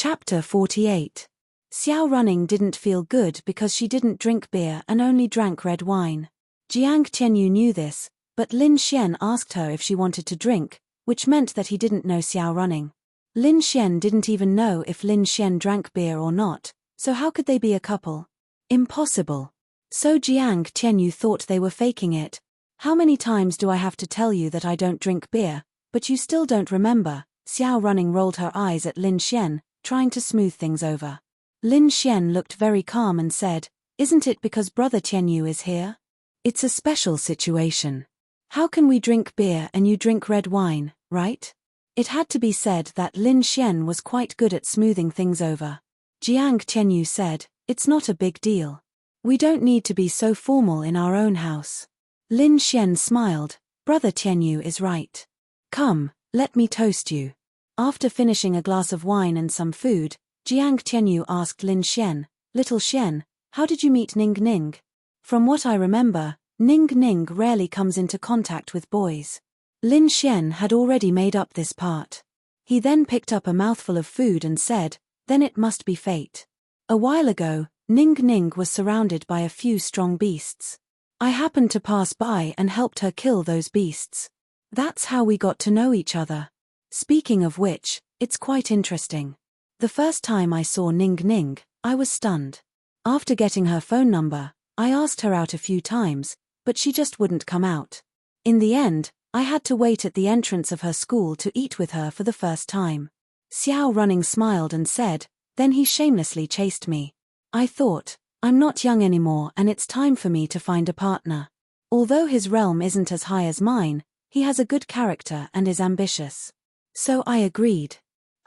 Chapter 48. Xiao Running didn't feel good because she didn't drink beer and only drank red wine. Jiang Tianyu knew this, but Lin Xian asked her if she wanted to drink, which meant that he didn't know Xiao Running. Lin Xian didn't even know if Lin Xian drank beer or not, so how could they be a couple? Impossible. So Jiang Tianyu thought they were faking it. How many times do I have to tell you that I don't drink beer, but you still don't remember? Xiao Running rolled her eyes at Lin Xian, trying to smooth things over. Lin Xian looked very calm and said, "Isn't it because Brother Tianyu is here? It's a special situation. How can we drink beer and you drink red wine, right?" It had to be said that Lin Xian was quite good at smoothing things over. Jiang Tianyu said, "It's not a big deal. We don't need to be so formal in our own house." Lin Xian smiled. "Brother Tianyu is right. Come, let me toast you." After finishing a glass of wine and some food, Jiang Tianyu asked Lin Xian, "Little Xian, how did you meet Ning Ning?" From what I remember, Ning Ning rarely comes into contact with boys. Lin Xian had already made up this part. He then picked up a mouthful of food and said, "Then it must be fate. A while ago, Ning Ning was surrounded by a few strong beasts. I happened to pass by and helped her kill those beasts. That's how we got to know each other. Speaking of which, it's quite interesting. The first time I saw Ning Ning, I was stunned. After getting her phone number, I asked her out a few times, but she just wouldn't come out. In the end, I had to wait at the entrance of her school to eat with her for the first time." Xiao Running smiled and said, "Then he shamelessly chased me. I thought, I'm not young anymore and it's time for me to find a partner. Although his realm isn't as high as mine, he has a good character and is ambitious. So I agreed.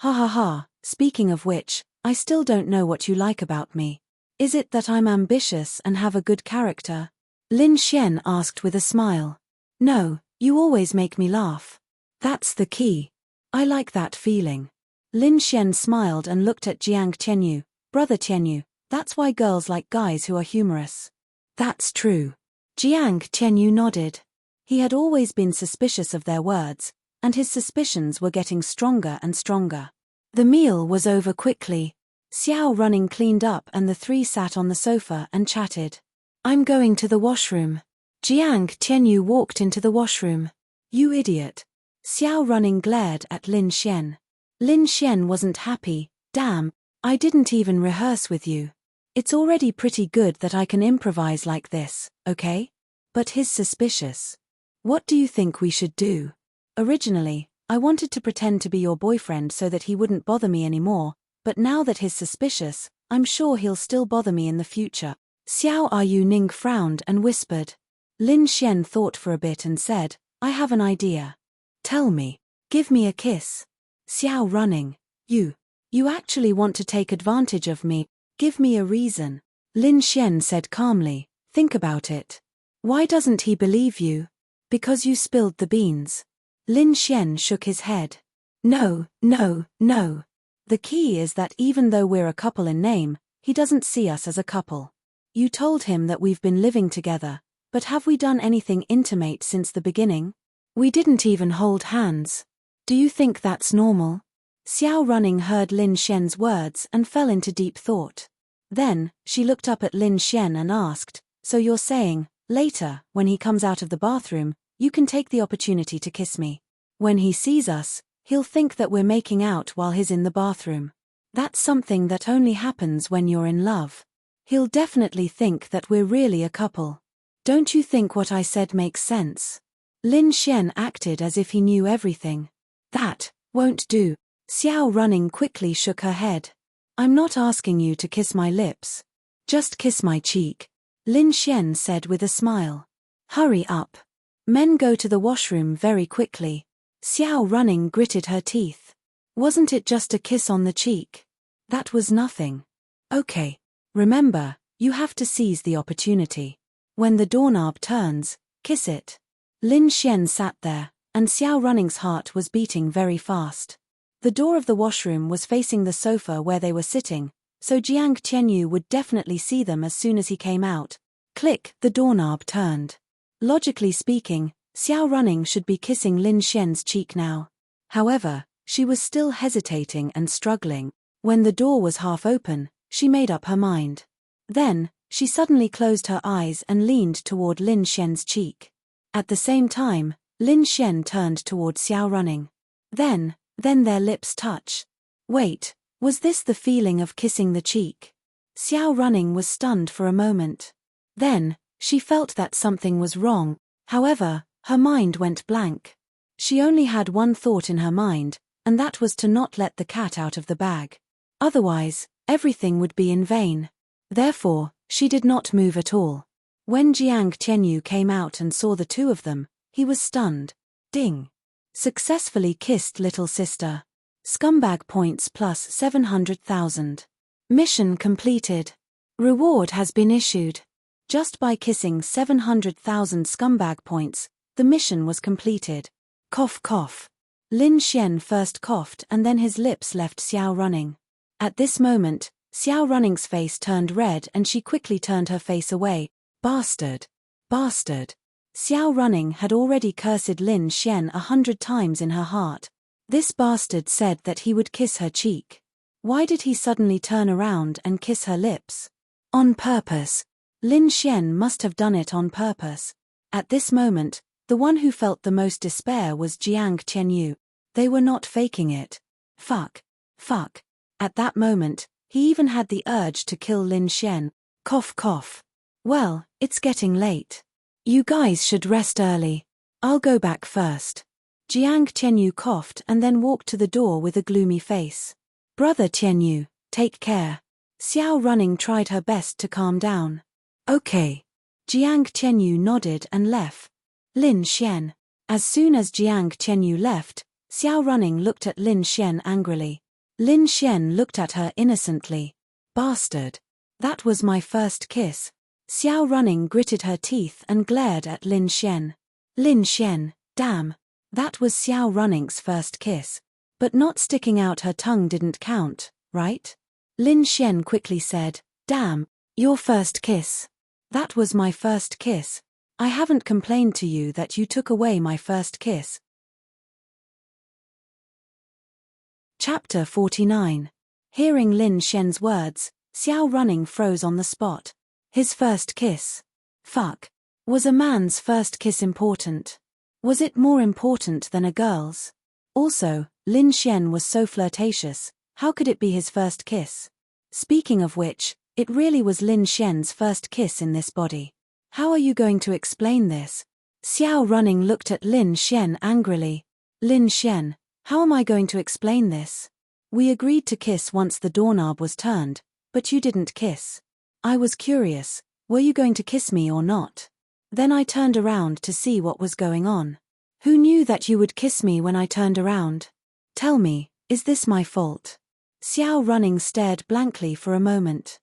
Ha ha ha, speaking of which, I still don't know what you like about me. Is it that I'm ambitious and have a good character?" Lin Xian asked with a smile. "No, you always make me laugh. That's the key. I like that feeling." Lin Xian smiled and looked at Jiang Tianyu. "Brother Tianyu, that's why girls like guys who are humorous." "That's true." Jiang Tianyu nodded. He had always been suspicious of their words, and his suspicions were getting stronger and stronger. The meal was over quickly. Xiao Running cleaned up and the three sat on the sofa and chatted. "I'm going to the washroom." Jiang Tianyu walked into the washroom. "You idiot." Xiao Running glared at Lin Xian. Lin Xian wasn't happy. "Damn, I didn't even rehearse with you. It's already pretty good that I can improvise like this, okay?" But he's suspicious. "What do you think we should do?" "Originally, I wanted to pretend to be your boyfriend so that he wouldn't bother me anymore, but now that he's suspicious, I'm sure he'll still bother me in the future." Xiao Yu Ning frowned and whispered. Lin Xian thought for a bit and said, "I have an idea." "Tell me. Give me a kiss." Xiao Running. You actually want to take advantage of me? Give me a reason." Lin Xian said calmly, "Think about it. Why doesn't he believe you? Because you spilled the beans." Lin Xian shook his head. No. The key is that even though we're a couple in name, he doesn't see us as a couple. You told him that we've been living together, but have we done anything intimate since the beginning? We didn't even hold hands. Do you think that's normal?" Xiao Running heard Lin Xian's words and fell into deep thought. Then, she looked up at Lin Xian and asked, "So you're saying, later, when he comes out of the bathroom, you can take the opportunity to kiss me? When he sees us, he'll think that we're making out while he's in the bathroom. That's something that only happens when you're in love. He'll definitely think that we're really a couple. Don't you think what I said makes sense?" Lin Xian acted as if he knew everything. "That won't do." Xiao Running quickly shook her head. "I'm not asking you to kiss my lips. Just kiss my cheek," Lin Xian said with a smile. "Hurry up. Men go to the washroom very quickly." Xiao Running gritted her teeth. "Wasn't it just a kiss on the cheek? That was nothing. Okay. Remember, you have to seize the opportunity. When the doorknob turns, kiss it." Lin Xian sat there, and Xiao Running's heart was beating very fast. The door of the washroom was facing the sofa where they were sitting, so Jiang Tianyu would definitely see them as soon as he came out. Click, the doorknob turned. Logically speaking, Xiao Running should be kissing Lin Xian's cheek now. However, she was still hesitating and struggling. When the door was half open, she made up her mind. Then, she suddenly closed her eyes and leaned toward Lin Xian's cheek. At the same time, Lin Xian turned toward Xiao Running. Then their lips touch. Wait, was this the feeling of kissing the cheek? Xiao Running was stunned for a moment. Then, she felt that something was wrong, however, her mind went blank. She only had one thought in her mind, and that was to not let the cat out of the bag. Otherwise, everything would be in vain. Therefore, she did not move at all. When Jiang Tianyu came out and saw the two of them, he was stunned. Ding! Successfully kissed little sister. Scumbag points plus 700,000. Mission completed. Reward has been issued. Just by kissing 700,000 scumbag points, the mission was completed. Cough cough. Lin Xian first coughed and then his lips left Xiao Running. At this moment, Xiao Running's face turned red and she quickly turned her face away. Bastard! Bastard! Xiao Running had already cursed Lin Xian 100 times in her heart. This bastard said that he would kiss her cheek. Why did he suddenly turn around and kiss her lips? On purpose. Lin Xian must have done it on purpose. At this moment, the one who felt the most despair was Jiang Tianyu. They were not faking it. Fuck. Fuck. At that moment, he even had the urge to kill Lin Xian. Cough cough. Well, it's getting late. You guys should rest early. I'll go back first. Jiang Tianyu coughed and then walked to the door with a gloomy face. Brother Tianyu, take care. Xiao Running tried her best to calm down. Okay. Jiang Tianyu nodded and left. Lin Xian. As soon as Jiang Tianyu left, Xiao Running looked at Lin Xian angrily. Lin Xian looked at her innocently. Bastard. That was my first kiss. Xiao Running gritted her teeth and glared at Lin Xian. Lin Xian, damn. That was Xiao Running's first kiss. But not sticking out her tongue didn't count, right? Lin Xian quickly said, damn, your first kiss. That was my first kiss. I haven't complained to you that you took away my first kiss. Chapter 49. Hearing Lin Xian's words, Xiao Running froze on the spot. His first kiss. Fuck. Was a man's first kiss important? Was it more important than a girl's? Also, Lin Xian was so flirtatious, how could it be his first kiss? Speaking of which, it really was Lin Xian's first kiss in this body. How are you going to explain this? Xiao Running looked at Lin Xian angrily. Lin Xian, how am I going to explain this? We agreed to kiss once the doorknob was turned, but you didn't kiss. I was curious, were you going to kiss me or not? Then I turned around to see what was going on. Who knew that you would kiss me when I turned around? Tell me, is this my fault? Xiao Running stared blankly for a moment.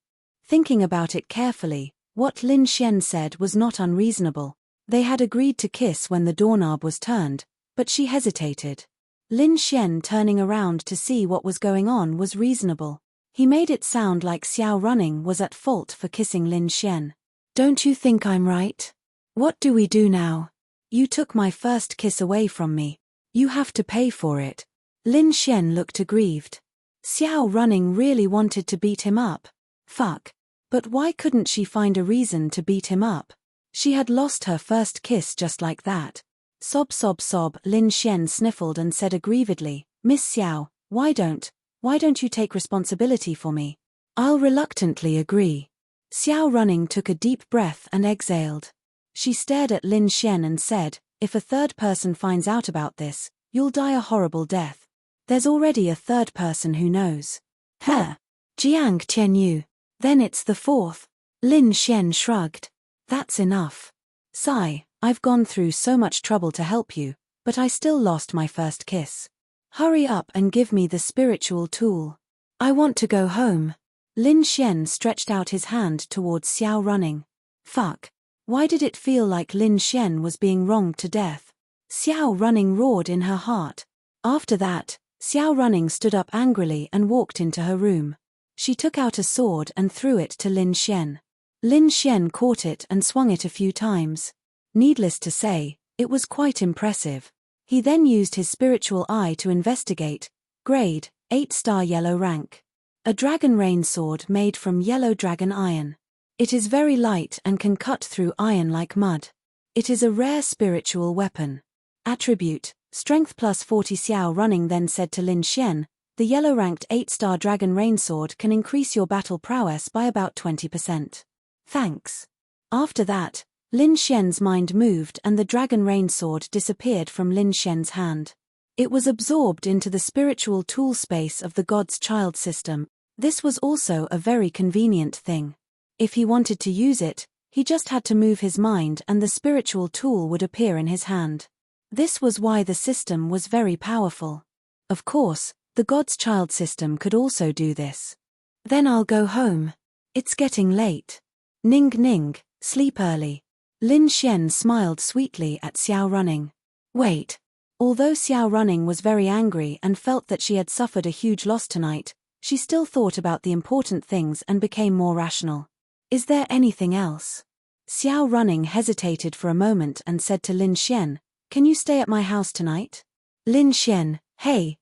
Thinking about it carefully, what Lin Xian said was not unreasonable. They had agreed to kiss when the doorknob was turned, but she hesitated. Lin Xian turning around to see what was going on was reasonable. He made it sound like Xiao Running was at fault for kissing Lin Xian. Don't you think I'm right? What do we do now? You took my first kiss away from me. You have to pay for it. Lin Xian looked aggrieved. Xiao Running really wanted to beat him up. Fuck. But why couldn't she find a reason to beat him up? She had lost her first kiss just like that. Sob sob sob. Lin Xian sniffled and said aggrievedly, Miss Xiao, why don't you take responsibility for me? I'll reluctantly agree. Xiao Running took a deep breath and exhaled. She stared at Lin Xian and said, if a third person finds out about this, you'll die a horrible death. There's already a third person who knows. Huh. Jiang Tianyu. Then it's the fourth. Lin Xian shrugged. That's enough. Sigh, I've gone through so much trouble to help you, but I still lost my first kiss. Hurry up and give me the spiritual tool. I want to go home. Lin Xian stretched out his hand towards Xiao Running. Fuck. Why did it feel like Lin Xian was being wronged to death? Xiao Running roared in her heart. After that, Xiao Running stood up angrily and walked into her room. She took out a sword and threw it to Lin Xian. Lin Xian caught it and swung it a few times. Needless to say, it was quite impressive. He then used his spiritual eye to investigate. Grade, 8-star yellow rank. A dragon rain sword made from yellow dragon iron. It is very light and can cut through iron like mud. It is a rare spiritual weapon. Attribute, strength plus 40. Xiao Running then said to Lin Xian, the yellow-ranked 8-star dragon rain sword can increase your battle prowess by about 20%. Thanks. After that, Lin Xian's mind moved and the dragon rain sword disappeared from Lin Xian's hand. It was absorbed into the spiritual tool space of the God's Child system. This was also a very convenient thing. If he wanted to use it, he just had to move his mind and the spiritual tool would appear in his hand. This was why the system was very powerful. Of course, the God's Child system could also do this. Then I'll go home. It's getting late. Ning ning, sleep early. Lin Xian smiled sweetly at Xiao Running. Wait. Although Xiao Running was very angry and felt that she had suffered a huge loss tonight, she still thought about the important things and became more rational. Is there anything else? Xiao Running hesitated for a moment and said to Lin Xian, can you stay at my house tonight? Lin Xian, hey.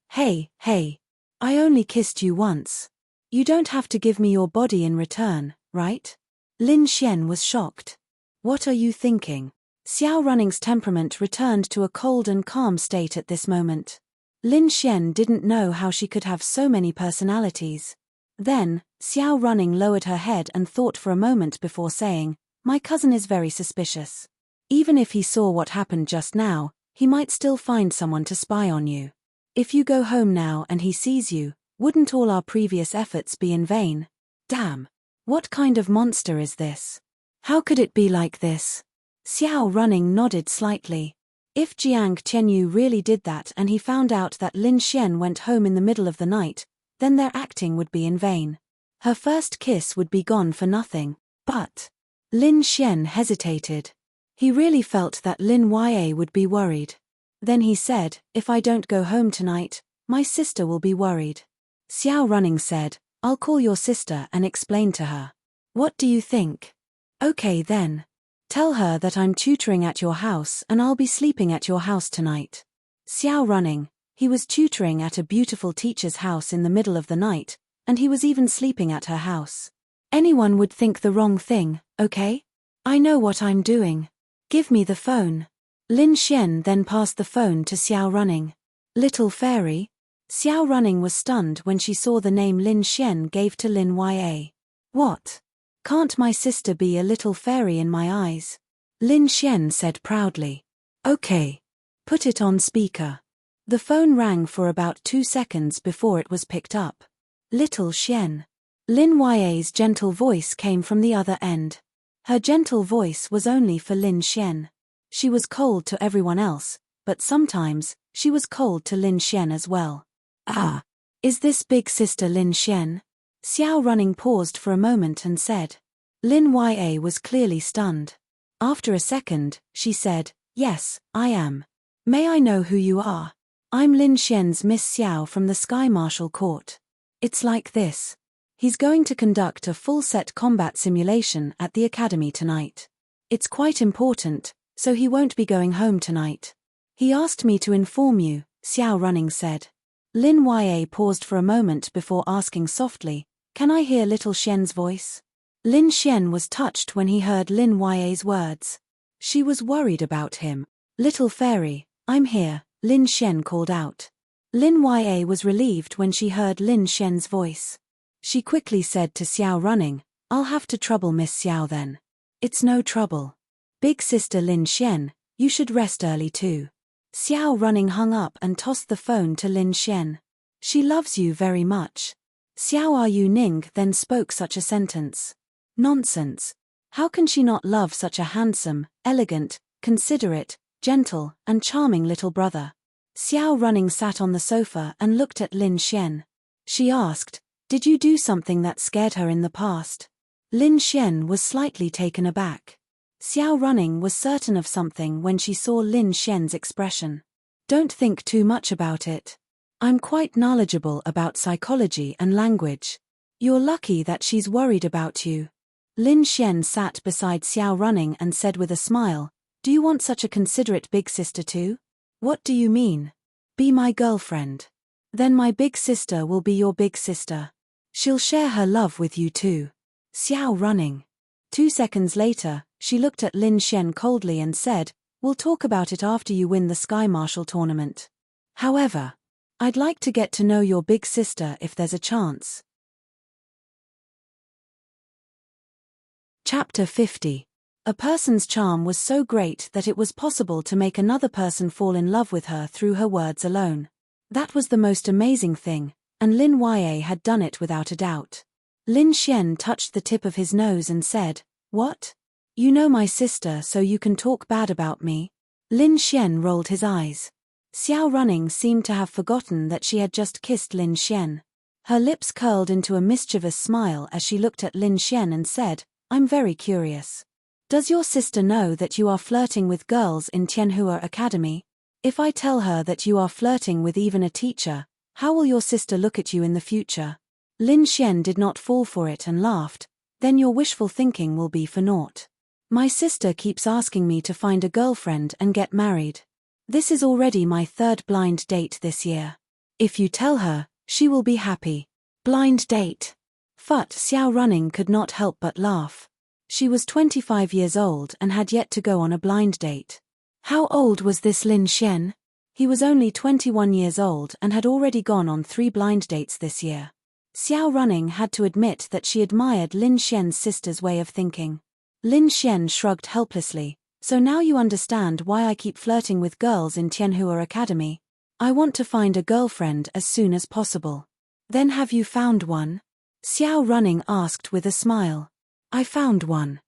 I only kissed you once. You don't have to give me your body in return, right? Lin Xian was shocked. What are you thinking? Xiao Running's temperament returned to a cold and calm state at this moment. Lin Xian didn't know how she could have so many personalities. Then, Xiao Running lowered her head and thought for a moment before saying, my cousin is very suspicious. Even if he saw what happened just now, he might still find someone to spy on you. If you go home now and he sees you, wouldn't all our previous efforts be in vain? Damn. What kind of monster is this? How could it be like this? Xiao Running nodded slightly. If Jiang Qianyu really did that and he found out that Lin Xian went home in the middle of the night, then their acting would be in vain. Her first kiss would be gone for nothing. But Lin Xian hesitated. He really felt that Lin Ya would be worried. Then he said, if I don't go home tonight, my sister will be worried. Xiao Running said, I'll call your sister and explain to her. What do you think? Okay then. Tell her that I'm tutoring at your house and I'll be sleeping at your house tonight. Xiao Running, he was tutoring at a beautiful teacher's house in the middle of the night, and he was even sleeping at her house. Anyone would think the wrong thing, okay? I know what I'm doing. Give me the phone. Lin Xian then passed the phone to Xiao Running. Little fairy? Xiao Running was stunned when she saw the name Lin Xian gave to Lin Ya. What? Can't my sister be a little fairy in my eyes? Lin Xian said proudly. Okay. Put it on speaker. The phone rang for about 2 seconds before it was picked up. Little Xian. Lin Ya's gentle voice came from the other end. Her gentle voice was only for Lin Xian. She was cold to everyone else, but sometimes, she was cold to Lin Xian as well. Ah. Is this big sister Lin Xian? Xiao Running paused for a moment and said. Lin Ya was clearly stunned. After a second, she said, yes, I am. May I know who you are? I'm Lin Xian's Miss Xiao from the Sky Martial Court. It's like this. He's going to conduct a full-set combat simulation at the academy tonight. It's quite important, so he won't be going home tonight. He asked me to inform you, Xiao Running said. Lin Ya paused for a moment before asking softly, can I hear little Xian's voice? Lin Xian was touched when he heard Lin Ya's words. She was worried about him. Little fairy, I'm here, Lin Xian called out. Lin Ya was relieved when she heard Lin Xian's voice. She quickly said to Xiao Running, I'll have to trouble Miss Xiao then. It's no trouble. Big sister Lin Xian, you should rest early too. Xiao Running hung up and tossed the phone to Lin Xian. She loves you very much. Xiao Yu Ning then spoke such a sentence. Nonsense. How can she not love such a handsome, elegant, considerate, gentle, and charming little brother? Xiao Running sat on the sofa and looked at Lin Xian. She asked, did you do something that scared her in the past? Lin Xian was slightly taken aback. Xiao Running was certain of something when she saw Lin Xian's expression. Don't think too much about it. I'm quite knowledgeable about psychology and language. You're lucky that she's worried about you. Lin Xian sat beside Xiao Running and said with a smile, do you want such a considerate big sister too? What do you mean? Be my girlfriend. Then my big sister will be your big sister. She'll share her love with you too. Xiao running. 2 seconds later, she looked at Lin Xian coldly and said, we'll talk about it after you win the Sky Marshal tournament. However, I'd like to get to know your big sister if there's a chance. Chapter 50. A person's charm was so great that it was possible to make another person fall in love with her through her words alone. That was the most amazing thing, and Lin Yue had done it without a doubt. Lin Xian touched the tip of his nose and said, what? You know my sister so you can talk bad about me? Lin Xian rolled his eyes. Xiao running seemed to have forgotten that she had just kissed Lin Xian. Her lips curled into a mischievous smile as she looked at Lin Xian and said, I'm very curious. Does your sister know that you are flirting with girls in Tianhua Academy? If I tell her that you are flirting with even a teacher, how will your sister look at you in the future? Lin Xian did not fall for it and laughed. Then your wishful thinking will be for naught. My sister keeps asking me to find a girlfriend and get married. This is already my third blind date this year. If you tell her, she will be happy. Blind date. Fut Xiao running could not help but laugh. She was 25 years old and had yet to go on a blind date. How old was this Lin Xian? He was only 21 years old and had already gone on 3 blind dates this year. Xiao running had to admit that she admired Lin Xian's sister's way of thinking. Lin Xian shrugged helplessly. So now you understand why I keep flirting with girls in Tianhua Academy. I want to find a girlfriend as soon as possible. Then have you found one? Xiao running asked with a smile. I found one.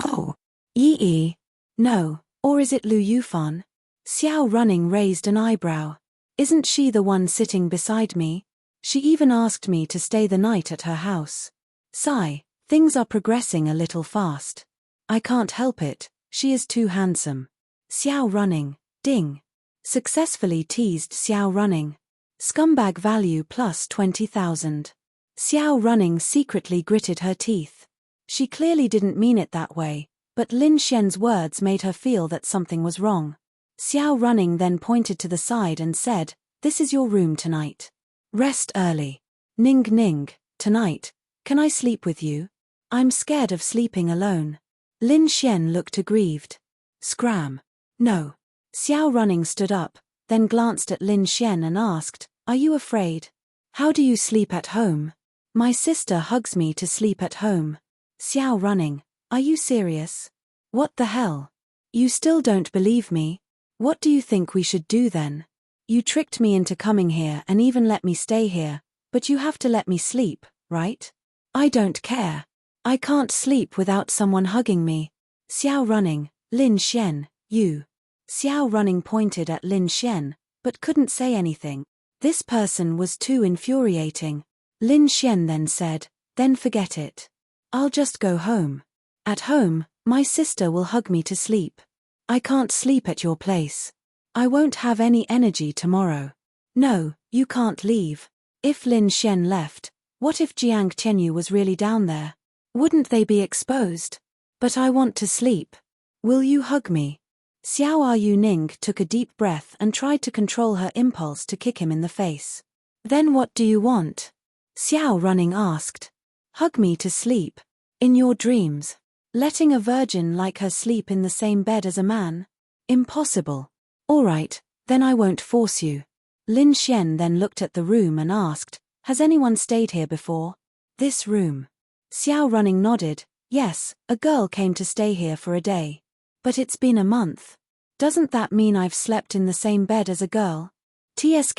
Oh. Yi. No, or is it Lu Yufan? Xiao running raised an eyebrow. Isn't she the one sitting beside me? She even asked me to stay the night at her house. Sigh, things are progressing a little fast. I can't help it, she is too handsome. Xiao running, ding. Successfully teased Xiao running. Scumbag value plus 20,000. Xiao running secretly gritted her teeth. She clearly didn't mean it that way, but Lin Xian's words made her feel that something was wrong. Xiao running then pointed to the side and said, this is your room tonight. Rest early. Ning ning, tonight, can I sleep with you? I'm scared of sleeping alone. Lin Xian looked aggrieved. Scram. No. Xiao running stood up, then glanced at Lin Xian and asked, are you afraid? How do you sleep at home? My sister hugs me to sleep at home. Xiao running, are you serious? What the hell? You still don't believe me? What do you think we should do then? You tricked me into coming here and even let me stay here, but you have to let me sleep, right? I don't care. I can't sleep without someone hugging me. Xiao running, Lin Xian, you. Xiao running pointed at Lin Xian, but couldn't say anything. This person was too infuriating. Lin Xian then said, then forget it. I'll just go home. At home, my sister will hug me to sleep. I can't sleep at your place. I won't have any energy tomorrow. No, you can't leave. If Lin Xian left, what if Jiang Tianyu was really down there? Wouldn't they be exposed? But I want to sleep. Will you hug me? Xiao Yu Ning took a deep breath and tried to control her impulse to kick him in the face. Then what do you want? Xiao running asked. Hug me to sleep. In your dreams. Letting a virgin like her sleep in the same bed as a man? Impossible. All right, then I won't force you. Lin Xian then looked at the room and asked, has anyone stayed here before? This room. Xiao running nodded, yes, a girl came to stay here for a day. But it's been a month. Doesn't that mean I've slept in the same bed as a girl? TSK,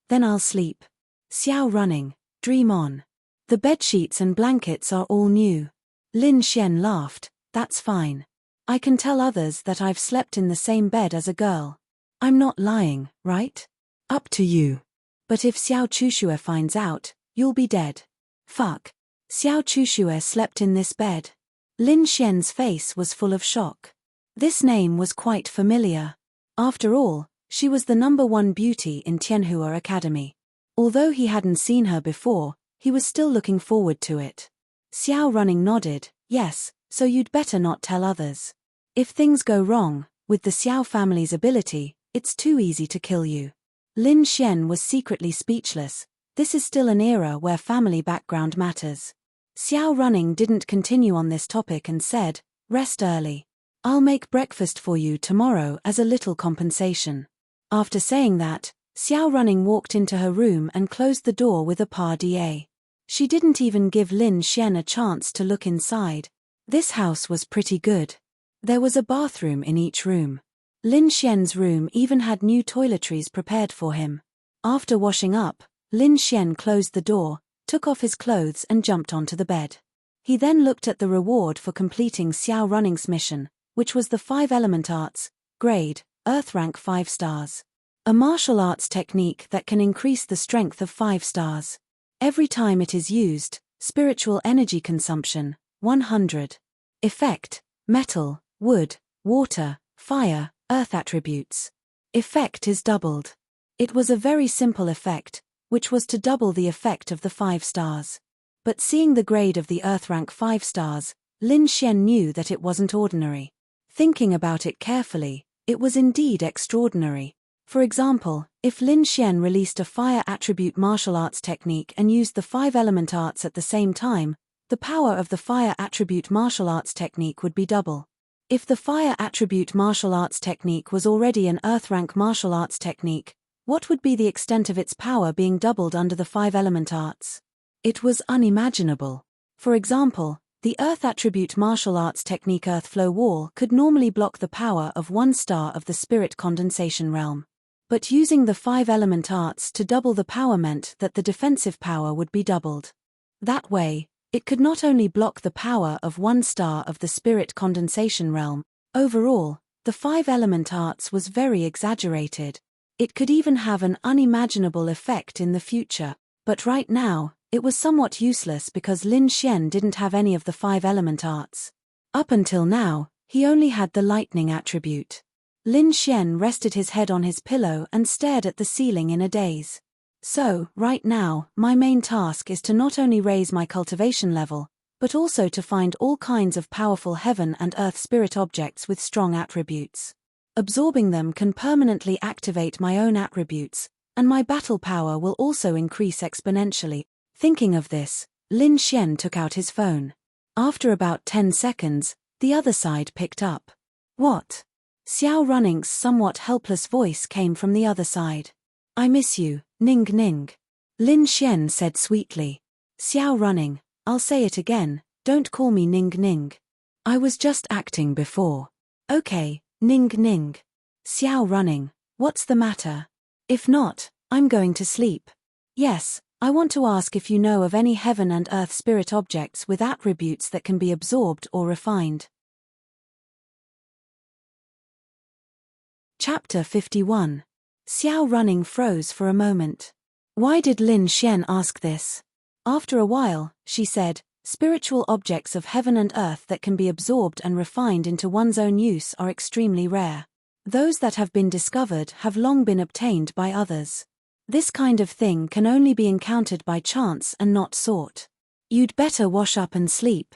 then I'll sleep. Xiao running, dream on. The bedsheets and blankets are all new. Lin Xian laughed, that's fine. I can tell others that I've slept in the same bed as a girl. I'm not lying, right? Up to you. But if Xiao Chushue finds out, you'll be dead. Fuck. Xiao Chushue slept in this bed. Lin Xian's face was full of shock. This name was quite familiar. After all, she was the #1 beauty in Tianhua Academy. Although he hadn't seen her before, he was still looking forward to it. Xiao running nodded, yes, so you'd better not tell others. If things go wrong, with the Xiao family's ability, it's too easy to kill you. Lin Xian was secretly speechless, This is still an era where family background matters. Xiao Running didn't continue on this topic and said, "Rest early. I'll make breakfast for you tomorrow as a little compensation." After saying that, Xiao Running walked into her room and closed the door with a pas de. She didn't even give Lin Xian a chance to look inside. This house was pretty good. There was a bathroom in each room. Lin Xian's room even had new toiletries prepared for him. After washing up, Lin Xian closed the door, took off his clothes and jumped onto the bed. He then looked at the reward for completing Xiao Running's mission, which was the 5 element arts, grade, Earth rank 5 stars. A martial arts technique that can increase the strength of 5 stars. Every time it is used, spiritual energy consumption, 100. Effect, metal, wood, water, fire, earth attributes. Effect is doubled. It was a very simple effect, which was to double the effect of the 5 stars. But seeing the grade of the Earth rank 5 stars, Lin Xian knew that it wasn't ordinary. Thinking about it carefully, it was indeed extraordinary. For example, if Lin Xian released a fire attribute martial arts technique and used the 5 element arts at the same time, the power of the fire attribute martial arts technique would be double. If the fire attribute martial arts technique was already an Earth rank martial arts technique, what would be the extent of its power being doubled under the 5 element arts? It was unimaginable. For example, the Earth attribute martial arts technique Earth Flow Wall could normally block the power of 1 star of the Spirit Condensation Realm. But using the 5 element arts to double the power meant that the defensive power would be doubled. That way, it could not only block the power of 1 star of the Spirit Condensation Realm, overall, the 5 element arts was very exaggerated. It could even have an unimaginable effect in the future, but right now, it was somewhat useless because Lin Xian didn't have any of the 5 element arts. Up until now, he only had the lightning attribute. Lin Xian rested his head on his pillow and stared at the ceiling in a daze. So, right now, my main task is to not only raise my cultivation level, but also to find all kinds of powerful heaven and earth spirit objects with strong attributes. Absorbing them can permanently activate my own attributes, and my battle power will also increase exponentially. Thinking of this, Lin Xian took out his phone. After about 10 seconds, the other side picked up. "What?" Xiao Running's somewhat helpless voice came from the other side. "I miss you, Ning Ning," Lin Xian said sweetly. "Xiao Running, I'll say it again, don't call me Ning Ning. I was just acting before." "Okay, Ning Ning." "Xiao Running, what's the matter?" "If not, I'm going to sleep." "Yes, I want to ask if you know of any heaven and earth spirit objects with attributes that can be absorbed or refined." Chapter 51. Xiao Running froze for a moment. Why did Lin Xian ask this? After a while, she said, "Spiritual objects of heaven and earth that can be absorbed and refined into one's own use are extremely rare. Those that have been discovered have long been obtained by others. This kind of thing can only be encountered by chance and not sought. You'd better wash up and sleep."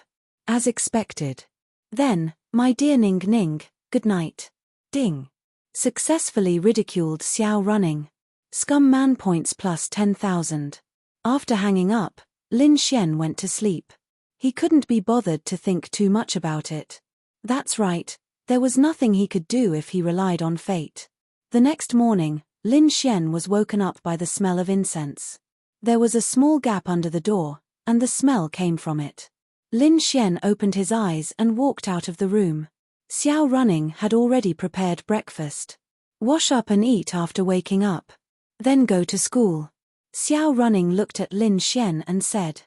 As expected. "Then, my dear Ning Ning, good night." Ding. Successfully ridiculed Xiao Running. Scum man points plus 10,000. After hanging up, Lin Xian went to sleep. He couldn't be bothered to think too much about it. That's right, there was nothing he could do if he relied on fate. The next morning, Lin Xian was woken up by the smell of incense. There was a small gap under the door, and the smell came from it. Lin Xian opened his eyes and walked out of the room. Xiao Running had already prepared breakfast. "Wash up and eat after waking up. Then go to school." Xiao Running looked at Lin Xian and said.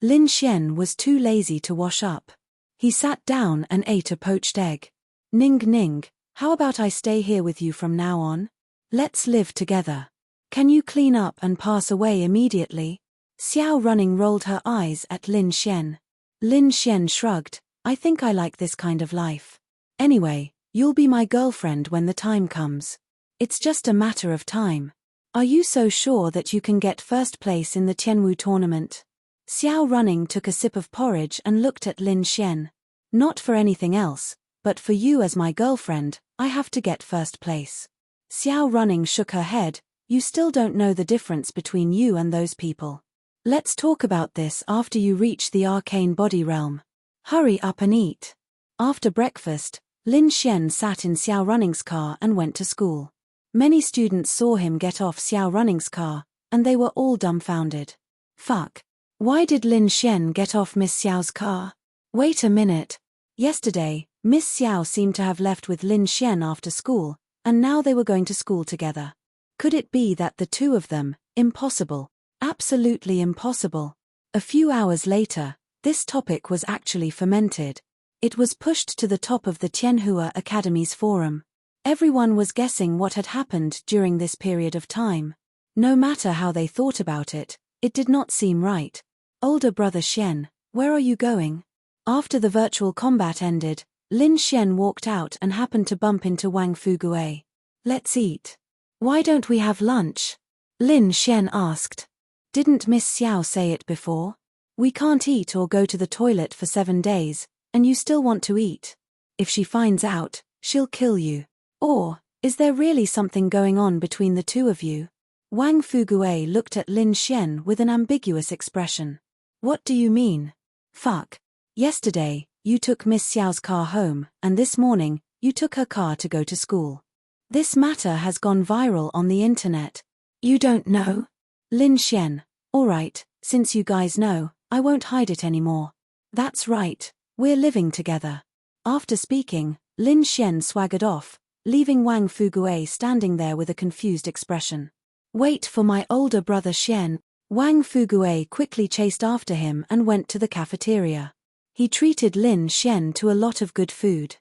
Lin Xian was too lazy to wash up. He sat down and ate a poached egg. "Ning Ning, how about I stay here with you from now on? Let's live together. Can you clean up and pass away immediately?" Xiao Running rolled her eyes at Lin Xian. Lin Xian shrugged. "I think I like this kind of life. Anyway, you'll be my girlfriend when the time comes. It's just a matter of time. Are you so sure that you can get first place in the Tianwu tournament?" Xiao Running took a sip of porridge and looked at Lin Xian. "Not for anything else, but for you as my girlfriend, I have to get first place." Xiao Running shook her head. You still don't know the difference between you and those people. Let's talk about this after you reach the arcane body realm. Hurry up and eat. After breakfast, Lin Xian sat in Xiao Running's car and went to school. Many students saw him get off Xiao Running's car, and they were all dumbfounded. Fuck. Why did Lin Xian get off Miss Xiao's car? Wait a minute. Yesterday, Miss Xiao seemed to have left with Lin Xian after school, and now they were going to school together. Could it be that the two of them? Impossible. Absolutely impossible. A few hours later, this topic was actually fermented. It was pushed to the top of the Tianhua Academy's forum. Everyone was guessing what had happened during this period of time. No matter how they thought about it, it did not seem right. Older brother Xian, where are you going? After the virtual combat ended, Lin Xian walked out and happened to bump into Wang Fugue. Let's eat. Why don't we have lunch? Lin Xian asked. Didn't Miss Xiao say it before? We can't eat or go to the toilet for 7 days, and you still want to eat. If she finds out, she'll kill you. Or, is there really something going on between the two of you? Wang Fugue looked at Lin Xian with an ambiguous expression. What do you mean? Fuck. Yesterday, you took Miss Xiao's car home, and this morning, you took her car to go to school. This matter has gone viral on the internet. You don't know? Lin Xian. Alright, since you guys know, I won't hide it anymore. That's right, we're living together. After speaking, Lin Xian swaggered off, leaving Wang Fugue standing there with a confused expression. Wait for my older brother Xian. Wang Fugue quickly chased after him and went to the cafeteria. He treated Lin Xian to a lot of good food.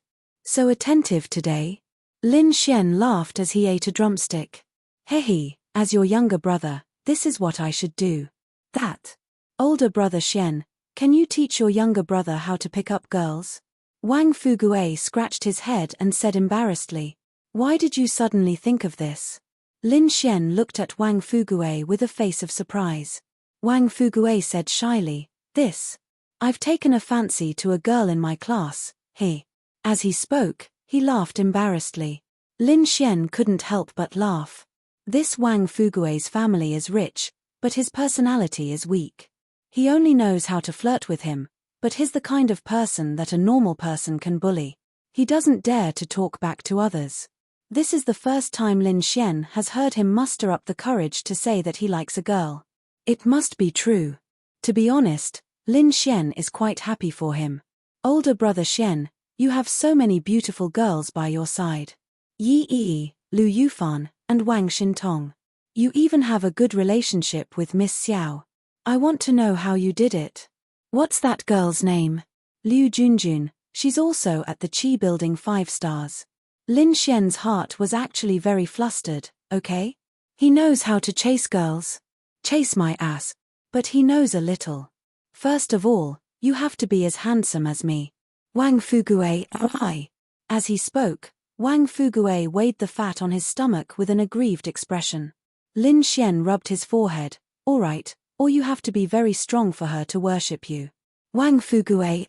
So attentive today. Lin Xian laughed as he ate a drumstick. Hehe, as your younger brother, this is what I should do. That. Older brother Xian, can you teach your younger brother how to pick up girls? Wang Fugue scratched his head and said embarrassedly. Why did you suddenly think of this? Lin Xian looked at Wang Fugue with a face of surprise. Wang Fugue said shyly, this. I've taken a fancy to a girl in my class, he. As he spoke, he laughed embarrassedly. Lin Xian couldn't help but laugh. This Wang Fugue's family is rich, but his personality is weak. He only knows how to flirt with him, but he's the kind of person that a normal person can bully. He doesn't dare to talk back to others. This is the first time Lin Xian has heard him muster up the courage to say that he likes a girl. It must be true. To be honest, Lin Xian is quite happy for him. Older brother Xian, you have so many beautiful girls by your side. Yi Yi, Lu Yufan, and Wang Xintong. You even have a good relationship with Miss Xiao. I want to know how you did it. What's that girl's name? Liu Junjun, she's also at the Qi Building 5 stars. Lin Xian's heart was actually very flustered, okay? He knows how to chase girls. Chase my ass. But he knows a little. First of all, you have to be as handsome as me. Wang Fugue, I. As he spoke, Wang Fugue weighed the fat on his stomach with an aggrieved expression. Lin Xian rubbed his forehead. Alright, or you have to be very strong for her to worship you. Wang Fugue,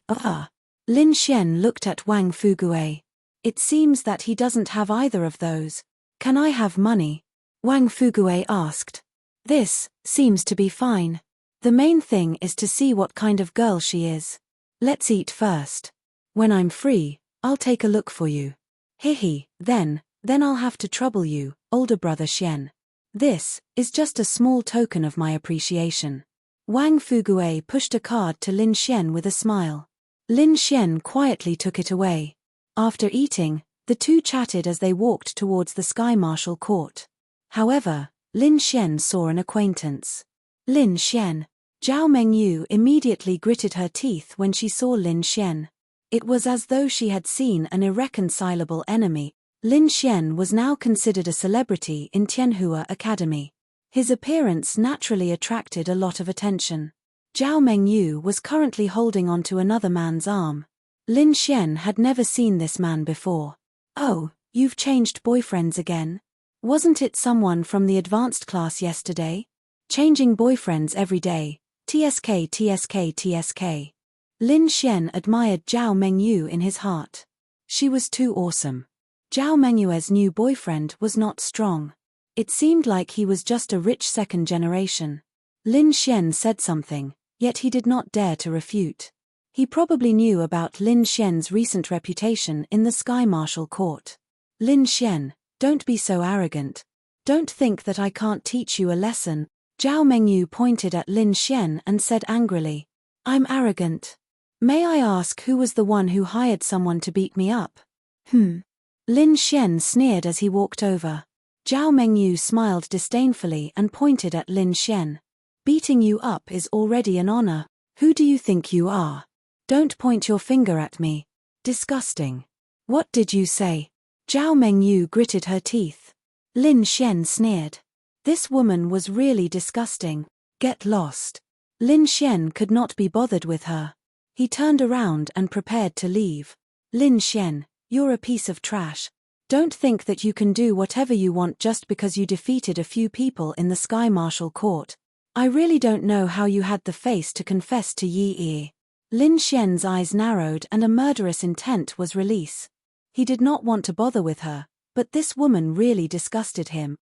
Lin Xian looked at Wang Fugue. It seems that he doesn't have either of those. Can I have money? Wang Fugue asked. This seems to be fine. The main thing is to see what kind of girl she is. Let's eat first. When I'm free, I'll take a look for you. Hehe, then I'll have to trouble you, older brother Xian. This is just a small token of my appreciation. Wang Fugue pushed a card to Lin Xian with a smile. Lin Xian quietly took it away. After eating, the two chatted as they walked towards the Sky Marshal Court. However, Lin Xian saw an acquaintance. Lin Xian. Zhao Mengyu immediately gritted her teeth when she saw Lin Xian. It was as though she had seen an irreconcilable enemy. Lin Xian was now considered a celebrity in Tianhua Academy. His appearance naturally attracted a lot of attention. Zhao Mengyu was currently holding onto another man's arm. Lin Xian had never seen this man before. Oh, you've changed boyfriends again? Wasn't it someone from the advanced class yesterday? Changing boyfriends every day. TSK TSK TSK. Lin Xian admired Zhao Mengyu in his heart. She was too awesome. Zhao Mengyu's new boyfriend was not strong. It seemed like he was just a rich second generation. Lin Xian said something, yet he did not dare to refute. He probably knew about Lin Xian's recent reputation in the Sky Marshal Court. Lin Xian, don't be so arrogant. Don't think that I can't teach you a lesson. Zhao Mengyu pointed at Lin Xian and said angrily, I'm arrogant. May I ask who was the one who hired someone to beat me up? Lin Xian sneered as he walked over. Zhao Mengyu smiled disdainfully and pointed at Lin Xian. Beating you up is already an honor. Who do you think you are? Don't point your finger at me. Disgusting. What did you say? Zhao Mengyu gritted her teeth. Lin Xian sneered. This woman was really disgusting. Get lost. Lin Xian could not be bothered with her. He turned around and prepared to leave. Lin Xian, you're a piece of trash. Don't think that you can do whatever you want just because you defeated a few people in the Sky Marshal Court. I really don't know how you had the face to confess to Yi Yi. Lin Xian's eyes narrowed and a murderous intent was release. He did not want to bother with her, but this woman really disgusted him.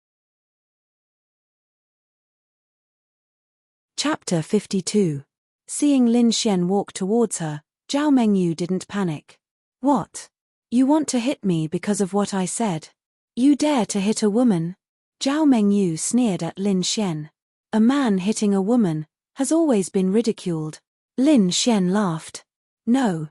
Chapter 52. Seeing Lin Xian walk towards her, Zhao Mengyu didn't panic. What? You want to hit me because of what I said? You dare to hit a woman? Zhao Mengyu sneered at Lin Xian. A man hitting a woman has always been ridiculed. Lin Xian laughed. No,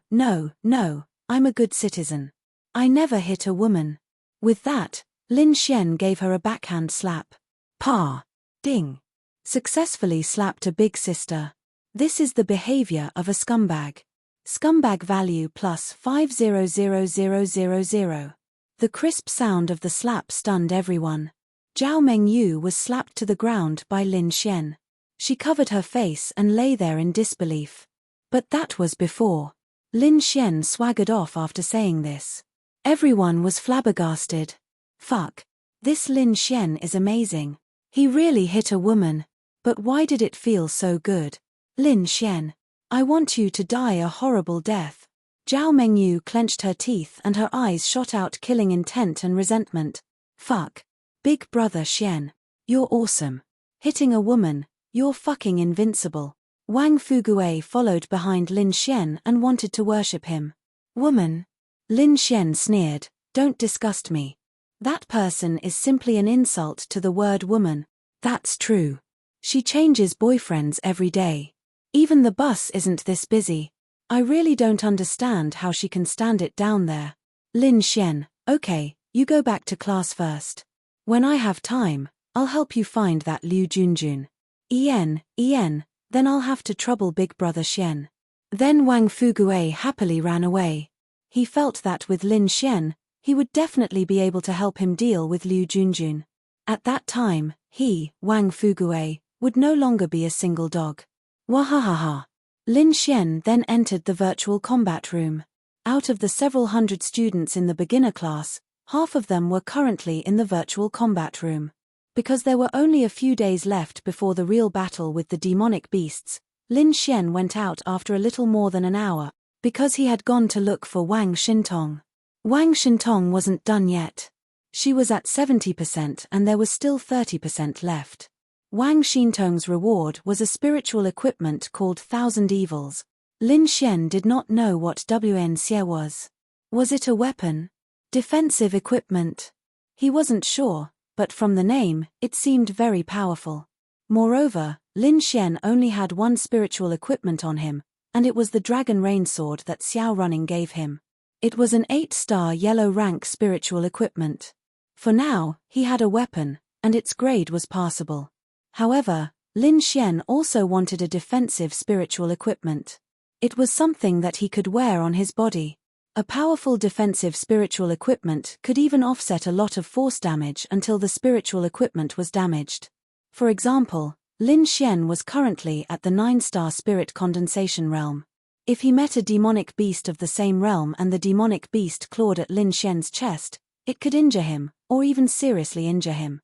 I'm a good citizen. I never hit a woman. With that, Lin Xian gave her a backhand slap. Pa! Ding! Successfully slapped a big sister. This is the behavior of a scumbag. Scumbag value plus 500000. The crisp sound of the slap stunned everyone. Zhao Mengyu was slapped to the ground by Lin Xian. She covered her face and lay there in disbelief. But that was before. Lin Xian swaggered off after saying this. Everyone was flabbergasted. Fuck. This Lin Xian is amazing. He really hit a woman. But why did it feel so good? Lin Xian. I want you to die a horrible death. Zhao Mengyu clenched her teeth and her eyes shot out killing intent and resentment. Fuck. Big brother Xian. You're awesome. Hitting a woman, you're fucking invincible. Wang Fugue followed behind Lin Xian and wanted to worship him. Woman. Lin Xian sneered, don't disgust me. That person is simply an insult to the word woman. That's true. She changes boyfriends every day. Even the bus isn't this busy. I really don't understand how she can stand it down there. Lin Xian, okay, you go back to class first. When I have time, I'll help you find that Liu Junjun. Then I'll have to trouble big brother Xian. Then Wang Fugue happily ran away. He felt that with Lin Xian, he would definitely be able to help him deal with Liu Junjun. At that time, he, Wang Fugue, would no longer be a single dog. Wahahaha. Lin Xian then entered the virtual combat room. Out of the several hundred students in the beginner class, half of them were currently in the virtual combat room. Because there were only a few days left before the real battle with the demonic beasts, Lin Xian went out after a little more than an hour, because he had gone to look for Wang Xintong. Wang Xintong wasn't done yet. She was at 70% and there was still 30% left. Wang Xintong's reward was a spiritual equipment called Thousand Evils. Lin Xian did not know what WNCE was. Was it a weapon? Defensive equipment? He wasn't sure, but from the name, it seemed very powerful. Moreover, Lin Xian only had one spiritual equipment on him, and it was the Dragon Rain Sword that Xiao Running gave him. It was an 8-star yellow rank spiritual equipment. For now, he had a weapon, and its grade was passable. However, Lin Xian also wanted a defensive spiritual equipment. It was something that he could wear on his body. A powerful defensive spiritual equipment could even offset a lot of force damage until the spiritual equipment was damaged. For example, Lin Xian was currently at the 9-star spirit condensation realm. If he met a demonic beast of the same realm and the demonic beast clawed at Lin Xian's chest, it could injure him, or even seriously injure him.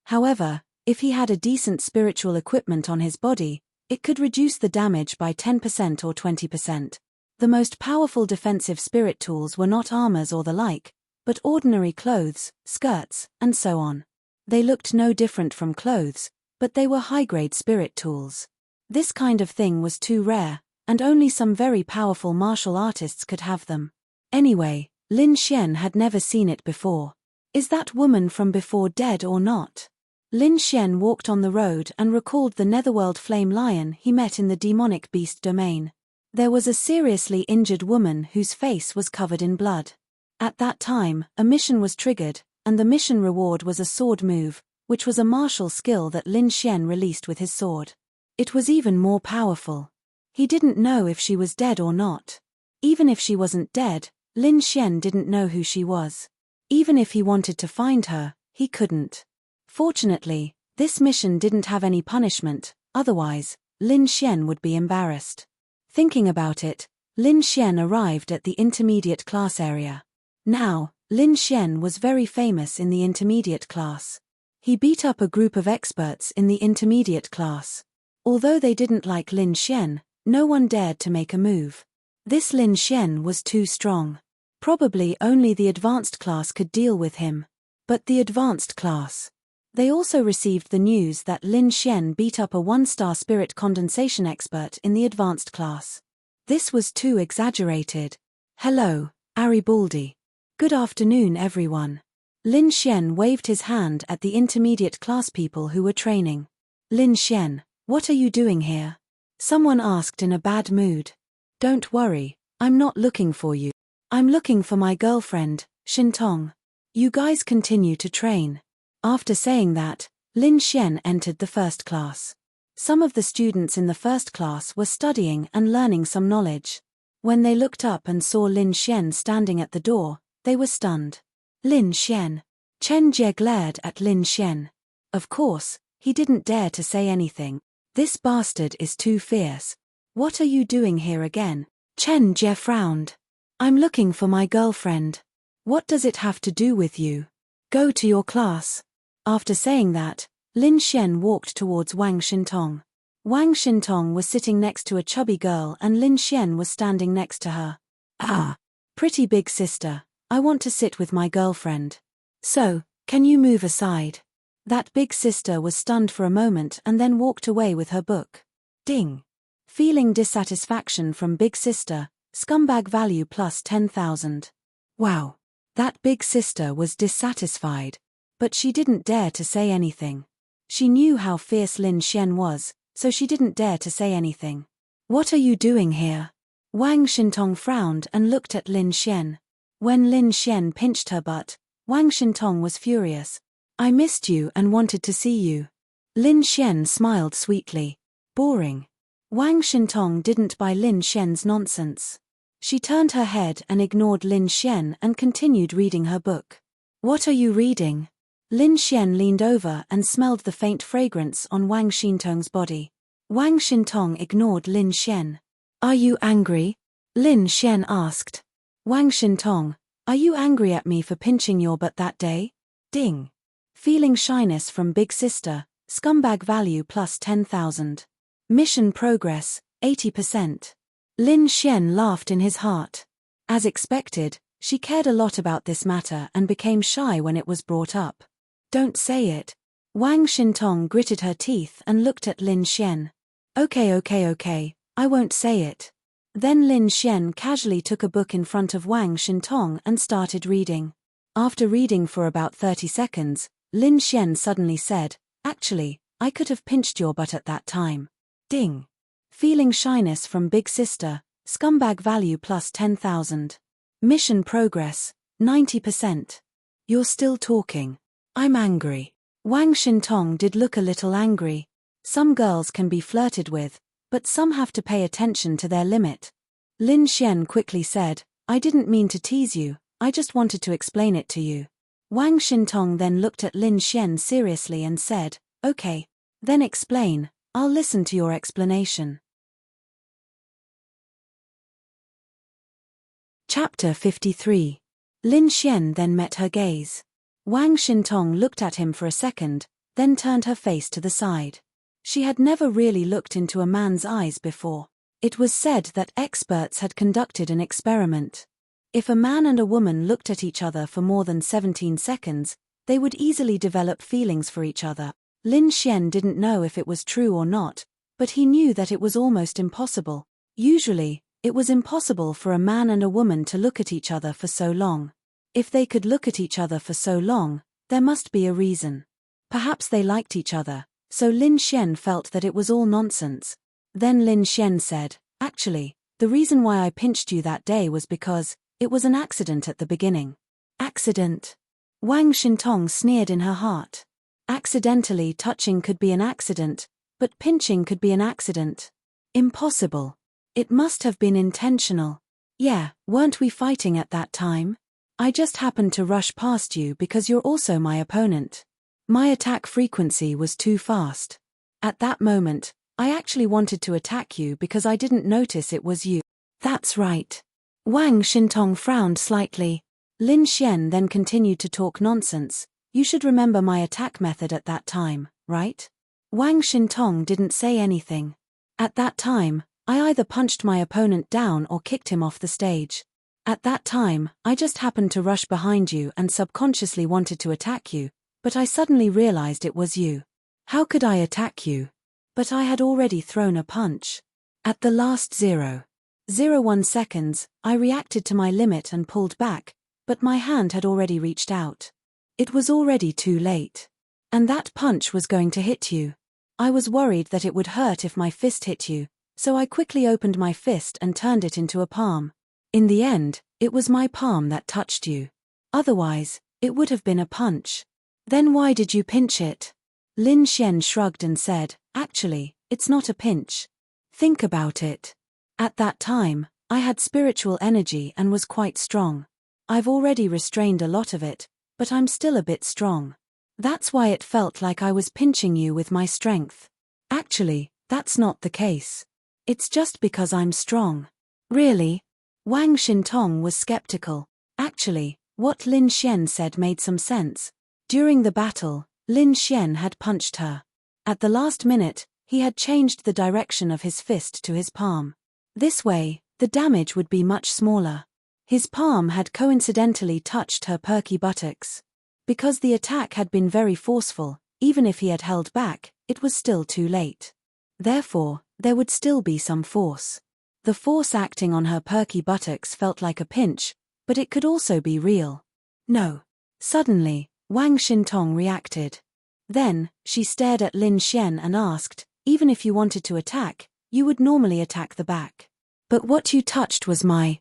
However, if he had a decent spiritual equipment on his body, it could reduce the damage by 10% or 20%. The most powerful defensive spirit tools were not armors or the like, but ordinary clothes, skirts, and so on. They looked no different from clothes, but they were high-grade spirit tools. This kind of thing was too rare, and only some very powerful martial artists could have them. Anyway, Lin Xian had never seen it before. Is that woman from before dead or not? Lin Xian walked on the road and recalled the netherworld flame lion he met in the demonic beast domain. There was a seriously injured woman whose face was covered in blood. At that time, a mission was triggered, and the mission reward was a sword move, which was a martial skill that Lin Xian released with his sword. It was even more powerful. He didn't know if she was dead or not. Even if she wasn't dead, Lin Xian didn't know who she was. Even if he wanted to find her, he couldn't. Fortunately, this mission didn't have any punishment, otherwise, Lin Xian would be embarrassed. Thinking about it, Lin Xian arrived at the intermediate class area. Now, Lin Xian was very famous in the intermediate class. He beat up a group of experts in the intermediate class. Although they didn't like Lin Xian, no one dared to make a move. This Lin Xian was too strong. Probably only the advanced class could deal with him. But the advanced class. They also received the news that Lin Xian beat up a one-star spirit condensation expert in the advanced class. This was too exaggerated. Hello, Aribaldi. Good afternoon, everyone. Lin Xian waved his hand at the intermediate class people who were training. Lin Xian, what are you doing here? Someone asked in a bad mood. Don't worry, I'm not looking for you. I'm looking for my girlfriend, Xintong. You guys continue to train. After saying that, Lin Xian entered the first class. Some of the students in the first class were studying and learning some knowledge. When they looked up and saw Lin Xian standing at the door, they were stunned. Lin Xian. Chen Jie glared at Lin Xian. Of course, he didn't dare to say anything. This bastard is too fierce. What are you doing here again? Chen Jie frowned. I'm looking for my girlfriend. What does it have to do with you? Go to your class. After saying that, Lin Xian walked towards Wang Xintong. Wang Xintong was sitting next to a chubby girl and Lin Xian was standing next to her. Ah, pretty big sister, I want to sit with my girlfriend. So, can you move aside? That big sister was stunned for a moment and then walked away with her book. Ding. Feeling dissatisfaction from big sister, scumbag value plus 10,000. Wow. That big sister was dissatisfied. But she didn't dare to say anything. She knew how fierce Lin Xian was, so she didn't dare to say anything. What are you doing here? Wang Xintong frowned and looked at Lin Xian. When Lin Xian pinched her butt, Wang Xintong was furious. I missed you and wanted to see you. Lin Xian smiled sweetly. Boring. Wang Xintong didn't buy Lin Xian's nonsense. She turned her head and ignored Lin Xian and continued reading her book. What are you reading? Lin Xian leaned over and smelled the faint fragrance on Wang Xintong's body. Wang Xintong ignored Lin Xian. Are you angry? Lin Xian asked. Wang Xintong, are you angry at me for pinching your butt that day? Ding. Feeling shyness from big sister, scumbag value plus 10,000. Mission progress, 80%. Lin Xian laughed in his heart. As expected, she cared a lot about this matter and became shy when it was brought up. Don't say it. Wang Xintong gritted her teeth and looked at Lin Xian. Okay, I won't say it. Then Lin Xian casually took a book in front of Wang Xintong and started reading. After reading for about 30 seconds, Lin Xian suddenly said, actually, I could have pinched your butt at that time. Ding. Feeling shyness from big sister, scumbag value plus 10,000. Mission progress, 90%. You're still talking. I'm angry. Wang Xintong did look a little angry. Some girls can be flirted with, but some have to pay attention to their limit. Lin Xian quickly said, I didn't mean to tease you, I just wanted to explain it to you. Wang Xintong then looked at Lin Xian seriously and said, okay, then explain, I'll listen to your explanation. Chapter 53. Lin Xian then met her gaze. Wang Xintong looked at him for a second, then turned her face to the side. She had never really looked into a man's eyes before. It was said that experts had conducted an experiment. If a man and a woman looked at each other for more than 17 seconds, They would easily develop feelings for each other. Lin Xian didn't know if it was true or not, but he knew that it was almost impossible. Usually, it was impossible for a man and a woman to look at each other for so long. If they could look at each other for so long, there must be a reason. Perhaps they liked each other, so Lin Xian felt that it was all nonsense. Then Lin Xian said, "Actually, the reason why I pinched you that day was because it was an accident at the beginning." Accident? Wang Shintong sneered in her heart. Accidentally touching could be an accident, but pinching could be an accident. Impossible. It must have been intentional. Yeah, weren't we fighting at that time? I just happened to rush past you because you're also my opponent. My attack frequency was too fast. At that moment, I actually wanted to attack you because I didn't notice it was you. That's right. Wang Shintong frowned slightly. Lin Xian then continued to talk nonsense. You should remember my attack method at that time, right? Wang Shintong didn't say anything. At that time, I either punched my opponent down or kicked him off the stage. At that time, I just happened to rush behind you and subconsciously wanted to attack you, but I suddenly realized it was you. How could I attack you? But I had already thrown a punch. At the last 0.01 seconds, I reacted to my limit and pulled back, but my hand had already reached out. It was already too late. And that punch was going to hit you. I was worried that it would hurt if my fist hit you, so I quickly opened my fist and turned it into a palm. In the end, it was my palm that touched you. Otherwise, it would have been a punch. Then why did you pinch it? Lin Xian shrugged and said, "Actually, it's not a pinch. Think about it. At that time, I had spiritual energy and was quite strong. I've already restrained a lot of it, but I'm still a bit strong. That's why it felt like I was pinching you with my strength. Actually, that's not the case. It's just because I'm strong." Really? Wang Shintong was skeptical. Actually, what Lin Xian said made some sense. During the battle, Lin Xian had punched her. At the last minute, he had changed the direction of his fist to his palm. This way, the damage would be much smaller. His palm had coincidentally touched her perky buttocks. Because the attack had been very forceful, even if he had held back, it was still too late. Therefore, there would still be some force. The force acting on her perky buttocks felt like a pinch, but it could also be real. No. Suddenly, Wang Shintong reacted. Then, she stared at Lin Xian and asked, "Even if you wanted to attack, you would normally attack the back. But what you touched was my.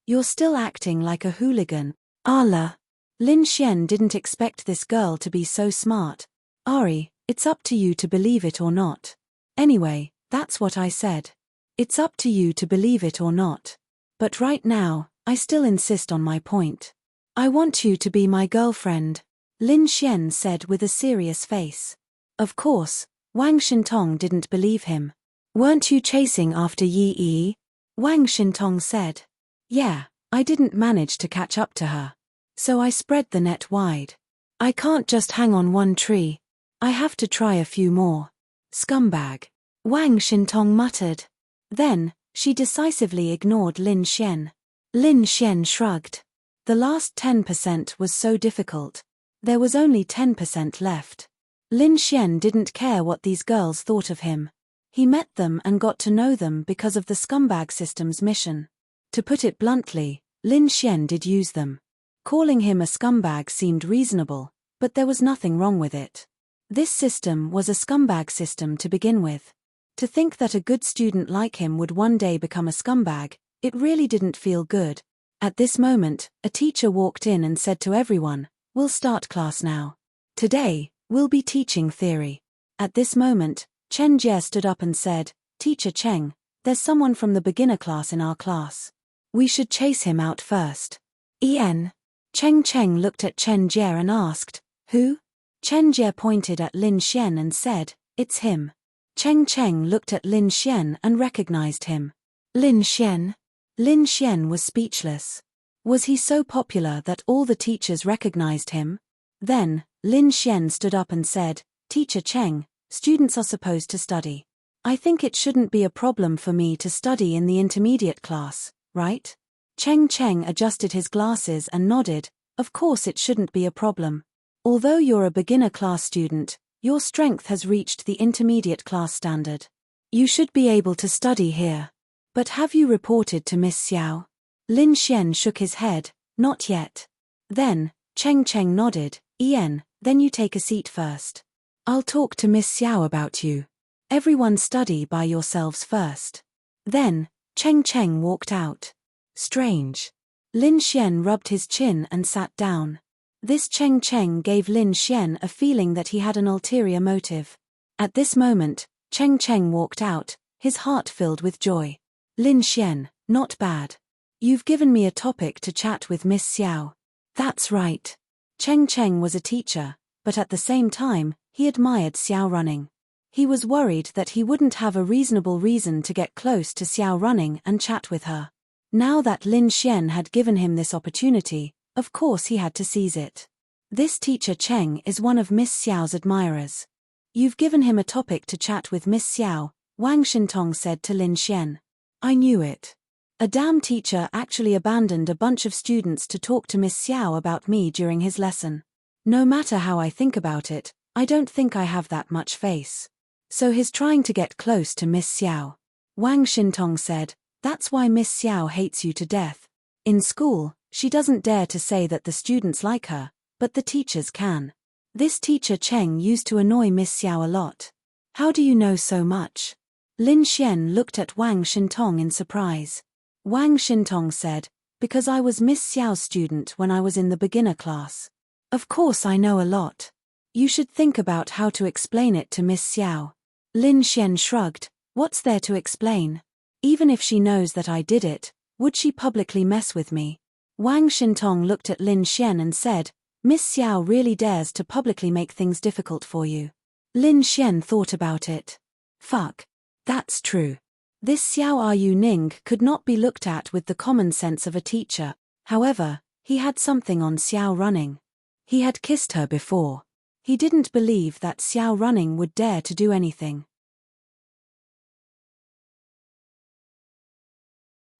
You're still acting like a hooligan." Allah. Lin Xian didn't expect this girl to be so smart. "Ari, it's up to you to believe it or not. Anyway, that's what I said. It's up to you to believe it or not. But right now, I still insist on my point. I want you to be my girlfriend," Lin Xian said with a serious face. Of course, Wang Shintong didn't believe him. "Weren't you chasing after Yi Yi?" Wang Shintong said. "Yeah, I didn't manage to catch up to her. So I spread the net wide. I can't just hang on one tree. I have to try a few more." "Scumbag," Wang Shintong muttered. Then, she decisively ignored Lin Xian. Lin Xian shrugged. The last 10% was so difficult. There was only 10% left. Lin Xian didn't care what these girls thought of him. He met them and got to know them because of the scumbag system's mission. To put it bluntly, Lin Xian did use them. Calling him a scumbag seemed reasonable, but there was nothing wrong with it. This system was a scumbag system to begin with. To think that a good student like him would one day become a scumbag, it really didn't feel good. At this moment, a teacher walked in and said to everyone, "We'll start class now. Today, we'll be teaching theory." At this moment, Chen Jie stood up and said, "Teacher Cheng, there's someone from the beginner class in our class. We should chase him out first." "En?" Cheng looked at Chen Jie and asked, "Who?" Chen Jie pointed at Lin Xian and said, "It's him." Cheng looked at Lin Xian and recognized him. Lin Xian? Lin Xian was speechless. Was he so popular that all the teachers recognized him? Then, Lin Xian stood up and said, "Teacher Cheng, students are supposed to study. I think it shouldn't be a problem for me to study in the intermediate class, right?" Cheng adjusted his glasses and nodded, "Of course it shouldn't be a problem. Although you're a beginner class student, your strength has reached the intermediate class standard. You should be able to study here. But have you reported to Miss Xiao? Lin Xian shook his head, not yet. Then, Cheng Cheng nodded, then you take a seat first. I'll talk to Miss Xiao about you. Everyone study by yourselves first. Then, Cheng Cheng walked out. Strange. Lin Xian rubbed his chin and sat down. This Cheng Cheng gave Lin Xian a feeling that he had an ulterior motive. At this moment, Cheng Cheng walked out, his heart filled with joy. Lin Xian, not bad. You've given me a topic to chat with Miss Xiao. That's right. Cheng Cheng was a teacher, but at the same time, he admired Xiao Running. He was worried that he wouldn't have a reasonable reason to get close to Xiao Running and chat with her. Now that Lin Xian had given him this opportunity, of course he had to seize it. This teacher Cheng is one of Miss Xiao's admirers. You've given him a topic to chat with Miss Xiao, Wang Shintong said to Lin Xian. I knew it. A damn teacher actually abandoned a bunch of students to talk to Miss Xiao about me during his lesson. No matter how I think about it, I don't think I have that much face. So he's trying to get close to Miss Xiao. Wang Shintong said, that's why Miss Xiao hates you to death. In school, she doesn't dare to say that the students like her, but the teachers can. This teacher Cheng used to annoy Miss Xiao a lot. How do you know so much? Lin Xian looked at Wang Shintong in surprise. Wang Shintong said, because I was Miss Xiao's student when I was in the beginner class. Of course I know a lot. You should think about how to explain it to Miss Xiao. Lin Xian shrugged, what's there to explain? Even if she knows that I did it, would she publicly mess with me? Wang Shintong looked at Lin Xian and said, Miss Xiao really dares to publicly make things difficult for you. Lin Xian thought about it. Fuck. That's true. This Xiao Ru Ning could not be looked at with the common sense of a teacher. However, he had something on Xiao Running. He had kissed her before. He didn't believe that Xiao Running would dare to do anything.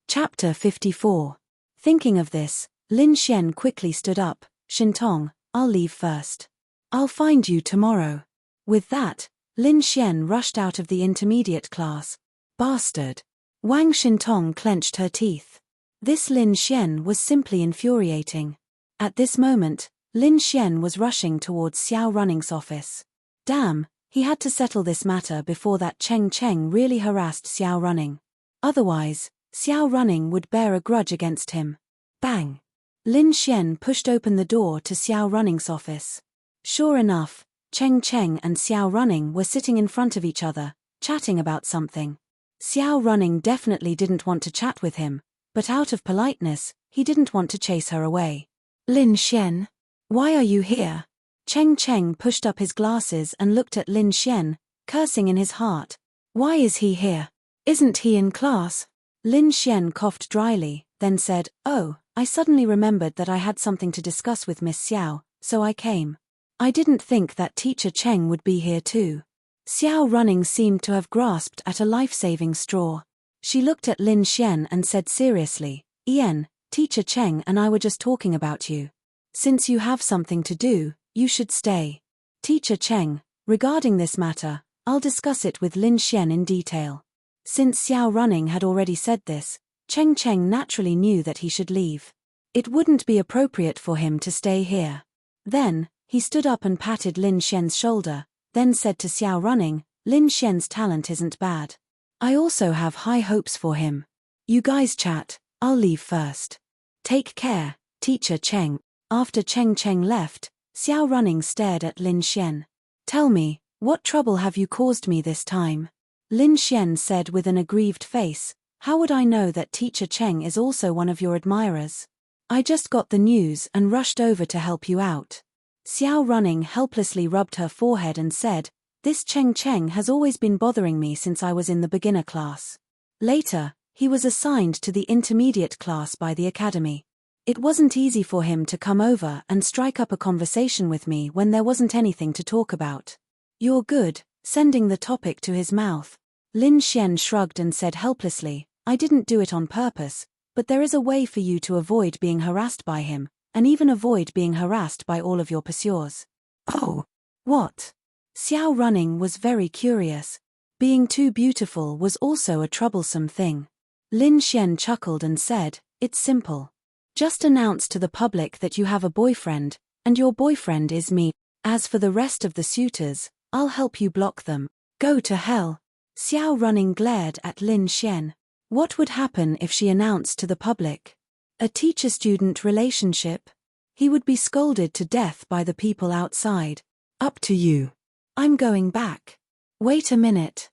Chapter 54. Thinking of this, Lin Xian quickly stood up. Shintong, I'll leave first. I'll find you tomorrow. With that, Lin Xian rushed out of the intermediate class. Bastard. Wang Shintong clenched her teeth. This Lin Xian was simply infuriating. At this moment, Lin Xian was rushing towards Xiao Running's office. Damn, he had to settle this matter before that Cheng Cheng really harassed Xiao Running. Otherwise, Xiao Running would bear a grudge against him. Bang! Lin Xian pushed open the door to Xiao Running's office. Sure enough, Cheng Cheng and Xiao Running were sitting in front of each other, chatting about something. Xiao Running definitely didn't want to chat with him, but out of politeness, he didn't want to chase her away. Lin Xian, why are you here? Cheng Cheng pushed up his glasses and looked at Lin Xian, cursing in his heart. Why is he here? Isn't he in class? Lin Xian coughed dryly, then said, oh, I suddenly remembered that I had something to discuss with Miss Xiao, so I came. I didn't think that teacher Cheng would be here too. Xiao Running seemed to have grasped at a life-saving straw. She looked at Lin Xian and said seriously, teacher Cheng and I were just talking about you. Since you have something to do, you should stay. Teacher Cheng, regarding this matter, I'll discuss it with Lin Xian in detail. Since Xiao Running had already said this, Cheng Cheng naturally knew that he should leave. It wouldn't be appropriate for him to stay here. Then, he stood up and patted Lin Xian's shoulder, then said to Xiao Running, Lin Xian's talent isn't bad. I also have high hopes for him. You guys chat, I'll leave first. Take care, teacher Cheng. After Cheng Cheng left, Xiao Running stared at Lin Xian. Tell me, what trouble have you caused me this time? Lin Xian said with an aggrieved face, how would I know that teacher Cheng is also one of your admirers? I just got the news and rushed over to help you out. Xiao Running helplessly rubbed her forehead and said, this Cheng Cheng has always been bothering me since I was in the beginner class. Later, he was assigned to the intermediate class by the academy. It wasn't easy for him to come over and strike up a conversation with me when there wasn't anything to talk about. You're good, sending the topic to his mouth. Lin Xian shrugged and said helplessly, I didn't do it on purpose, but there is a way for you to avoid being harassed by him, and even avoid being harassed by all of your pursuers. Oh. What? Xiao Running was very curious. Being too beautiful was also a troublesome thing. Lin Xian chuckled and said, "It's simple. Just announce to the public that you have a boyfriend, and your boyfriend is me. As for the rest of the suitors, I'll help you block them." Go to hell. Xiao Running glared at Lin Xian. What would happen if she announced to the public? A teacher-student relationship? He would be scolded to death by the people outside. Up to you. I'm going back. Wait a minute.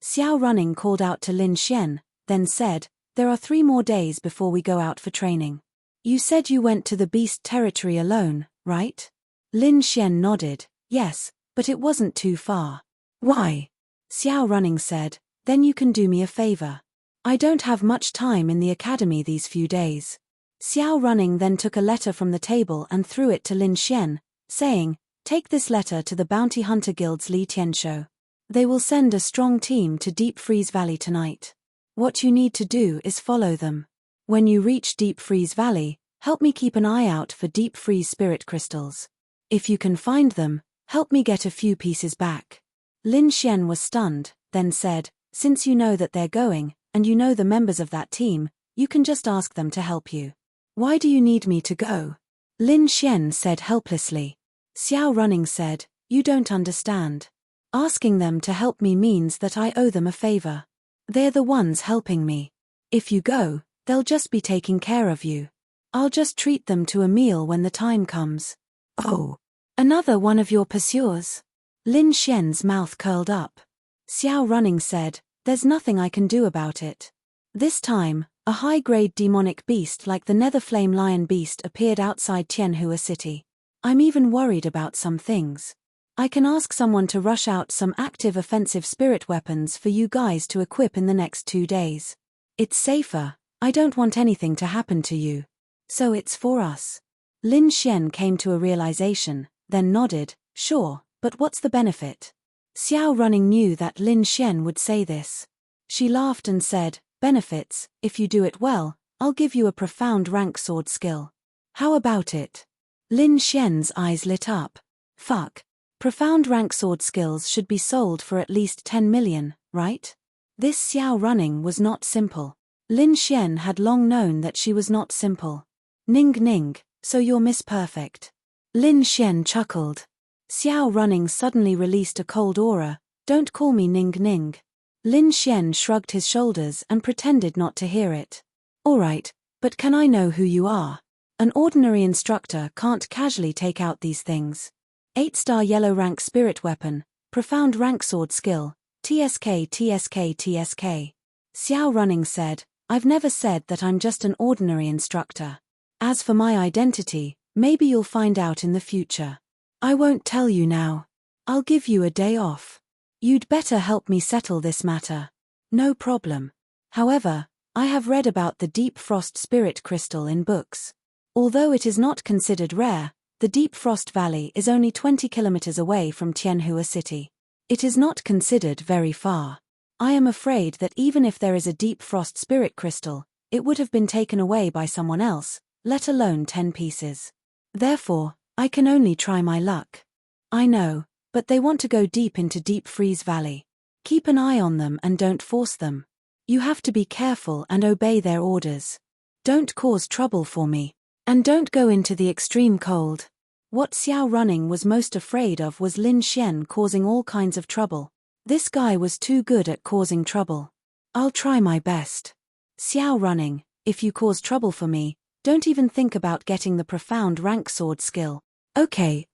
Xiao Running called out to Lin Xian, then said, "There are 3 more days before we go out for training. You said you went to the beast territory alone, right?" Lin Xian nodded, "Yes, but it wasn't too far." "Why?" Xiao Running said, "Then you can do me a favor. I don't have much time in the academy these few days." Xiao Running then took a letter from the table and threw it to Lin Xian, saying, "Take this letter to the Bounty Hunter Guild's Li Tianshou. They will send a strong team to Deep Freeze Valley tonight. What you need to do is follow them. When you reach Deep Freeze Valley, help me keep an eye out for Deep Freeze Spirit Crystals. If you can find them, help me get a few pieces back." Lin Xian was stunned, then said, "Since you know that they're going, and you know the members of that team, you can just ask them to help you." "Why do you need me to go?" Lin Xian said helplessly. Xiao Running said, "You don't understand. Asking them to help me means that I owe them a favor. They're the ones helping me. If you go, they'll just be taking care of you. I'll just treat them to a meal when the time comes." "Oh. Another one of your pursuers?" Lin Xian's mouth curled up. Xiao Running said, "There's nothing I can do about it." This time, a high-grade demonic beast like the Nether Flame Lion Beast appeared outside Tianhua City. "I'm even worried about some things. I can ask someone to rush out some active offensive spirit weapons for you guys to equip in the next 2 days. It's safer. I don't want anything to happen to you. So it's for us." Lin Xian came to a realization, then nodded, "Sure, but what's the benefit?" Xiao Running knew that Lin Xian would say this. She laughed and said, "Benefits, if you do it well, I'll give you a profound rank sword skill. How about it?" Lin Xian's eyes lit up. Fuck. Profound rank sword skills should be sold for at least 10 million, right? This Xiao Running was not simple. Lin Xian had long known that she was not simple. "Ning ning, so you're Miss Perfect." Lin Xian chuckled. Xiao Running suddenly released a cold aura. "Don't call me Ning ning." Lin Xian shrugged his shoulders and pretended not to hear it. "Alright, but can I know who you are? An ordinary instructor can't casually take out these things." 8-star yellow rank spirit weapon, profound rank sword skill, TSK TSK TSK. Xiao Running said, "I've never said that I'm just an ordinary instructor. As for my identity, maybe you'll find out in the future. I won't tell you now. I'll give you a day off. You'd better help me settle this matter." "No problem. However, I have read about the Deep Frost Spirit Crystal in books. Although it is not considered rare, the Deep Frost Valley is only 20 kilometers away from Tianhua City. It is not considered very far. I am afraid that even if there is a Deep Frost Spirit Crystal, it would have been taken away by someone else, let alone 10 pieces. Therefore, I can only try my luck." "I know, but they want to go deep into Deep Freeze Valley. Keep an eye on them and don't force them. You have to be careful and obey their orders. Don't cause trouble for me. And don't go into the extreme cold." What Xiao Running was most afraid of was Lin Xian causing all kinds of trouble. This guy was too good at causing trouble. "I'll try my best. Xiao Running, if you cause trouble for me, don't even think about getting the profound rank sword skill." Okay.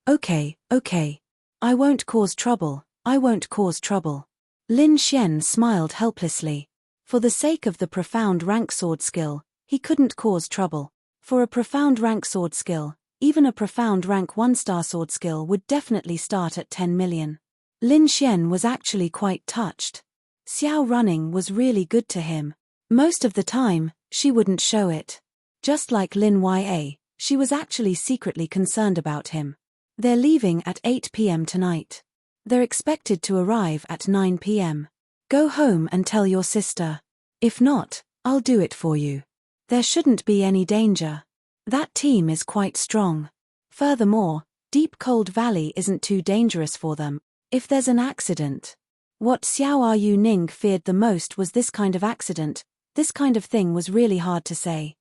I won't cause trouble, I won't cause trouble." Lin Xian smiled helplessly. For the sake of the profound rank sword skill, he couldn't cause trouble. For a profound rank sword skill, even a profound rank 1-star sword skill would definitely start at 10 million. Lin Xian was actually quite touched. Xiao Running was really good to him. Most of the time, she wouldn't show it. Just like Lin Ya, she was actually secretly concerned about him. They're leaving at 8 p.m. tonight. They're expected to arrive at 9 p.m. Go home and tell your sister. If not, I'll do it for you. There shouldn't be any danger. That team is quite strong. Furthermore, Deep cold valley isn't too dangerous for them, if there's an accident. What Xiao Yu Ning feared the most was this kind of accident. This kind of thing was really hard to say.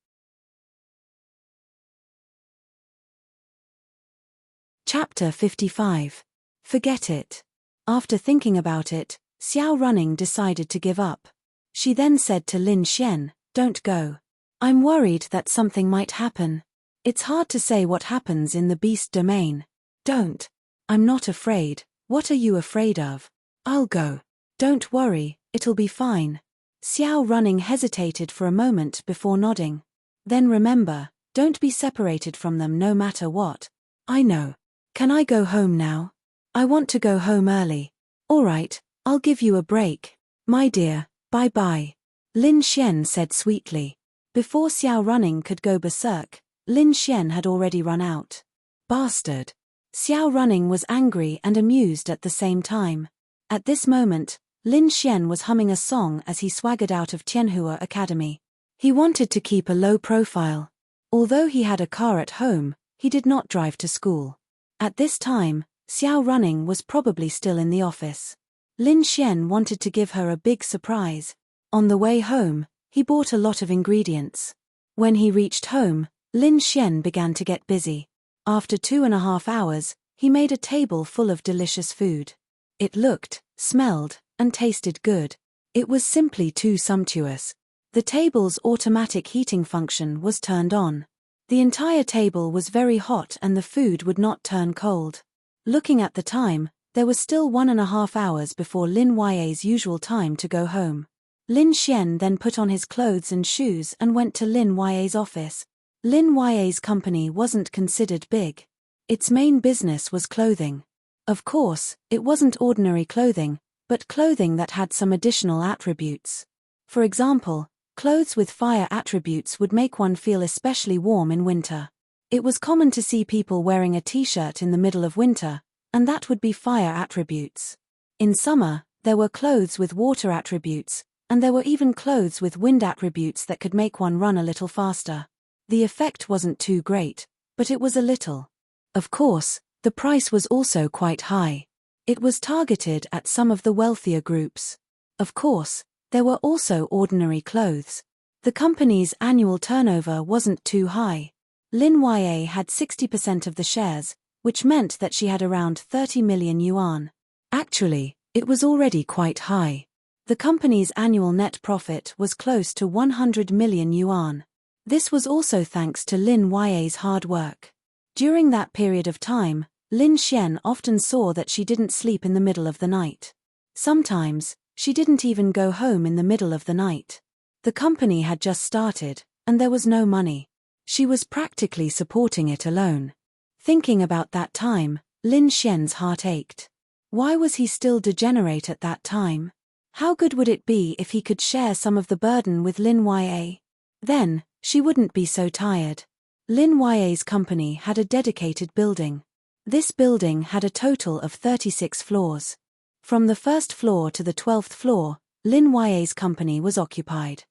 Chapter 55. Forget it. After thinking about it, Xiao Running decided to give up. She then said to Lin Xian, "Don't go. I'm worried that something might happen. It's hard to say what happens in the beast domain." "Don't. I'm not afraid. What are you afraid of?" "I'll go. Don't worry, it'll be fine." Xiao Running hesitated for a moment before nodding. "Then remember, don't be separated from them no matter what." "I know. Can I go home now? I want to go home early." "All right, I'll give you a break. My dear, bye-bye," Lin Xian said sweetly. Before Xiao Running could go berserk, Lin Xian had already run out. Bastard. Xiao Running was angry and amused at the same time. At this moment, Lin Xian was humming a song as he swaggered out of Tianhua Academy. He wanted to keep a low profile. Although he had a car at home, he did not drive to school. At this time, Xiao Running was probably still in the office. Lin Xian wanted to give her a big surprise. On the way home, he bought a lot of ingredients. When he reached home, Lin Xian began to get busy. After 2.5 hours, he made a table full of delicious food. It looked, smelled, and tasted good. It was simply too sumptuous. The table's automatic heating function was turned on. The entire table was very hot and the food would not turn cold. Looking at the time, there was still 1.5 hours before Lin Ya's usual time to go home. Lin Xian then put on his clothes and shoes and went to Lin Ya's office. Lin Ya's company wasn't considered big. Its main business was clothing. Of course, it wasn't ordinary clothing, but clothing that had some additional attributes. For example, clothes with fire attributes would make one feel especially warm in winter. It was common to see people wearing a t-shirt in the middle of winter, and that would be fire attributes. In summer, there were clothes with water attributes, and there were even clothes with wind attributes that could make one run a little faster. The effect wasn't too great, but it was a little. Of course, the price was also quite high. It was targeted at some of the wealthier groups. Of course, there were also ordinary clothes. The company's annual turnover wasn't too high. Lin Ya had 60% of the shares, which meant that she had around 30 million yuan. Actually, it was already quite high. The company's annual net profit was close to 100 million yuan. This was also thanks to Lin Ya's hard work. During that period of time, Lin Xian often saw that she didn't sleep in the middle of the night. Sometimes, she didn't even go home in the middle of the night. The company had just started, and there was no money. She was practically supporting it alone. Thinking about that time, Lin Xian's heart ached. Why was he still degenerate at that time? How good would it be if he could share some of the burden with Lin Ya? Then, she wouldn't be so tired. Lin Ya's company had a dedicated building. This building had a total of 36 floors. From the first floor to the 12th floor, Lin Ya's company was occupied.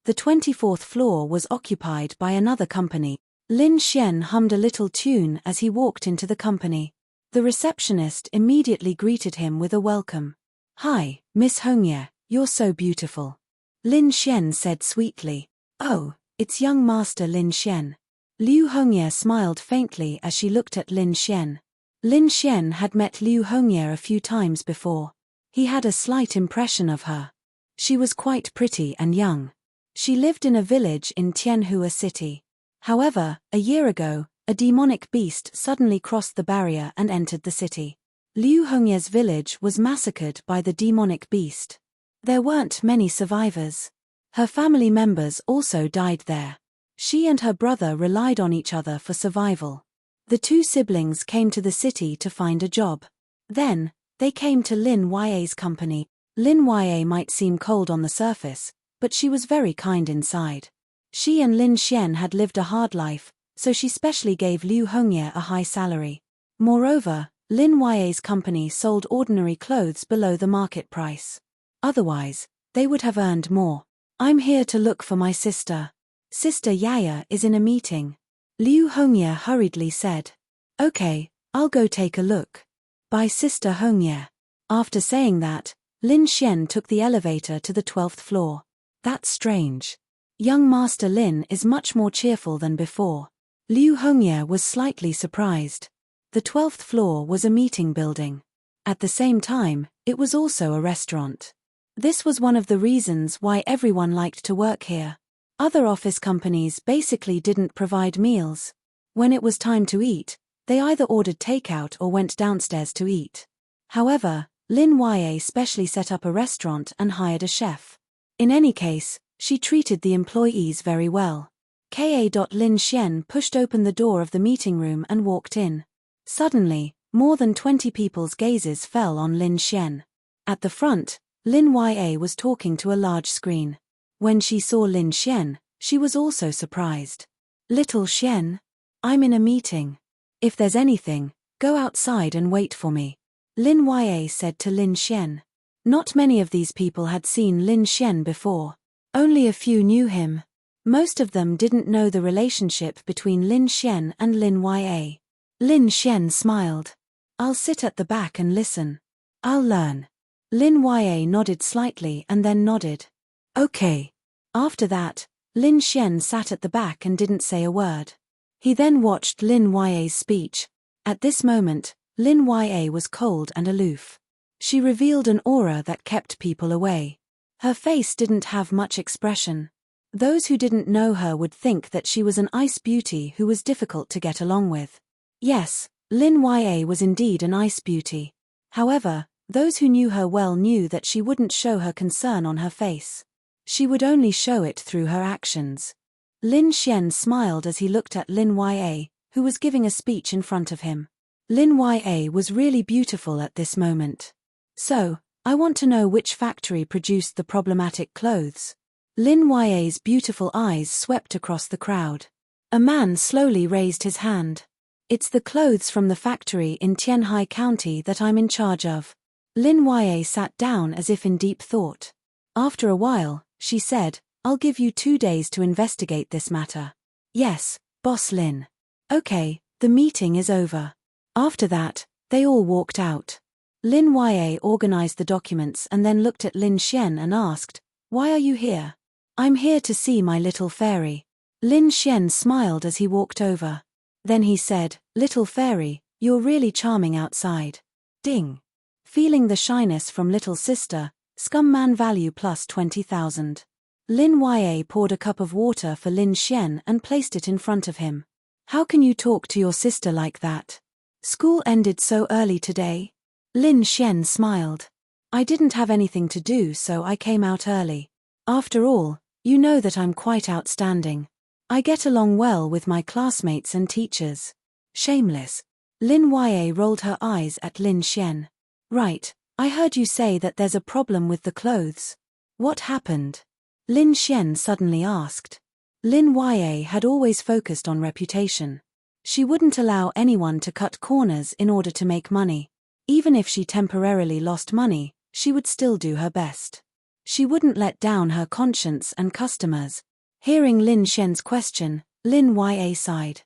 The 24th floor was occupied by another company. Lin Xian hummed a little tune as he walked into the company. The receptionist immediately greeted him with a welcome. "Hi, Miss Hongye, you're so beautiful," Lin Xian said sweetly. "Oh, it's young Master Lin Xian." Liu Hongye smiled faintly as she looked at Lin Xian. Lin Xian had met Liu Hongye a few times before. He had a slight impression of her. She was quite pretty and young. She lived in a village in Tianhua City. However, a year ago, a demonic beast suddenly crossed the barrier and entered the city. Liu Hongye's village was massacred by the demonic beast. There weren't many survivors. Her family members also died there. She and her brother relied on each other for survival. The two siblings came to the city to find a job. Then, they came to Lin Ya's company. Lin Ya might seem cold on the surface, but she was very kind inside. She and Lin Xian had lived a hard life, so she specially gave Liu Hongye a high salary. Moreover, Lin Ya's company sold ordinary clothes below the market price. Otherwise, they would have earned more. "I'm here to look for my sister. Sister Yaya is in a meeting," Liu Hongye hurriedly said. "Okay, I'll go take a look. By Sister Hongye. After saying that, Lin Xian took the elevator to the 12th floor. That's strange. Young Master Lin is much more cheerful than before. Liu Hongye was slightly surprised. The 12th floor was a meeting building. At the same time, it was also a restaurant. This was one of the reasons why everyone liked to work here. Other office companies basically didn't provide meals. When it was time to eat, they either ordered takeout or went downstairs to eat. However, Lin Yue specially set up a restaurant and hired a chef. In any case, she treated the employees very well. Lin Xian pushed open the door of the meeting room and walked in. Suddenly, more than 20 people's gazes fell on Lin Xian. At the front, Lin Yue was talking to a large screen. When she saw Lin Xian, she was also surprised. Little Xian? I'm in a meeting. If there's anything, go outside and wait for me. Lin Yue said to Lin Xian. Not many of these people had seen Lin Xian before. Only a few knew him. Most of them didn't know the relationship between Lin Xian and Lin Yue. Lin Xian smiled. I'll sit at the back and listen. I'll learn. Lin Yue nodded slightly and then nodded. Okay. After that, Lin Xian sat at the back and didn't say a word. He then watched Lin Yue's speech. At this moment, Lin Yue was cold and aloof. She revealed an aura that kept people away. Her face didn't have much expression. Those who didn't know her would think that she was an ice beauty who was difficult to get along with. Yes, Lin Yue was indeed an ice beauty. However, those who knew her well knew that she wouldn't show her concern on her face. She would only show it through her actions. Lin Xian smiled as he looked at Lin Yue, who was giving a speech in front of him. Lin Yue was really beautiful at this moment. So, I want to know which factory produced the problematic clothes. Lin Yue's beautiful eyes swept across the crowd. A man slowly raised his hand. It's the clothes from the factory in Tianhai County that I'm in charge of. Lin Yue sat down as if in deep thought. After a while, she said, I'll give you 2 days to investigate this matter. Yes, Boss Lin. Okay, the meeting is over. After that, they all walked out. Lin Yue organized the documents and then looked at Lin Xian and asked, Why are you here? I'm here to see my little fairy. Lin Xian smiled as he walked over. Then he said, Little fairy, you're really charming outside. Ding. Feeling the shyness from little sister, scum man value plus 20,000. Lin Yue poured a cup of water for Lin Xian and placed it in front of him. How can you talk to your sister like that? School ended so early today? Lin Xian smiled. I didn't have anything to do so I came out early. After all, you know that I'm quite outstanding. I get along well with my classmates and teachers. Shameless. Lin Yue rolled her eyes at Lin Xian. Right, I heard you say that there's a problem with the clothes. What happened? Lin Xian suddenly asked. Lin Yue had always focused on reputation. She wouldn't allow anyone to cut corners in order to make money. Even if she temporarily lost money, she would still do her best. She wouldn't let down her conscience and customers. Hearing Lin Xian's question, Lin Yue sighed.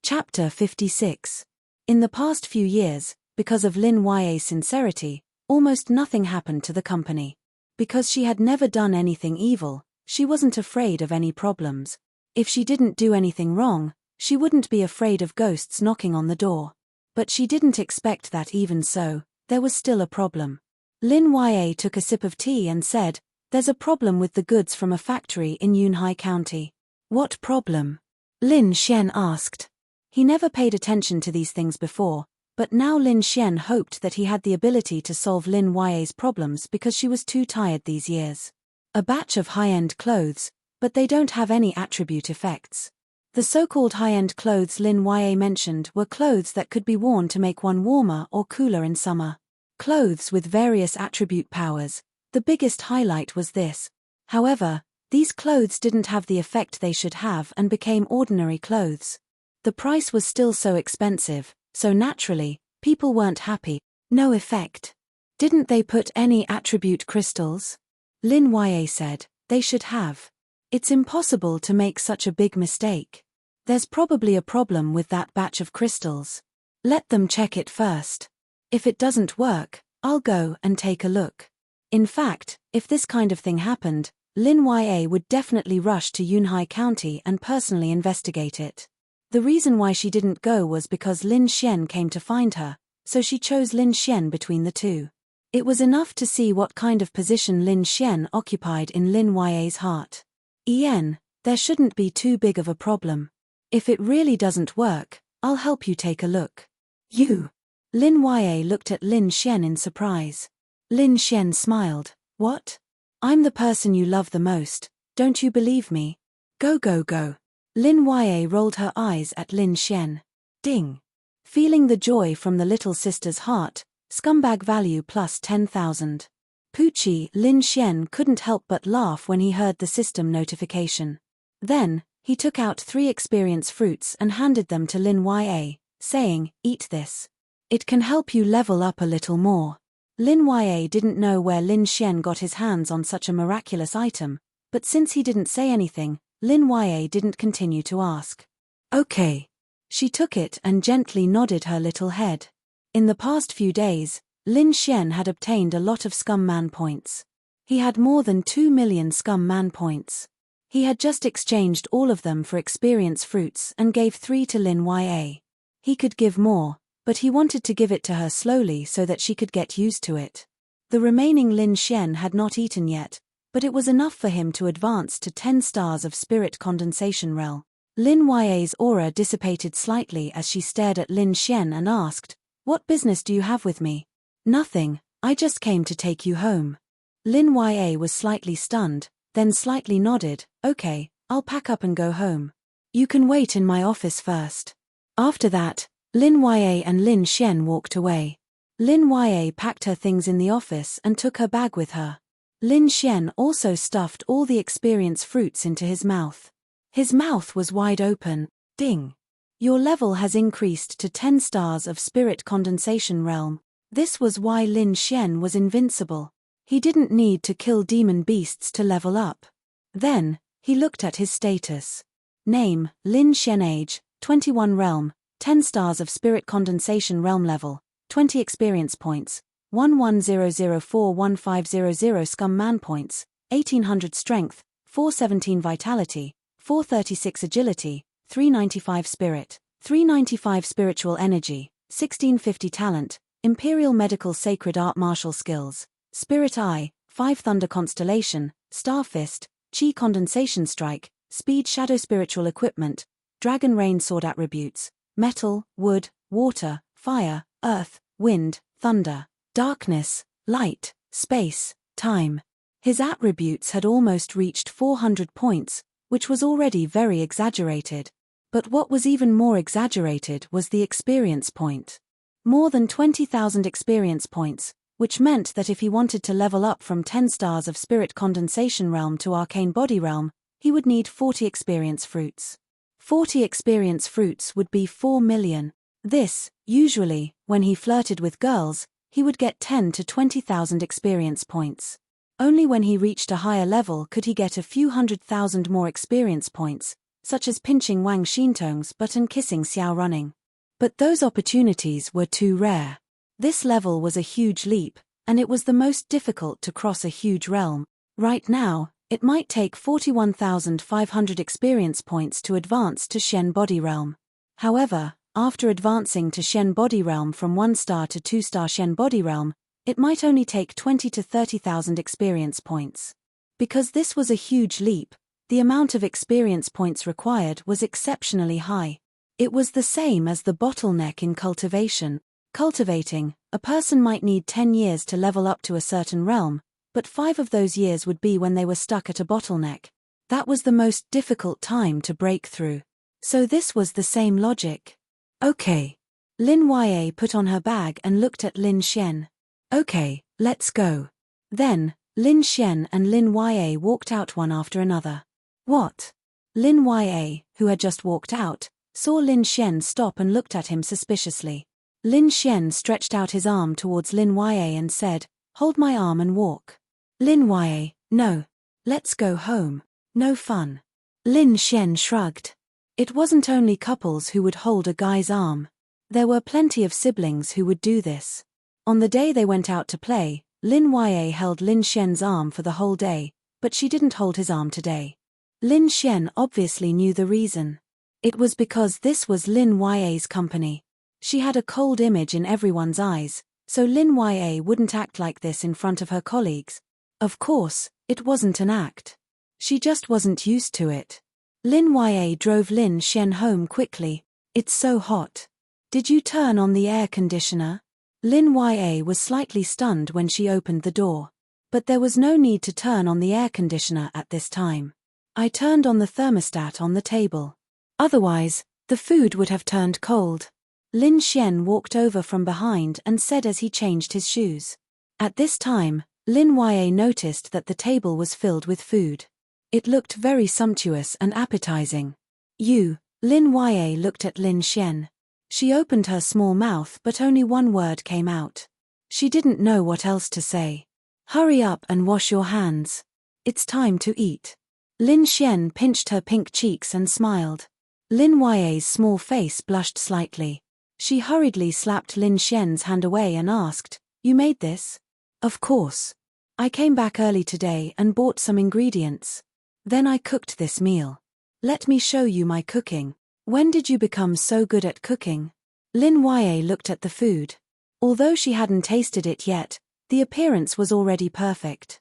Chapter 56. In the past few years, because of Lin Yue's sincerity, almost nothing happened to the company. Because she had never done anything evil, she wasn't afraid of any problems. If she didn't do anything wrong, she wouldn't be afraid of ghosts knocking on the door. But she didn't expect that even so, there was still a problem. Lin Yue took a sip of tea and said, There's a problem with the goods from a factory in Yunhai County. What problem? Lin Xian asked. He never paid attention to these things before, but now Lin Xian hoped that he had the ability to solve Lin Yue's problems because she was too tired these years. A batch of high-end clothes, but they don't have any attribute effects. The so-called high-end clothes Lin Yue mentioned were clothes that could be worn to make one warmer or cooler in summer. Clothes with various attribute powers. The biggest highlight was this. However, these clothes didn't have the effect they should have and became ordinary clothes. The price was still so expensive, so naturally, people weren't happy. No effect. Didn't they put any attribute crystals? Lin Yue said, they should have. It's impossible to make such a big mistake. There's probably a problem with that batch of crystals. Let them check it first. If it doesn't work, I'll go and take a look. In fact, if this kind of thing happened, Lin Ya would definitely rush to Yunhai County and personally investigate it. The reason why she didn't go was because Lin Xian came to find her, so she chose Lin Xian between the two. It was enough to see what kind of position Lin Xian occupied in Lin Ya's heart. There shouldn't be too big of a problem. If it really doesn't work, I'll help you take a look. You? Lin Ya looked at Lin Xian in surprise. Lin Xian smiled. What? I'm the person you love the most, don't you believe me? Go go go. Lin Ya rolled her eyes at Lin Xian. Ding. Feeling the joy from the little sister's heart, scumbag value plus 10,000. Poochie Lin Xian couldn't help but laugh when he heard the system notification. Then, he took out 3 experience fruits and handed them to Lin Ya, saying, eat this. It can help you level up a little more. Lin Ya didn't know where Lin Xian got his hands on such a miraculous item, but since he didn't say anything, Lin Ya didn't continue to ask. Okay. She took it and gently nodded her little head. In the past few days, Lin Xian had obtained a lot of Scum Man points. He had more than 2 million Scum Man points. He had just exchanged all of them for experience fruits and gave 3 to Lin Ya. He could give more, but he wanted to give it to her slowly so that she could get used to it. The remaining Lin Xian had not eaten yet, but it was enough for him to advance to 10 stars of spirit condensation realm. Lin Ya's aura dissipated slightly as she stared at Lin Xian and asked, what business do you have with me? Nothing, I just came to take you home. Lin Ya was slightly stunned, then slightly nodded, okay, I'll pack up and go home. You can wait in my office first. After that, Lin Ya and Lin Xian walked away. Lin Ya packed her things in the office and took her bag with her. Lin Xian also stuffed all the experience fruits into his mouth. His mouth was wide open. Ding. Your level has increased to 10 stars of spirit condensation realm. This was why Lin Xian was invincible. He didn't need to kill demon beasts to level up. Then, he looked at his status. Name, Lin Xian. Age, 21 realm, 10 stars of spirit condensation realm level, 20 experience points, 11004150 scum man points, 1800 strength, 417 vitality, 436 agility, 395 spirit, 395 spiritual energy, 1650 talent, Imperial Medical Sacred Art Martial Skills, Spirit Eye, 5 Thunder Constellation, Star Fist, Chi Condensation Strike, Speed Shadow Spiritual Equipment, Dragon Rain Sword Attributes, Metal, Wood, Water, Fire, Earth, Wind, Thunder, Darkness, Light, Space, Time. His attributes had almost reached 400 points, which was already very exaggerated. But what was even more exaggerated was the experience point. More than 20,000 experience points, which meant that if he wanted to level up from 10 stars of Spirit Condensation Realm to Arcane Body Realm, he would need 40 experience fruits. 40 experience fruits would be 4 million. This, usually, when he flirted with girls, he would get 10 to 20,000 experience points. Only when he reached a higher level could he get a few 100,000 more experience points, such as pinching Wang Xintong's butt and kissing Xiao Running. But those opportunities were too rare. This level was a huge leap, and it was the most difficult to cross a huge realm. Right now, it might take 41,500 experience points to advance to Shen Body Realm. However, after advancing to Shen Body Realm from 1-star to 2-star Shen Body Realm, it might only take 20 to 30,000 experience points. Because this was a huge leap, the amount of experience points required was exceptionally high. It was the same as the bottleneck in cultivation. Cultivating, a person might need 10 years to level up to a certain realm, but 5 of those years would be when they were stuck at a bottleneck. That was the most difficult time to break through. So this was the same logic. Okay. Lin Ya put on her bag and looked at Lin Xian. Okay, let's go. Then, Lin Xian and Lin Ya walked out one after another. What? Lin Ya, who had just walked out, saw Lin Xian stop and looked at him suspiciously. Lin Xian stretched out his arm towards Lin Ya and said, "Hold my arm and walk." Lin Ya, no. Let's go home. No fun. Lin Xian shrugged. It wasn't only couples who would hold a guy's arm. There were plenty of siblings who would do this. On the day they went out to play, Lin Ya held Lin Xian's arm for the whole day, but she didn't hold his arm today. Lin Xian obviously knew the reason. It was because this was Lin Ya's company. She had a cold image in everyone's eyes, so Lin Ya wouldn't act like this in front of her colleagues. Of course, it wasn't an act. She just wasn't used to it. Lin Ya drove Lin Xian home quickly. It's so hot. Did you turn on the air conditioner? Lin Ya was slightly stunned when she opened the door. But there was no need to turn on the air conditioner at this time. I turned on the thermostat on the table. Otherwise, the food would have turned cold. Lin Xian walked over from behind and said as he changed his shoes. At this time, Lin Ya noticed that the table was filled with food. It looked very sumptuous and appetizing. Lin Ya looked at Lin Xian. She opened her small mouth but only one word came out. She didn't know what else to say. Hurry up and wash your hands. It's time to eat. Lin Xian pinched her pink cheeks and smiled. Lin Ya's small face blushed slightly. She hurriedly slapped Lin Xian's hand away and asked, "You made this?" "Of course. I came back early today and bought some ingredients. Then I cooked this meal. Let me show you my cooking." "When did you become so good at cooking?" Lin Ya looked at the food. Although she hadn't tasted it yet, the appearance was already perfect.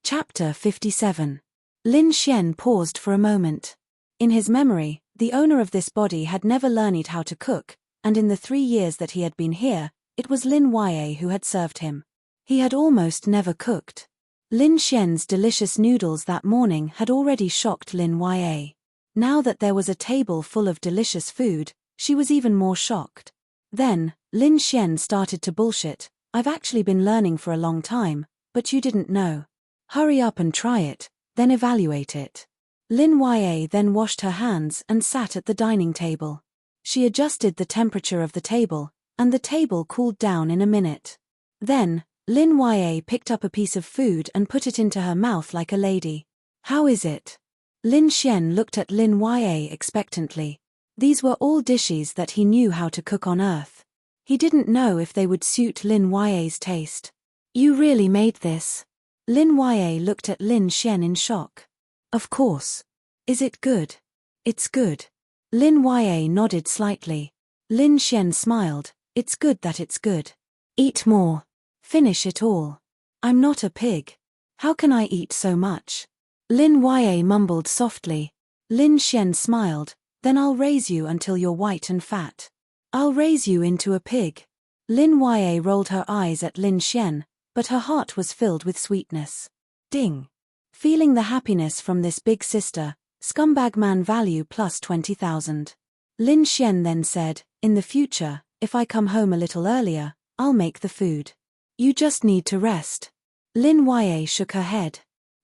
Chapter 57. Lin Xian paused for a moment. In his memory, the owner of this body had never learned how to cook, and in the 3 years that he had been here, it was Lin Ya who had served him. He had almost never cooked. Lin Xian's delicious noodles that morning had already shocked Lin Ya. Now that there was a table full of delicious food, she was even more shocked. Then, Lin Xian started to bullshit. "I've actually been learning for a long time, but you didn't know. Hurry up and try it, then evaluate it." Lin Ya then washed her hands and sat at the dining table. She adjusted the temperature of the table, and the table cooled down in a minute. Then, Lin Ya picked up a piece of food and put it into her mouth like a lady. "How is it?" Lin Xian looked at Lin Ya expectantly. These were all dishes that he knew how to cook on Earth. He didn't know if they would suit Lin Ya's taste. "You really made this?" Lin Ya looked at Lin Xian in shock. "Of course. Is it good?" "It's good." Lin Ya nodded slightly. Lin Xian smiled. "It's good that it's good. Eat more. Finish it all. I'm not a pig. How can I eat so much?" Lin Ya mumbled softly. Lin Xian smiled. "Then I'll raise you until you're white and fat. I'll raise you into a pig." Lin Ya rolled her eyes at Lin Xian, but her heart was filled with sweetness. Ding. Feeling the happiness from this big sister, scumbag man value plus 20,000. Lin Xian then said, "In the future, if I come home a little earlier, I'll make the food. You just need to rest." Lin Ya shook her head.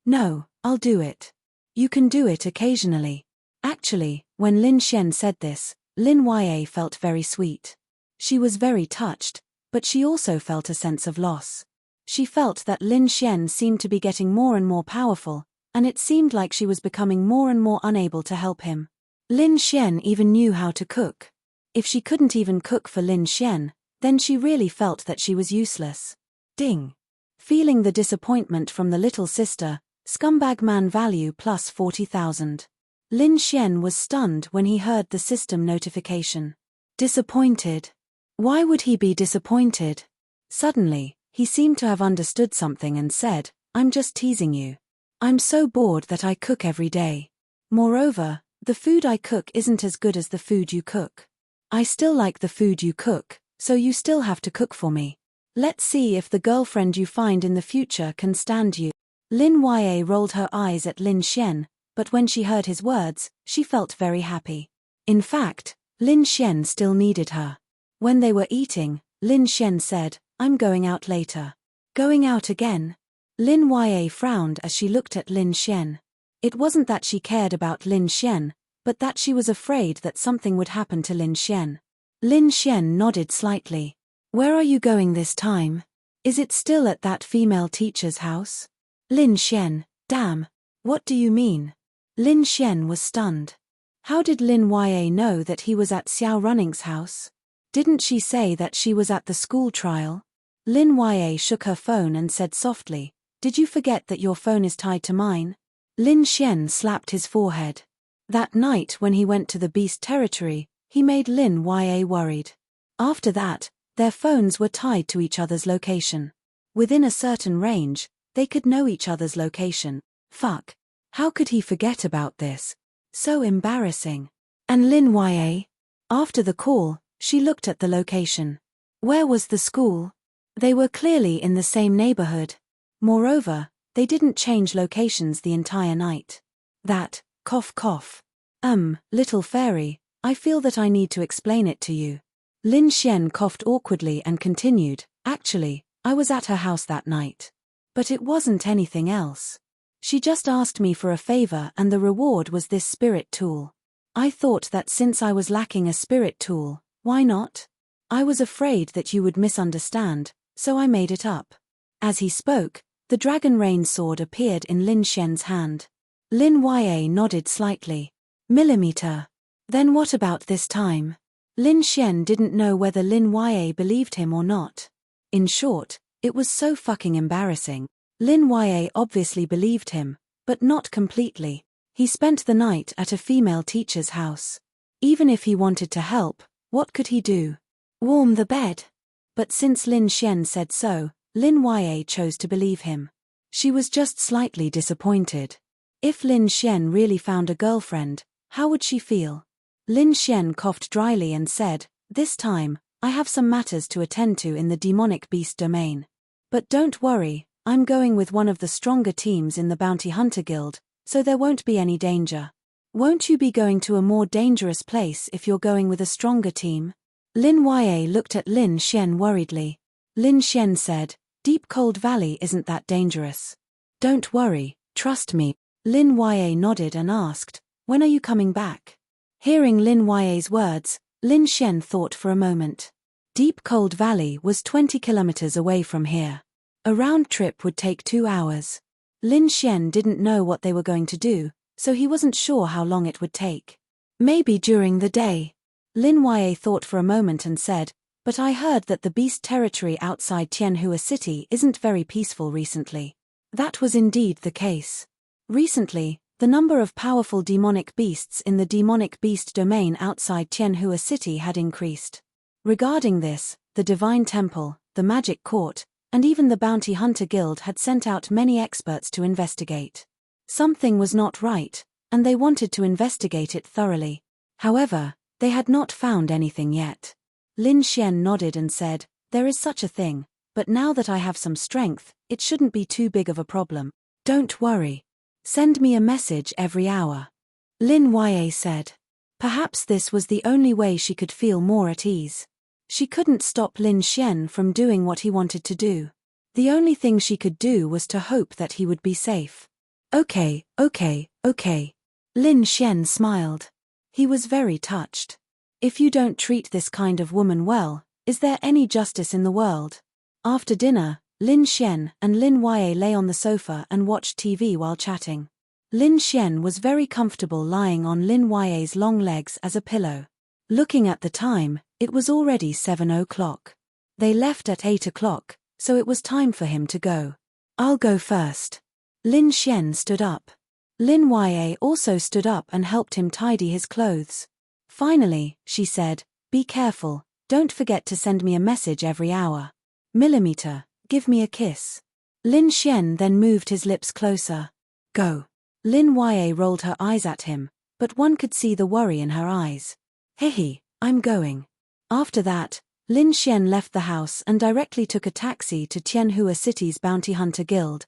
"No, I'll do it. You can do it occasionally." Actually, when Lin Xian said this, Lin Ya felt very sweet. She was very touched, but she also felt a sense of loss. She felt that Lin Xian seemed to be getting more and more powerful, and it seemed like she was becoming more and more unable to help him. Lin Xian even knew how to cook. If she couldn't even cook for Lin Xian, then she really felt that she was useless. Ding. Feeling the disappointment from the little sister, scumbag man value plus 40,000. Lin Xian was stunned when he heard the system notification. Disappointed? Why would he be disappointed? Suddenly, he seemed to have understood something and said, "I'm just teasing you. I'm so bored that I cook every day. Moreover, the food I cook isn't as good as the food you cook. I still like the food you cook, so you still have to cook for me. Let's see if the girlfriend you find in the future can stand you." Lin Ya rolled her eyes at Lin Xian, but when she heard his words, she felt very happy. In fact, Lin Xian still needed her. When they were eating, Lin Xian said, "I'm going out later." "Going out again?" Lin Ya frowned as she looked at Lin Xian. It wasn't that she cared about Lin Xian, but that she was afraid that something would happen to Lin Xian. Lin Xian nodded slightly. "Where are you going this time?" Is it still at that female teacher's house? Lin Xian, damn. What do you mean? Lin Xian was stunned. How did Lin Yue know that he was at Xiao Running's house? Didn't she say that she was at the school trial? Lin Yue shook her phone and said softly, "Did you forget that your phone is tied to mine?" Lin Xian slapped his forehead. That night when he went to the beast territory, he made Lin Yue worried. After that, their phones were tied to each other's location. Within a certain range, they could know each other's location. Fuck. How could he forget about this? So embarrassing. And Lin Yue? After the call, she looked at the location. Where was the school? They were clearly in the same neighborhood. Moreover, they didn't change locations the entire night. That, cough cough. Little fairy, I feel that I need to explain it to you. Lin Xian coughed awkwardly and continued, "Actually, I was at her house that night. But it wasn't anything else. She just asked me for a favor and the reward was this spirit tool. I thought that since I was lacking a spirit tool, why not? I was afraid that you would misunderstand, so I made it up." As he spoke, the dragon rain sword appeared in Lin Xian's hand. Lin Yue nodded slightly. Millimeter. Then what about this time? Lin Xian didn't know whether Lin Yue believed him or not. In short, it was so fucking embarrassing. Lin Yue obviously believed him, but not completely. He spent the night at a female teacher's house. Even if he wanted to help, what could he do? Warm the bed. But since Lin Xian said so, Lin Yue chose to believe him. She was just slightly disappointed. If Lin Xian really found a girlfriend, how would she feel? Lin Xian coughed dryly and said, "This time, I have some matters to attend to in the demonic beast domain. But don't worry, I'm going with one of the stronger teams in the Bounty Hunter Guild, so there won't be any danger." "Won't you be going to a more dangerous place if you're going with a stronger team?" Lin Yue looked at Lin Xian worriedly. Lin Xian said, "Deep Cold Valley isn't that dangerous. Don't worry, trust me." Lin Yue nodded and asked, "When are you coming back?" Hearing Lin Yue's words, Lin Xian thought for a moment. Deep Cold Valley was 20 kilometers away from here. A round trip would take 2 hours. Lin Xian didn't know what they were going to do, so he wasn't sure how long it would take. Maybe during the day. Lin Yue thought for a moment and said, "But I heard that the beast territory outside Tianhua City isn't very peaceful recently." That was indeed the case. Recently, the number of powerful demonic beasts in the demonic beast domain outside Tianhua City had increased. Regarding this, the Divine Temple, the Magic Court, and even the Bounty Hunter Guild had sent out many experts to investigate. Something was not right, and they wanted to investigate it thoroughly. However, they had not found anything yet. Lin Xian nodded and said, "There is such a thing, but now that I have some strength, it shouldn't be too big of a problem. Don't worry. Send me a message every hour." Lin Yue said. Perhaps this was the only way she could feel more at ease. She couldn't stop Lin Xian from doing what he wanted to do. The only thing she could do was to hope that he would be safe. Okay. Lin Xian smiled. He was very touched. If you don't treat this kind of woman well, is there any justice in the world? After dinner, Lin Xian and Lin Yue lay on the sofa and watched TV while chatting. Lin Xian was very comfortable lying on Lin Yue's long legs as a pillow. Looking at the time, it was already 7 o'clock. They left at 8 o'clock, so it was time for him to go. "I'll go first." Lin Xian stood up. Lin Yue also stood up and helped him tidy his clothes. Finally, she said, "Be careful, don't forget to send me a message every hour. Millimeter, give me a kiss." Lin Xian then moved his lips closer. "Go." Lin Yue rolled her eyes at him, but one could see the worry in her eyes. "Hehe, I'm going." After that, Lin Xian left the house and directly took a taxi to Tianhua City's Bounty Hunter Guild.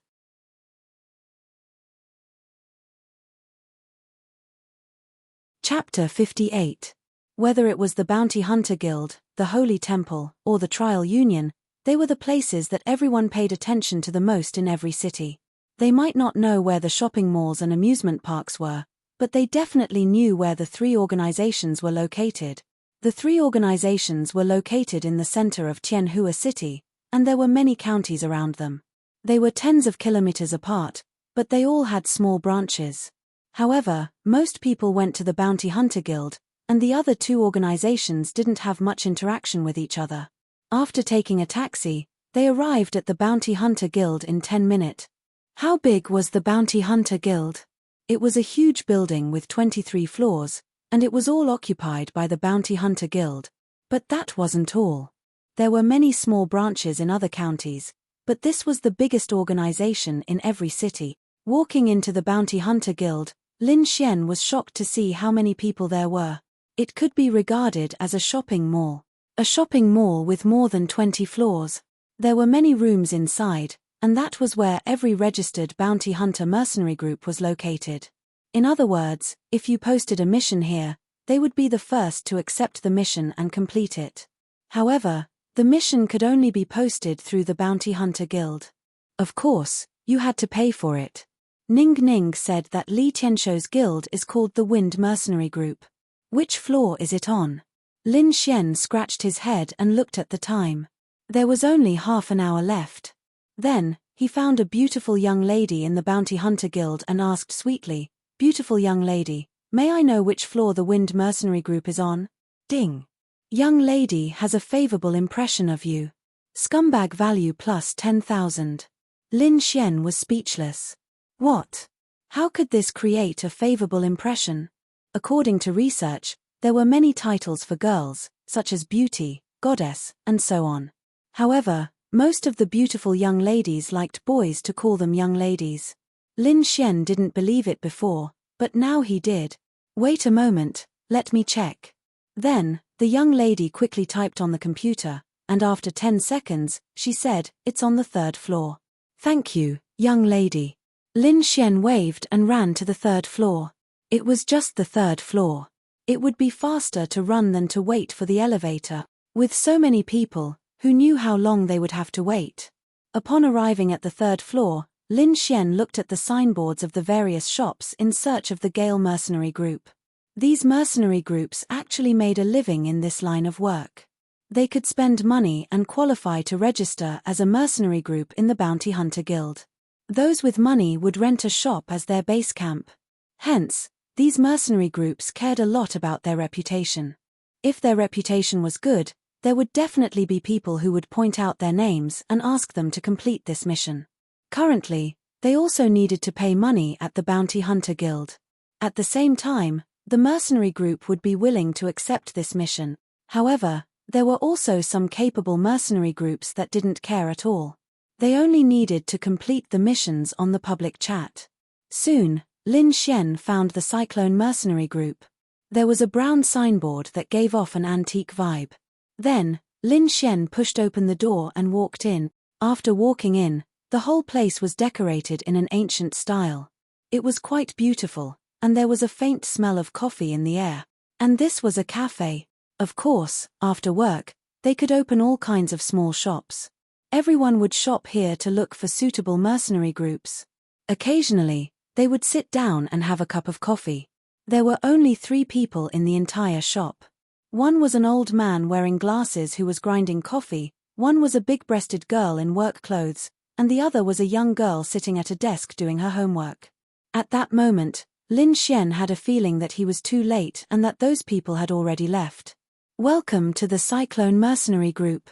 Chapter 58. Whether it was the Bounty Hunter Guild, the Holy Temple, or the Trial Union, they were the places that everyone paid attention to the most in every city. They might not know where the shopping malls and amusement parks were, but they definitely knew where the 3 organizations were located. The 3 organizations were located in the center of Tianhua City, and there were many counties around them. They were tens of kilometers apart, but they all had small branches. However, most people went to the Bounty Hunter Guild, and the other two organizations didn't have much interaction with each other. After taking a taxi, they arrived at the Bounty Hunter Guild in 10 minutes. How big was the Bounty Hunter Guild? It was a huge building with 23 floors, and it was all occupied by the Bounty Hunter Guild. But that wasn't all. There were many small branches in other counties, but this was the biggest organization in every city. Walking into the Bounty Hunter Guild, Lin Xian was shocked to see how many people there were. It could be regarded as a shopping mall. A shopping mall with more than 20 floors. There were many rooms inside, and that was where every registered bounty hunter mercenary group was located. In other words, if you posted a mission here, they would be the first to accept the mission and complete it. However, the mission could only be posted through the Bounty Hunter Guild. Of course, you had to pay for it. Ning Ning said that Li Tianshou's guild is called the Wind Mercenary Group. Which floor is it on? Lin Xian scratched his head and looked at the time. There was only half an hour left. Then, he found a beautiful young lady in the Bounty Hunter Guild and asked sweetly, "Beautiful young lady, may I know which floor the Wind Mercenary Group is on?" Ding. Young lady has a favorable impression of you. Scumbag value plus 10,000. Lin Xian was speechless. What? How could this create a favorable impression? According to research, there were many titles for girls, such as beauty, goddess, and so on. However, most of the beautiful young ladies liked boys to call them young ladies. Lin Xian didn't believe it before, but now he did. Wait a moment, let me check. Then, the young lady quickly typed on the computer, and after 10 seconds, she said, "It's on the 3rd floor." "Thank you, young lady." Lin Xian waved and ran to the 3rd floor. It was just the 3rd floor. It would be faster to run than to wait for the elevator. With so many people, who knew how long they would have to wait? Upon arriving at the 3rd floor, Lin Xian looked at the signboards of the various shops in search of the Gale Mercenary Group. These mercenary groups actually made a living in this line of work. They could spend money and qualify to register as a mercenary group in the Bounty Hunter Guild. Those with money would rent a shop as their base camp. Hence, these mercenary groups cared a lot about their reputation. If their reputation was good, there would definitely be people who would point out their names and ask them to complete this mission. Currently, they also needed to pay money at the Bounty Hunter Guild. At the same time, the mercenary group would be willing to accept this mission. However, there were also some capable mercenary groups that didn't care at all. They only needed to complete the missions on the public chat. Soon, Lin Xian found the Cyclone Mercenary Group. There was a brown signboard that gave off an antique vibe. Then, Lin Xian pushed open the door and walked in. After walking in, the whole place was decorated in an ancient style. It was quite beautiful, and there was a faint smell of coffee in the air. And this was a cafe. Of course, after work, they could open all kinds of small shops. Everyone would shop here to look for suitable mercenary groups. Occasionally, they would sit down and have a cup of coffee. There were only 3 people in the entire shop. One was an old man wearing glasses who was grinding coffee, one was a big-breasted girl in work clothes, and the other was a young girl sitting at a desk doing her homework. At that moment, Lin Xian had a feeling that he was too late and that those people had already left. "Welcome to the Cyclone Mercenary Group."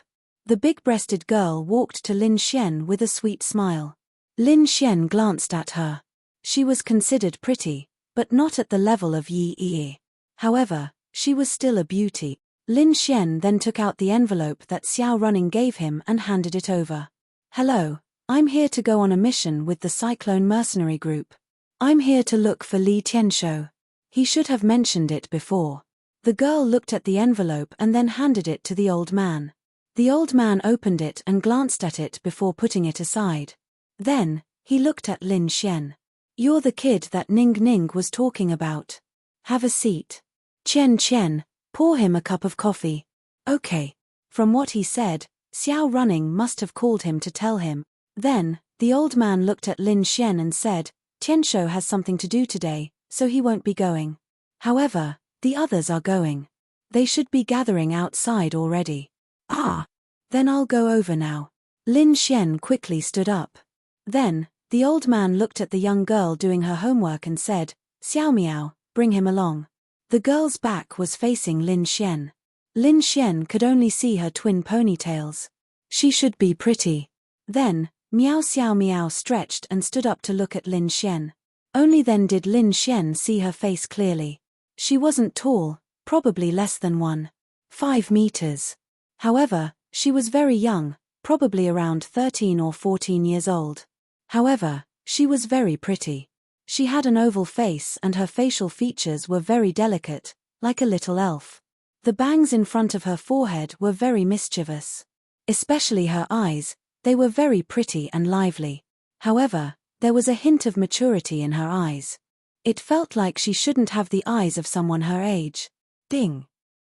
The big-breasted girl walked to Lin Xian with a sweet smile. Lin Xian glanced at her. She was considered pretty, but not at the level of Yi Yi. However, she was still a beauty. Lin Xian then took out the envelope that Xiao Running gave him and handed it over. "Hello, I'm here to go on a mission with the Cyclone Mercenary Group. I'm here to look for Li Tianshou." He should have mentioned it before. The girl looked at the envelope and then handed it to the old man. The old man opened it and glanced at it before putting it aside. Then, he looked at Lin Xian. "You're the kid that Ning Ning was talking about. Have a seat. Chen, pour him a cup of coffee." "Okay." From what he said, Xiao Running must have called him to tell him. Then, the old man looked at Lin Xian and said, "Tianshou has something to do today, so he won't be going. However, the others are going. They should be gathering outside already." "Ah. Then I'll go over now." Lin Xian quickly stood up. Then, the old man looked at the young girl doing her homework and said, Xiao Miao, bring him along. The girl's back was facing Lin Xian. Lin Xian could only see her twin ponytails. She should be pretty. Then, Miao Xiao Miao stretched and stood up to look at Lin Xian. Only then did Lin Xian see her face clearly. She wasn't tall, probably less than 1.5 meters. However, she was very young, probably around 13 or 14 years old. However, she was very pretty. She had an oval face and her facial features were very delicate, like a little elf. The bangs in front of her forehead were very mischievous. Especially her eyes, they were very pretty and lively. However, there was a hint of maturity in her eyes. It felt like she shouldn't have the eyes of someone her age. Ding!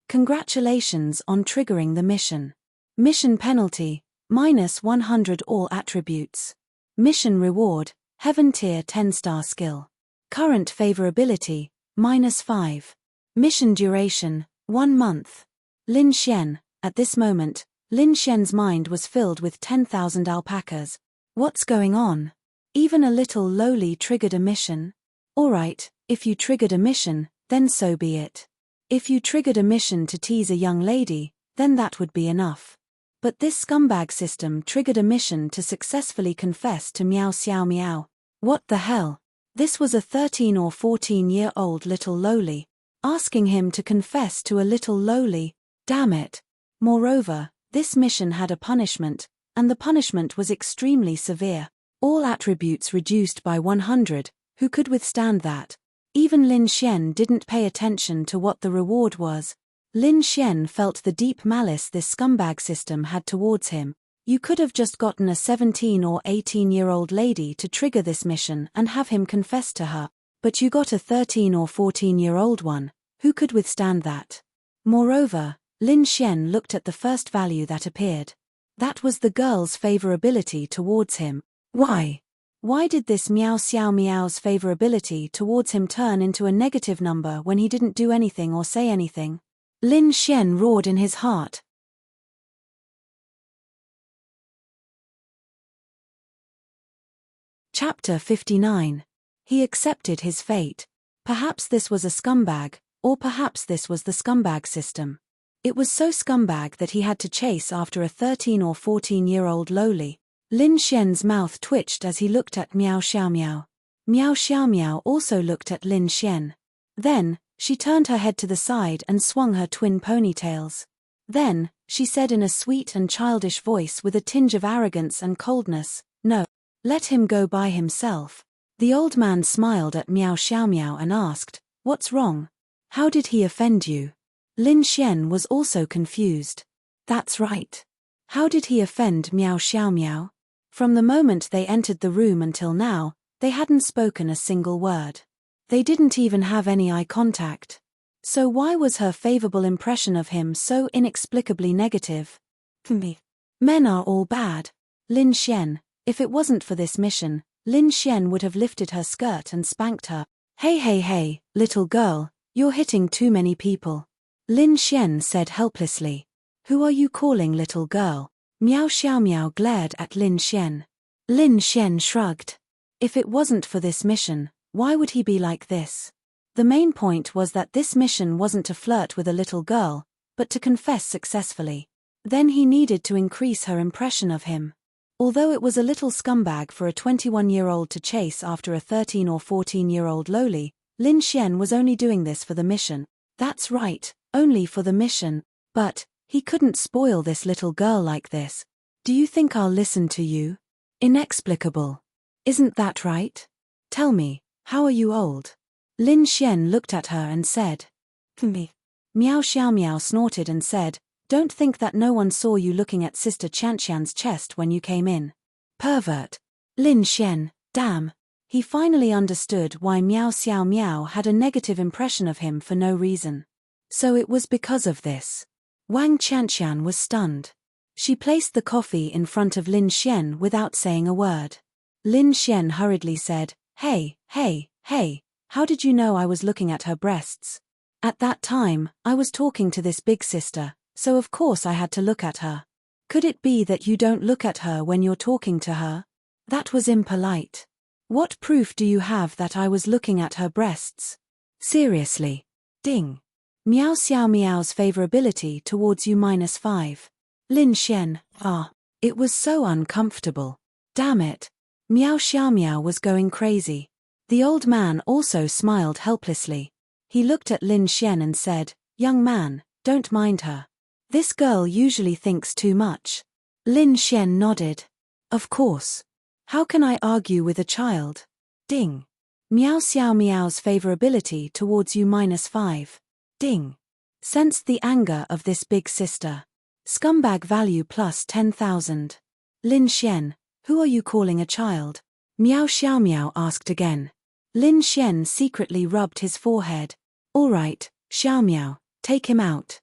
Congratulations on triggering the mission. Mission penalty, -100 all attributes. Mission reward, Heaven Tier 10-star skill. Current favorability, -5. Mission duration, 1 month. Lin Xian, at this moment, Lin Xian's mind was filled with 10,000 alpacas. What's going on? Even a little lowly triggered a mission? Alright, if you triggered a mission, then so be it. If you triggered a mission to tease a young lady, then that would be enough. But this scumbag system triggered a mission to successfully confess to Miao Xiao Miao. What the hell? This was a 13 or 14-year-old little lowly, asking him to confess to a little lowly. Damn it. Moreover, this mission had a punishment, and the punishment was extremely severe. All attributes reduced by 100, who could withstand that? Even Lin Xian didn't pay attention to what the reward was. Lin Xian felt the deep malice this scumbag system had towards him. You could have just gotten a 17 or 18-year-old lady to trigger this mission and have him confess to her, but you got a 13 or 14-year-old one. Who could withstand that? Moreover, Lin Xian looked at the first value that appeared. That was the girl's favorability towards him. Why? Why did this Miao Xiao Miao's favorability towards him turn into a negative number when he didn't do anything or say anything? Lin Xian roared in his heart. Chapter 59. He accepted his fate. Perhaps this was a scumbag, or perhaps this was the scumbag system. It was so scumbag that he had to chase after a 13 or 14-year-old lowly. Lin Xian's mouth twitched as he looked at Miao Xiao Miao. Miao Xiao Miao also looked at Lin Xian. Then, she turned her head to the side and swung her twin ponytails. Then, she said in a sweet and childish voice with a tinge of arrogance and coldness, "No. Let him go by himself." The old man smiled at Miao Xiao Miao and asked, "What's wrong? How did he offend you?" Lin Xian was also confused. That's right. How did he offend Miao Xiao Miao? From the moment they entered the room until now, they hadn't spoken a single word. They didn't even have any eye contact. So why was her favorable impression of him so inexplicably negative? Men are all bad. Lin Xian, if it wasn't for this mission, Lin Xian would have lifted her skirt and spanked her. Hey, little girl, you're hitting too many people. Lin Xian said helplessly. Who are you calling little girl? Miao Xiao Miao glared at Lin Xian. Lin Xian shrugged. If it wasn't for this mission, why would he be like this? The main point was that this mission wasn't to flirt with a little girl, but to confess successfully. Then he needed to increase her impression of him. Although it was a little scumbag for a 21-year-old to chase after a 13 or 14-year-old lowly, Lin Xian was only doing this for the mission. That's right, only for the mission. But he couldn't spoil this little girl like this. Do you think I'll listen to you? Inexplicable. Isn't that right? Tell me, how are you old? Lin Xian looked at her and said. Me. Miao Xiao Miao snorted and said, don't think that no one saw you looking at Sister Qianqian's chest when you came in. Pervert. Lin Xian, damn. He finally understood why Miao Xiao Miao had a negative impression of him for no reason. So it was because of this. Wang Qianqian was stunned. She placed the coffee in front of Lin Xian without saying a word. Lin Xian hurriedly said, Hey, how did you know I was looking at her breasts? At that time, I was talking to this big sister, so of course I had to look at her. Could it be that you don't look at her when you're talking to her? That was impolite. What proof do you have that I was looking at her breasts? Seriously. Ding. Miao Xiao Miao's favorability towards you -5. Lin Xian, It was so uncomfortable. Damn it. Miao Xiao Miao was going crazy. The old man also smiled helplessly. He looked at Lin Xian and said, "Young man, don't mind her. This girl usually thinks too much." Lin Xian nodded. Of course. How can I argue with a child? Ding. Miao Xiao Miao's favorability towards you -5. Ding. Sensed the anger of this big sister. Scumbag value plus 10,000. Lin Xian, who are you calling a child? Miao Xiao Miao asked again. Lin Xian secretly rubbed his forehead. All right, Xiao Miao, take him out.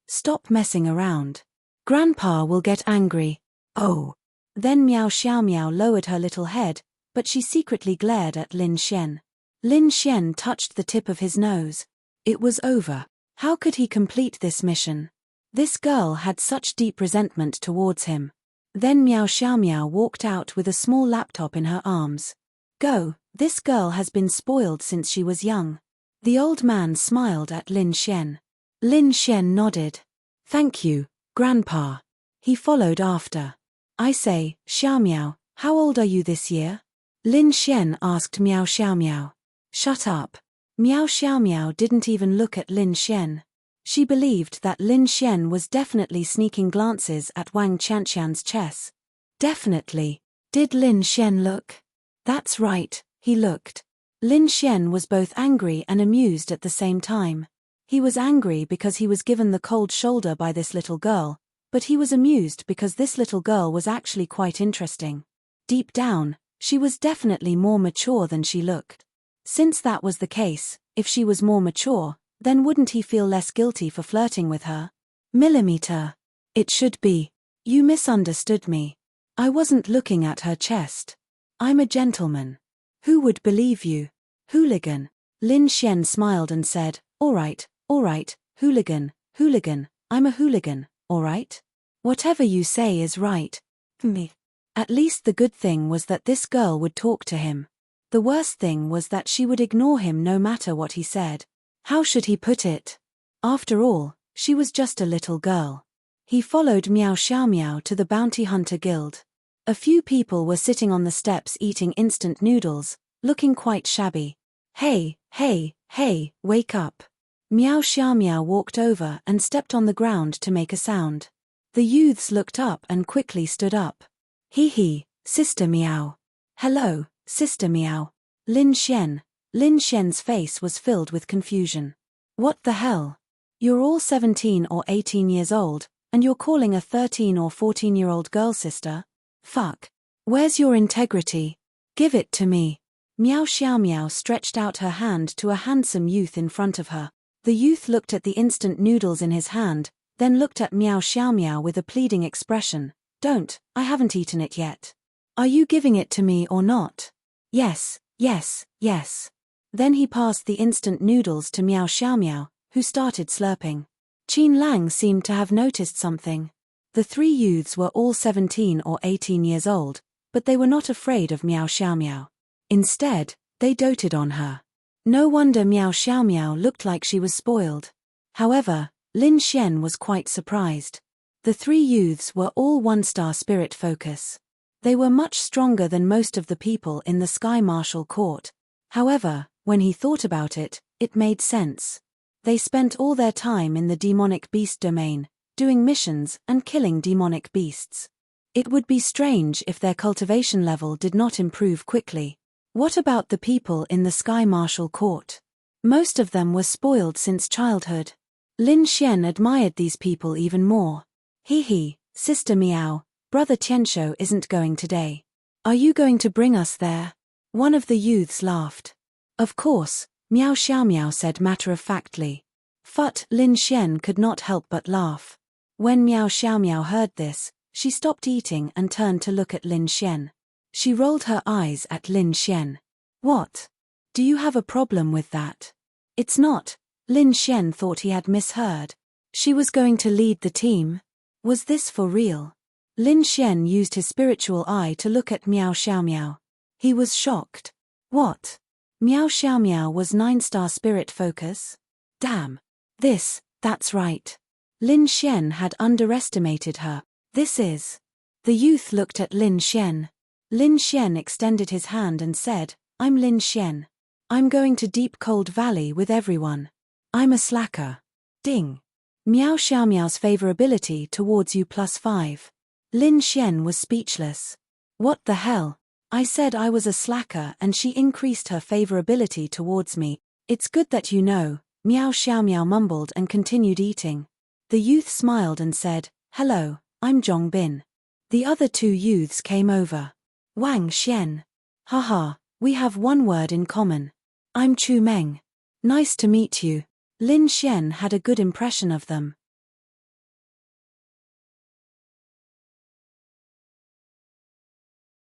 Stop messing around. Grandpa will get angry. Oh. Then Miao Xiao Miao lowered her little head, but she secretly glared at Lin Xian. Lin Xian touched the tip of his nose. It was over. How could he complete this mission? This girl had such deep resentment towards him. Then Miao Xiao Miao walked out with a small laptop in her arms. Go, this girl has been spoiled since she was young. The old man smiled at Lin Xian. Lin Xian nodded. Thank you, Grandpa. He followed after. I say, Xiao Miao, how old are you this year? Lin Xian asked Miao Xiao Miao. Shut up. Miao Xiao Miao didn't even look at Lin Xian. She believed that Lin Xian was definitely sneaking glances at Wang Qianqian's chess. Definitely. Did Lin Xian look? That's right, he looked. Lin Xian was both angry and amused at the same time. He was angry because he was given the cold shoulder by this little girl, but he was amused because this little girl was actually quite interesting. Deep down, she was definitely more mature than she looked. Since that was the case, if she was more mature, then wouldn't he feel less guilty for flirting with her? Millimeter. It should be. You misunderstood me. I wasn't looking at her chest. I'm a gentleman. Who would believe you? Hooligan. Lin Xian smiled and said, all right, hooligan, I'm a hooligan, all right? Whatever you say is right. Me. At least the good thing was that this girl would talk to him. The worst thing was that she would ignore him no matter what he said. How should he put it? After all, she was just a little girl. He followed Miao Xiao Miao to the Bounty Hunter Guild. A few people were sitting on the steps eating instant noodles, looking quite shabby. Hey, wake up. Miao Xiao Miao walked over and stepped on the ground to make a sound. The youths looked up and quickly stood up. Hee, Sister Miao. Hello, Sister Miao. Lin Xian's face was filled with confusion. What the hell? You're all 17 or 18 years old, and you're calling a 13 or 14-year-old girl sister? Fuck. Where's your integrity? Give it to me. Miao Xiao Miao stretched out her hand to a handsome youth in front of her. The youth looked at the instant noodles in his hand, then looked at Miao Xiao Miao with a pleading expression. Don't, I haven't eaten it yet. Are you giving it to me or not? Yes. Then he passed the instant noodles to Miao Xiao Miao, who started slurping. Qin Lang seemed to have noticed something. The three youths were all 17 or 18 years old, but they were not afraid of Miao Xiao Miao. Instead, they doted on her. No wonder Miao Xiao Miao looked like she was spoiled. However, Lin Xian was quite surprised. The three youths were all one-star spirit focus. They were much stronger than most of the people in the Sky Marshal Court. However, when he thought about it, it made sense. They spent all their time in the demonic beast domain, doing missions and killing demonic beasts. It would be strange if their cultivation level did not improve quickly. What about the people in the Sky Marshal Court? Most of them were spoiled since childhood. Lin Xian admired these people even more. Hee, Sister Miao, Brother Tianshou isn't going today. Are you going to bring us there? One of the youths laughed. Of course, Miao Xiao Miao said matter-of-factly. Lin Xian could not help but laugh. When Miao Xiao Miao heard this, she stopped eating and turned to look at Lin Xian. She rolled her eyes at Lin Xian. What? Do you have a problem with that? It's not. Lin Xian thought he had misheard. She was going to lead the team. Was this for real? Lin Xian used his spiritual eye to look at Miao Xiaomiao. He was shocked. What? Miao Xiaomiao was 9-star spirit focus? Damn. That's right. Lin Xian had underestimated her. This is. The youth looked at Lin Xian. Lin Xian extended his hand and said, I'm Lin Xian. I'm going to Deep Cold Valley with everyone. I'm a slacker. Ding. Miao Xiaomiao's favorability towards you +5. Lin Xian was speechless. What the hell? I said I was a slacker and she increased her favorability towards me. It's good that you know, Miao Xiaomiao mumbled and continued eating. The youth smiled and said, hello, I'm Zhong Bin. The other two youths came over. Wang Xian. Haha, we have one word in common. I'm Chu Meng. Nice to meet you. Lin Xian had a good impression of them.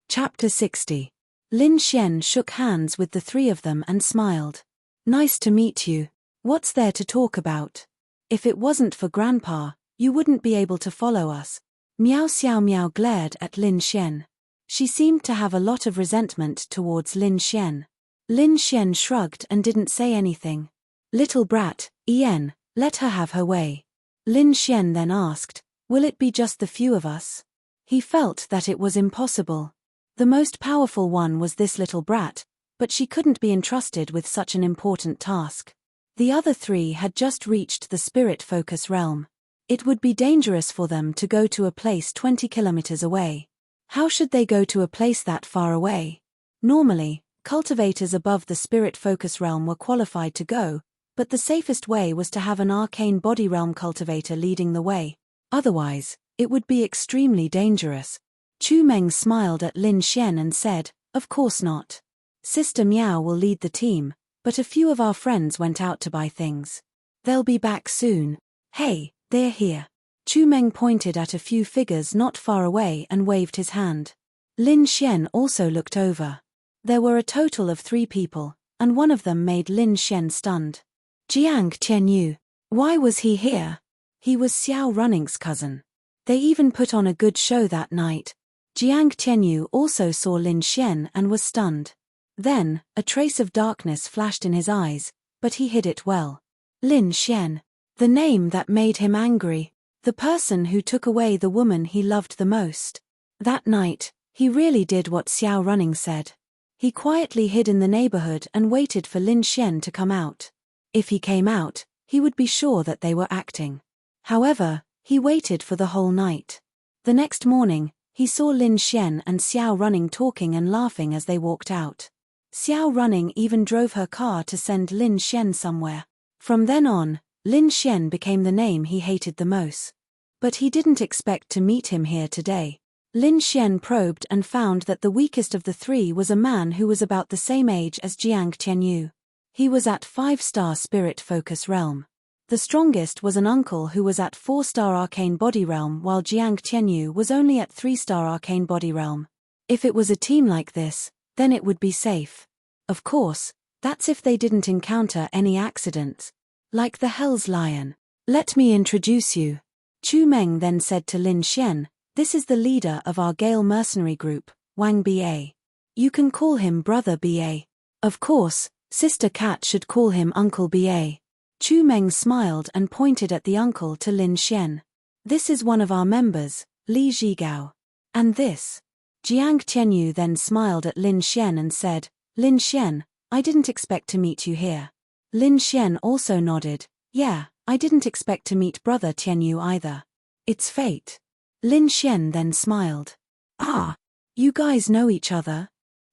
Chapter 60. Lin Xian shook hands with the three of them and smiled. Nice to meet you. What's there to talk about? If it wasn't for Grandpa, you wouldn't be able to follow us. Miao Xiaomiao glared at Lin Xian. She seemed to have a lot of resentment towards Lin Xian. Lin Xian shrugged and didn't say anything. Little brat, Ian, let her have her way. Lin Xian then asked, will it be just the few of us? He felt that it was impossible. The most powerful one was this little brat, but she couldn't be entrusted with such an important task. The other three had just reached the spirit focus realm. It would be dangerous for them to go to a place 20 kilometers away. How should they go to a place that far away? Normally, cultivators above the spirit focus realm were qualified to go, but the safest way was to have an arcane body realm cultivator leading the way. Otherwise, it would be extremely dangerous. Chu Meng smiled at Lin Xian and said, of course not. Sister Miao will lead the team, but a few of our friends went out to buy things. They'll be back soon. Hey, they're here. Chu Meng pointed at a few figures not far away and waved his hand. Lin Xian also looked over. There were a total of 3 people, and one of them made Lin Xian stunned. Jiang Tianyu. Why was he here? He was Xiao Running's cousin. They even put on a good show that night. Jiang Tianyu also saw Lin Xian and was stunned. Then, a trace of darkness flashed in his eyes, but he hid it well. Lin Xian. The name that made him angry. The person who took away the woman he loved the most. That night, he really did what Xiao Running said. He quietly hid in the neighborhood and waited for Lin Xian to come out. If he came out, he would be sure that they were acting. However, he waited for the whole night. The next morning, he saw Lin Xian and Xiao Running talking and laughing as they walked out. Xiao Running even drove her car to send Lin Xian somewhere. From then on, Lin Xian became the name he hated the most. But he didn't expect to meet him here today. Lin Xian probed and found that the weakest of the 3 was a man who was about the same age as Jiang Tianyu. He was at 5-star spirit focus realm. The strongest was an uncle who was at 4-star arcane body realm while Jiang Tianyu was only at 3-star arcane body realm. If it was a team like this, then it would be safe. Of course, that's if they didn't encounter any accidents. Like the Hell's Lion. Let me introduce you. Chu Meng then said to Lin Xian, this is the leader of our Gale mercenary group, Wang Ba. You can call him Brother Ba. Of course, Sister Cat should call him Uncle Ba. Chu Meng smiled and pointed at the uncle to Lin Xian. This is one of our members, Li Zhigao. And this? Jiang Tianyu then smiled at Lin Xian and said, Lin Xian, I didn't expect to meet you here. Lin Xian also nodded, yeah, I didn't expect to meet Brother Tianyu either. It's fate. Lin Xian then smiled. Ah, you guys know each other?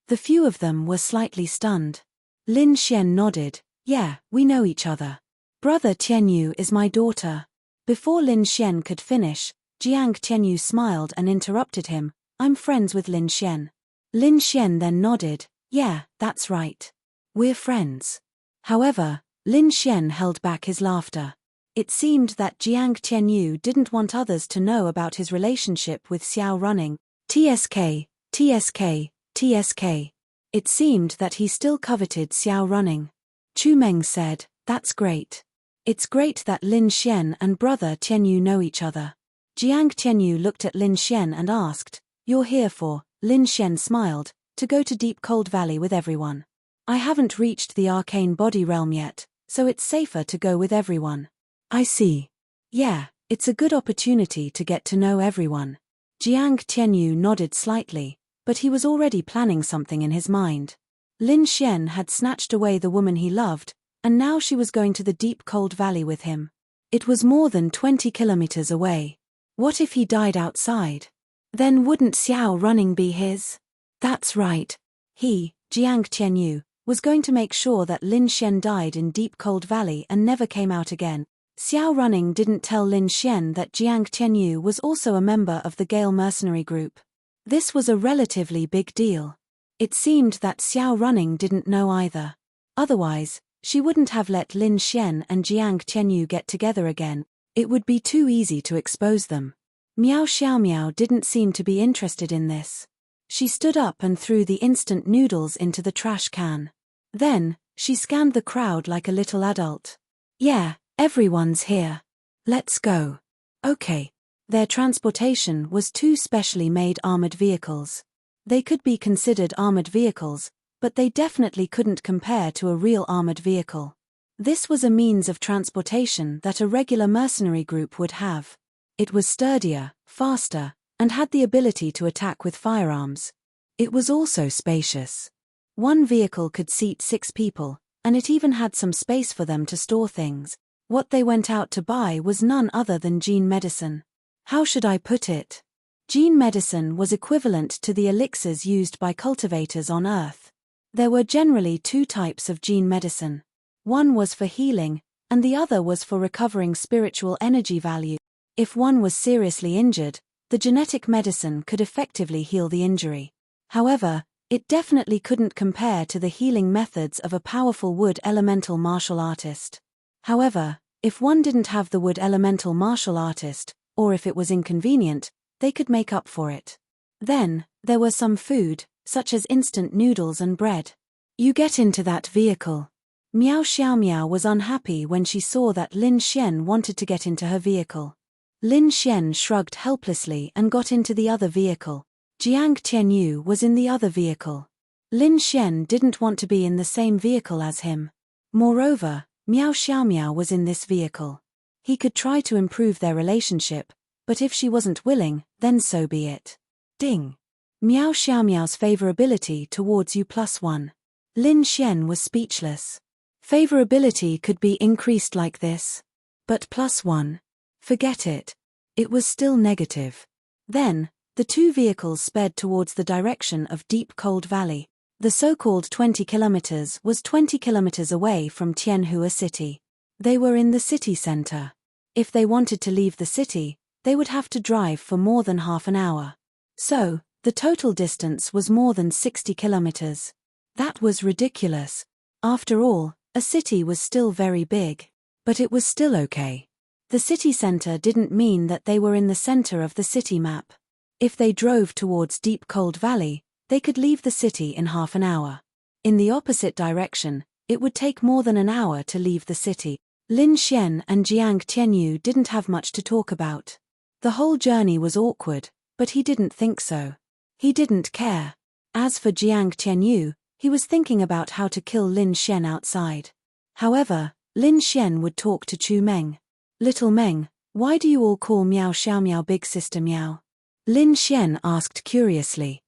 The few of them were slightly stunned. Lin Xian nodded, yeah, we know each other. Brother Tianyu is my daughter. Before Lin Xian could finish, Jiang Tianyu smiled and interrupted him, I'm friends with Lin Xian. Lin Xian then nodded, yeah, that's right. We're friends. However, Lin Xian held back his laughter. It seemed that Jiang Tianyu didn't want others to know about his relationship with Xiao Running. TSK, TSK, TSK. It seemed that he still coveted Xiao Running. Chu Meng said, that's great. It's great that Lin Xian and Brother Tianyu know each other. Jiang Tianyu looked at Lin Xian and asked, "You're here for," Lin Xian smiled, "to go to Deep Cold Valley with everyone. I haven't reached the arcane body realm yet, so it's safer to go with everyone." "I see. Yeah, it's a good opportunity to get to know everyone." Jiang Tianyu nodded slightly, but he was already planning something in his mind. Lin Xian had snatched away the woman he loved, and now she was going to the Deep Cold Valley with him. It was more than 20 kilometers away. What if he died outside? Then wouldn't Xiao Running be his? That's right. He, Jiang Tianyu, was going to make sure that Lin Xian died in Deep Cold Valley and never came out again. Xiao Running didn't tell Lin Xian that Jiang Tianyu was also a member of the Gale mercenary group. This was a relatively big deal. It seemed that Xiao Running didn't know either. Otherwise, she wouldn't have let Lin Xian and Jiang Tianyu get together again. It would be too easy to expose them. Miao Xiaomiao didn't seem to be interested in this. She stood up and threw the instant noodles into the trash can. Then, she scanned the crowd like a little adult. "Yeah, everyone's here. Let's go." Okay. Their transportation was two specially made armored vehicles. They could be considered armored vehicles, but they definitely couldn't compare to a real armored vehicle. This was a means of transportation that a regular mercenary group would have. It was sturdier, faster, and had the ability to attack with firearms. It was also spacious. One vehicle could seat 6 people, and it even had some space for them to store things. What they went out to buy was none other than gene medicine. How should I put it? Gene medicine was equivalent to the elixirs used by cultivators on Earth. There were generally 2 types of gene medicine. One was for healing, and the other was for recovering spiritual energy value. If one was seriously injured, the genetic medicine could effectively heal the injury. However, it definitely couldn't compare to the healing methods of a powerful wood elemental martial artist. However, if one didn't have the wood elemental martial artist, or if it was inconvenient, they could make up for it. Then, there were some food, such as instant noodles and bread. "You get into that vehicle." Miao Xiaomiao was unhappy when she saw that Lin Xian wanted to get into her vehicle. Lin Xian shrugged helplessly and got into the other vehicle. Jiang Tianyu was in the other vehicle. Lin Xian didn't want to be in the same vehicle as him. Moreover, Miao Xiaomiao was in this vehicle. He could try to improve their relationship, but if she wasn't willing, then so be it. Ding. Miao Xiaomiao's favorability towards you +1. Lin Xian was speechless. Favorability could be increased like this. But +1. Forget it. It was still negative. Then, the 2 vehicles sped towards the direction of Deep Cold Valley. The so-called 20 kilometers was 20 kilometers away from Tianhua City. They were in the city center. If they wanted to leave the city, they would have to drive for more than half an hour. So, the total distance was more than 60 kilometers. That was ridiculous. After all, a city was still very big. But it was still okay. The city center didn't mean that they were in the center of the city map. If they drove towards Deep Cold Valley, they could leave the city in half an hour. In the opposite direction, it would take more than an hour to leave the city. Lin Xian and Jiang Tianyu didn't have much to talk about. The whole journey was awkward, but he didn't think so. He didn't care. As for Jiang Tianyu, he was thinking about how to kill Lin Xian outside. However, Lin Xian would talk to Chu Meng. "Little Meng, why do you all call Miao Xiaomiao Big Sister Miao?" Lin Xian asked curiously.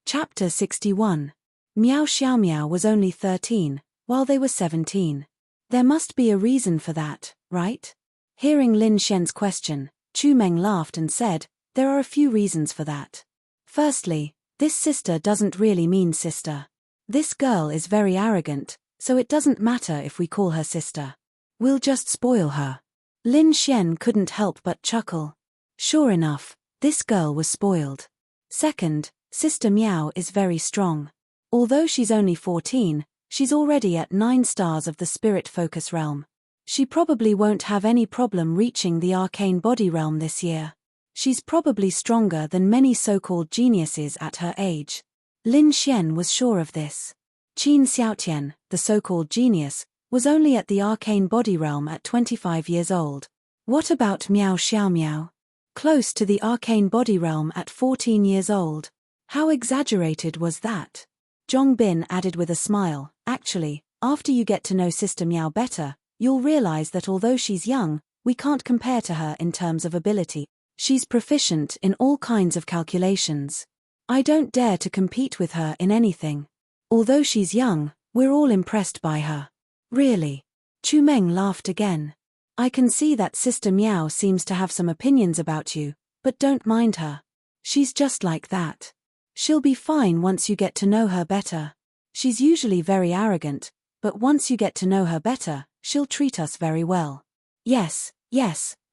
Chapter 61. Miao Xiaomiao was only 13, while they were 17. There must be a reason for that, right? Hearing Lin Xian's question, Chu Meng laughed and said, "There are a few reasons for that. Firstly, this sister doesn't really mean sister. This girl is very arrogant, so it doesn't matter if we call her sister. We'll just spoil her." Lin Xian couldn't help but chuckle. Sure enough, this girl was spoiled. Second, Sister Miao is very strong. Although she's only 14, she's already at 9 stars of the spirit focus realm. She probably won't have any problem reaching the arcane body realm this year. She's probably stronger than many so-called geniuses at her age. Lin Xian was sure of this. Qin Xiaotian, the so-called genius, was only at the arcane body realm at 25 years old. What about Miao Xiaomiao? Close to the arcane body realm at 14 years old. How exaggerated was that? Zhong Bin added with a smile, actually, after you get to know Sister Miao better, you'll realize that although she's young, we can't compare to her in terms of ability. She's proficient in all kinds of calculations. I don't dare to compete with her in anything. Although she's young, we're all impressed by her. Really? Chu Meng laughed again. I can see that Sister Miao seems to have some opinions about you, but don't mind her. She's just like that. She'll be fine once you get to know her better. She's usually very arrogant, but once you get to know her better, she'll treat us very well. Yes,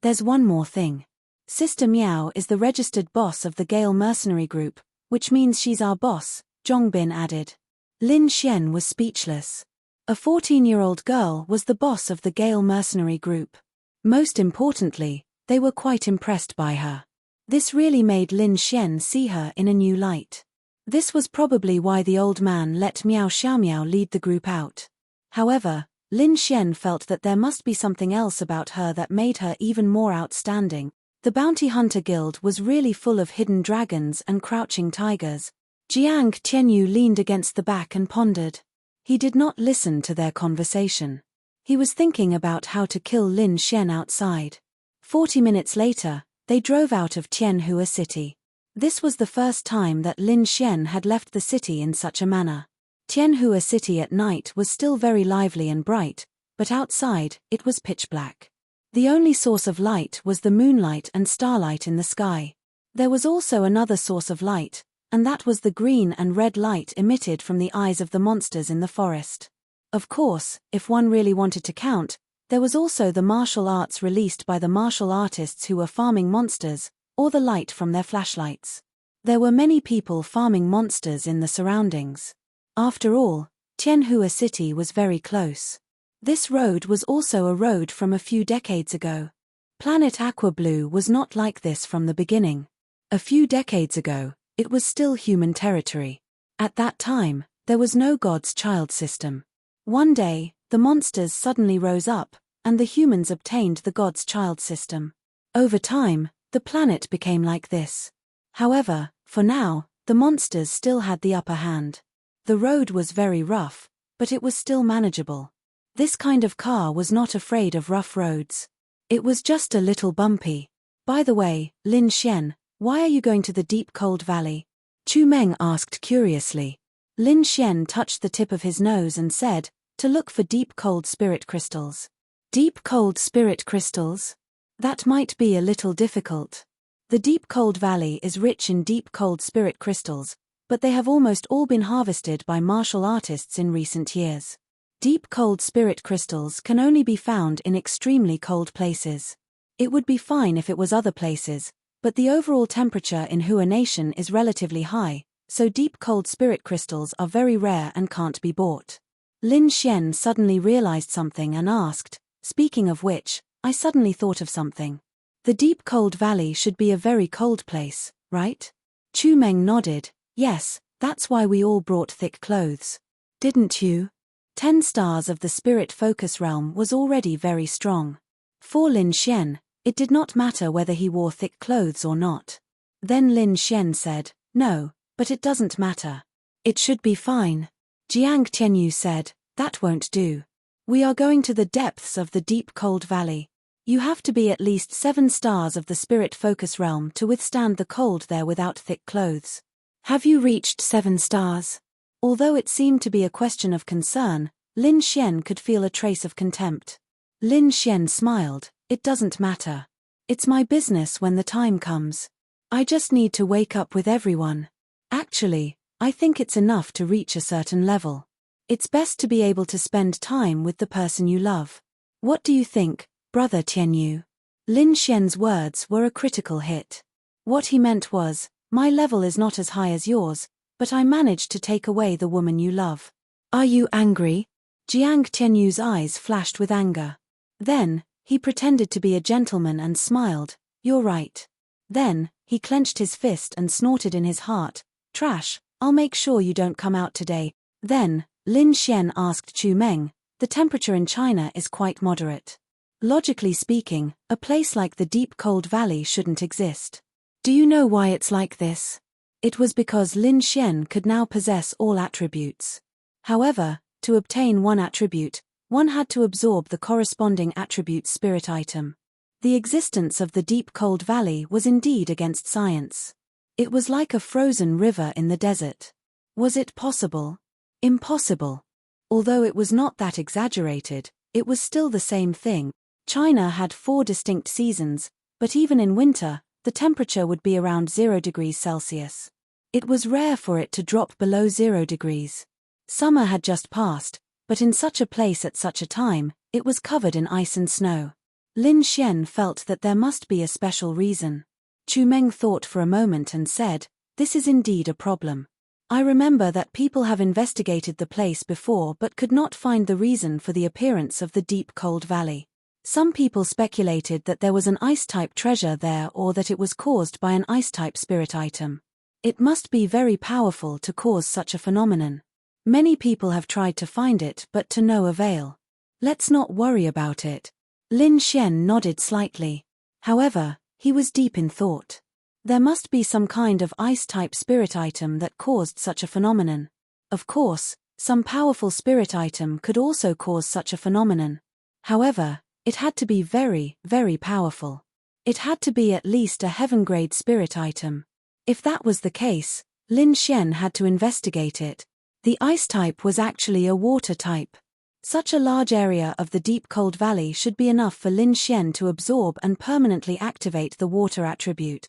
there's one more thing. Sister Miao is the registered boss of the Gale mercenary group, which means she's our boss, Zhongbin added. Lin Xian was speechless. A 14-year-old girl was the boss of the Gale mercenary group. Most importantly, they were quite impressed by her. This really made Lin Xian see her in a new light. This was probably why the old man let Miao Xiaomiao lead the group out. However, Lin Xian felt that there must be something else about her that made her even more outstanding. The Bounty Hunter Guild was really full of hidden dragons and crouching tigers. Jiang Tianyu leaned against the back and pondered. He did not listen to their conversation. He was thinking about how to kill Lin Xian outside. 40 minutes later, they drove out of Tianhua City. This was the first time that Lin Xian had left the city in such a manner. Tianhua City at night was still very lively and bright, but outside, it was pitch black. The only source of light was the moonlight and starlight in the sky. There was also another source of light, and that was the green and red light emitted from the eyes of the monsters in the forest. Of course, if one really wanted to count, there was also the martial arts released by the martial artists who were farming monsters, or the light from their flashlights. There were many people farming monsters in the surroundings. After all, Tianhua City was very close. This road was also a road from a few decades ago. Planet Aqua Blue was not like this from the beginning. A few decades ago, it was still human territory. At that time, there was no God's Child system. One day, the monsters suddenly rose up, and the humans obtained the God's Child system. Over time, the planet became like this. However, for now, the monsters still had the upper hand. The road was very rough, but it was still manageable. This kind of car was not afraid of rough roads. It was just a little bumpy. By the way, Lin Xian, why are you going to the deep cold valley? Chu Meng asked curiously. Lin Xian touched the tip of his nose and said, to look for deep cold spirit crystals. Deep cold spirit crystals? That might be a little difficult. The deep cold valley is rich in deep cold spirit crystals, but they have almost all been harvested by martial artists in recent years. Deep cold spirit crystals can only be found in extremely cold places. It would be fine if it was other places, but the overall temperature in Hua Nation is relatively high, so deep cold spirit crystals are very rare and can't be bought. Lin Xian suddenly realized something and asked, speaking of which, I suddenly thought of something. The deep cold valley should be a very cold place, right? Chu Meng nodded, yes, that's why we all brought thick clothes. Didn't you? 10 stars of the spirit focus realm was already very strong. For Lin Xian, it did not matter whether he wore thick clothes or not. Then Lin Xian said, no, but it doesn't matter. It should be fine. Jiang Tianyu said, that won't do. We are going to the depths of the deep cold valley. You have to be at least 7 stars of the spirit focus realm to withstand the cold there without thick clothes. Have you reached 7 stars? Although it seemed to be a question of concern, Lin Xian could feel a trace of contempt. Lin Xian smiled, it doesn't matter. It's my business when the time comes. I just need to wake up with everyone. Actually, I think it's enough to reach a certain level. It's best to be able to spend time with the person you love. What do you think, Brother Tianyu? Lin Xian's words were a critical hit. What he meant was, my level is not as high as yours, but I managed to take away the woman you love. Are you angry? Jiang Tianyu's eyes flashed with anger. Then, he pretended to be a gentleman and smiled, you're right. Then, he clenched his fist and snorted in his heart, trash, I'll make sure you don't come out today. Then, Lin Xian asked Chu Meng, the temperature in China is quite moderate. Logically speaking, a place like the deep cold valley shouldn't exist. Do you know why it's like this? It was because Lin Xian could now possess all attributes. However, to obtain one attribute, one had to absorb the corresponding attribute spirit item. The existence of the deep cold valley was indeed against science. It was like a frozen river in the desert. Was it possible? Impossible. Although it was not that exaggerated, it was still the same thing. China had 4 distinct seasons, but even in winter, the temperature would be around 0 degrees Celsius. It was rare for it to drop below 0 degrees. Summer had just passed, but in such a place at such a time, it was covered in ice and snow. Lin Xian felt that there must be a special reason. Chu Meng thought for a moment and said, "This is indeed a problem. I remember that people have investigated the place before but could not find the reason for the appearance of the deep cold valley. Some people speculated that there was an ice-type treasure there or that it was caused by an ice-type spirit item. It must be very powerful to cause such a phenomenon. Many people have tried to find it but to no avail. Let's not worry about it." Lin Xian nodded slightly. However, he was deep in thought. There must be some kind of ice-type spirit item that caused such a phenomenon. Of course, some powerful spirit item could also cause such a phenomenon. However, it had to be very, very powerful. It had to be at least a heaven-grade spirit item. If that was the case, Lin Xian had to investigate it. The ice type was actually a water type. Such a large area of the deep cold valley should be enough for Lin Xian to absorb and permanently activate the water attribute.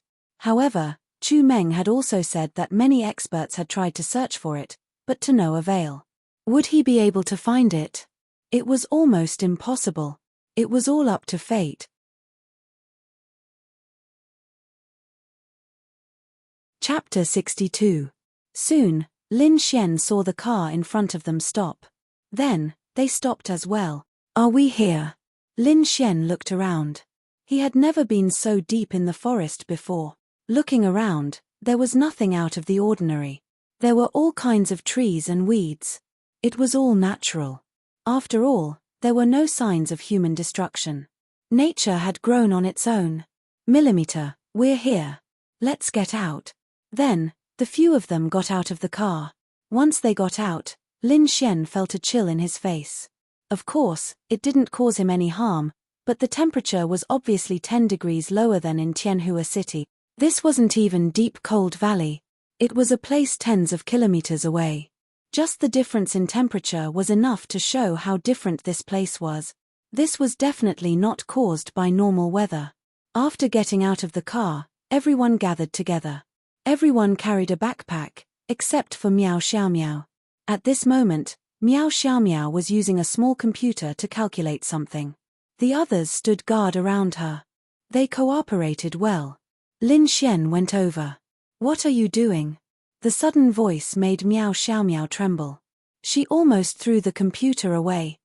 However, Chu Meng had also said that many experts had tried to search for it, but to no avail. Would he be able to find it? It was almost impossible. It was all up to fate. Chapter 62. Soon, Lin Xian saw the car in front of them stop. Then, they stopped as well. "Are we here?" Lin Xian looked around. He had never been so deep in the forest before. Looking around, there was nothing out of the ordinary. There were all kinds of trees and weeds. It was all natural. After all, there were no signs of human destruction. Nature had grown on its own. "Millimeter, we're here. Let's get out." Then, the few of them got out of the car. Once they got out, Lin Xian felt a chill in his face. Of course, it didn't cause him any harm, but the temperature was obviously 10 degrees lower than in Tianhua City. This wasn't even deep cold valley. It was a place tens of kilometers away. Just the difference in temperature was enough to show how different this place was. This was definitely not caused by normal weather. After getting out of the car, everyone gathered together. Everyone carried a backpack, except for Miao Xiaomiao. At this moment, Miao Xiaomiao was using a small computer to calculate something. The others stood guard around her. They cooperated well. Lin Xian went over. "What are you doing?" The sudden voice made Miao Xiaomiao tremble. She almost threw the computer away.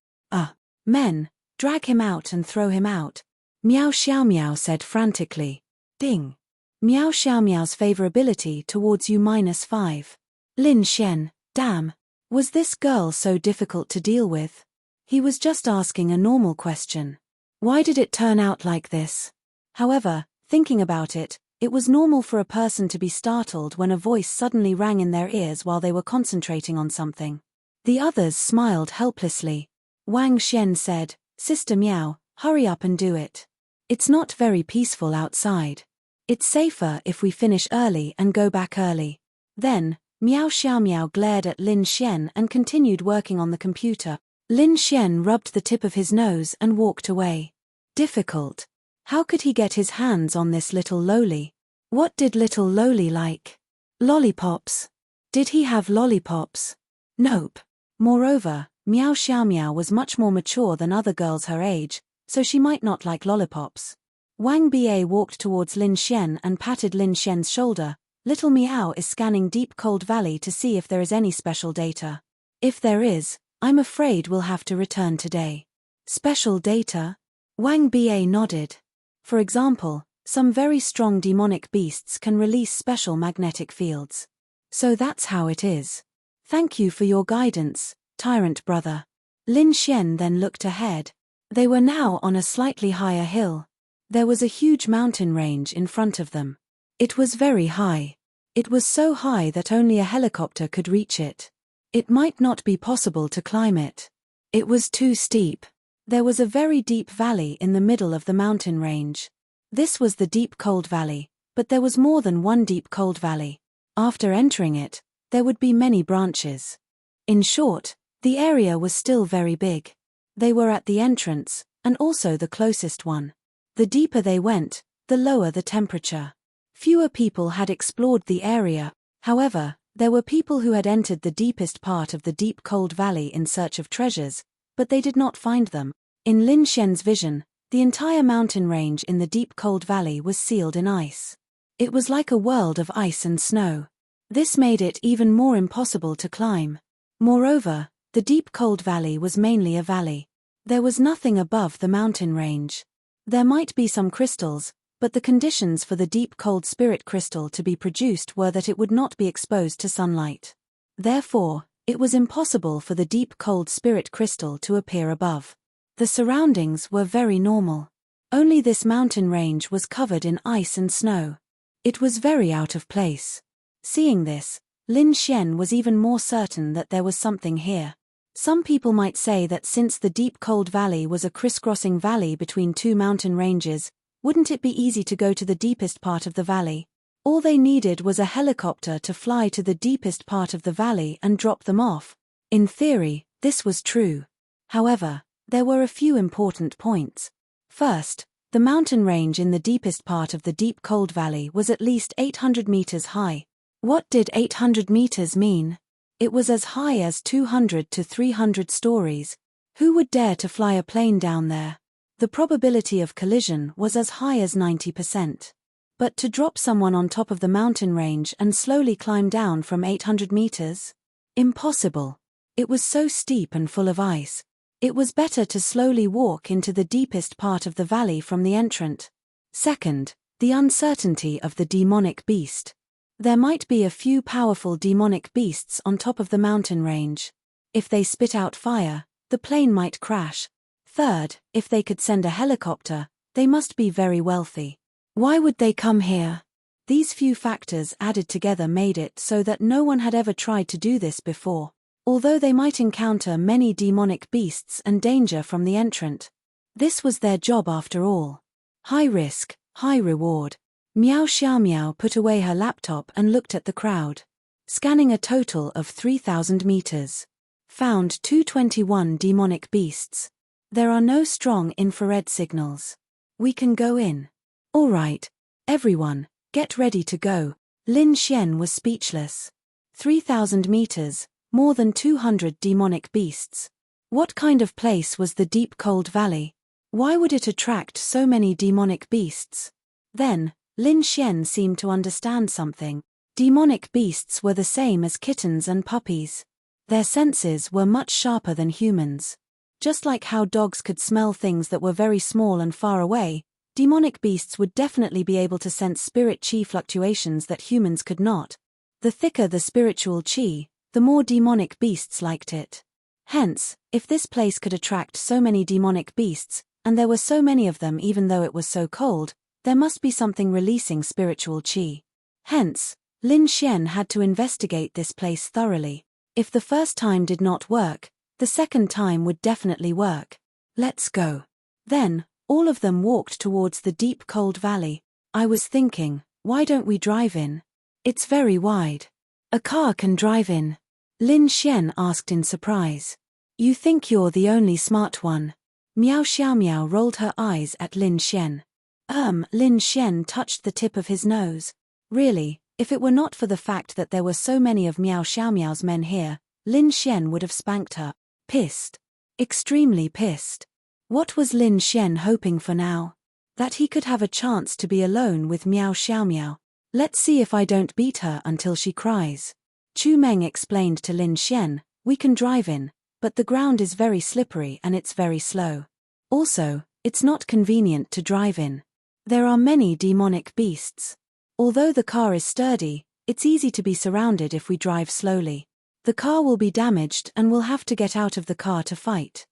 Men, drag him out and throw him out," Miao Xiaomiao said frantically. Ding. Miao Xiaomiao's favorability towards you -5. Lin Xian, damn. Was this girl so difficult to deal with? He was just asking a normal question. Why did it turn out like this? However, thinking about it, it was normal for a person to be startled when a voice suddenly rang in their ears while they were concentrating on something. The others smiled helplessly. Wang Xian said, "Sister Miao, hurry up and do it. It's not very peaceful outside. It's safer if we finish early and go back early." Then, Miao Xiaomiao glared at Lin Xian and continued working on the computer. Lin Xian rubbed the tip of his nose and walked away. Difficult. How could he get his hands on this little loli? What did little loli like? Lollipops. Did he have lollipops? Nope. Moreover, Miao Xiaomiao was much more mature than other girls her age, so she might not like lollipops. Wang Ba walked towards Lin Xian and patted Lin Xian's shoulder. "Little Miao is scanning Deep Cold Valley to see if there is any special data. If there is, I'm afraid we'll have to return today." "Special data?" Wang Ba nodded. "For example, some very strong demonic beasts can release special magnetic fields. So that's how it is. Thank you for your guidance, tyrant brother." Lin Xian then looked ahead. They were now on a slightly higher hill. There was a huge mountain range in front of them. It was very high. It was so high that only a helicopter could reach it. It might not be possible to climb it. It was too steep. There was a very deep valley in the middle of the mountain range. This was the deep cold valley, but there was more than one deep cold valley. After entering it, there would be many branches. In short, the area was still very big. They were at the entrance, and also the closest one. The deeper they went, the lower the temperature. Fewer people had explored the area. However, there were people who had entered the deepest part of the deep cold valley in search of treasures, but they did not find them. In Lin Xian's vision, the entire mountain range in the deep cold valley was sealed in ice. It was like a world of ice and snow. This made it even more impossible to climb. Moreover, the deep cold valley was mainly a valley. There was nothing above the mountain range. There might be some crystals, but the conditions for the deep cold spirit crystal to be produced were that it would not be exposed to sunlight. Therefore, it was impossible for the deep cold spirit crystal to appear above. The surroundings were very normal. Only this mountain range was covered in ice and snow. It was very out of place. Seeing this, Lin Xian was even more certain that there was something here. Some people might say that since the deep cold valley was a crisscrossing valley between two mountain ranges, wouldn't it be easy to go to the deepest part of the valley? All they needed was a helicopter to fly to the deepest part of the valley and drop them off. In theory, this was true. However, there were a few important points. First, the mountain range in the deepest part of the deep cold valley was at least 800 meters high. What did 800 meters mean? It was as high as 200 to 300 stories. Who would dare to fly a plane down there? The probability of collision was as high as 90%. But to drop someone on top of the mountain range and slowly climb down from 800 meters? Impossible. It was so steep and full of ice. It was better to slowly walk into the deepest part of the valley from the entrance. Second, the uncertainty of the demonic beast. There might be a few powerful demonic beasts on top of the mountain range. If they spit out fire, the plane might crash. Third, if they could send a helicopter, they must be very wealthy. Why would they come here? These few factors added together made it so that no one had ever tried to do this before. Although they might encounter many demonic beasts and danger from the entrant. This was their job after all. High risk, high reward. Miao Xiaomiao put away her laptop and looked at the crowd. Scanning a total of 3,000 meters. Found 221 demonic beasts. There are no strong infrared signals. We can go in. All right. Everyone, get ready to go. Lin Xian was speechless. 3,000 meters, more than 200 demonic beasts. What kind of place was the deep cold valley? Why would it attract so many demonic beasts? Then, Lin Xian seemed to understand something. Demonic beasts were the same as kittens and puppies. Their senses were much sharper than humans. Just like how dogs could smell things that were very small and far away, demonic beasts would definitely be able to sense spirit chi fluctuations that humans could not. The thicker the spiritual chi, the more demonic beasts liked it. Hence, if this place could attract so many demonic beasts, and there were so many of them even though it was so cold, there must be something releasing spiritual chi. Hence, Lin Xian had to investigate this place thoroughly. If the first time did not work, the second time would definitely work. Let's go. Then, all of them walked towards the deep cold valley. I was thinking, why don't we drive in? It's very wide. A car can drive in. Lin Xian asked in surprise. You think you're the only smart one? Miao Xiaomiao rolled her eyes at Lin Xian. Lin Xian touched the tip of his nose. Really, if it were not for the fact that there were so many of Miao Xiaomiao's men here, Lin Xian would have spanked her. Pissed. Extremely pissed. What was Lin Xian hoping for now? That he could have a chance to be alone with Miao Xiaomiao. Let's see if I don't beat her until she cries. Chu Meng explained to Lin Xian, we can drive in, but the ground is very slippery and it's very slow. Also, it's not convenient to drive in. There are many demonic beasts. Although the car is sturdy, it's easy to be surrounded if we drive slowly. The car will be damaged and we'll have to get out of the car to fight.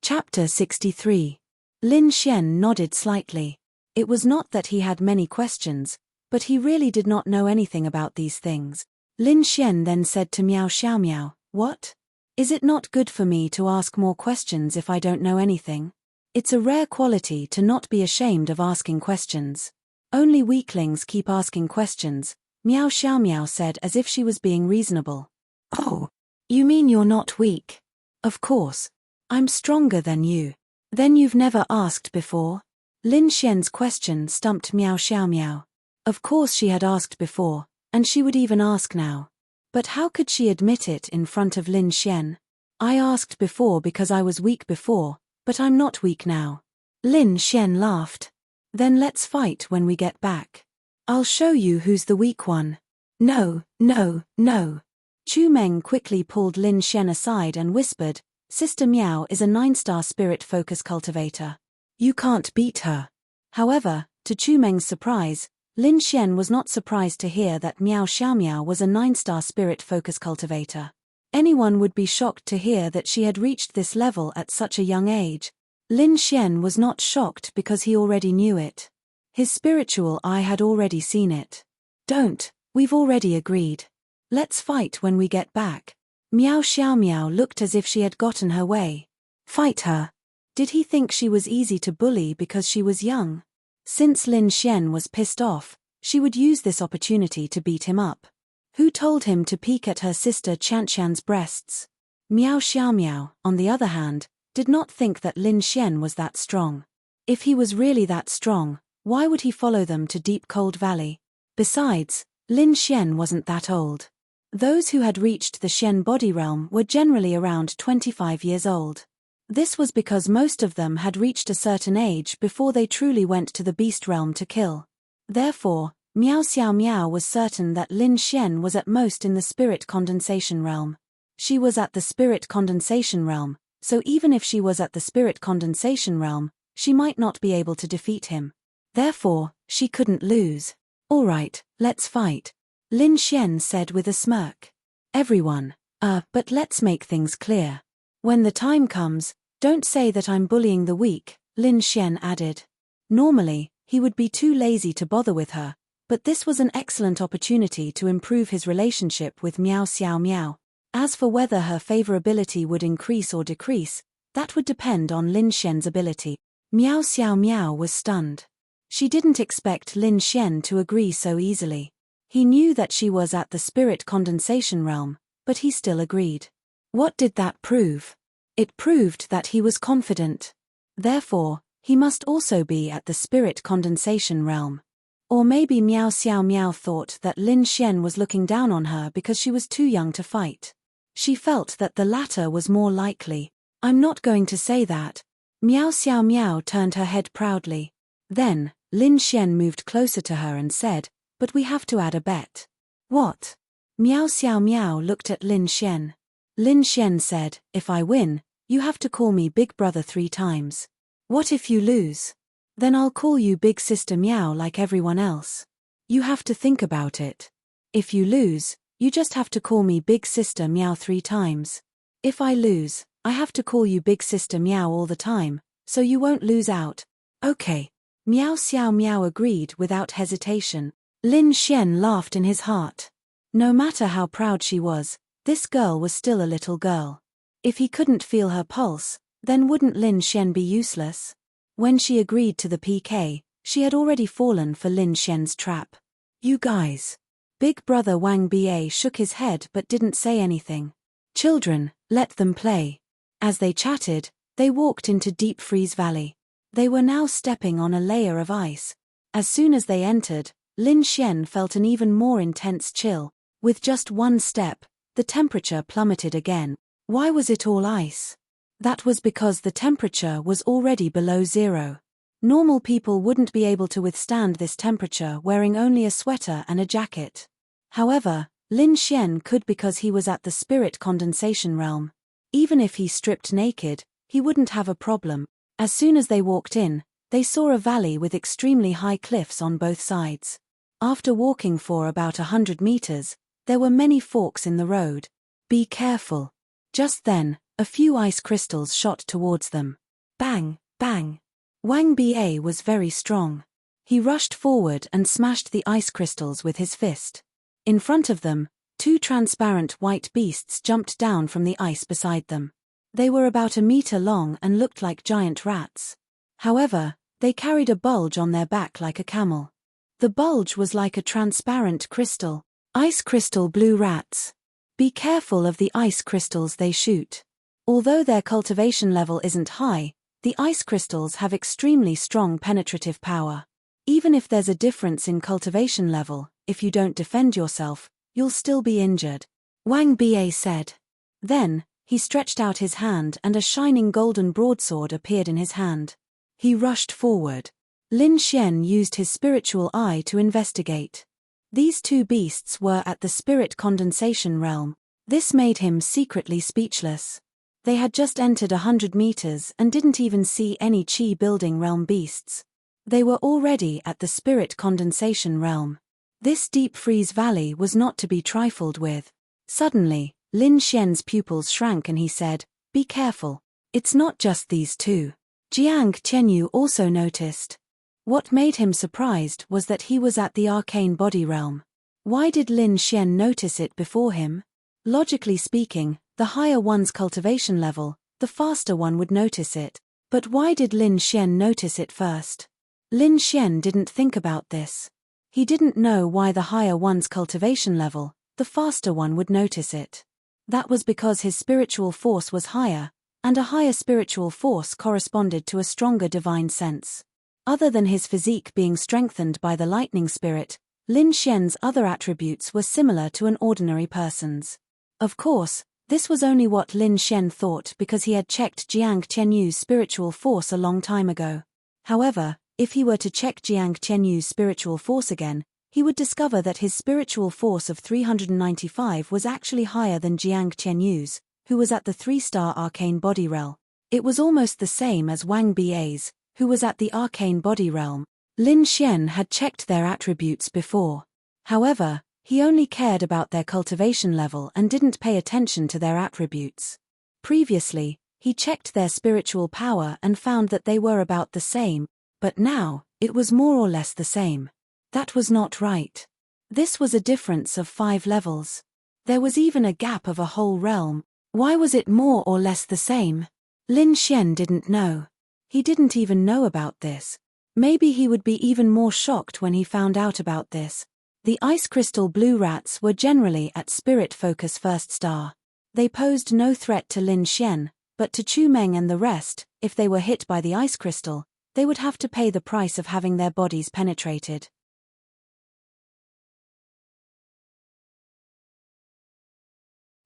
Chapter 63. Lin Xian nodded slightly. It was not that he had many questions, but he really did not know anything about these things. Lin Xian then said to Miao Xiaomiao, "What? Is it not good for me to ask more questions if I don't know anything? It's a rare quality to not be ashamed of asking questions. Only weaklings keep asking questions," Miao Xiaomiao said as if she was being reasonable. "Oh, you mean you're not weak? Of course. I'm stronger than you. Then you've never asked before?" Lin Xian's question stumped Miao Xiaomiao. Of course she had asked before, and she would even ask now. But how could she admit it in front of Lin Xian? "I asked before because I was weak before, but I'm not weak now." Lin Xian laughed. "Then let's fight when we get back. I'll show you who's the weak one." "No, no, no." Chu Meng quickly pulled Lin Xian aside and whispered, "Sister Miao is a 9-star spirit focus cultivator. You can't beat her." However, to Chu Meng's surprise, Lin Xian was not surprised to hear that Miao Xiaomiao was a 9-star spirit focus cultivator. Anyone would be shocked to hear that she had reached this level at such a young age. Lin Xian was not shocked because he already knew it. His spiritual eye had already seen it. "Don't, we've already agreed. Let's fight when we get back." Miao Xiaomiao looked as if she had gotten her way. Fight her? Did he think she was easy to bully because she was young? Since Lin Xian was pissed off, she would use this opportunity to beat him up. Who told him to peek at her sister Qianqian's breasts? Miao Xiaomiao, on the other hand, did not think that Lin Xian was that strong. If he was really that strong, why would he follow them to Deep Cold Valley? Besides, Lin Xian wasn't that old. Those who had reached the Xian body realm were generally around 25 years old. This was because most of them had reached a certain age before they truly went to the beast realm to kill. Therefore, Miao Xiaomiao was certain that Lin Xian was at most in the spirit condensation realm. She was at the spirit condensation realm, so even if she was at the spirit condensation realm, she might not be able to defeat him. Therefore, she couldn't lose. "All right, let's fight," Lin Xian said with a smirk. "Everyone, but let's make things clear. When the time comes, don't say that I'm bullying the weak," Lin Xian added. Normally, he would be too lazy to bother with her, but this was an excellent opportunity to improve his relationship with Miao Xiaomiao. As for whether her favorability would increase or decrease, that would depend on Lin Xian's ability. Miao Xiaomiao was stunned. She didn't expect Lin Xian to agree so easily. He knew that she was at the spirit condensation realm, but he still agreed. What did that prove? It proved that he was confident. Therefore, he must also be at the spirit condensation realm. Or maybe Miao Xiaomiao thought that Lin Xian was looking down on her because she was too young to fight. She felt that the latter was more likely. "I'm not going to say that." Miao Xiaomiao turned her head proudly. Then, Lin Xian moved closer to her and said, "But we have to add a bet." "What?" Miao Xiaomiao looked at Lin Xian. Lin Xian said, "If I win, you have to call me Big Brother 3 times. What if you lose? Then I'll call you Big Sister Miao like everyone else. You have to think about it. If you lose, you just have to call me Big Sister Miao 3 times. If I lose, I have to call you Big Sister Miao all the time, so you won't lose out." "Okay." Miao Xiaomiao agreed without hesitation. Lin Xian laughed in his heart. No matter how proud she was, this girl was still a little girl. If he couldn't feel her pulse, then wouldn't Lin Xian be useless? When she agreed to the PK, she had already fallen for Lin Xian's trap. "You guys." Big Brother Wang Ba shook his head but didn't say anything. "Children, let them play." As they chatted, they walked into Deep Freeze Valley. They were now stepping on a layer of ice. As soon as they entered, Lin Xian felt an even more intense chill. With just one step, the temperature plummeted again. Why was it all ice? That was because the temperature was already below zero. Normal people wouldn't be able to withstand this temperature wearing only a sweater and a jacket. However, Lin Xian could because he was at the spirit condensation realm. Even if he stripped naked, he wouldn't have a problem. As soon as they walked in, they saw a valley with extremely high cliffs on both sides. After walking for about 100 meters, there were many forks in the road. Be careful. Just then, a few ice crystals shot towards them. Bang, bang. Wang Ba was very strong. He rushed forward and smashed the ice crystals with his fist. In front of them, two transparent white beasts jumped down from the ice beside them. They were about a meter long and looked like giant rats. However, they carried a bulge on their back like a camel. The bulge was like a transparent crystal. Ice crystal blue rats. Be careful of the ice crystals they shoot. Although their cultivation level isn't high, the ice crystals have extremely strong penetrative power. Even if there's a difference in cultivation level, if you don't defend yourself, you'll still be injured, Wang Ba said. Then, he stretched out his hand and a shining golden broadsword appeared in his hand. He rushed forward. Lin Xian used his spiritual eye to investigate. These two beasts were at the spirit condensation realm. This made him secretly speechless. They had just entered 100 meters and didn't even see any Qi building realm beasts. They were already at the spirit condensation realm. This deep freeze valley was not to be trifled with. Suddenly, Lin Xian's pupils shrank and he said, "Be careful. It's not just these two." Jiang Tianyu also noticed. What made him surprised was that he was at the arcane body realm. Why did Lin Xian notice it before him? Logically speaking, the higher one's cultivation level, the faster one would notice it. But why did Lin Xian notice it first? Lin Xian didn't think about this. He didn't know why the higher one's cultivation level, the faster one would notice it. That was because his spiritual force was higher, and a higher spiritual force corresponded to a stronger divine sense. Other than his physique being strengthened by the lightning spirit, Lin Xian's other attributes were similar to an ordinary person's. Of course, this was only what Lin Xian thought because he had checked Jiang Tianyu's spiritual force a long time ago. However, if he were to check Jiang Tianyu's spiritual force again, he would discover that his spiritual force of 395 was actually higher than Jiang Tianyu's, who was at the 3-star arcane body realm. It was almost the same as Wang Ba's, who was at the arcane body realm. Lin Xian had checked their attributes before. However, he only cared about their cultivation level and didn't pay attention to their attributes. Previously, he checked their spiritual power and found that they were about the same, but now, it was more or less the same. That was not right. This was a difference of 5 levels. There was even a gap of a whole realm. Why was it more or less the same? Lin Xian didn't know. He didn't even know about this. Maybe he would be even more shocked when he found out about this. The ice crystal blue rats were generally at spirit focus 1st star. They posed no threat to Lin Xian, but to Chu Meng and the rest, if they were hit by the ice crystal, they would have to pay the price of having their bodies penetrated.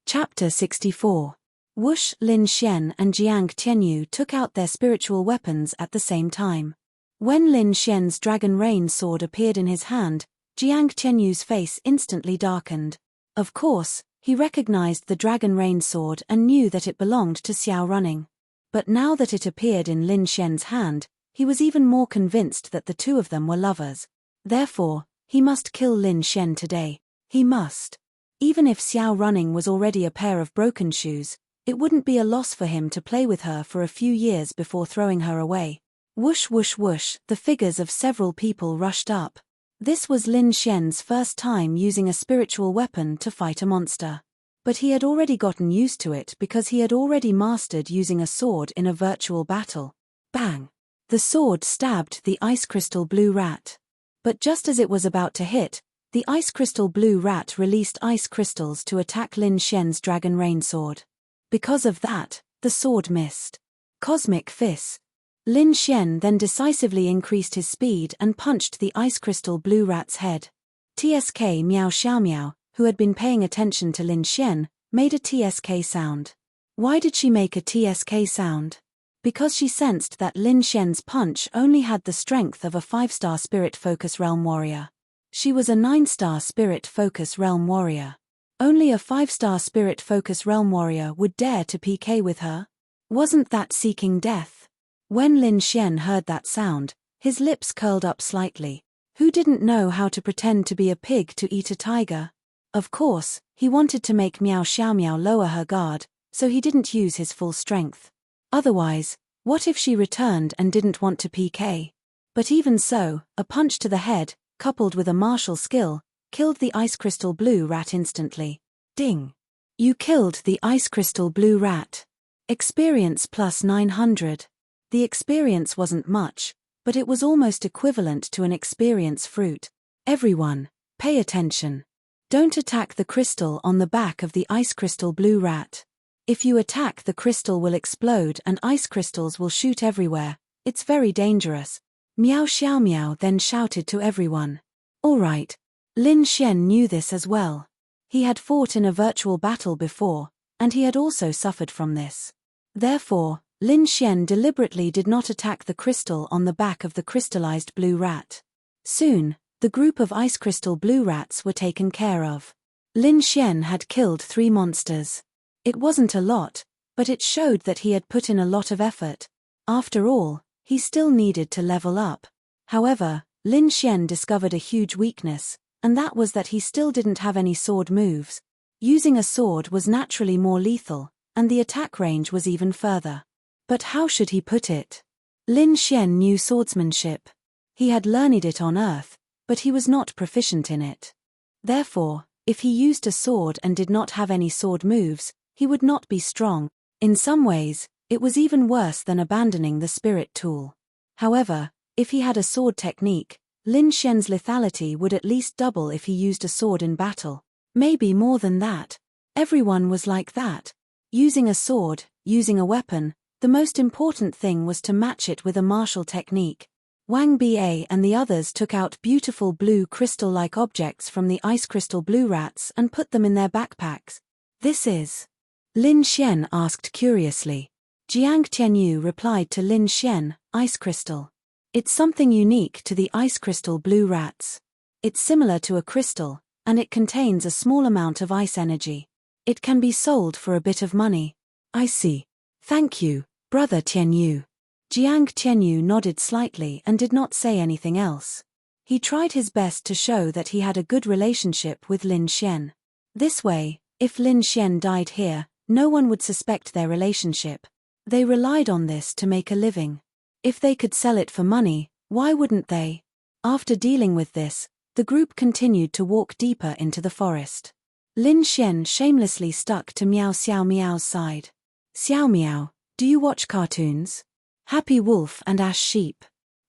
Chapter 64. Wush, Lin Xian and Jiang Tianyu took out their spiritual weapons at the same time. When Lin Xian's dragon rain sword appeared in his hand, Jiang Tianyu's face instantly darkened. Of course, he recognized the dragon rain sword and knew that it belonged to Xiao Running. But now that it appeared in Lin Xian's hand, he was even more convinced that the two of them were lovers. Therefore, he must kill Lin Xian today. He must. Even if Xiao Running was already a pair of broken shoes, it wouldn't be a loss for him to play with her for a few years before throwing her away. Whoosh whoosh whoosh, the figures of several people rushed up. This was Lin Xian's first time using a spiritual weapon to fight a monster. But he had already gotten used to it because he had already mastered using a sword in a virtual battle. Bang! The sword stabbed the ice crystal blue rat. But just as it was about to hit, the ice crystal blue rat released ice crystals to attack Lin Xian's dragon rain sword. Because of that, the sword missed. Cosmic Fist. Lin Xian then decisively increased his speed and punched the ice crystal blue rat's head. TSK Miao Xiao Miao, who had been paying attention to Lin Xian, made a TSK sound. Why did she make a TSK sound? Because she sensed that Lin Xian's punch only had the strength of a 5-star Spirit Focus Realm warrior. She was a 9-star Spirit Focus Realm warrior. Only a 5-star Spirit Focus Realm warrior would dare to PK with her. Wasn't that seeking death? When Lin Xian heard that sound, his lips curled up slightly. Who didn't know how to pretend to be a pig to eat a tiger? Of course, he wanted to make Meow Xiao Meow lower her guard, so he didn't use his full strength. Otherwise, what if she returned and didn't want to PK? But even so, a punch to the head, coupled with a martial skill, killed the ice crystal blue rat instantly. Ding! You killed the ice crystal blue rat. Experience plus 900. The experience wasn't much, but it was almost equivalent to an experience fruit. Everyone, pay attention. Don't attack the crystal on the back of the ice crystal blue rat. If you attack, the crystal will explode and ice crystals will shoot everywhere. It's very dangerous. Meow Xiao Meow then shouted to everyone. All right. Lin Xian knew this as well. He had fought in a virtual battle before, and he had also suffered from this. Therefore, Lin Xian deliberately did not attack the crystal on the back of the crystallized blue rat. Soon, the group of ice crystal blue rats were taken care of. Lin Xian had killed 3 monsters. It wasn't a lot, but it showed that he had put in a lot of effort. After all, he still needed to level up. However, Lin Xian discovered a huge weakness, and that was that he still didn't have any sword moves. Using a sword was naturally more lethal, and the attack range was even further. But how should he put it? Lin Xian knew swordsmanship. He had learned it on Earth, but he was not proficient in it. Therefore, if he used a sword and did not have any sword moves, he would not be strong. In some ways, it was even worse than abandoning the spirit tool. However, if he had a sword technique, Lin Xian's lethality would at least double if he used a sword in battle. Maybe more than that. Everyone was like that. Using a sword, using a weapon, the most important thing was to match it with a martial technique. Wang Ba and the others took out beautiful blue crystal-like objects from the ice crystal blue rats and put them in their backpacks. This is? Lin Xian asked curiously. Jiang Tianyu replied to Lin Xian, ice crystal. It's something unique to the ice crystal blue rats. It's similar to a crystal, and it contains a small amount of ice energy. It can be sold for a bit of money. I see. Thank you, brother Tianyu. Jiang Tianyu nodded slightly and did not say anything else. He tried his best to show that he had a good relationship with Lin Xian. This way, if Lin Xian died here, no one would suspect their relationship. They relied on this to make a living. If they could sell it for money, why wouldn't they? After dealing with this, the group continued to walk deeper into the forest. Lin Xian shamelessly stuck to Meow Xiao Meow's side. Xiao Meow, do you watch cartoons? Happy Wolf and Ash Sheep.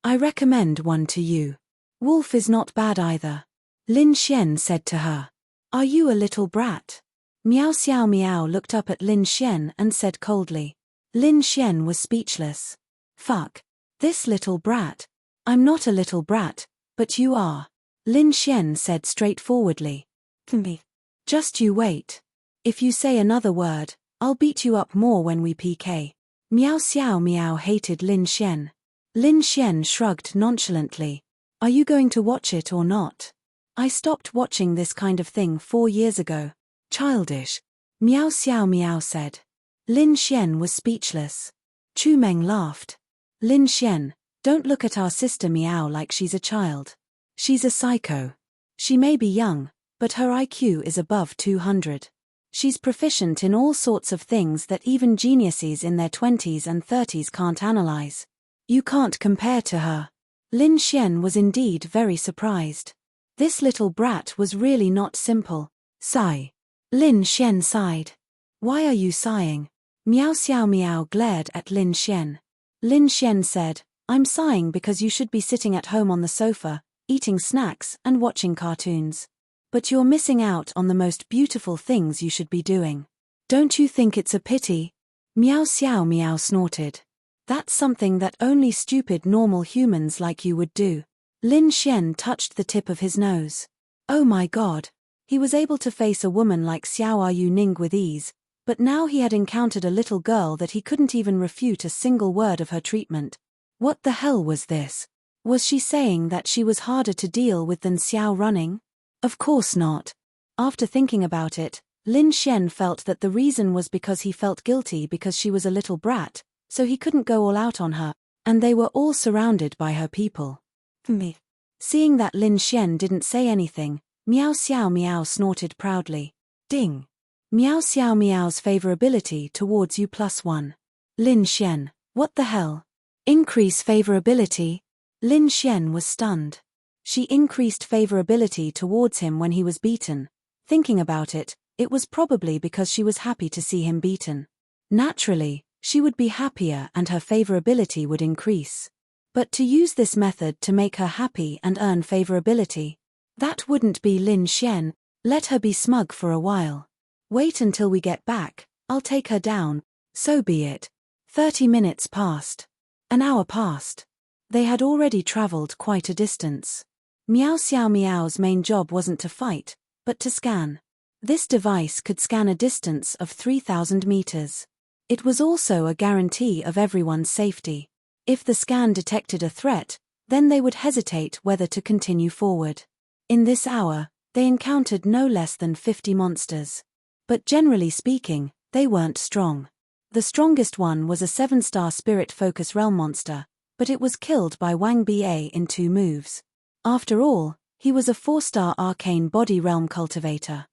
I recommend one to you. Wolf is not bad either. Lin Xian said to her. Are you a little brat? Meow Xiao Meow looked up at Lin Xian and said coldly. Lin Xian was speechless. Fuck. This little brat. I'm not a little brat, but you are. Lin Xian said straightforwardly. Me. Just you wait. If you say another word, I'll beat you up more when we PK. Meow Xiao Meow hated Lin Xian. Lin Xian shrugged nonchalantly. Are you going to watch it or not? I stopped watching this kind of thing 4 years ago. Childish. Meow Xiao Meow said. Lin Xian was speechless. Chu Meng laughed. Lin Xian, don't look at our sister Meow like she's a child. She's a psycho. She may be young, but her IQ is above 200. She's proficient in all sorts of things that even geniuses in their 20s and 30s can't analyze. You can't compare to her. Lin Xian was indeed very surprised. This little brat was really not simple. Sigh. Lin Xian sighed. Why are you sighing? Meow Xiao Meow glared at Lin Xian. Lin Xian said, I'm sighing because you should be sitting at home on the sofa, eating snacks and watching cartoons. But you're missing out on the most beautiful things you should be doing. Don't you think it's a pity? Meow Xiao Meow snorted. That's something that only stupid normal humans like you would do. Lin Xian touched the tip of his nose. Oh my god. He was able to face a woman like Xiao Yu Ning with ease, but now he had encountered a little girl that he couldn't even refute a single word of her treatment. What the hell was this? Was she saying that she was harder to deal with than Xiao Running? Of course not. After thinking about it, Lin Xian felt that the reason was because he felt guilty because she was a little brat, so he couldn't go all out on her, and they were all surrounded by her people. Me. Seeing that Lin Xian didn't say anything, Miao Xiao Miao snorted proudly. Ding! Miao Xiao Miao's favorability towards you +1. Lin Xian, what the hell? Increase favorability? Lin Xian was stunned. She increased favorability towards him when he was beaten. Thinking about it, it was probably because she was happy to see him beaten. Naturally, she would be happier and her favorability would increase. But to use this method to make her happy and earn favorability, that wouldn't be Lin Xian. Let her be smug for a while. Wait until we get back, I'll take her down. So be it. 30 minutes passed. An hour passed. They had already traveled quite a distance. Miao Xiao Miao's main job wasn't to fight, but to scan. This device could scan a distance of 3,000 meters. It was also a guarantee of everyone's safety. If the scan detected a threat, then they would hesitate whether to continue forward. In this hour, they encountered no less than 50 monsters. But generally speaking, they weren't strong. The strongest one was a 7-star Spirit Focus Realm monster, but it was killed by Wang Ba in 2 moves. After all, he was a 4-star Arcane Body Realm cultivator.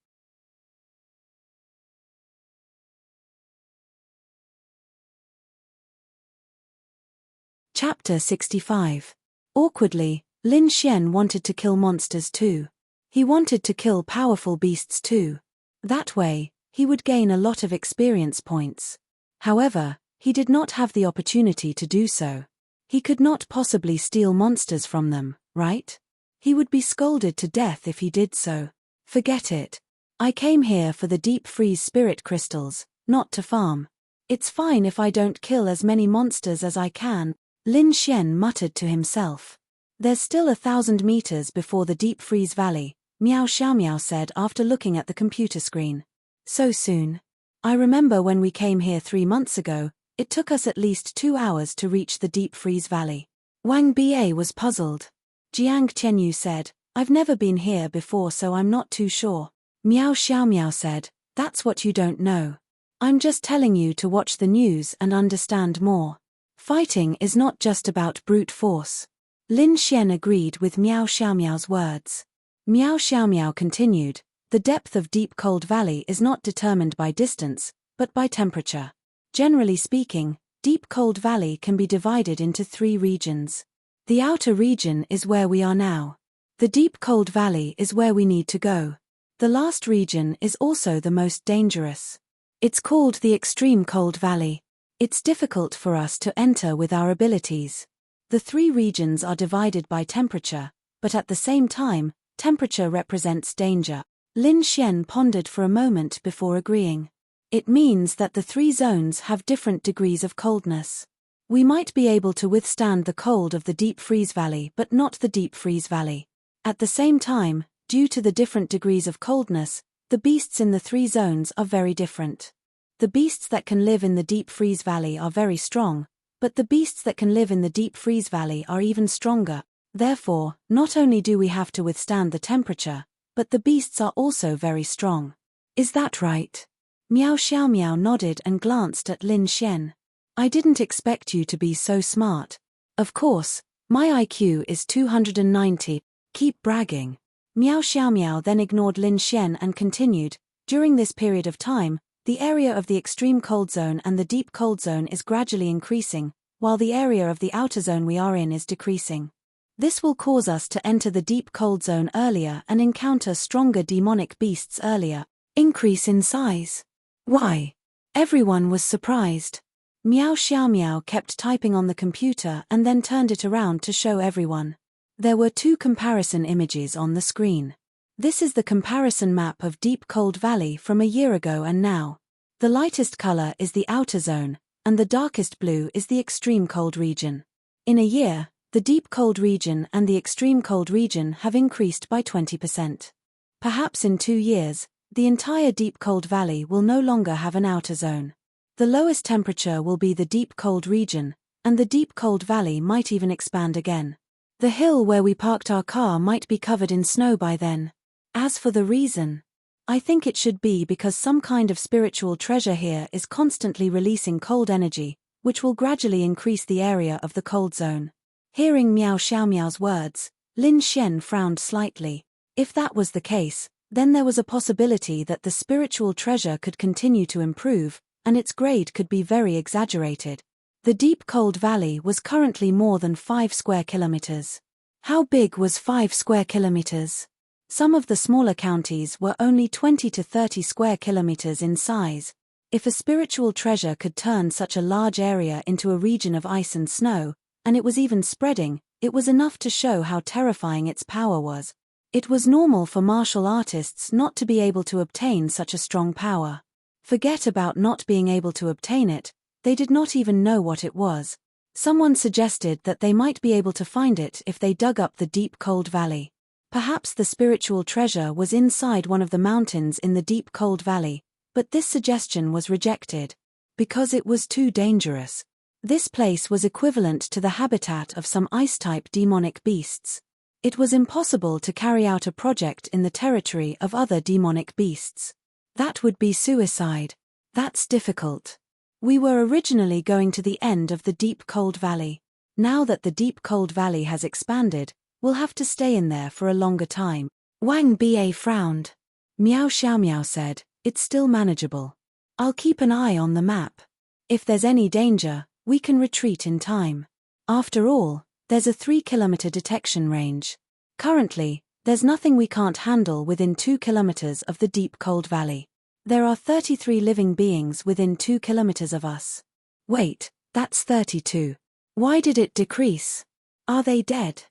Chapter 65. Awkwardly, Lin Xian wanted to kill monsters too. He wanted to kill powerful beasts too. That way, he would gain a lot of experience points. However, he did not have the opportunity to do so. He could not possibly steal monsters from them, right? He would be scolded to death if he did so. Forget it. I came here for the deep freeze spirit crystals, not to farm. It's fine if I don't kill as many monsters as I can, Lin Xian muttered to himself. There's still 1,000 meters before the deep freeze valley, Miao Xiaomiao said after looking at the computer screen. So soon? I remember when we came here 3 months ago, it took us at least 2 hours to reach the deep freeze valley. Wang Ba was puzzled. Jiang Tianyu said, I've never been here before so I'm not too sure. Miao Xiaomiao said, that's what you don't know. I'm just telling you to watch the news and understand more. Fighting is not just about brute force. Lin Xian agreed with Miao Xiaomiao's words. Miao Xiaomiao continued, the depth of deep cold valley is not determined by distance, but by temperature. Generally speaking, deep cold valley can be divided into 3 regions. The outer region is where we are now. The deep cold valley is where we need to go. The last region is also the most dangerous. It's called the extreme cold valley. It's difficult for us to enter with our abilities. The 3 regions are divided by temperature, but at the same time, temperature represents danger. Lin Xian pondered for a moment before agreeing. It means that the 3 zones have different degrees of coldness. We might be able to withstand the cold of the deep freeze valley but not the deep freeze valley. At the same time, due to the different degrees of coldness, the beasts in the 3 zones are very different. The beasts that can live in the deep freeze valley are very strong, but the beasts that can live in the deep freeze valley are even stronger. Therefore, not only do we have to withstand the temperature, but the beasts are also very strong. Is that right? Miao Xiaomiao nodded and glanced at Lin Xian. I didn't expect you to be so smart. Of course, my IQ is 290, keep bragging. Miao Xiaomiao then ignored Lin Xian and continued, during this period of time, the area of the extreme cold zone and the deep cold zone is gradually increasing, while the area of the outer zone we are in is decreasing. This will cause us to enter the deep cold zone earlier and encounter stronger demonic beasts earlier. Increase in size. Why? Everyone was surprised. Miao Xiaomiao kept typing on the computer and then turned it around to show everyone. There were 2 comparison images on the screen. This is the comparison map of Deep Cold Valley from a year ago and now. The lightest color is the outer zone, and the darkest blue is the extreme cold region. In a year, the deep cold region and the extreme cold region have increased by 20%. Perhaps in 2 years, the entire deep cold valley will no longer have an outer zone. The lowest temperature will be the deep cold region, and the deep cold valley might even expand again. The hill where we parked our car might be covered in snow by then. As for the reason, I think it should be because some kind of spiritual treasure here is constantly releasing cold energy, which will gradually increase the area of the cold zone. Hearing Miao Xiaomiao's words, Lin Xian frowned slightly. If that was the case, then there was a possibility that the spiritual treasure could continue to improve, and its grade could be very exaggerated. The deep cold valley was currently more than 5 square kilometers. How big was 5 square kilometers? Some of the smaller counties were only 20 to 30 square kilometers in size. If a spiritual treasure could turn such a large area into a region of ice and snow, and it was even spreading, it was enough to show how terrifying its power was. It was normal for martial artists not to be able to obtain such a strong power. Forget about not being able to obtain it, they did not even know what it was. Someone suggested that they might be able to find it if they dug up the deep cold valley. Perhaps the spiritual treasure was inside one of the mountains in the deep cold valley, but this suggestion was rejected. Because it was too dangerous. This place was equivalent to the habitat of some ice-type demonic beasts. It was impossible to carry out a project in the territory of other demonic beasts. That would be suicide. That's difficult. We were originally going to the end of the deep cold valley. Now that the deep cold valley has expanded, we'll have to stay in there for a longer time. Wang Ba frowned. Miao Xiaomiao said, it's still manageable. I'll keep an eye on the map. If there's any danger, we can retreat in time. After all, there's a 3-kilometer detection range. Currently, there's nothing we can't handle within 2 kilometers of the deep cold valley. There are 33 living beings within 2 kilometers of us. Wait, that's 32. Why did it decrease? Are they dead?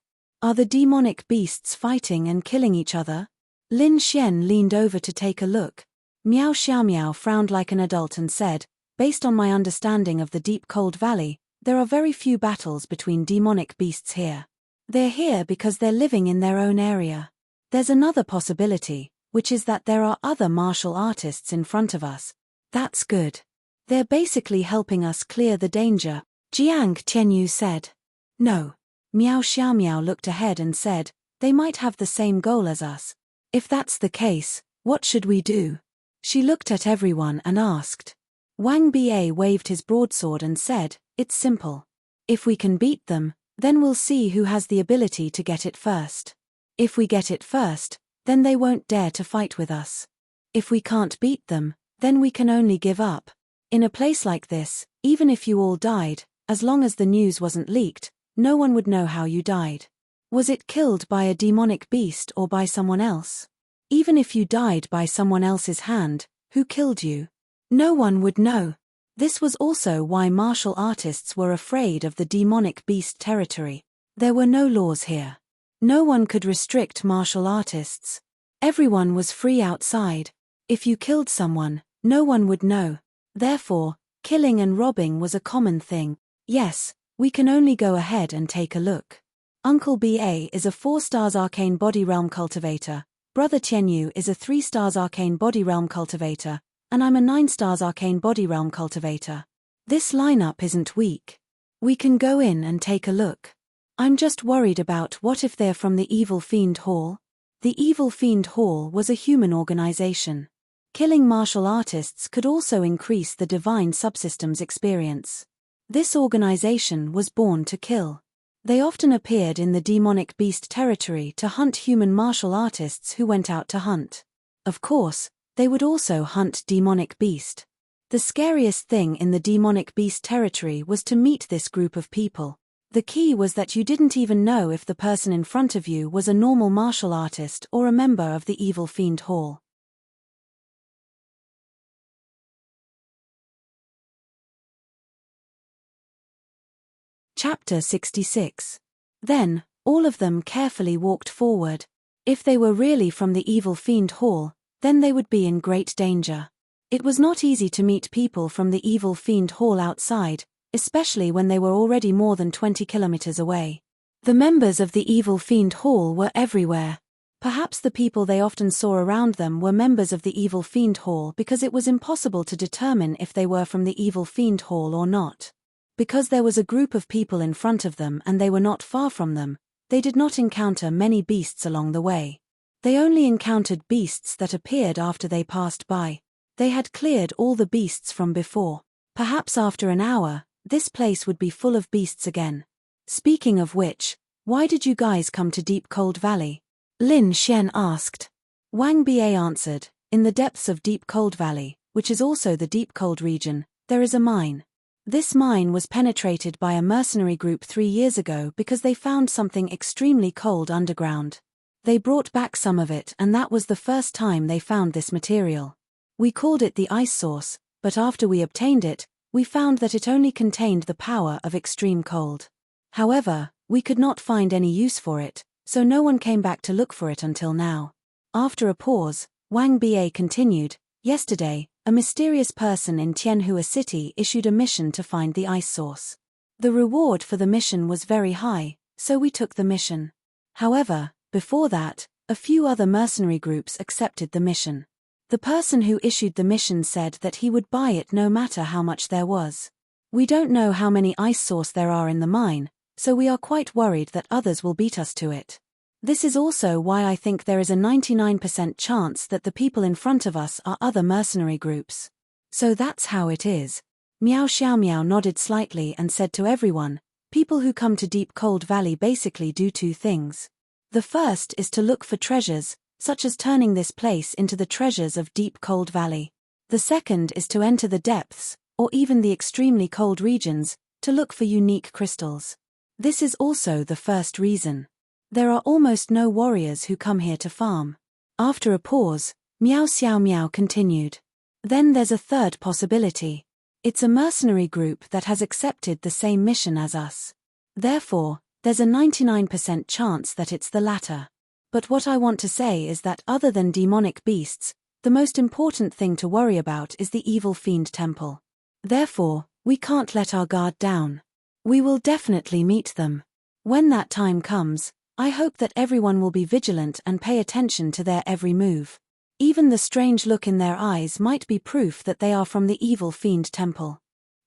Are the demonic beasts fighting and killing each other? Lin Xian leaned over to take a look. Miao Xiaomiao frowned like an adult and said, based on my understanding of the deep cold valley, there are very few battles between demonic beasts here. They're here because they're living in their own area. There's another possibility, which is that there are other martial artists in front of us. That's good. They're basically helping us clear the danger, Jiang Tianyu said. No. Miao Xiaomiao looked ahead and said, they might have the same goal as us. If that's the case, what should we do? She looked at everyone and asked. Wang Ba waved his broadsword and said, it's simple. If we can beat them, then we'll see who has the ability to get it first. If we get it first, then they won't dare to fight with us. If we can't beat them, then we can only give up. In a place like this, even if you all died, as long as the news wasn't leaked, no one would know how you died. Was it killed by a demonic beast or by someone else? Even if you died by someone else's hand, who killed you? No one would know. This was also why martial artists were afraid of the demonic beast territory. There were no laws here. No one could restrict martial artists. Everyone was free outside. If you killed someone, no one would know. Therefore, killing and robbing was a common thing. Yes, we can only go ahead and take a look. Uncle Ba is a 4-stars arcane body realm cultivator, Brother Tianyu is a 3-stars arcane body realm cultivator, and I'm a 9-stars arcane body realm cultivator. This lineup isn't weak. We can go in and take a look. I'm just worried about what if they're from the Evil Fiend Hall? The Evil Fiend Hall was a human organization. Killing martial artists could also increase the divine subsystem's experience. This organization was born to kill. They often appeared in the demonic beast territory to hunt human martial artists who went out to hunt. Of course, they would also hunt demonic beast. The scariest thing in the demonic beast territory was to meet this group of people. The key was that you didn't even know if the person in front of you was a normal martial artist or a member of the Evil Fiend Hall. Chapter 66. Then, all of them carefully walked forward. If they were really from the Evil Fiend Hall, then they would be in great danger. It was not easy to meet people from the Evil Fiend Hall outside, especially when they were already more than 20 kilometers away. The members of the Evil Fiend Hall were everywhere. Perhaps the people they often saw around them were members of the Evil Fiend Hall because it was impossible to determine if they were from the Evil Fiend Hall or not. Because there was a group of people in front of them and they were not far from them, they did not encounter many beasts along the way. They only encountered beasts that appeared after they passed by. They had cleared all the beasts from before. Perhaps after an hour, this place would be full of beasts again. Speaking of which, Why did you guys come to Deep Cold Valley? Lin Xian asked. Wang Ba answered, in the depths of Deep Cold Valley, which is also the Deep Cold region, there is a mine. This mine was penetrated by a mercenary group 3 years ago because they found something extremely cold underground. They brought back some of it, and that was the first time they found this material. We called it the ice source, but after we obtained it, we found that it only contained the power of extreme cold. However, we could not find any use for it, so no one came back to look for it until now. After a pause, Wang Ba continued, yesterday, a mysterious person in Tianhua City issued a mission to find the ice source. The reward for the mission was very high, so we took the mission. However, before that, a few other mercenary groups accepted the mission. The person who issued the mission said that he would buy it no matter how much there was. We don't know how many ice source there are in the mine, so we are quite worried that others will beat us to it. This is also why I think there is a 99% chance that the people in front of us are other mercenary groups. So that's how it is. Miao Xiaomiao nodded slightly and said to everyone, people who come to Deep Cold Valley basically do 2 things. The first is to look for treasures, such as turning this place into the treasures of Deep Cold Valley. The second is to enter the depths, or even the extremely cold regions, to look for unique crystals. This is also the first reason. There are almost no warriors who come here to farm. After a pause, Miao Xiaomiao continued. Then there's a third possibility. It's a mercenary group that has accepted the same mission as us. Therefore, there's a 99% chance that it's the latter. But what I want to say is that other than demonic beasts, the most important thing to worry about is the evil fiend temple. Therefore, we can't let our guard down. We will definitely meet them. When that time comes, I hope that everyone will be vigilant and pay attention to their every move. Even the strange look in their eyes might be proof that they are from the evil fiend temple.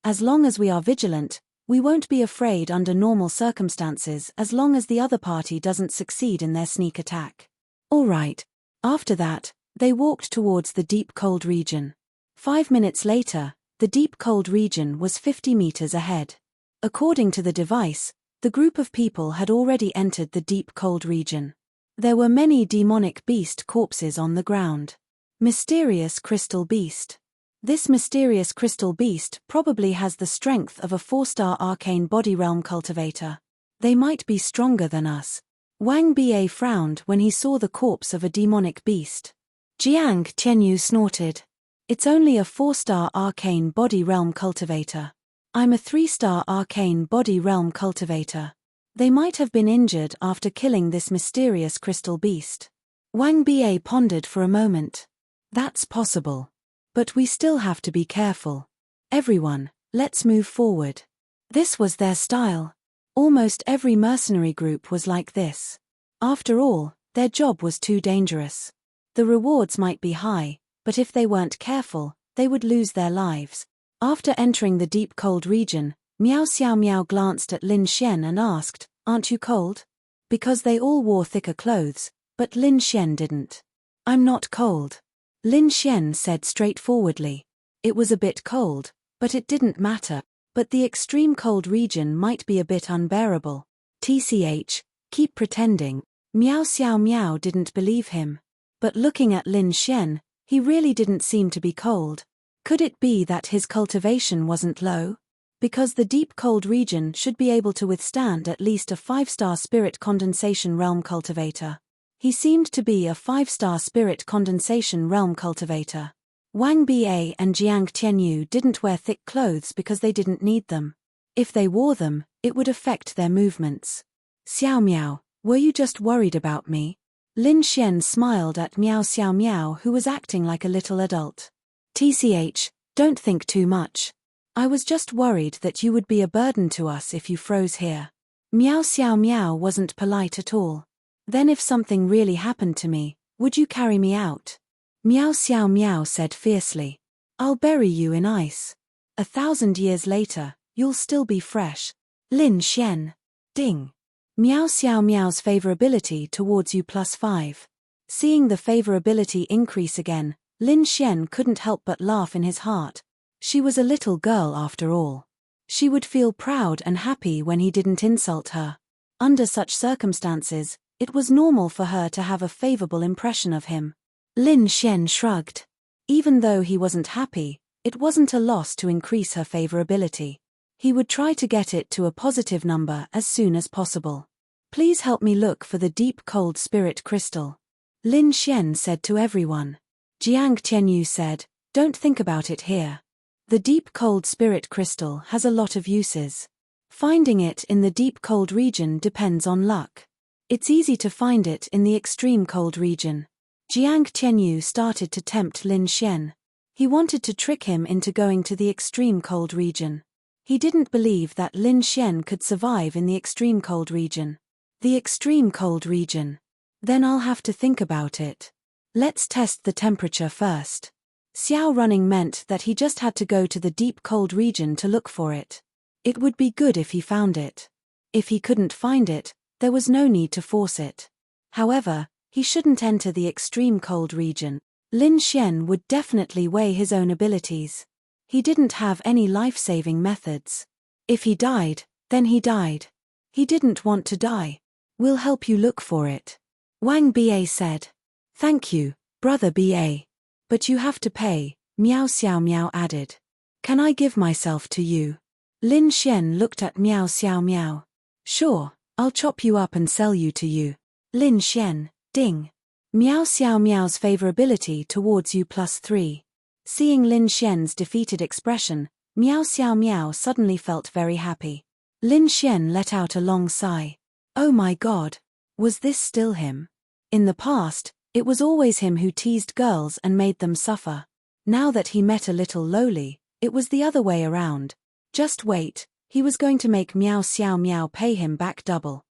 As long as we are vigilant, we won't be afraid under normal circumstances as long as the other party doesn't succeed in their sneak attack. All right. After that, they walked towards the Deep Cold region. 5 minutes later, the Deep Cold region was 50 meters ahead. According to the device, the group of people had already entered the Deep Cold region. There were many demonic beast corpses on the ground. Mysterious crystal beast. This mysterious crystal beast probably has the strength of a 4-star arcane body realm cultivator. They might be stronger than us. Wang Ba frowned when he saw the corpse of a demonic beast. Jiang Tianyu snorted. It's only a 4-star arcane body realm cultivator. I'm a 3-star arcane body realm cultivator. They might have been injured after killing this mysterious crystal beast. Wang Ba pondered for a moment. That's possible. But we still have to be careful. Everyone, let's move forward. This was their style. Almost every mercenary group was like this. After all, their job was too dangerous. The rewards might be high, but if they weren't careful, they would lose their lives. After entering the Deep Cold region, Miao Xiaomiao glanced at Lin Xian and asked, "Aren't you cold?" Because they all wore thicker clothes, but Lin Xian didn't. "I'm not cold," Lin Xian said straightforwardly. It was a bit cold, but it didn't matter. But the extreme cold region might be a bit unbearable. TCH, keep pretending. Miao Xiaomiao didn't believe him. But looking at Lin Xian, he really didn't seem to be cold. Could it be that his cultivation wasn't low? Because the Deep Cold region should be able to withstand at least a 5-star spirit condensation realm cultivator. He seemed to be a 5-star spirit condensation realm cultivator. Wang Ba and Jiang Tianyu didn't wear thick clothes because they didn't need them. If they wore them, it would affect their movements. Xiaomiao, were you just worried about me? Lin Xian smiled at Miao Xiaomiao, who was acting like a little adult. TCH, don't think too much. I was just worried that you would be a burden to us if you froze here. Miao Xiaomiao wasn't polite at all. Then if something really happened to me, would you carry me out? Miao Xiaomiao said fiercely. I'll bury you in ice. 1,000 years later, you'll still be fresh. Lin Xian. Ding. Miao Xiaomiao's favorability towards you +5. Seeing the favorability increase again, Lin Xian couldn't help but laugh in his heart. She was a little girl after all. She would feel proud and happy when he didn't insult her. Under such circumstances, it was normal for her to have a favorable impression of him. Lin Xian shrugged. Even though he wasn't happy, it wasn't a loss to increase her favorability. He would try to get it to a positive number as soon as possible. Please help me look for the deep cold spirit crystal, Lin Xian said to everyone. Jiang Tianyu said, don't think about it here. The deep cold spirit crystal has a lot of uses. Finding it in the deep cold region depends on luck. It's easy to find it in the extreme cold region. Jiang Tianyu started to tempt Lin Xian. He wanted to trick him into going to the extreme cold region. He didn't believe that Lin Xian could survive in the extreme cold region. The extreme cold region. Then I'll have to think about it. Let's test the temperature first. Xiao running meant that he just had to go to the deep cold region to look for it. It would be good if he found it. If he couldn't find it, there was no need to force it. However, he shouldn't enter the extreme cold region. Lin Xian would definitely weigh his own abilities. He didn't have any life-saving methods. If he died, then he died. He didn't want to die. We'll help you look for it, Wang Ba said. Thank you, brother Ba. But you have to pay, Miao Xiao Miao added. Can I give myself to you? Lin Xian looked at Miao Xiao Miao. Sure, I'll chop you up and sell you to you. Lin Xian, ding. Miao Xiao Miao's favorability towards you +3. Seeing Lin Xian's defeated expression, Miao Xiao Miao suddenly felt very happy. Lin Xian let out a long sigh. Oh my god. Was this still him? In the past, it was always him who teased girls and made them suffer. Now that he met a little lowly, it was the other way around. Just wait, he was going to make Miao Xiao Miao pay him back double.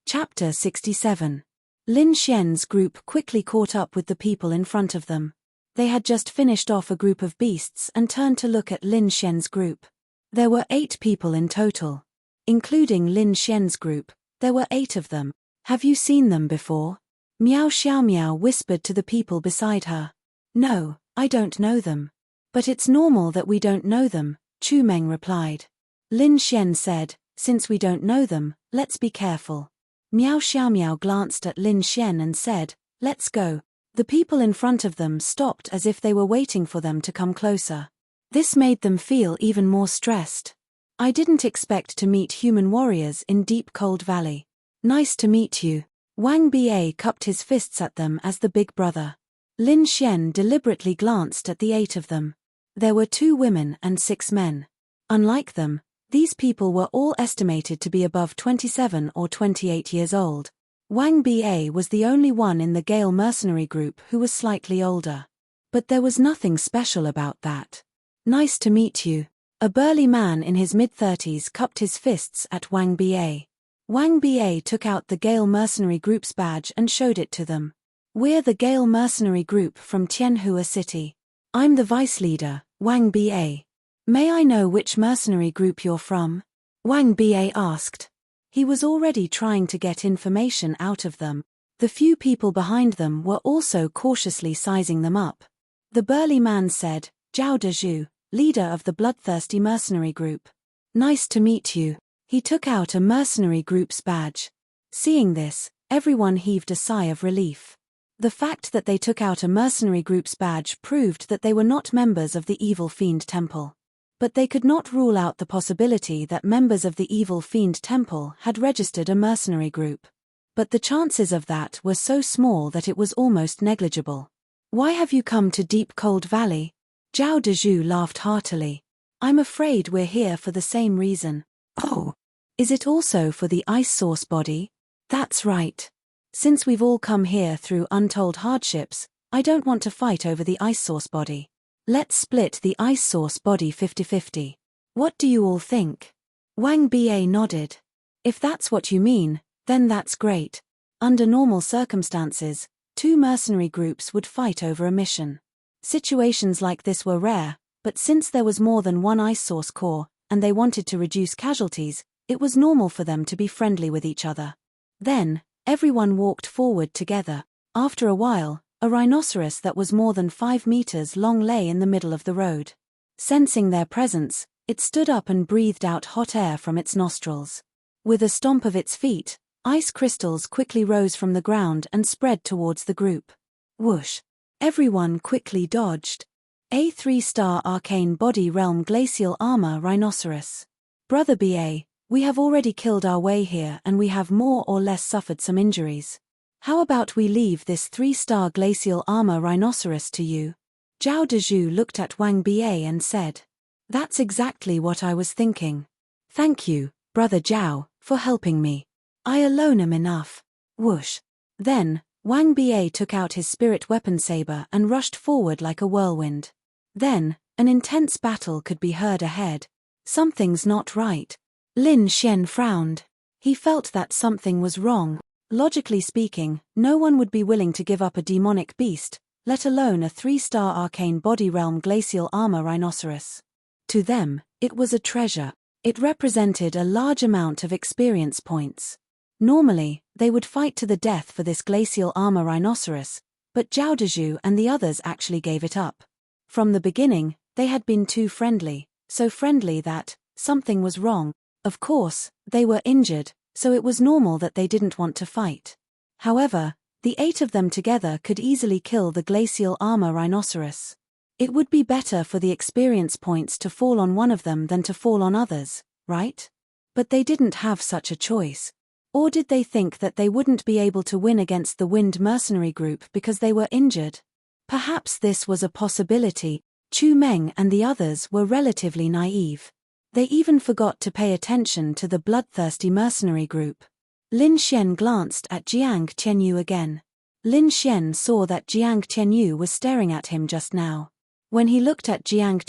Chapter 67. Lin Xian's group quickly caught up with the people in front of them. They had just finished off a group of beasts and turned to look at Lin Xian's group. There were 8 people in total. Including Lin Xian's group, there were 8 of them. Have you seen them before? Miao Xiao Miao whispered to the people beside her. No, I don't know them. But it's normal that we don't know them, Chu Meng replied. Lin Xian said, since we don't know them, let's be careful. Miao Xiao Miao glanced at Lin Xian and said, let's go. The people in front of them stopped as if they were waiting for them to come closer. This made them feel even more stressed. I didn't expect to meet human warriors in Deep Cold Valley. Nice to meet you. Wang Ba cupped his fists at them as the big brother. Lin Xian deliberately glanced at the 8 of them. There were 2 women and 6 men. Unlike them, these people were all estimated to be above 27 or 28 years old. Wang Ba was the only one in the Gale mercenary group who was slightly older. But there was nothing special about that. Nice to meet you. A burly man in his mid-30s cupped his fists at Wang Ba. Wang Ba took out the Gale mercenary group's badge and showed it to them. We're the Gale mercenary group from Tianhua City. I'm the vice leader, Wang Ba. May I know which mercenary group you're from? Wang Ba asked. He was already trying to get information out of them. The few people behind them were also cautiously sizing them up. The burly man said, Zhao Dezhu, leader of the bloodthirsty mercenary group. Nice to meet you. He took out a mercenary group's badge. Seeing this, everyone heaved a sigh of relief. The fact that they took out a mercenary group's badge proved that they were not members of the Evil Fiend Temple. But they could not rule out the possibility that members of the Evil Fiend Temple had registered a mercenary group. But the chances of that were so small that it was almost negligible. Why have you come to Deep Cold Valley? Zhao Dezhu laughed heartily. I'm afraid we're here for the same reason. Oh. Is it also for the ice source body? That's right. Since we've all come here through untold hardships, I don't want to fight over the ice source body. Let's split the ice source body 50-50. What do you all think? Wang Ba nodded. If that's what you mean, then that's great. Under normal circumstances, 2 mercenary groups would fight over a mission. Situations like this were rare, but since there was more than one ice source core, and they wanted to reduce casualties, it was normal for them to be friendly with each other. Then, everyone walked forward together. After a while, a rhinoceros that was more than 5 meters long lay in the middle of the road. Sensing their presence, it stood up and breathed out hot air from its nostrils. With a stomp of its feet, ice crystals quickly rose from the ground and spread towards the group. Whoosh! Everyone quickly dodged. A 3-star arcane body realm glacial armor rhinoceros. Brother BA, we have already killed our way here and we have more or less suffered some injuries. How about we leave this 3-star glacial armor rhinoceros to you? Zhao Dezhu looked at Wang BA and said. That's exactly what I was thinking. Thank you, Brother Zhao, for helping me. I alone am enough. Whoosh. Then, Wang BA took out his spirit weapon saber and rushed forward like a whirlwind. Then, an intense battle could be heard ahead. Something's not right. Lin Xian frowned. He felt that something was wrong. Logically speaking, no one would be willing to give up a demonic beast, let alone a 3-star arcane body realm glacial armor rhinoceros. To them, it was a treasure. It represented a large amount of experience points. Normally, they would fight to the death for this glacial armor rhinoceros, but Zhao Dezhu and the others actually gave it up. From the beginning, they had been too friendly, so friendly that something was wrong. Of course, they were injured, so it was normal that they didn't want to fight. However, the 8 of them together could easily kill the glacial armor rhinoceros. It would be better for the experience points to fall on one of them than to fall on others, right? But they didn't have such a choice. Or did they think that they wouldn't be able to win against the Wind Mercenary Group because they were injured? Perhaps this was a possibility. Chu Meng and the others were relatively naive. They even forgot to pay attention to the bloodthirsty mercenary group. Lin Xian glanced at Jiang Tianyu again. Lin Xian saw that Jiang Tianyu was staring at him just now. When he looked at Jiang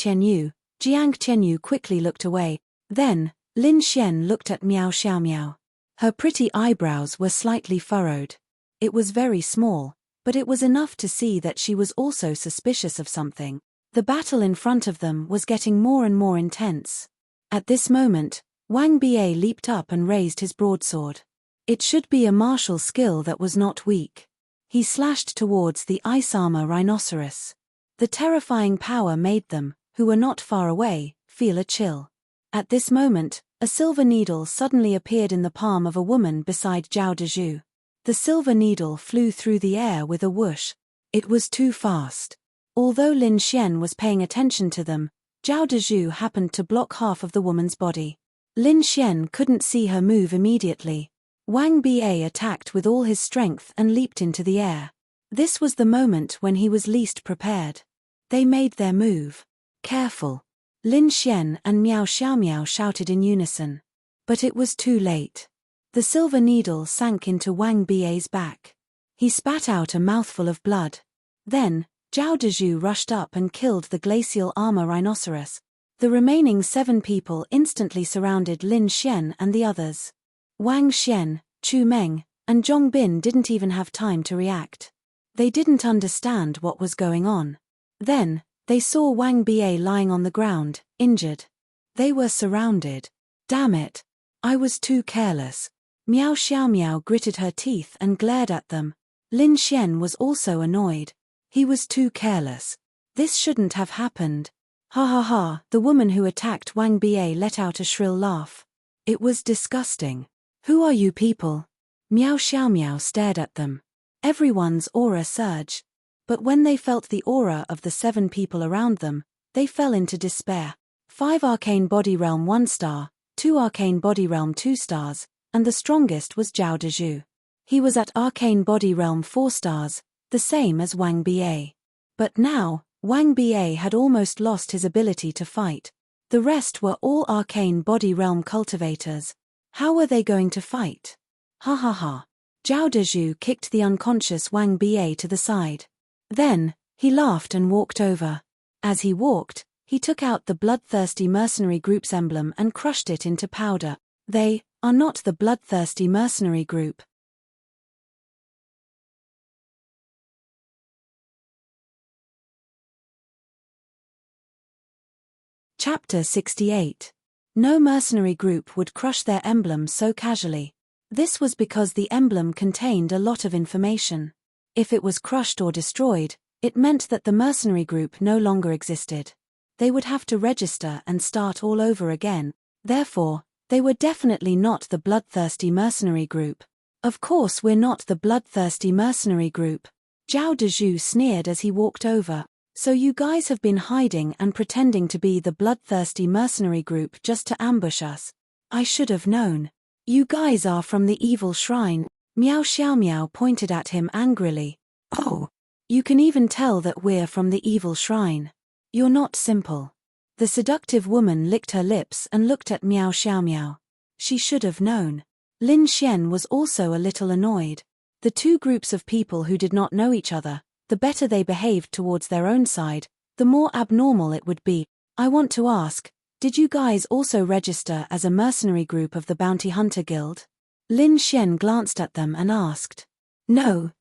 Tianyu quickly looked away. Then, Lin Xian looked at Miao Xiaomiao. Her pretty eyebrows were slightly furrowed. It was very small, but it was enough to see that she was also suspicious of something. The battle in front of them was getting more and more intense. At this moment, Wang BA leaped up and raised his broadsword. It should be a martial skill that was not weak. He slashed towards the ice armor rhinoceros. The terrifying power made them, who were not far away, feel a chill. At this moment, a silver needle suddenly appeared in the palm of a woman beside Zhao Dezhu. The silver needle flew through the air with a whoosh. It was too fast. Although Lin Xian was paying attention to them, Zhao Dezhu happened to block half of the woman's body. Lin Xian couldn't see her move immediately. Wang BA attacked with all his strength and leaped into the air. This was the moment when he was least prepared. They made their move. Careful! Lin Xian and Miao Xiaomiao shouted in unison. But it was too late. The silver needle sank into Wang BA's back. He spat out a mouthful of blood. Then, Zhao Dezhu rushed up and killed the glacial armor rhinoceros. The remaining 7 people instantly surrounded Lin Xian and the others. Wang Xian, Chu Meng, and Zhong Bin didn't even have time to react. They didn't understand what was going on. Then, they saw Wang BA lying on the ground, injured. They were surrounded. Damn it! I was too careless. Miao Xiaomiao gritted her teeth and glared at them. Lin Xian was also annoyed. He was too careless. This shouldn't have happened. Ha ha ha, the woman who attacked Wang BA let out a shrill laugh. It was disgusting. Who are you people? Miao Xiaomiao stared at them. Everyone's aura surged. But when they felt the aura of the 7 people around them, they fell into despair. 5 arcane body realm 1 star, 2 arcane body realm 2 stars, and the strongest was Zhao Dezhu. He was at arcane body realm 4 stars, the same as Wang BA. But now, Wang BA had almost lost his ability to fight. The rest were all arcane body realm cultivators. How were they going to fight? Ha ha ha. Zhao Dezhu kicked the unconscious Wang BA to the side. Then, he laughed and walked over. As he walked, he took out the bloodthirsty mercenary group's emblem and crushed it into powder. They are not the bloodthirsty mercenary group. Chapter 68. No mercenary group would crush their emblem so casually. This was because the emblem contained a lot of information. If it was crushed or destroyed, it meant that the mercenary group no longer existed. they would have to register and start all over again. Therefore, they were definitely not the bloodthirsty mercenary group. Of course we're not the bloodthirsty mercenary group. Zhao Dezhu sneered as he walked over. So you guys have been hiding and pretending to be the bloodthirsty mercenary group just to ambush us. I should have known. You guys are from the evil shrine. Miao Xiaomiao pointed at him angrily. Oh. You can even tell that we're from the evil shrine. You're not simple. The seductive woman licked her lips and looked at Miao Xiaomiao. She should have known. Lin Xian was also a little annoyed. The two groups of people who did not know each other, the better they behaved towards their own side, the more abnormal it would be. I want to ask, did you guys also register as a mercenary group of the Bounty Hunter Guild? Lin Xian glanced at them and asked. No.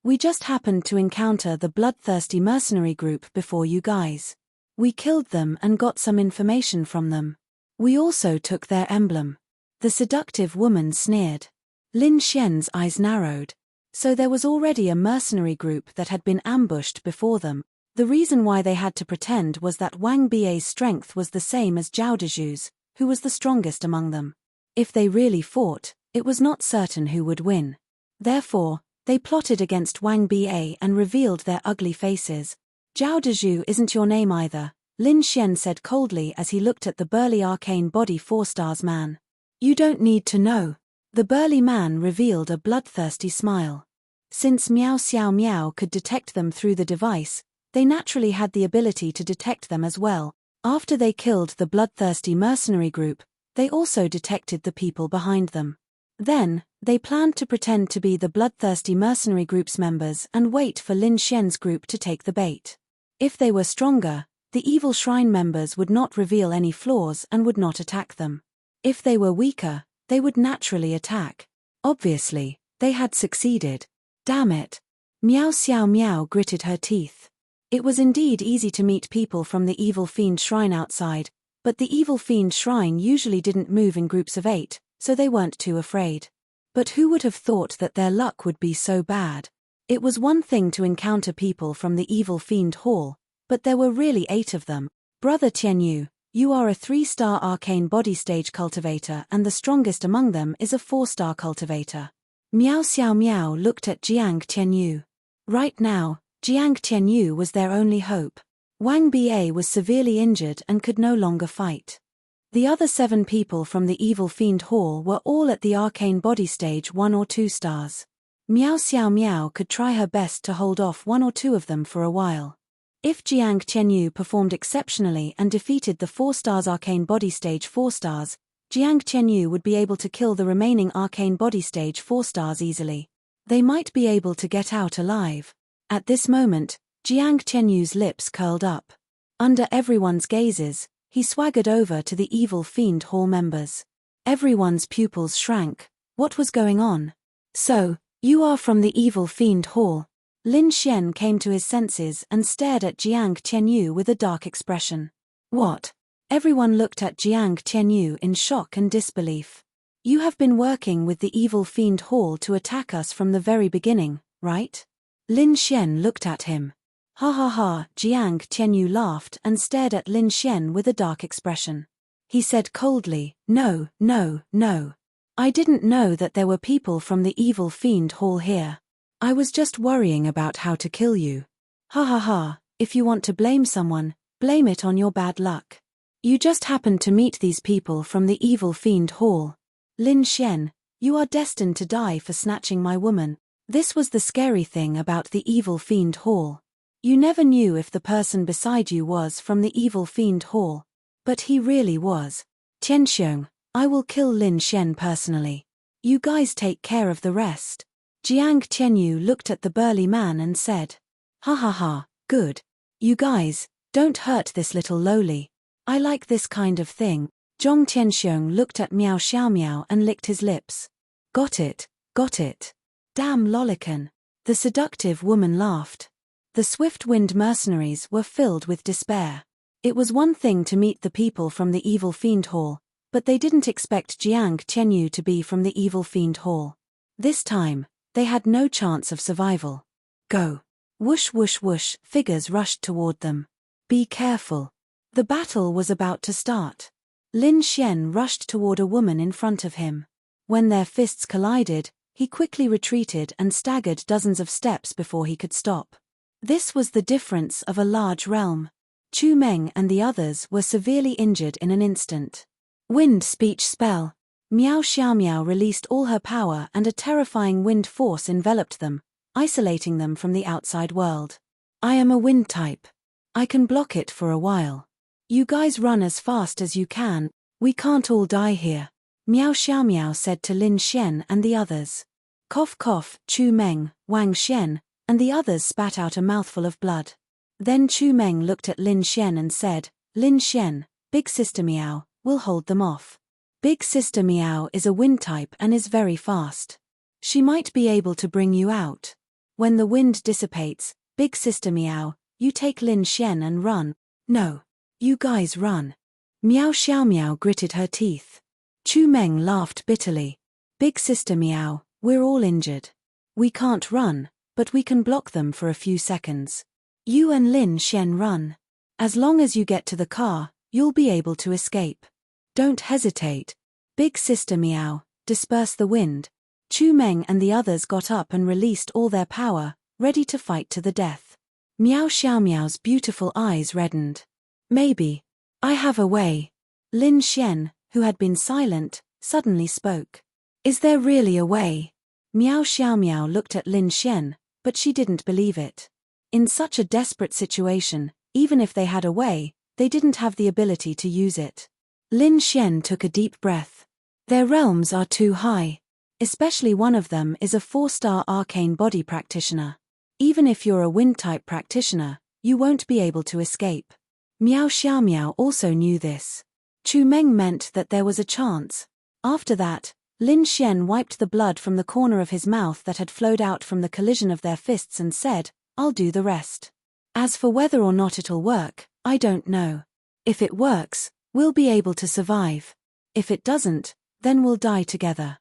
We just happened to encounter the bloodthirsty mercenary group before you guys. We killed them and got some information from them. We also took their emblem. The seductive woman sneered. Lin Xian's eyes narrowed. So there was already a mercenary group that had been ambushed before them. The reason why they had to pretend was that Wang Bie's strength was the same as Zhao Dezhu's, who was the strongest among them. If they really fought, it was not certain who would win. Therefore, they plotted against Wang Bie and revealed their ugly faces. Zhao Dezhu isn't your name either, Lin Xian said coldly as he looked at the burly arcane body 4-stars man. You don't need to know. The burly man revealed a bloodthirsty smile. Since Miao Xiaomiao could detect them through the device, they naturally had the ability to detect them as well. After they killed the bloodthirsty mercenary group, they also detected the people behind them. Then, they planned to pretend to be the bloodthirsty mercenary group's members and wait for Lin Xian's group to take the bait. If they were stronger, the evil shrine members would not reveal any flaws and would not attack them. If they were weaker, they would naturally attack. Obviously, they had succeeded. Damn it. Miao Xiaomiao gritted her teeth. It was indeed easy to meet people from the evil fiend shrine outside, but the evil fiend shrine usually didn't move in groups of 8, so they weren't too afraid. But who would have thought that their luck would be so bad? It was one thing to encounter people from the evil fiend hall, but there were really 8 of them. Brother Tianyu, you are a 3-star arcane body stage cultivator and the strongest among them is a 4-star cultivator. Miao Xiaomiao looked at Jiang Tianyu. Right now, Jiang Tianyu was their only hope. Wang Bie was severely injured and could no longer fight. The other 7 people from the evil fiend hall were all at the arcane body stage 1 or 2 stars. Miao Xiaomiao could try her best to hold off 1 or 2 of them for a while. If Jiang Tianyu performed exceptionally and defeated the 4 stars arcane body stage 4 stars, Jiang Tianyu would be able to kill the remaining arcane body stage 4 stars easily. They might be able to get out alive. At this moment, Jiang Tianyu's lips curled up. Under everyone's gazes, he swaggered over to the evil fiend hall members. Everyone's pupils shrank. What was going on? So, you are from the evil fiend hall. Lin Xian came to his senses and stared at Jiang Tianyu with a dark expression. What? Everyone looked at Jiang Tianyu in shock and disbelief. You have been working with the evil fiend hall to attack us from the very beginning, right? Lin Xian looked at him. Ha ha ha, Jiang Tianyu laughed and stared at Lin Xian with a dark expression. He said coldly, No. I didn't know that there were people from the evil fiend hall here. I was just worrying about how to kill you. Ha ha ha, if you want to blame someone, blame it on your bad luck. You just happened to meet these people from the evil fiend hall. Lin Xian, you are destined to die for snatching my woman. This was the scary thing about the evil fiend hall. You never knew if the person beside you was from the evil fiend hall. But he really was. Tianxiong, I will kill Lin Xian personally. You guys take care of the rest. Jiang Tianyu looked at the burly man and said. Ha ha ha, good. You guys, don't hurt this little lowly. I like this kind of thing. Zhong Tianxiong looked at Miao Xiaomiao and licked his lips. Got it. Damn lolican. The seductive woman laughed. The swift-winged mercenaries were filled with despair. It was one thing to meet the people from the evil fiend hall, but they didn't expect Jiang Tianyu to be from the evil fiend hall. This time, they had no chance of survival. Go. Whoosh whoosh whoosh, figures rushed toward them. Be careful. The battle was about to start. Lin Xian rushed toward a woman in front of him. When their fists collided, he quickly retreated and staggered dozens of steps before he could stop. This was the difference of a large realm. Chu Meng and the others were severely injured in an instant. Wind speech spell. Miao Xiaomiao released all her power and a terrifying wind force enveloped them, isolating them from the outside world. I am a wind type. I can block it for a while. You guys run as fast as you can, we can't all die here, Miao Xiaomiao said to Lin Xian and the others. Cough cough, Chu Meng, Wang Xian, and the others spat out a mouthful of blood. Then Chu Meng looked at Lin Xian and said, Lin Xian, Big Sister Miao, will hold them off. Big Sister Miao is a wind type and is very fast. She might be able to bring you out. When the wind dissipates, Big Sister Miao, you take Lin Xian and run. No. You guys run. Miao Xiaomiao gritted her teeth. Chu Meng laughed bitterly. Big Sister Miao, we're all injured. We can't run, but we can block them for a few seconds. You and Lin Xian run. As long as you get to the car, you'll be able to escape. Don't hesitate. Big Sister Miao, disperse the wind. Chu Meng and the others got up and released all their power, ready to fight to the death. Miao Xiaomiao's beautiful eyes reddened. Maybe. I have a way. Lin Xian, who had been silent, suddenly spoke. Is there really a way? Miao Xiaomiao looked at Lin Xian, but she didn't believe it. In such a desperate situation, even if they had a way, they didn't have the ability to use it. Lin Xian took a deep breath. Their realms are too high. Especially one of them is a 4-star arcane body practitioner. Even if you're a wind-type practitioner, you won't be able to escape. Miao Xiaomiao also knew this. Chu Meng meant that there was a chance. After that, Lin Xian wiped the blood from the corner of his mouth that had flowed out from the collision of their fists and said, I'll do the rest. As for whether or not it'll work, I don't know. If it works, we'll be able to survive. If it doesn't, then we'll die together.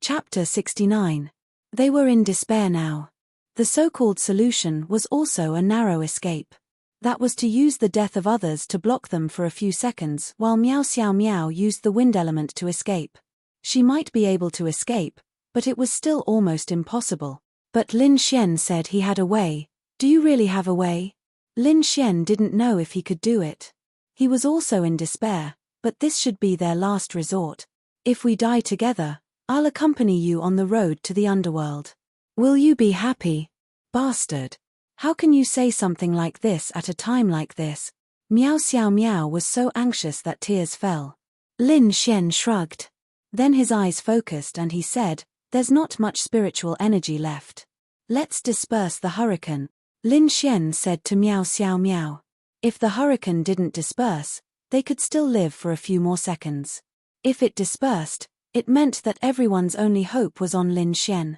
Chapter 69. They were in despair now. The so-called solution was also a narrow escape. That was to use the death of others to block them for a few seconds while Miao Xiaomiao used the wind element to escape. She might be able to escape, but it was still almost impossible. But Lin Xian said he had a way. Do you really have a way? Lin Xian didn't know if he could do it. He was also in despair, but this should be their last resort. If we die together, I'll accompany you on the road to the underworld. Will you be happy? Bastard. How can you say something like this at a time like this? Miao Xiaomiao was so anxious that tears fell. Lin Xian shrugged. Then his eyes focused and he said, there's not much spiritual energy left. Let's disperse the hurricane. Lin Xian said to Miao Xiaomiao. If the hurricane didn't disperse, they could still live for a few more seconds. If it dispersed, it meant that everyone's only hope was on Lin Xian.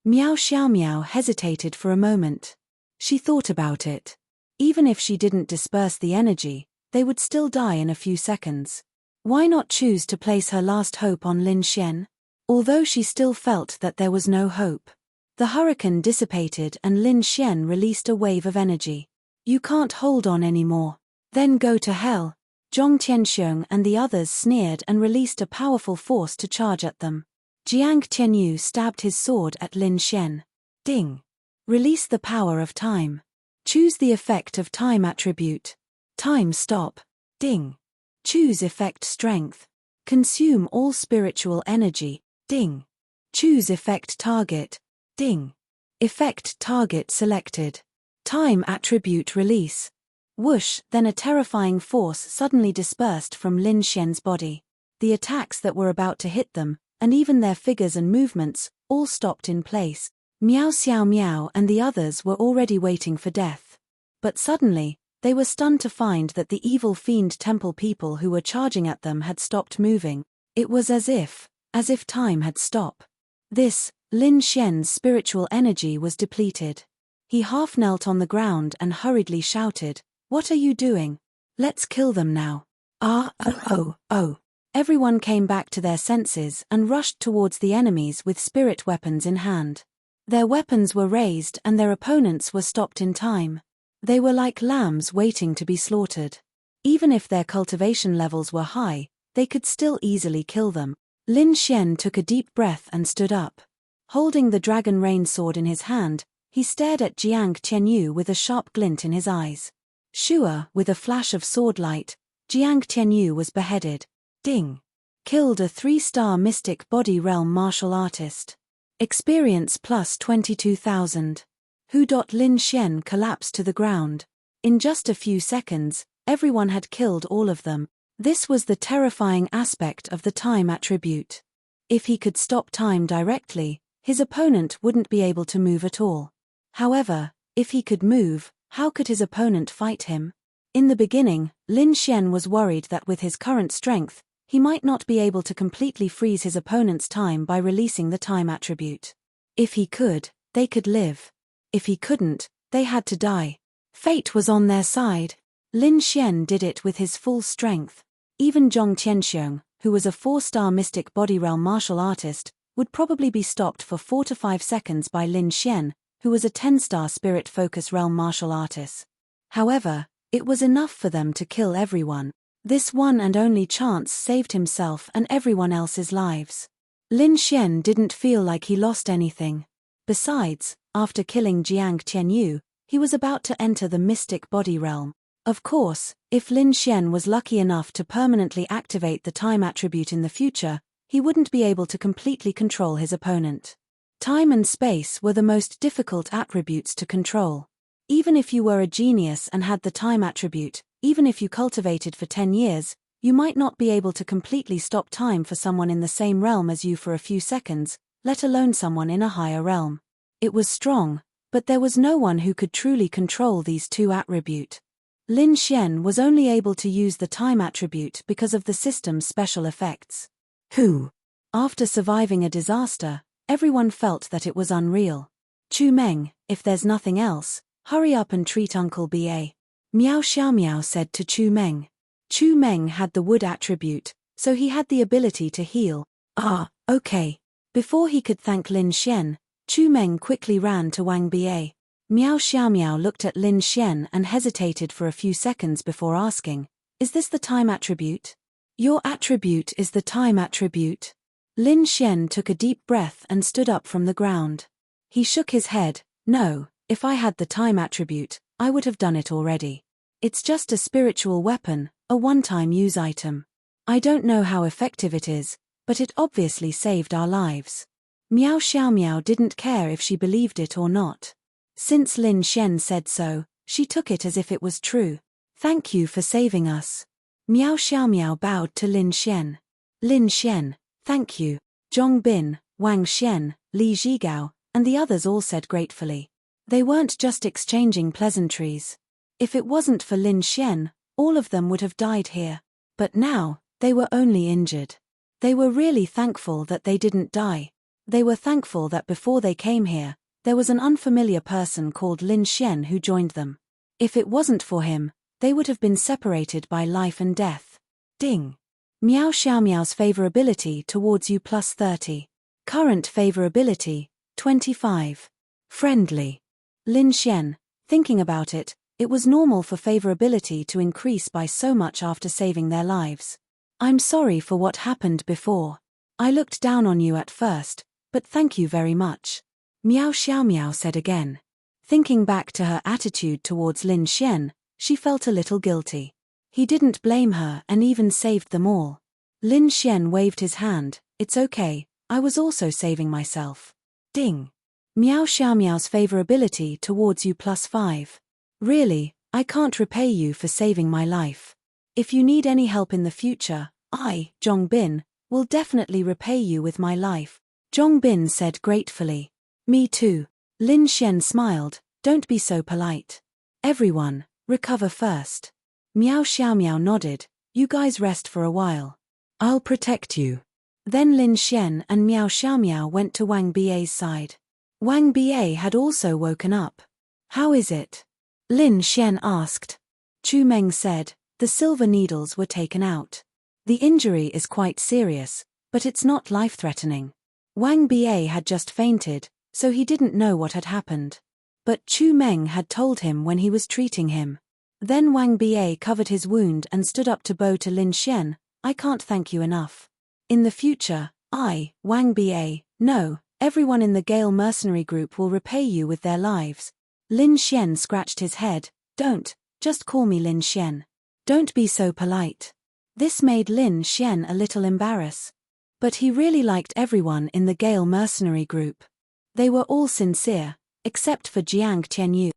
Miao Xiaomiao hesitated for a moment. She thought about it. Even if she didn't disperse the energy, they would still die in a few seconds. Why not choose to place her last hope on Lin Xian? Although she still felt that there was no hope. The hurricane dissipated and Lin Xian released a wave of energy. You can't hold on anymore. Then go to hell. Zhong Tianxiong and the others sneered and released a powerful force to charge at them. Jiang Tianyu stabbed his sword at Lin Xian. Ding. Release the power of time. Choose the effect of time attribute. Time stop. Ding. Choose effect strength. Consume all spiritual energy. Ding. Choose effect target. Ding. Effect target selected. Time attribute release. Whoosh, then a terrifying force suddenly dispersed from Lin Xian's body. The attacks that were about to hit them, and even their figures and movements, all stopped in place. Miao Xiaomiao and the others were already waiting for death. But suddenly, they were stunned to find that the evil fiend temple people who were charging at them had stopped moving. It was as if time had stopped. Lin Xian's spiritual energy was depleted. He half knelt on the ground and hurriedly shouted, "What are you doing? Let's kill them now." Oh. Everyone came back to their senses and rushed towards the enemies with spirit weapons in hand. Their weapons were raised and their opponents were stopped in time. They were like lambs waiting to be slaughtered. Even if their cultivation levels were high, they could still easily kill them. Lin Xian took a deep breath and stood up. Holding the dragon rain sword in his hand, he stared at Jiang Tianyu with a sharp glint in his eyes. Sure, with a flash of sword light, Jiang Tianyu was beheaded. Ding. Killed a 3-star mystic body realm martial artist. Experience plus 22,000. Lin Xian collapsed to the ground. In just a few seconds, everyone had killed all of them. This was the terrifying aspect of the time attribute. If he could stop time directly, his opponent wouldn't be able to move at all. However, if he could move, how could his opponent fight him? In the beginning, Lin Xian was worried that with his current strength, he might not be able to completely freeze his opponent's time by releasing the time attribute. If he could, they could live. If he couldn't, they had to die. Fate was on their side. Lin Xian did it with his full strength. Even Zhong Tianxiong, who was a 4-star mystic body realm martial artist, would probably be stopped for 4 to 5 seconds by Lin Xian, who was a 10-star spirit focus realm martial artist. However, it was enough for them to kill everyone. This one and only chance saved himself and everyone else's lives. Lin Xian didn't feel like he lost anything. Besides, after killing Jiang Tianyu, he was about to enter the mystic body realm. Of course, if Lin Xian was lucky enough to permanently activate the time attribute in the future, he wouldn't be able to completely control his opponent. Time and space were the most difficult attributes to control. Even if you were a genius and had the time attribute, even if you cultivated for 10 years, you might not be able to completely stop time for someone in the same realm as you for a few seconds, let alone someone in a higher realm. It was strong, but there was no one who could truly control these two attributes. Lin Xian was only able to use the time attribute because of the system's special effects. After surviving a disaster, everyone felt that it was unreal. Chu Meng, if there's nothing else, hurry up and treat Uncle Ba. Miao Xiaomiao said to Chu Meng. Chu Meng had the wood attribute, so he had the ability to heal. Okay. Before he could thank Lin Xian, Chu Meng quickly ran to Wang Ba. Miao Xiaomiao looked at Lin Xian and hesitated for a few seconds before asking, "Is this the time attribute?" "Your attribute is the time attribute." Lin Xian took a deep breath and stood up from the ground. He shook his head. "No, if I had the time attribute, I would have done it already. It's just a spiritual weapon, a one-time use item. I don't know how effective it is, but it obviously saved our lives." Miao Xiaomiao didn't care if she believed it or not. Since Lin Xian said so, she took it as if it was true. "Thank you for saving us." Miao Xiaomiao bowed to Lin Xian. "Lin Xian, thank you." Zhong Bin, Wang Xian, Li Zhigao, and the others all said gratefully. They weren't just exchanging pleasantries. If it wasn't for Lin Xian, all of them would have died here. But now, they were only injured. They were really thankful that they didn't die. They were thankful that before they came here, there was an unfamiliar person called Lin Xian who joined them. If it wasn't for him, they would have been separated by life and death. Ding. Miao Xiaomiao's favorability towards you plus 30. Current favorability, 25. Friendly. Lin Xian, thinking about it, it was normal for favorability to increase by so much after saving their lives. "I'm sorry for what happened before. I looked down on you at first, but thank you very much," Miao Xiaomiao said again. Thinking back to her attitude towards Lin Xian, she felt a little guilty. He didn't blame her and even saved them all. Lin Xian waved his hand. "It's okay, I was also saving myself." Ding. Miao Xiaomiao's favorability towards you plus 5. "Really, I can't repay you for saving my life. If you need any help in the future, I, Zhong Bin, will definitely repay you with my life," Zhong Bin said gratefully. "Me too." Lin Xian smiled. "Don't be so polite. Everyone, recover first." Miao Xiaomiao nodded. "You guys rest for a while. I'll protect you." Then Lin Xian and Miao Xiaomiao went to Wang Ba's side. Wang Ba had also woken up. "How is it?" Lin Xian asked. Chu Meng said, "The silver needles were taken out. The injury is quite serious, but it's not life-threatening. Wang Ba had just fainted, so he didn't know what had happened. But Chu Meng had told him when he was treating him. Then Wang Ba covered his wound and stood up to bow to Lin Xian. I can't thank you enough. In the future, Wang Ba, no, everyone in the Gale mercenary group will repay you with their lives. Lin Xian scratched his head. Don't, just call me Lin Xian. Don't be so polite. This made Lin Xian a little embarrassed. But he really liked everyone in the Gale mercenary group. They were all sincere, except for Jiang Tianyu.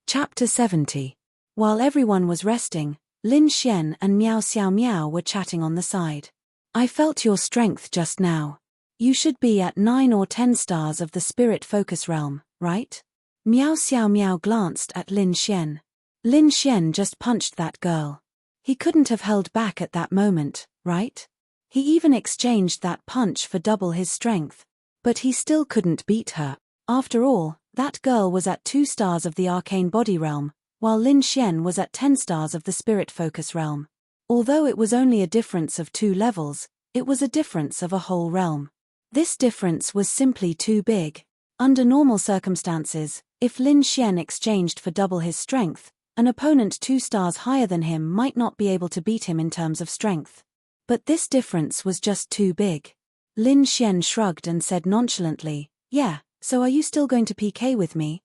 Chapter 70. While everyone was resting, Lin Xian and Miao Xiao Miao were chatting on the side. I felt your strength just now. You should be at 9 or 10 stars of the spirit focus realm, right? Miao Xiao Miao glanced at Lin Xian. Lin Xian just punched that girl. He couldn't have held back at that moment, right? He even exchanged that punch for double his strength. But he still couldn't beat her. After all, that girl was at 2 stars of the arcane body realm, while Lin Xian was at 10 stars of the spirit focus realm. Although it was only a difference of 2 levels, it was a difference of a whole realm. This difference was simply too big. Under normal circumstances, if Lin Xian exchanged for double his strength, an opponent 2 stars higher than him might not be able to beat him in terms of strength. But this difference was just too big. Lin Xian shrugged and said nonchalantly, yeah, so are you still going to PK with me?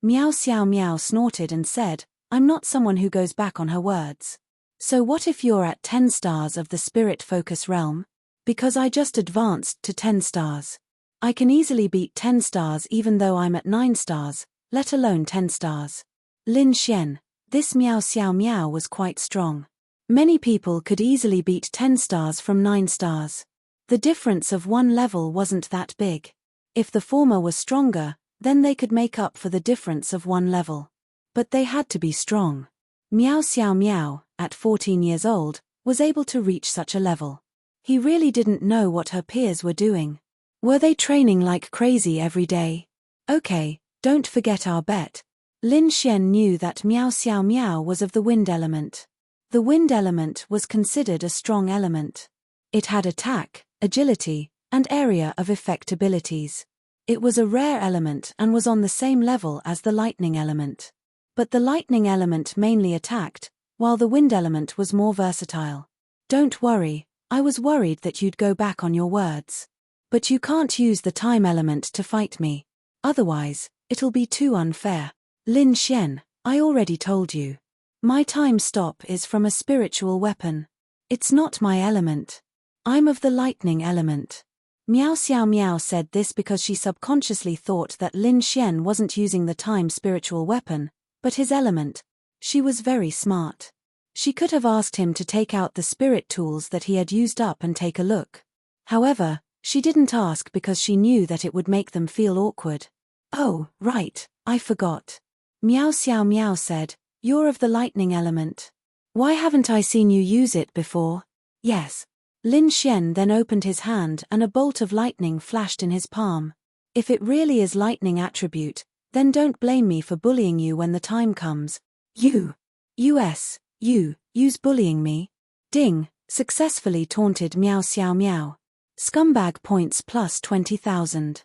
Miao Xiao Miao snorted and said, I'm not someone who goes back on her words. So what if you're at 10 stars of the spirit focus realm? Because I just advanced to 10 stars. I can easily beat 10 stars even though I'm at 9 stars, let alone 10 stars. Lin Xian, this Miao Xiao Miao was quite strong. Many people could easily beat 10 stars from 9 stars. The difference of 1 level wasn't that big. If the former was stronger, then they could make up for the difference of 1 level. But they had to be strong. Miao Xiao Miao, at 14 years old, was able to reach such a level. He really didn't know what her peers were doing. Were they training like crazy every day? Okay, don't forget our bet. Lin Xian knew that Miao Xiao Miao was of the wind element. The wind element was considered a strong element. It had attack, agility, and area of effect abilities. It was a rare element and was on the same level as the lightning element. But the lightning element mainly attacked, while the wind element was more versatile. Don't worry, I was worried that you'd go back on your words. But you can't use the time element to fight me. Otherwise, it'll be too unfair. Lin Xian, I already told you. My time stop is from a spiritual weapon. It's not my element. I'm of the lightning element. Miao Xiao Miao said this because she subconsciously thought that Lin Xian wasn't using the time spiritual weapon, but his element. She was very smart. She could have asked him to take out the spirit tools that he had used up and take a look. However, she didn't ask because she knew that it would make them feel awkward. Oh, right, I forgot. Miao Xiao Miao said, you're of the lightning element. Why haven't I seen you use it before? Yes. Lin Xian then opened his hand and a bolt of lightning flashed in his palm. If it really is lightning attribute, then don't blame me for bullying you when the time comes. You use bullying me. Ding, successfully taunted Miao Xiao Miao. Scumbag points plus 20,000.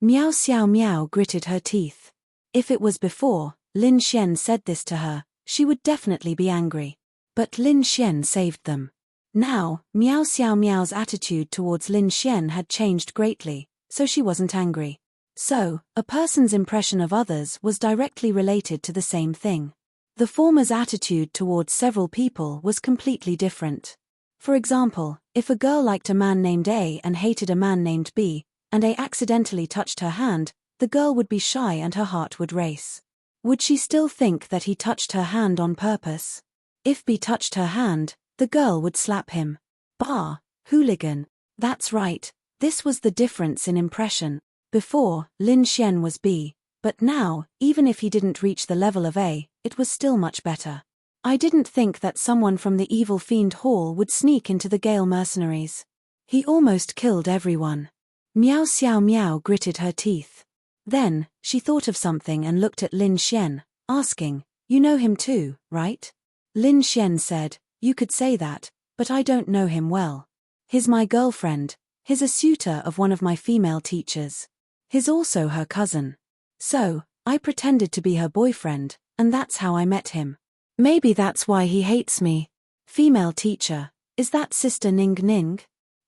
Miao Xiao Miao gritted her teeth. If it was before, Lin Xian said this to her, she would definitely be angry. But Lin Xian saved them. Now, Miao Xiao Miao's attitude towards Lin Xian had changed greatly, so she wasn't angry. So, a person's impression of others was directly related to the same thing. The former's attitude towards several people was completely different. For example, if a girl liked a man named A and hated a man named B, and A accidentally touched her hand, the girl would be shy and her heart would race. Would she still think that he touched her hand on purpose? If B touched her hand, the girl would slap him. Bah, hooligan. That's right, this was the difference in impression. Before, Lin Xian was B, but now, even if he didn't reach the level of A, it was still much better. I didn't think that someone from the Evil Fiend Hall would sneak into the Gale mercenaries. He almost killed everyone. Miao Xiao Miao gritted her teeth. Then, she thought of something and looked at Lin Xian, asking, "You know him too, right?" Lin Xian said, "You could say that, but I don't know him well. He's my girlfriend, he's a suitor of one of my female teachers. He's also her cousin. So, I pretended to be her boyfriend, and that's how I met him. Maybe that's why he hates me." Female teacher, is that Sister Ning Ning?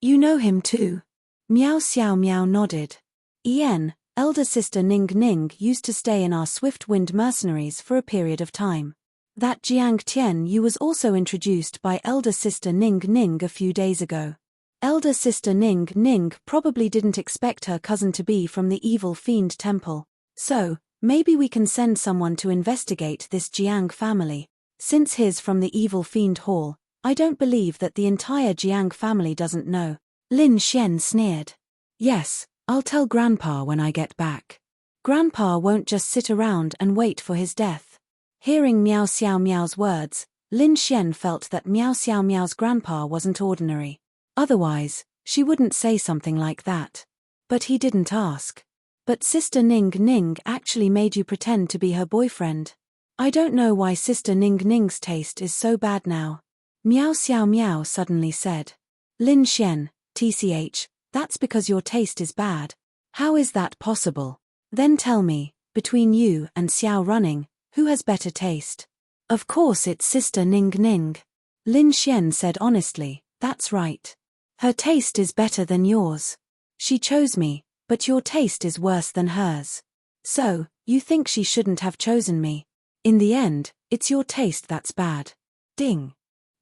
You know him too? Miao Xiao Miao nodded. Yen, elder sister Ning Ning used to stay in our Swift Wind mercenaries for a period of time. That Jiang Tian Yu was also introduced by elder sister Ning Ning a few days ago. Elder sister Ning Ning probably didn't expect her cousin to be from the evil fiend temple. So, maybe we can send someone to investigate this Jiang family. Since he's from the evil fiend hall, I don't believe that the entire Jiang family doesn't know. Lin Xian sneered. Yes, I'll tell Grandpa when I get back. Grandpa won't just sit around and wait for his death. Hearing Miao Xiao Miao's words, Lin Xian felt that Miao Xiao Miao's grandpa wasn't ordinary. Otherwise, she wouldn't say something like that. But he didn't ask. But Sister Ning Ning actually made you pretend to be her boyfriend. I don't know why Sister Ning Ning's taste is so bad now. Miao Xiao Miao suddenly said. Lin Xian, TCH, that's because your taste is bad. How is that possible? Then tell me, between you and Xiao Running, who has better taste? Of course it's Sister Ning Ning. Lin Xian said honestly, that's right. Her taste is better than yours. She chose me, but your taste is worse than hers. So, you think she shouldn't have chosen me. In the end, it's your taste that's bad. Ding.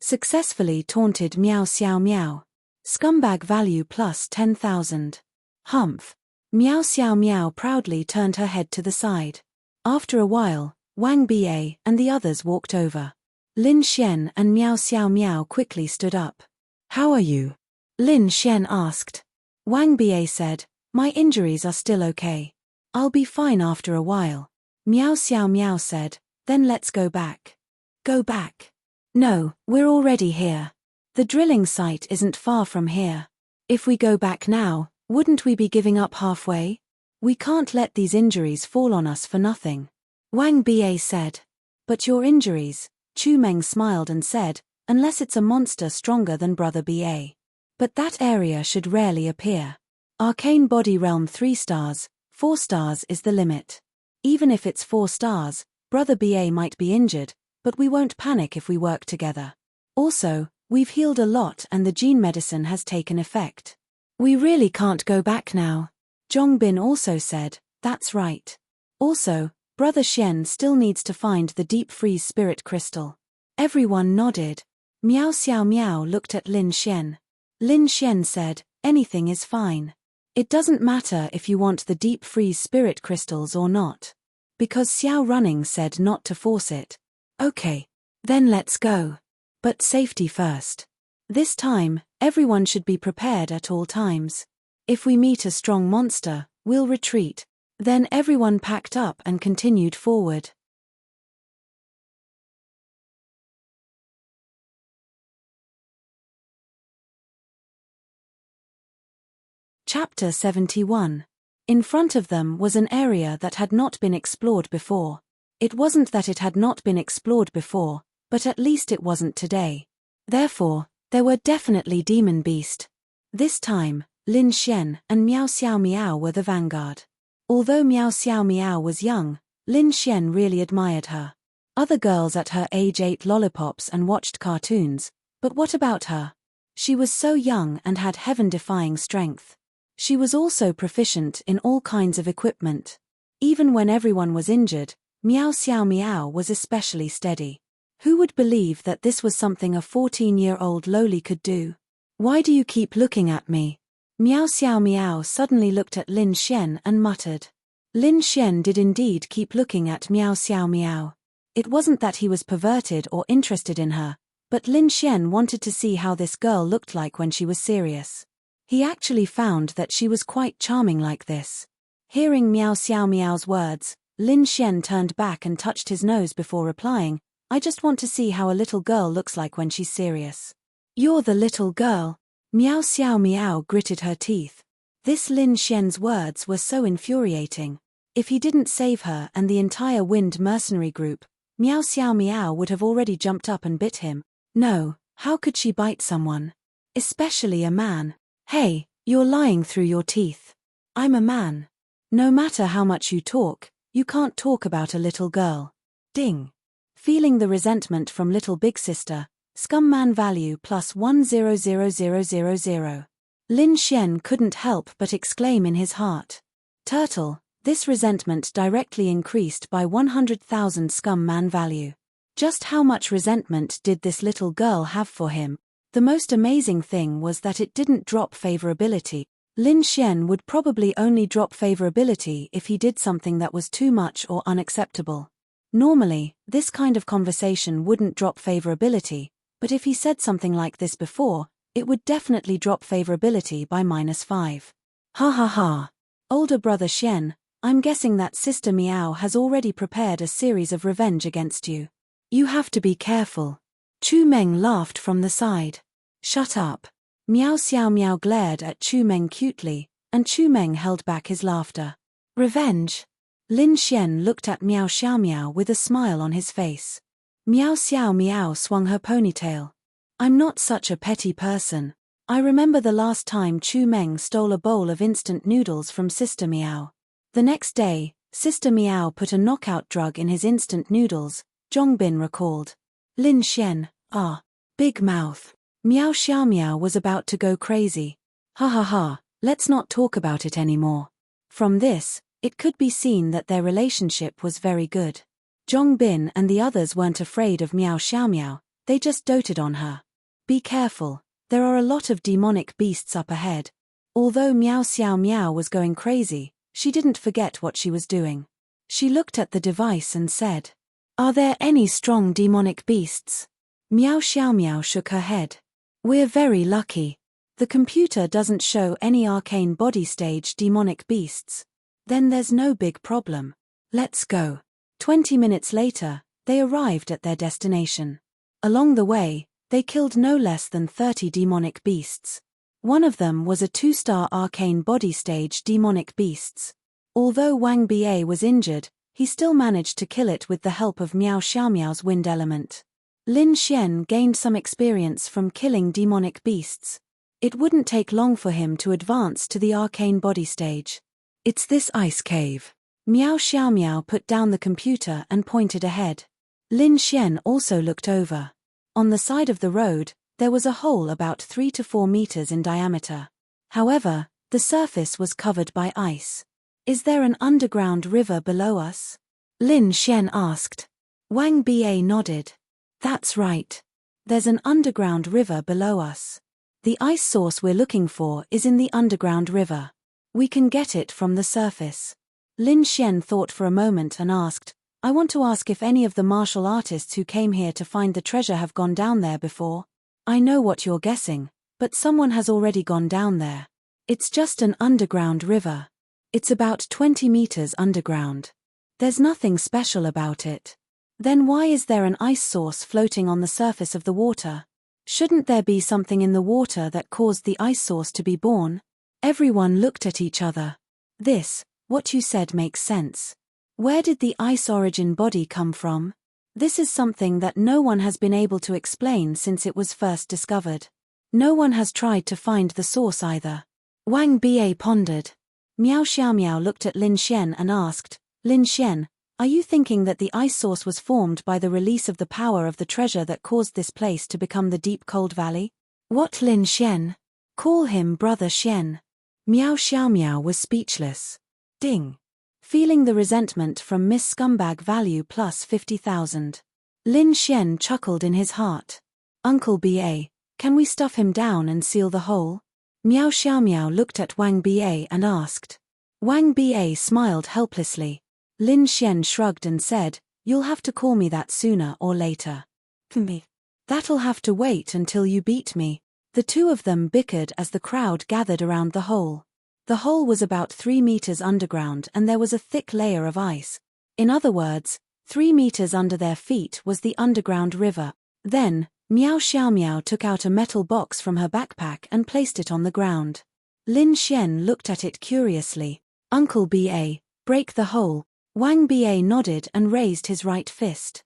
Successfully taunted Miao Xiao Miao. Scumbag value plus 10,000. Humph. Miao Xiao Miao proudly turned her head to the side. After a while, Wang Ba and the others walked over. Lin Xian and Miao Xiao Miao quickly stood up. How are you? Lin Xian asked. Wang Ba said, my injuries are still okay. I'll be fine after a while. Miao Xiao Miao said, then let's go back. Go back? No, we're already here. The drilling site isn't far from here. If we go back now, wouldn't we be giving up halfway? We can't let these injuries fall on us for nothing. Wang Ba said. But your injuries, Chu Meng smiled and said, unless it's a monster stronger than Brother Ba. But that area should rarely appear. Arcane Body Realm 3 stars, 4 stars is the limit. Even if it's 4 stars, Brother Ba might be injured, but we won't panic if we work together. Also, we've healed a lot and the gene medicine has taken effect. We really can't go back now. Zhongbin also said, that's right. Also, Brother Xian still needs to find the deep freeze spirit crystal. Everyone nodded. Miao Xiao Miao looked at Lin Xian. Lin Xian said, anything is fine. It doesn't matter if you want the deep freeze spirit crystals or not. Because Xiao Running said not to force it. Okay. Then let's go. But safety first. This time, everyone should be prepared at all times. If we meet a strong monster, we'll retreat. Then everyone packed up and continued forward. Chapter 71. In front of them was an area that had not been explored before. It wasn't that it had not been explored before, but at least it wasn't today. Therefore, there were definitely demon beast. This time, Lin Xian and Miao Xiao Miao were the vanguard. Although Miao Xiao Miao was young, Lin Xian really admired her. Other girls at her age ate lollipops and watched cartoons, but what about her? She was so young and had heaven-defying strength. She was also proficient in all kinds of equipment. Even when everyone was injured, Miao Xiao Miao was especially steady. Who would believe that this was something a 14-year-old loli could do? Why do you keep looking at me? Miao Xiao Miao suddenly looked at Lin Xian and muttered. Lin Xian did indeed keep looking at Miao Xiao Miao. It wasn't that he was perverted or interested in her, but Lin Xian wanted to see how this girl looked like when she was serious. He actually found that she was quite charming like this. Hearing Miao Xiao Miao's words, Lin Xian turned back and touched his nose before replying, I just want to see how a little girl looks like when she's serious. You're the little girl. Miao Xiao Miao gritted her teeth. This Lin Xian's words were so infuriating. If he didn't save her and the entire wind mercenary group, Meow Xiao Meow would have already jumped up and bit him. No, how could she bite someone? Especially a man. Hey, you're lying through your teeth. I'm a man. No matter how much you talk, you can't talk about a little girl. Ding. Feeling the resentment from little big sister, scum man value plus 100000. Lin Xian couldn't help but exclaim in his heart. Turtle, this resentment directly increased by 100,000 scum man value. Just how much resentment did this little girl have for him? The most amazing thing was that it didn't drop favorability. Lin Xian would probably only drop favorability if he did something that was too much or unacceptable. Normally, this kind of conversation wouldn't drop favorability, but if he said something like this before, it would definitely drop favorability by -5. Ha ha ha. Older brother Xian, I'm guessing that Sister Meow has already prepared a series of revenge against you. You have to be careful. Chu Meng laughed from the side. Shut up. Meow Xiao Meow glared at Chu Meng cutely, and Chu Meng held back his laughter. Revenge? Lin Xian looked at Meow Xiao Meow with a smile on his face. Meow Xiao Meow swung her ponytail. I'm not such a petty person. I remember the last time Chu Meng stole a bowl of instant noodles from Sister Meow. The next day, Sister Meow put a knockout drug in his instant noodles, Zhongbin recalled. Lin Xian, big mouth. Meow Xiao Meow was about to go crazy. Ha ha ha, let's not talk about it anymore. From this, it could be seen that their relationship was very good. Zhongbin and the others weren't afraid of Meow Xiao Meow, they just doted on her. Be careful, there are a lot of demonic beasts up ahead. Although Meow Xiao Meow was going crazy, she didn't forget what she was doing. She looked at the device and said, Are there any strong demonic beasts? Meow Xiao Meow shook her head. We're very lucky. The computer doesn't show any arcane body stage demonic beasts. Then there's no big problem. Let's go. 20 minutes later, they arrived at their destination. Along the way, they killed no less than 30 demonic beasts. One of them was a 2-star arcane body stage demonic beasts. Although Wang Ba was injured, he still managed to kill it with the help of Meow Xiao Meow's wind element. Lin Xian gained some experience from killing demonic beasts. It wouldn't take long for him to advance to the arcane body stage. It's this ice cave. Meow Xiao Meow put down the computer and pointed ahead. Lin Xian also looked over. On the side of the road, there was a hole about 3 to 4 meters in diameter. However, the surface was covered by ice. Is there an underground river below us? Lin Xian asked. Wang Ba nodded. That's right. There's an underground river below us. The ice source we're looking for is in the underground river. We can get it from the surface. Lin Xian thought for a moment and asked, I want to ask if any of the martial artists who came here to find the treasure have gone down there before. I know what you're guessing, but someone has already gone down there. It's just an underground river. It's about 20 meters underground. There's nothing special about it. Then why is there an ice source floating on the surface of the water? Shouldn't there be something in the water that caused the ice source to be born? Everyone looked at each other. What you said makes sense. Where did the ice origin body come from? This is something that no one has been able to explain since it was first discovered. No one has tried to find the source either. Wang Ba pondered. Meow Xiao Meow looked at Lin Xian and asked, Lin Xian, are you thinking that the ice source was formed by the release of the power of the treasure that caused this place to become the deep cold valley? What, Lin Xian? Call him Brother Xian. Meow Xiao Meow was speechless. Ding. Feeling the resentment from Miss Scumbag value plus 50,000. Lin Xian chuckled in his heart. Uncle Ba, can we stuff him down and seal the hole? Meow Xiao Meow looked at Wang Ba and asked. Wang Ba smiled helplessly. Lin Xian shrugged and said, You'll have to call me that sooner or later. Me. That'll have to wait until you beat me. The two of them bickered as the crowd gathered around the hole. The hole was about 3 meters underground and there was a thick layer of ice. In other words, 3 meters under their feet was the underground river. Then, Meow Xiao Meow took out a metal box from her backpack and placed it on the ground. Lin Xian looked at it curiously. Uncle Ba, Break the hole. Wang Bie nodded and raised his right fist.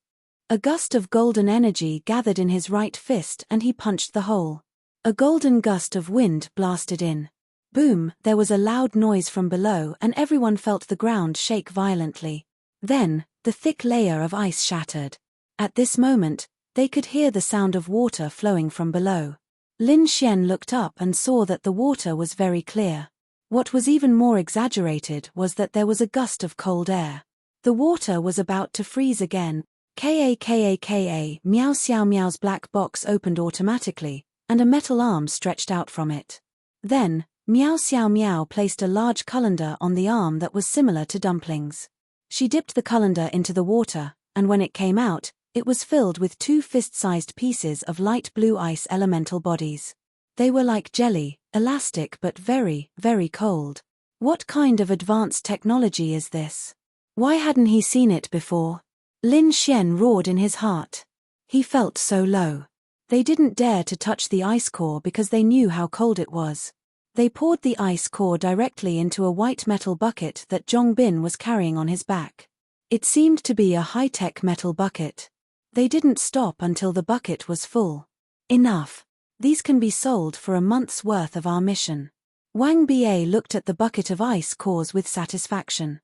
A gust of golden energy gathered in his right fist and he punched the hole. A golden gust of wind blasted in. Boom, there was a loud noise from below and everyone felt the ground shake violently. Then, the thick layer of ice shattered. At this moment, they could hear the sound of water flowing from below. Lin Xian looked up and saw that the water was very clear. What was even more exaggerated was that there was a gust of cold air. The water was about to freeze again. Ka, Meow Xiao Meow's black box opened automatically, and a metal arm stretched out from it. Then, Meow Xiao Meow placed a large colander on the arm that was similar to dumplings. She dipped the colander into the water, and when it came out, it was filled with 2 fist-sized pieces of light blue ice elemental bodies. They were like jelly, elastic but very, very cold. What kind of advanced technology is this? Why hadn't he seen it before? Lin Xian roared in his heart. He felt so low. They didn't dare to touch the ice core because they knew how cold it was. They poured the ice core directly into a white metal bucket that Zhongbin was carrying on his back. It seemed to be a high-tech metal bucket. They didn't stop until the bucket was full. Enough. These can be sold for a month's worth of our mission. Wang Bie looked at the bucket of ice cores with satisfaction.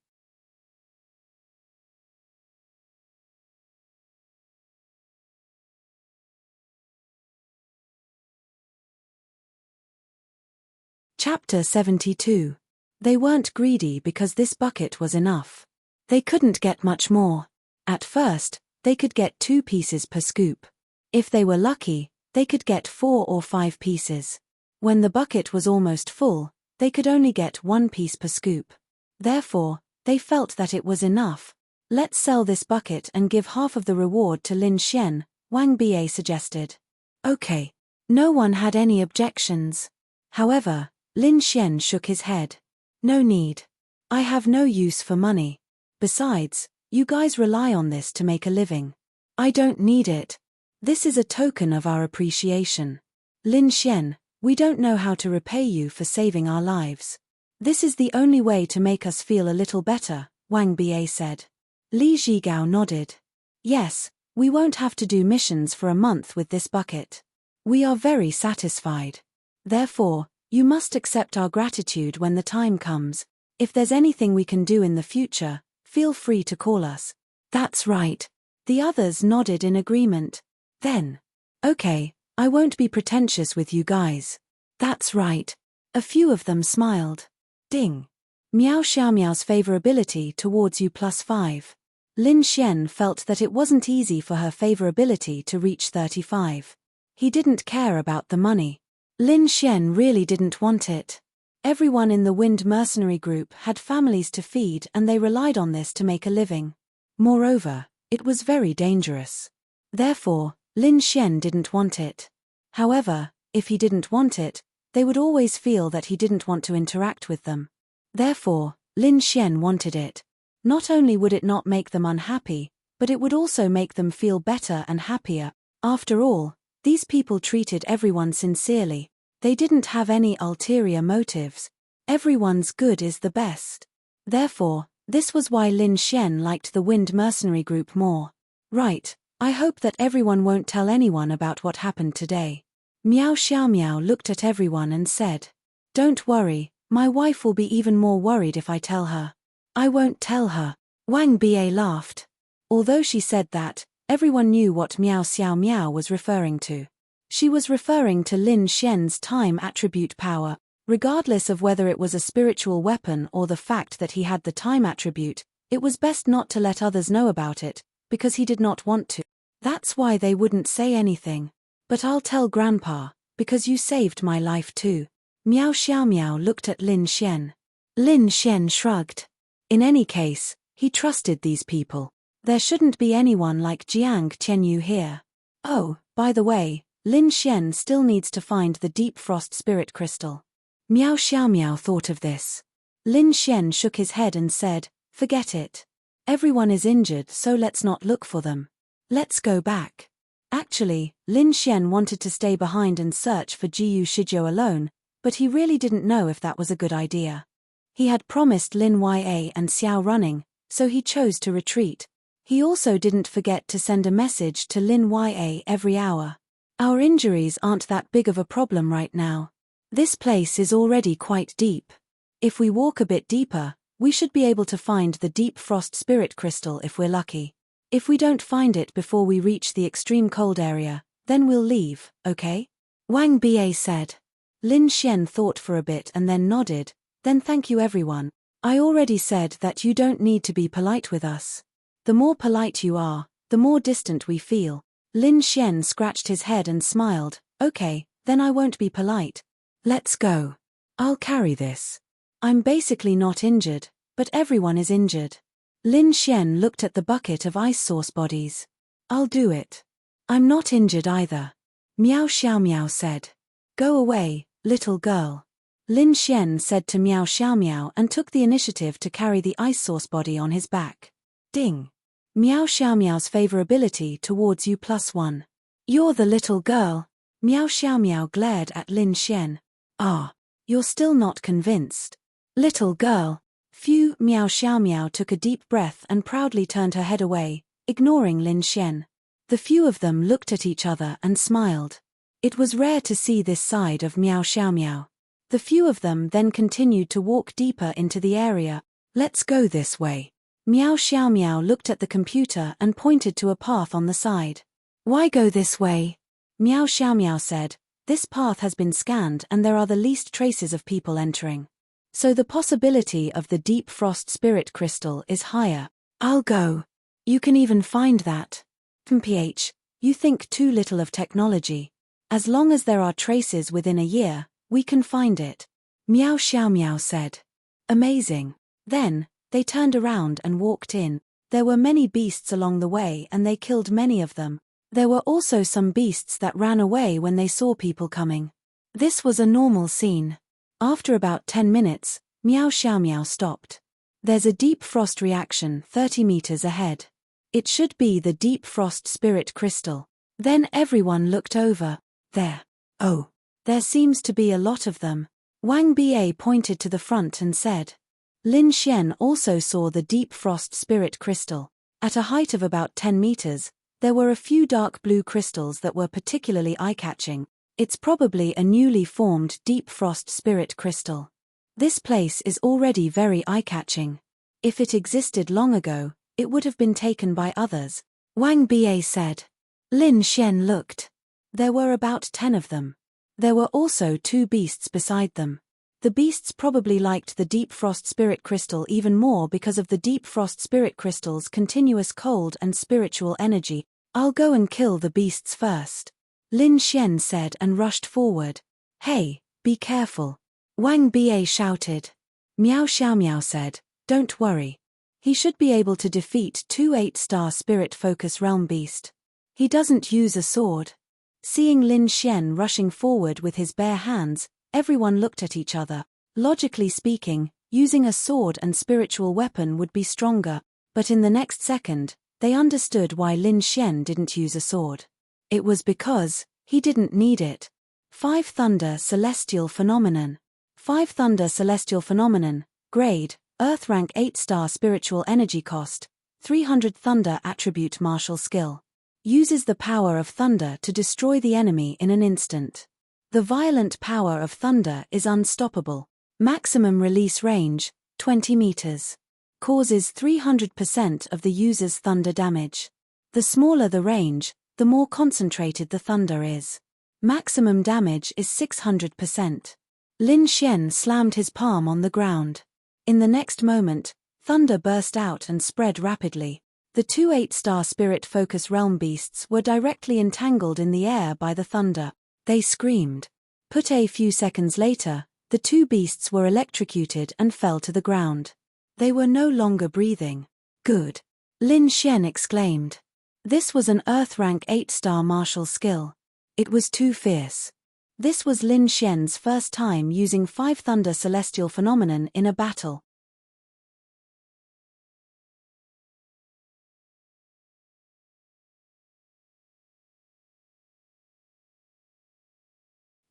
Chapter 72. They weren't greedy because this bucket was enough. They couldn't get much more. At first, they could get 2 pieces per scoop. If they were lucky, they could get 4 or 5 pieces. When the bucket was almost full, they could only get 1 piece per scoop. Therefore, they felt that it was enough. Let's sell this bucket and give half of the reward to Lin Xian, Wang Bie suggested. Okay. No one had any objections. However, Lin Xian shook his head. No need. I have no use for money. Besides, you guys rely on this to make a living. I don't need it. This is a token of our appreciation. Lin Xian, we don't know how to repay you for saving our lives. This is the only way to make us feel a little better, Wang Bie said. Li Zhigao nodded. Yes, we won't have to do missions for a month with this bucket. We are very satisfied. Therefore, you must accept our gratitude when the time comes. If there's anything we can do in the future, feel free to call us. That's right. The others nodded in agreement. Then. Okay, I won't be pretentious with you guys. That's right. A few of them smiled. Ding. Meow Xiao Meow's favorability towards you +5. Lin Xian felt that it wasn't easy for her favorability to reach 35. He didn't care about the money. Lin Xian really didn't want it. Everyone in the Wind Mercenary Group had families to feed and they relied on this to make a living. Moreover, it was very dangerous. Therefore, Lin Xian didn't want it. However, if he didn't want it, they would always feel that he didn't want to interact with them. Therefore, Lin Xian wanted it. Not only would it not make them unhappy, but it would also make them feel better and happier. After all, these people treated everyone sincerely. They didn't have any ulterior motives. Everyone's good is the best. Therefore, this was why Lin Xian liked the Wind Mercenary Group more. Right, I hope that everyone won't tell anyone about what happened today. Meow Xiao Meow looked at everyone and said, Don't worry, my wife will be even more worried if I tell her. I won't tell her. Wang Bie laughed. Although she said that, everyone knew what Meow Xiao Meow was referring to. She was referring to Lin Xian's time attribute power. Regardless of whether it was a spiritual weapon or the fact that he had the time attribute, it was best not to let others know about it, because he did not want to. That's why they wouldn't say anything. But I'll tell Grandpa, because you saved my life too. Meow Xiao Meow looked at Lin Xian. Lin Xian shrugged. In any case, he trusted these people. There shouldn't be anyone like Jiang Tianyu here. Oh, by the way, Lin Xian still needs to find the Deep Frost Spirit Crystal. Meow Xiao Meow thought of this. Lin Xian shook his head and said, Forget it. Everyone is injured, so let's not look for them. Let's go back. Actually, Lin Xian wanted to stay behind and search for Jiu Shijiu alone, but he really didn't know if that was a good idea. He had promised Lin Ya and Xiao running, so he chose to retreat. He also didn't forget to send a message to Lin Ya every hour. Our injuries aren't that big of a problem right now. This place is already quite deep. If we walk a bit deeper, we should be able to find the deep frost spirit crystal if we're lucky. If we don't find it before we reach the extreme cold area, then we'll leave, okay? Wang Ba said. Lin Xian thought for a bit and then nodded. Then thank you everyone. I already said that you don't need to be polite with us. The more polite you are, the more distant we feel. Lin Xian scratched his head and smiled. Okay, then I won't be polite. Let's go. I'll carry this. I'm basically not injured, but everyone is injured. Lin Xian looked at the bucket of ice source bodies. I'll do it. I'm not injured either. Miao Xiaomiao said. Go away, little girl. Lin Xian said to Miao Xiaomiao and took the initiative to carry the ice source body on his back. Ding. Miao Xiaomiao's favorability towards you +1. You're the little girl. Miao Xiaomiao glared at Lin Xian. Ah, you're still not convinced. Little girl. Phew. Miao Xiaomiao took a deep breath and proudly turned her head away, ignoring Lin Xian. The few of them looked at each other and smiled. It was rare to see this side of Miao Xiaomiao. The few of them then continued to walk deeper into the area. Let's go this way. Miao Xiaomiao looked at the computer and pointed to a path on the side. Why go this way? Miao Xiaomiao said. This path has been scanned and there are the least traces of people entering. So the possibility of the deep frost spirit crystal is higher. I'll go. You can even find that. PH, you think too little of technology. As long as there are traces within a year, we can find it. Miao Xiaomiao said. Amazing. Then, they turned around and walked in. There were many beasts along the way and they killed many of them. There were also some beasts that ran away when they saw people coming. This was a normal scene. After about 10 minutes, Miao Xiaomiao stopped. There's a deep frost reaction 30 meters ahead. It should be the deep frost spirit crystal. Then everyone looked over. There. Oh. There seems to be a lot of them. Wang Ba pointed to the front and said. Lin Xian also saw the deep frost spirit crystal. At a height of about 10 meters, there were a few dark blue crystals that were particularly eye-catching. It's probably a newly formed deep frost spirit crystal. This place is already very eye-catching. If it existed long ago, it would have been taken by others. Wang Ba said. Lin Xian looked. There were about 10 of them. There were also 2 beasts beside them. The beasts probably liked the deep frost spirit crystal even more because of the deep frost spirit crystal's continuous cold and spiritual energy. I'll go and kill the beasts first. Lin Xian said and rushed forward. Hey, be careful. Wang Ba shouted. Miao Xiaomiao said, don't worry. He should be able to defeat 2 8-star spirit focus realm beast. He doesn't use a sword. Seeing Lin Xian rushing forward with his bare hands, everyone looked at each other. Logically speaking, using a sword and spiritual weapon would be stronger, but in the next second, they understood why Lin Xian didn't use a sword. It was because he didn't need it. 5 Thunder Celestial Phenomenon. 5 Thunder Celestial Phenomenon, grade, Earth rank 8-star spiritual energy cost, 300 Thunder attribute martial skill. Uses the power of thunder to destroy the enemy in an instant. The violent power of thunder is unstoppable. Maximum release range, 20 meters. Causes 300% of the user's thunder damage. The smaller the range, the more concentrated the thunder is. Maximum damage is 600%. Lin Xian slammed his palm on the ground. In the next moment, thunder burst out and spread rapidly. The 2 8-star spirit focus realm beasts were directly entangled in the air by the thunder. They screamed. Put a few seconds later, the 2 beasts were electrocuted and fell to the ground. They were no longer breathing. Good. Lin Xian exclaimed. This was an Earth rank 8-star martial skill. It was too fierce. This was Lin Xian's first time using 5 Thunder Celestial Phenomenon in a battle.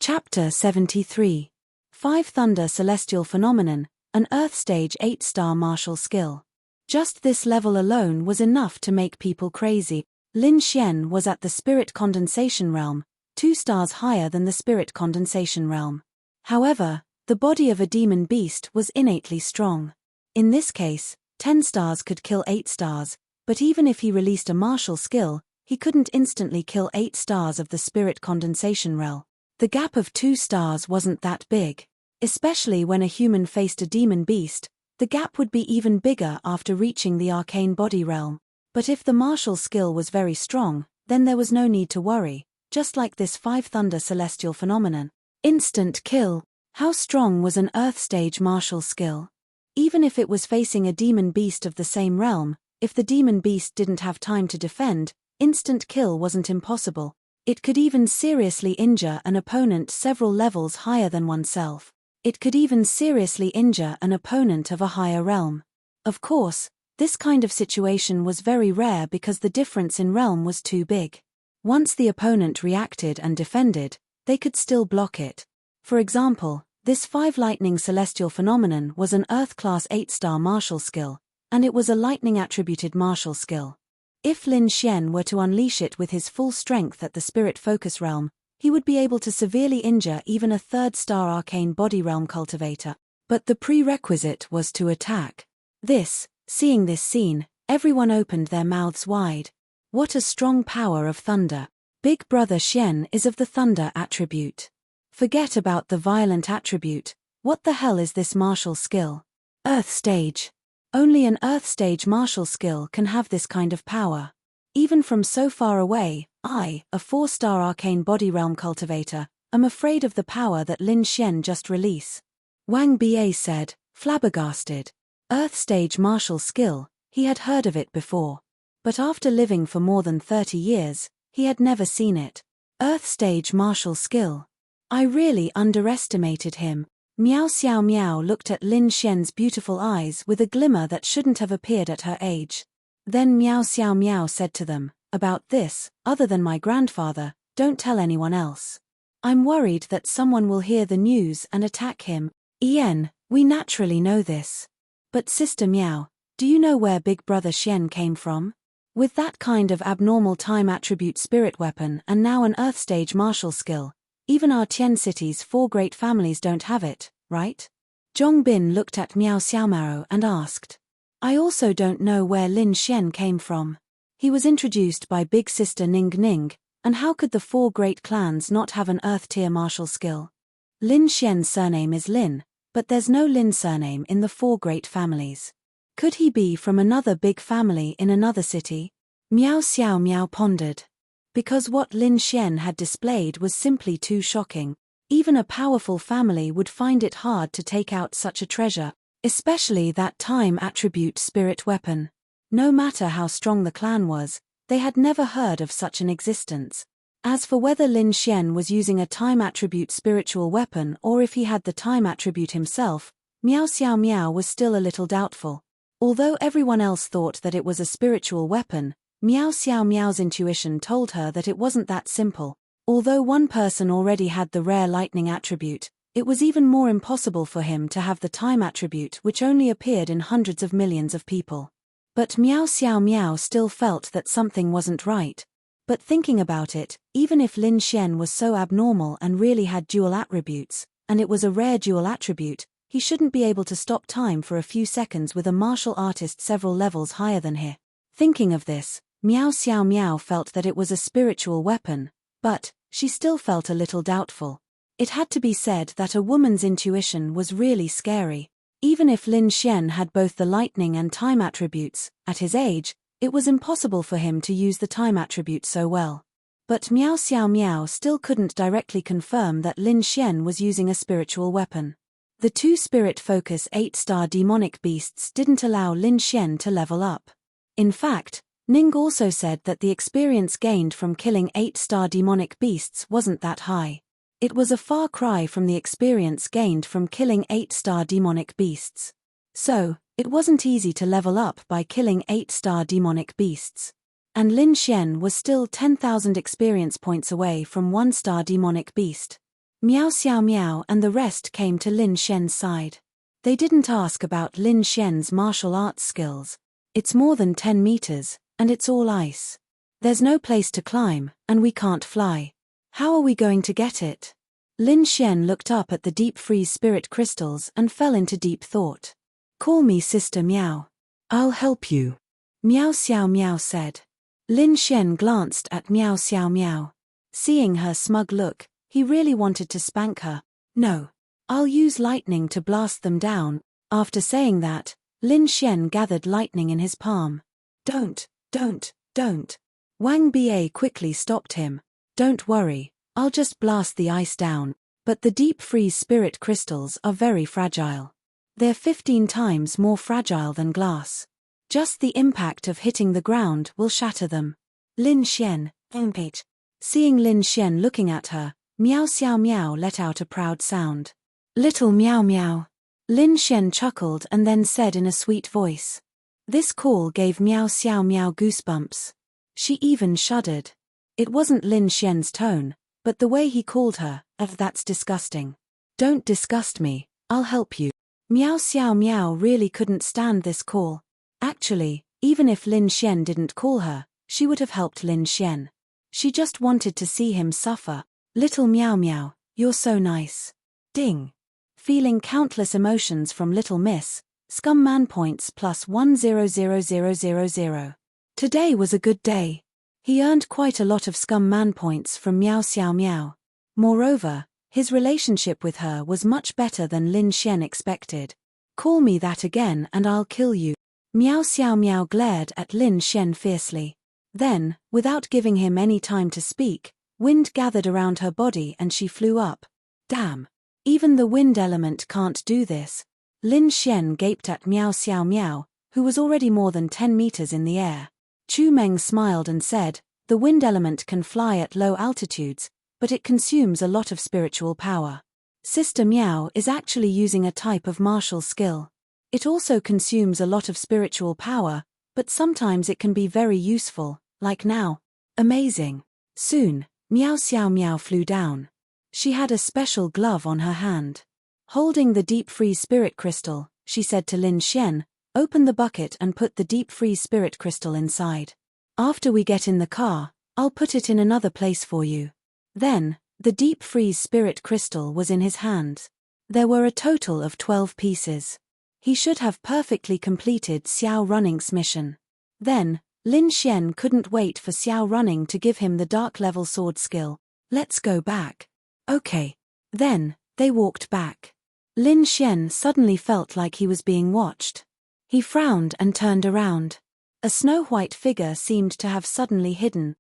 Chapter 73. 5 Thunder Celestial Phenomenon, an Earth Stage 8-star martial skill. Just this level alone was enough to make people crazy. Lin Xian was at the Spirit Condensation Realm, 2 stars higher than the Spirit Condensation Realm. However, the body of a demon beast was innately strong. In this case, 10 stars could kill 8 stars, but even if he released a martial skill, he couldn't instantly kill 8 stars of the Spirit Condensation Realm. The gap of 2 stars wasn't that big. Especially when a human faced a demon beast, the gap would be even bigger after reaching the arcane body realm. But if the martial skill was very strong, then there was no need to worry, just like this 5 thunder celestial phenomenon. Instant kill. How strong was an Earth Stage martial skill? Even if it was facing a demon beast of the same realm, if the demon beast didn't have time to defend, instant kill wasn't impossible. It could even seriously injure an opponent several levels higher than oneself. It could even seriously injure an opponent of a higher realm. Of course, this kind of situation was very rare because the difference in realm was too big. Once the opponent reacted and defended, they could still block it. For example, this 5 lightning celestial phenomenon was an Earth-class 8-star martial skill, and it was a lightning-attributed martial skill. If Lin Xian were to unleash it with his full strength at the Spirit Focus Realm, he would be able to severely injure even a 3rd-star arcane body realm cultivator. But the prerequisite was to attack. Seeing this scene, everyone opened their mouths wide. What a strong power of thunder. Big Brother Xian is of the thunder attribute. Forget about the violent attribute. What the hell is this martial skill? Earth Stage. Only an Earth Stage martial skill can have this kind of power. Even from so far away, I, a 4-star arcane body realm cultivator, am afraid of the power that Lin Xian just released. Wang Ba said, flabbergasted. Earth Stage martial skill, he had heard of it before. But after living for more than 30 years, he had never seen it. Earth Stage martial skill. I really underestimated him. Miao Xiao Miao looked at Lin Xian's beautiful eyes with a glimmer that shouldn't have appeared at her age. Then Miao Xiao Miao said to them, about this, other than my grandfather, don't tell anyone else. I'm worried that someone will hear the news and attack him. Ian, we naturally know this. But Sister Miao, do you know where Big Brother Xian came from? With that kind of abnormal time attribute spirit weapon and now an Earth Stage martial skill, even our Tian city's 4 great families don't have it, right? Zhong Bin looked at Miao Xiaomao and asked. I also don't know where Lin Xian came from. He was introduced by Big Sister Ning Ning, and how could the 4 great clans not have an Earth-tier martial skill? Lin Xian's surname is Lin, but there's no Lin surname in the 4 great families. Could he be from another big family in another city? Miao Xiao Miao pondered. Because what Lin Xian had displayed was simply too shocking. Even a powerful family would find it hard to take out such a treasure, especially that time attribute spirit weapon. No matter how strong the clan was, they had never heard of such an existence. As for whether Lin Xian was using a time attribute spiritual weapon or if he had the time attribute himself, Miao Xiao Miao was still a little doubtful. Although everyone else thought that it was a spiritual weapon, Miao Xiao Miao's intuition told her that it wasn't that simple. Although one person already had the rare lightning attribute, it was even more impossible for him to have the time attribute which only appeared in hundreds of millions of people. But Miao Xiao Miao still felt that something wasn't right. But thinking about it, even if Lin Xian was so abnormal and really had dual attributes, and it was a rare dual attribute, he shouldn't be able to stop time for a few seconds with a martial artist several levels higher than he. Thinking of this, Miao Xiao Miao felt that it was a spiritual weapon, but she still felt a little doubtful. It had to be said that a woman's intuition was really scary. Even if Lin Xian had both the lightning and time attributes, at his age, it was impossible for him to use the time attribute so well. But Miao Xiao Miao still couldn't directly confirm that Lin Xian was using a spiritual weapon. The 2 Spirit Focus 8-star demonic beasts didn't allow Lin Xian to level up. In fact, Ning also said that the experience gained from killing 8-star demonic beasts wasn't that high. It was a far cry from the experience gained from killing 8-star demonic beasts. So, it wasn't easy to level up by killing 8-star demonic beasts. And Lin Xian was still 10,000 experience points away from 1-star demonic beast. Miao Xiao Miao and the rest came to Lin Xian's side. They didn't ask about Lin Xian's martial arts skills. It's more than 10 meters, and it's all ice. There's no place to climb, and we can't fly. How are we going to get it? Lin Xian looked up at the deep freeze spirit crystals and fell into deep thought. Call me Sister Meow. I'll help you. Meow Xiao Meow said. Lin Xian glanced at Meow Xiao Meow. Seeing her smug look, he really wanted to spank her. No. I'll use lightning to blast them down. After saying that, Lin Xian gathered lightning in his palm. Don't. Wang Ba quickly stopped him. Don't worry, I'll just blast the ice down. But the deep freeze spirit crystals are very fragile. They're 15 times more fragile than glass. Just the impact of hitting the ground will shatter them. Lin Xian, enrich. Seeing Lin Xian looking at her, Meow Xiao Meow let out a proud sound. Little Meow Meow. Lin Xian chuckled and then said in a sweet voice. This call gave Meow Xiao Meow goosebumps. She even shuddered. It wasn't Lin Xian's tone, but the way he called her. That's disgusting. Don't disgust me, I'll help you. Meow Xiao Meow really couldn't stand this call. Actually, even if Lin Xian didn't call her, she would have helped Lin Xian. She just wanted to see him suffer. Little Meow Meow, you're so nice. Ding. Feeling countless emotions from Little Miss, Scum Man points plus 100000. Today was a good day. He earned quite a lot of Scum Man points from Meow Xiao Meow. Moreover, his relationship with her was much better than Lin Xian expected. Call me that again and I'll kill you. Meow Xiao Meow glared at Lin Xian fiercely. Then, without giving him any time to speak, wind gathered around her body and she flew up. Damn. Even the wind element can't do this. Lin Xian gaped at Meow Xiao Meow, who was already more than 10 meters in the air. Chu Meng smiled and said, the wind element can fly at low altitudes, but it consumes a lot of spiritual power. Sister Meow is actually using a type of martial skill. It also consumes a lot of spiritual power, but sometimes it can be very useful, like now. Amazing. Soon, Meow Xiao Meow flew down. She had a special glove on her hand. Holding the deep freeze spirit crystal, she said to Lin Xian, open the bucket and put the deep freeze spirit crystal inside. After we get in the car, I'll put it in another place for you. Then, the deep freeze spirit crystal was in his hands. There were a total of 12 pieces. He should have perfectly completed Xiao Running's mission. Then, Lin Xian couldn't wait for Xiao Running to give him the dark level sword skill. Let's go back. Okay. Then, they walked back. Lin Xian suddenly felt like he was being watched. He frowned and turned around. A snow-white figure seemed to have suddenly hidden.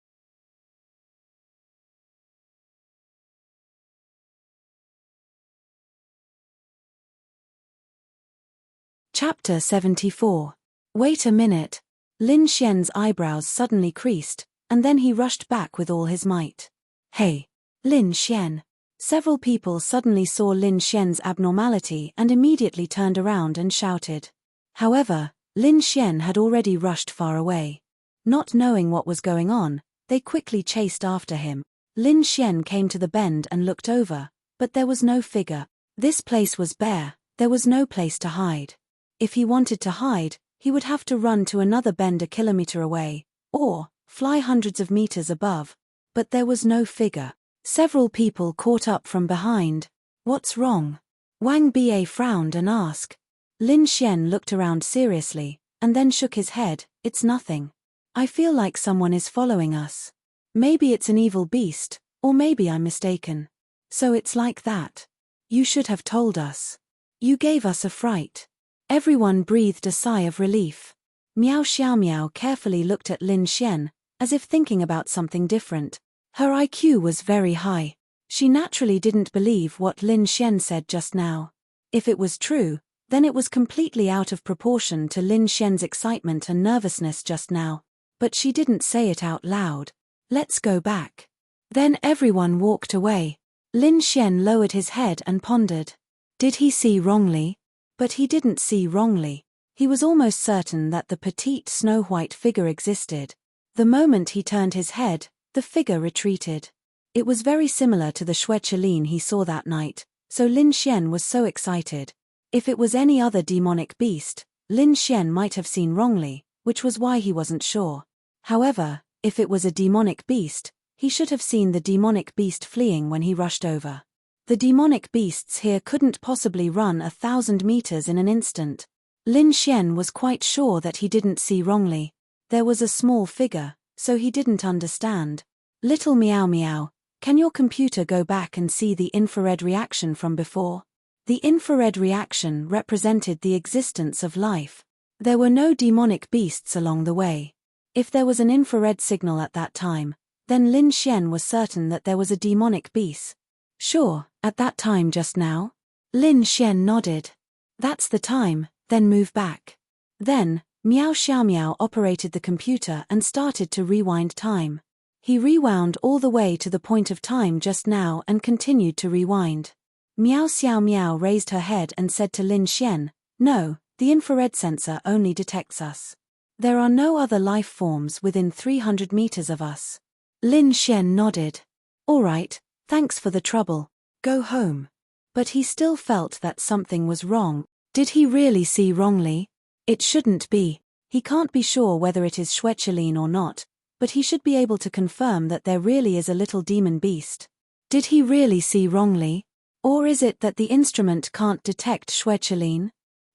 Chapter 74. Wait a minute. Lin Xian's eyebrows suddenly creased, and then he rushed back with all his might. Hey! Lin Xian! Several people suddenly saw Lin Xian's abnormality and immediately turned around and shouted. However, Lin Xian had already rushed far away. Not knowing what was going on, they quickly chased after him. Lin Xian came to the bend and looked over, but there was no figure. This place was bare, there was no place to hide. If he wanted to hide, he would have to run to another bend a kilometer away, or fly hundreds of meters above. But there was no figure. Several people caught up from behind. What's wrong? Wang Ba frowned and asked. Lin Xian looked around seriously, and then shook his head. It's nothing. I feel like someone is following us. Maybe it's an evil beast, or maybe I'm mistaken. So it's like that. You should have told us. You gave us a fright. Everyone breathed a sigh of relief. Meow Xiao Meow carefully looked at Lin Xian, as if thinking about something different. Her IQ was very high. She naturally didn't believe what Lin Xian said just now. If it was true, then it was completely out of proportion to Lin Xian's excitement and nervousness just now. But she didn't say it out loud. Let's go back. Then everyone walked away. Lin Xian lowered his head and pondered. Did he see wrongly? But he didn't see wrongly. He was almost certain that the petite snow-white figure existed. The moment he turned his head, the figure retreated. It was very similar to the Xueqilin he saw that night, so Lin Xian was so excited. If it was any other demonic beast, Lin Xian might have seen wrongly, which was why he wasn't sure. However, if it was a demonic beast, he should have seen the demonic beast fleeing when he rushed over. The demonic beasts here couldn't possibly run 1,000 meters in an instant. Lin Xian was quite sure that he didn't see wrongly. There was a small figure, so he didn't understand. Little Meow Meow, can your computer go back and see the infrared reaction from before? The infrared reaction represented the existence of life. There were no demonic beasts along the way. If there was an infrared signal at that time, then Lin Xian was certain that there was a demonic beast. Sure, at that time just now? Lin Xian nodded. That's the time, then move back. Then, Meow Xiao Miao operated the computer and started to rewind time. He rewound all the way to the point of time just now and continued to rewind. Meow Xiao Miao raised her head and said to Lin Xian, "No, the infrared sensor only detects us. There are no other life forms within 300 meters of us." Lin Xian nodded. "All right, thanks for the trouble. Go home." But he still felt that something was wrong. Did he really see wrongly? It shouldn't be. He can't be sure whether it is Schwetcheline or not, but he should be able to confirm that there really is a little demon beast. Did he really see wrongly? Or is it that the instrument can't detect Schwetcheline?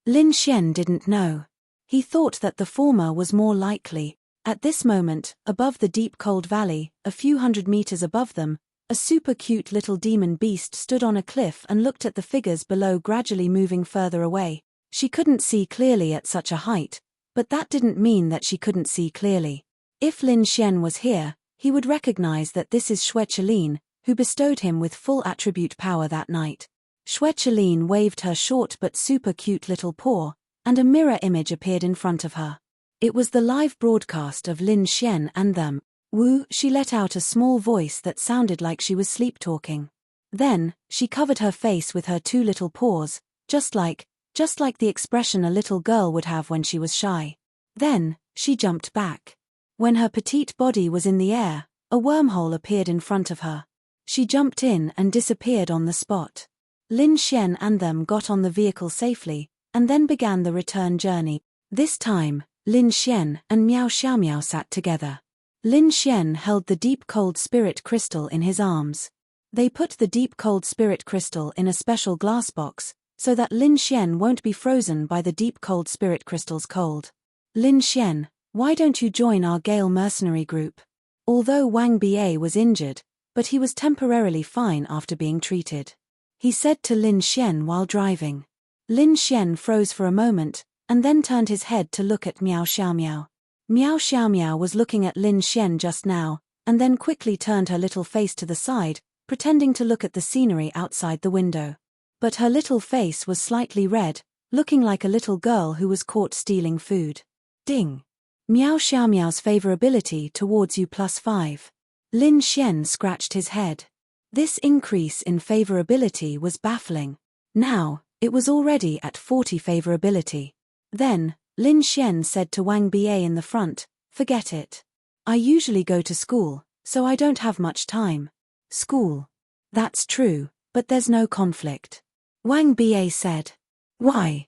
Lin Xian didn't know. He thought that the former was more likely. At this moment, above the deep cold valley, a few hundred meters above them, a super cute little demon beast stood on a cliff and looked at the figures below gradually moving further away. She couldn't see clearly at such a height, but that didn't mean that she couldn't see clearly. If Lin Xian was here, he would recognize that this is Schwetcheline, who bestowed him with full attribute power that night. Schwetcheline waved her short but super cute little paw, and a mirror image appeared in front of her. It was the live broadcast of Lin Xian and them. Woo, she let out a small voice that sounded like she was sleep-talking. Then, she covered her face with her two little paws, just like the expression a little girl would have when she was shy. Then, she jumped back. When her petite body was in the air, a wormhole appeared in front of her. She jumped in and disappeared on the spot. Lin Xian and them got on the vehicle safely, and then began the return journey. This time, Lin Xian and Meow Xiao Miao sat together. Lin Xian held the deep cold spirit crystal in his arms. They put the deep cold spirit crystal in a special glass box, so that Lin Xian won't be frozen by the deep cold spirit crystal's cold. "Lin Xian, why don't you join our Gale mercenary group?" Although Wang Ba was injured, but he was temporarily fine after being treated. He said to Lin Xian while driving. Lin Xian froze for a moment, and then turned his head to look at Meow Xiao Miao. Meow Xiao Miao was looking at Lin Xian just now, and then quickly turned her little face to the side, pretending to look at the scenery outside the window. But her little face was slightly red, looking like a little girl who was caught stealing food. Ding! Meow Xiao Miao's favorability towards you +5. Lin Xian scratched his head. This increase in favorability was baffling. Now, it was already at 40 favorability. Then, Lin Xian said to Wang Ba in the front, "Forget it. I usually go to school, so I don't have much time." "School. That's true, but there's no conflict." Wang Ba said. "Why?"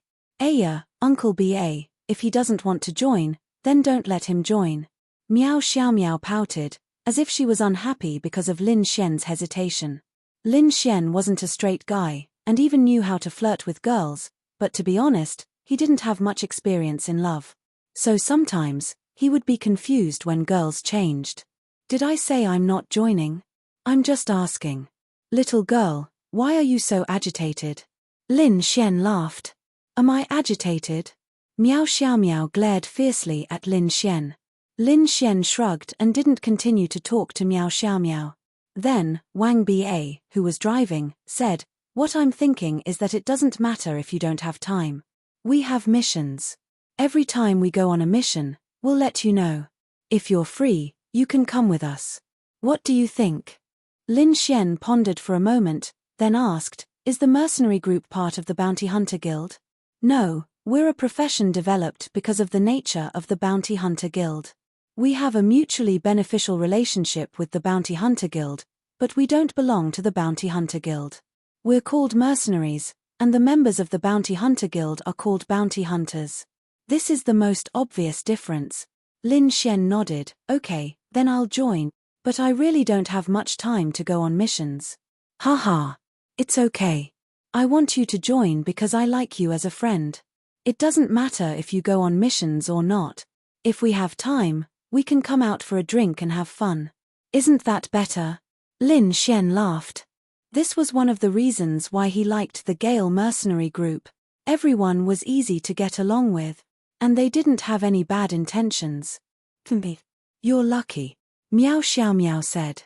Uncle Ba, if he doesn't want to join, then don't let him join." Meow Xiao Miao pouted, as if she was unhappy because of Lin Xian's hesitation. Lin Xian wasn't a straight guy, and even knew how to flirt with girls, but to be honest, he didn't have much experience in love. So sometimes, he would be confused when girls changed. "Did I say I'm not joining? I'm just asking." "Little girl, why are you so agitated?" Lin Xian laughed. "Am I agitated?" Meow Xiao Miao glared fiercely at Lin Xian. Lin Xian shrugged and didn't continue to talk to Meow Xiao Miao. Then, Wang Ba, who was driving, said, "What I'm thinking is that it doesn't matter if you don't have time. We have missions. Every time we go on a mission, we'll let you know. If you're free, you can come with us. What do you think?" Lin Xian pondered for a moment, then asked, "Is the mercenary group part of the Bounty Hunter Guild?" "No, we're a profession developed because of the nature of the Bounty Hunter Guild. We have a mutually beneficial relationship with the Bounty Hunter Guild, but we don't belong to the Bounty Hunter Guild. We're called mercenaries, and the members of the Bounty Hunter Guild are called bounty hunters. This is the most obvious difference. Lin Xian nodded. Okay, then I'll join, but I really don't have much time to go on missions. Haha. It's okay. I want you to join because I like you as a friend. It doesn't matter if you go on missions or not. If we have time, we can come out for a drink and have fun. Isn't that better? Lin Xian laughed. This was one of the reasons why he liked the Gale mercenary group. Everyone was easy to get along with, and they didn't have any bad intentions. You're lucky, Miao Xiaomiao said.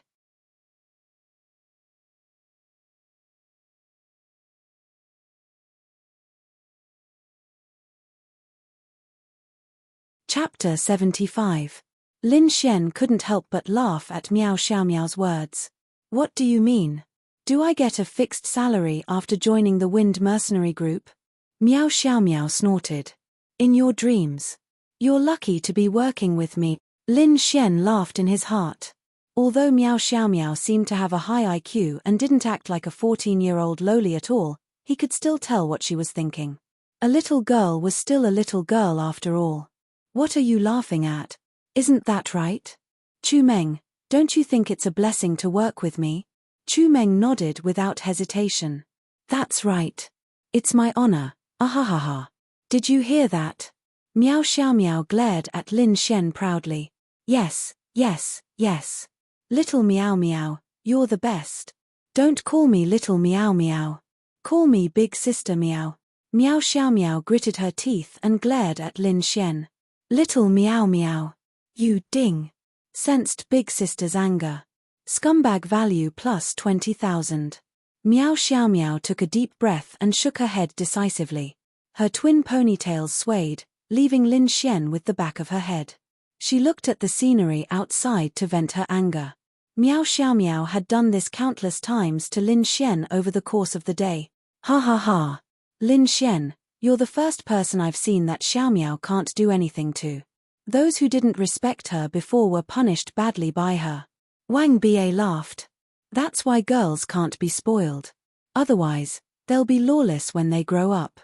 Chapter 75. Lin Xian couldn't help but laugh at Miao Xiaomiao's words. What do you mean? Do I get a fixed salary after joining the Wind mercenary group? Miao Xiaomiao snorted. In your dreams. You're lucky to be working with me. Lin Xian laughed in his heart. Although Miao Xiaomiao seemed to have a high IQ and didn't act like a 14-year-old loli at all, he could still tell what she was thinking. A little girl was still a little girl after all. What are you laughing at? Isn't that right? Chu Meng, don't you think it's a blessing to work with me? Chu Meng nodded without hesitation. That's right. It's my honor. Ahahaha. Did you hear that? Miao Xiaomiao glared at Lin Xian proudly. Yes, yes, yes. Little Miao Miao, you're the best. Don't call me Little Miao Miao. Call me Big Sister Miao. Miao Xiaomiao gritted her teeth and glared at Lin Xian. Little Miao Miao. You ding. Sensed Big Sister's anger. Scumbag value plus 20,000. Miao Xiaomiao took a deep breath and shook her head decisively. Her twin ponytails swayed, leaving Lin Xian with the back of her head. She looked at the scenery outside to vent her anger. Miao Xiaomiao had done this countless times to Lin Xian over the course of the day. Ha ha ha. Lin Xian, you're the first person I've seen that Xiaomiao can't do anything to. Those who didn't respect her before were punished badly by her. Wang Ba laughed. That's why girls can't be spoiled. Otherwise, they'll be lawless when they grow up.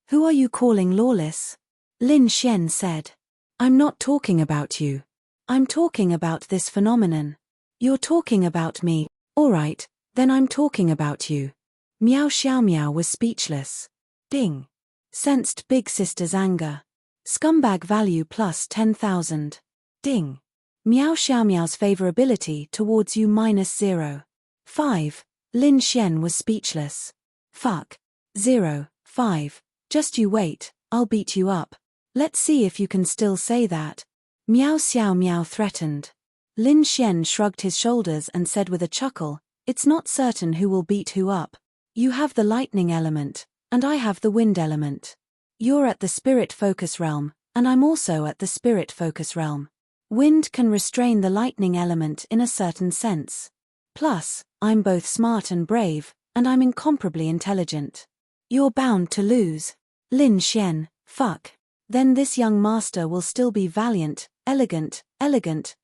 Who are you calling lawless? Lin Xian said. I'm not talking about you. I'm talking about this phenomenon. You're talking about me. Alright, then I'm talking about you. Miao Xiaomiao was speechless. Ding. Sensed Big Sister's anger. Scumbag value plus 10,000. Ding. Miao Xiaomiao's favorability towards you minus 0.5. Lin Xian was speechless. Fuck. 0.5. Just you wait, I'll beat you up. Let's see if you can still say that. Miao Xiaomiao threatened. Lin Xian shrugged his shoulders and said with a chuckle, it's not certain who will beat who up. You have the lightning element, and I have the wind element. You're at the spirit focus realm, and I'm also at the spirit focus realm. Wind can restrain the lightning element in a certain sense. Plus, I'm both smart and brave, and I'm incomparably intelligent. You're bound to lose. Lin Xian, fuck. Then this young master will still be valiant, elegant,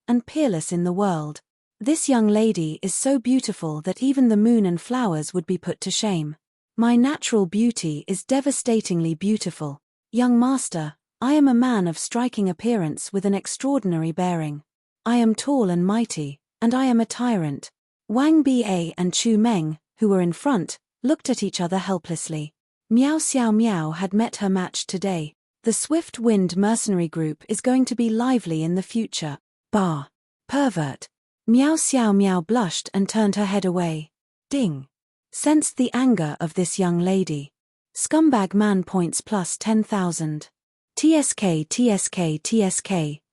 and peerless in the world. This young lady is so beautiful that even the moon and flowers would be put to shame. My natural beauty is devastatingly beautiful. Young master, I am a man of striking appearance with an extraordinary bearing. I am tall and mighty, and I am a tyrant. Wang Ba and Chu Meng, who were in front, looked at each other helplessly. Miao Xiaomiao had met her match today. The Swift Wind mercenary group is going to be lively in the future. Bah. Pervert. Miao Xiaomiao blushed and turned her head away. Ding. Sensed the anger of this young lady. Scumbag man points plus 10,000. TSK,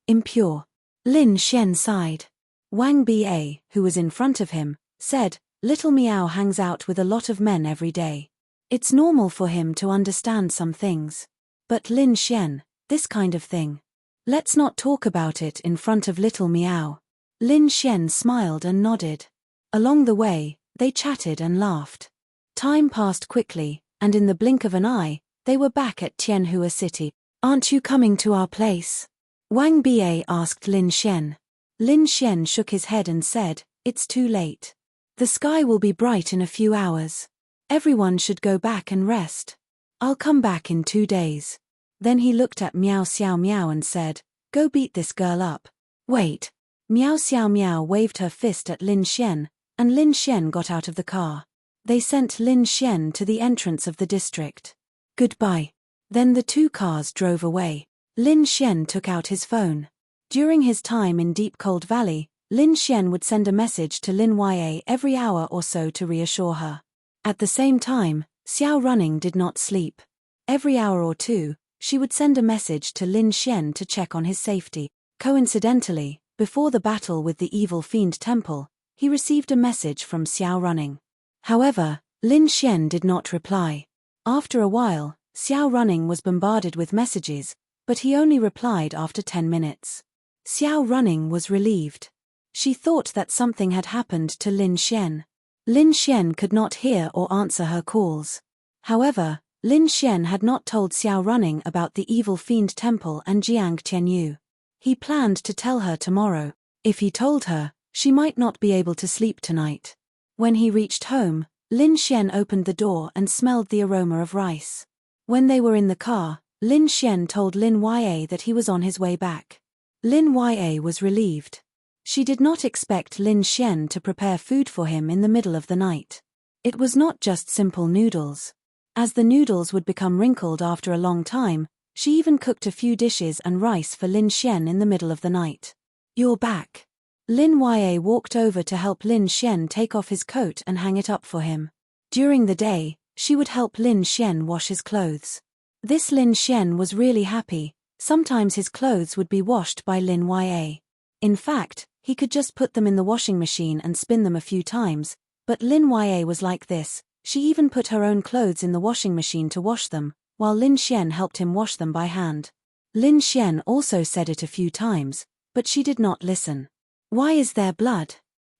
impure. Lin Xian sighed. Wang Ba, who was in front of him, said, Little Miao hangs out with a lot of men every day. It's normal for him to understand some things. But Lin Xian, this kind of thing. Let's not talk about it in front of little Miao. Lin Xian smiled and nodded. Along the way, they chatted and laughed. Time passed quickly, and in the blink of an eye, they were back at Tianhua City. Aren't you coming to our place? Wang Ba asked Lin Xian. Lin Xian shook his head and said, It's too late. The sky will be bright in a few hours. Everyone should go back and rest. I'll come back in 2 days. Then he looked at Meow Xiao Meow and said, go beat this girl up. Wait. Meow Xiao Meow waved her fist at Lin Xian, and Lin Xian got out of the car. They sent Lin Xian to the entrance of the district. Goodbye. Then the 2 cars drove away. Lin Xian took out his phone. During his time in Deep Cold Valley, Lin Xian would send a message to Lin Yue every hour or so to reassure her. At the same time, Xiao Running did not sleep. Every hour or two, she would send a message to Lin Xian to check on his safety. Coincidentally, before the battle with the evil fiend temple, he received a message from Xiao Running. However, Lin Xian did not reply. After a while, Xiao Running was bombarded with messages, but he only replied after 10 minutes. Xiao Running was relieved. She thought that something had happened to Lin Xian. Lin Xian could not hear or answer her calls. However, Lin Xian had not told Xiao Running about the evil fiend temple and Jiang Tianyu. He planned to tell her tomorrow. If he told her, she might not be able to sleep tonight. When he reached home, Lin Xian opened the door and smelled the aroma of rice. When they were in the car, Lin Xian told Lin Yue that he was on his way back. Lin Yue was relieved. She did not expect Lin Xian to prepare food for him in the middle of the night. It was not just simple noodles. As the noodles would become wrinkled after a long time, she even cooked a few dishes and rice for Lin Xian in the middle of the night. You're back. Lin Yue walked over to help Lin Xian take off his coat and hang it up for him. During the day, she would help Lin Xian wash his clothes. This Lin Xian was really happy. Sometimes his clothes would be washed by Lin Yue. In fact, he could just put them in the washing machine and spin them a few times, but Lin Yue was like this. She even put her own clothes in the washing machine to wash them, while Lin Xian helped him wash them by hand. Lin Xian also said it a few times, but she did not listen. Why is there blood?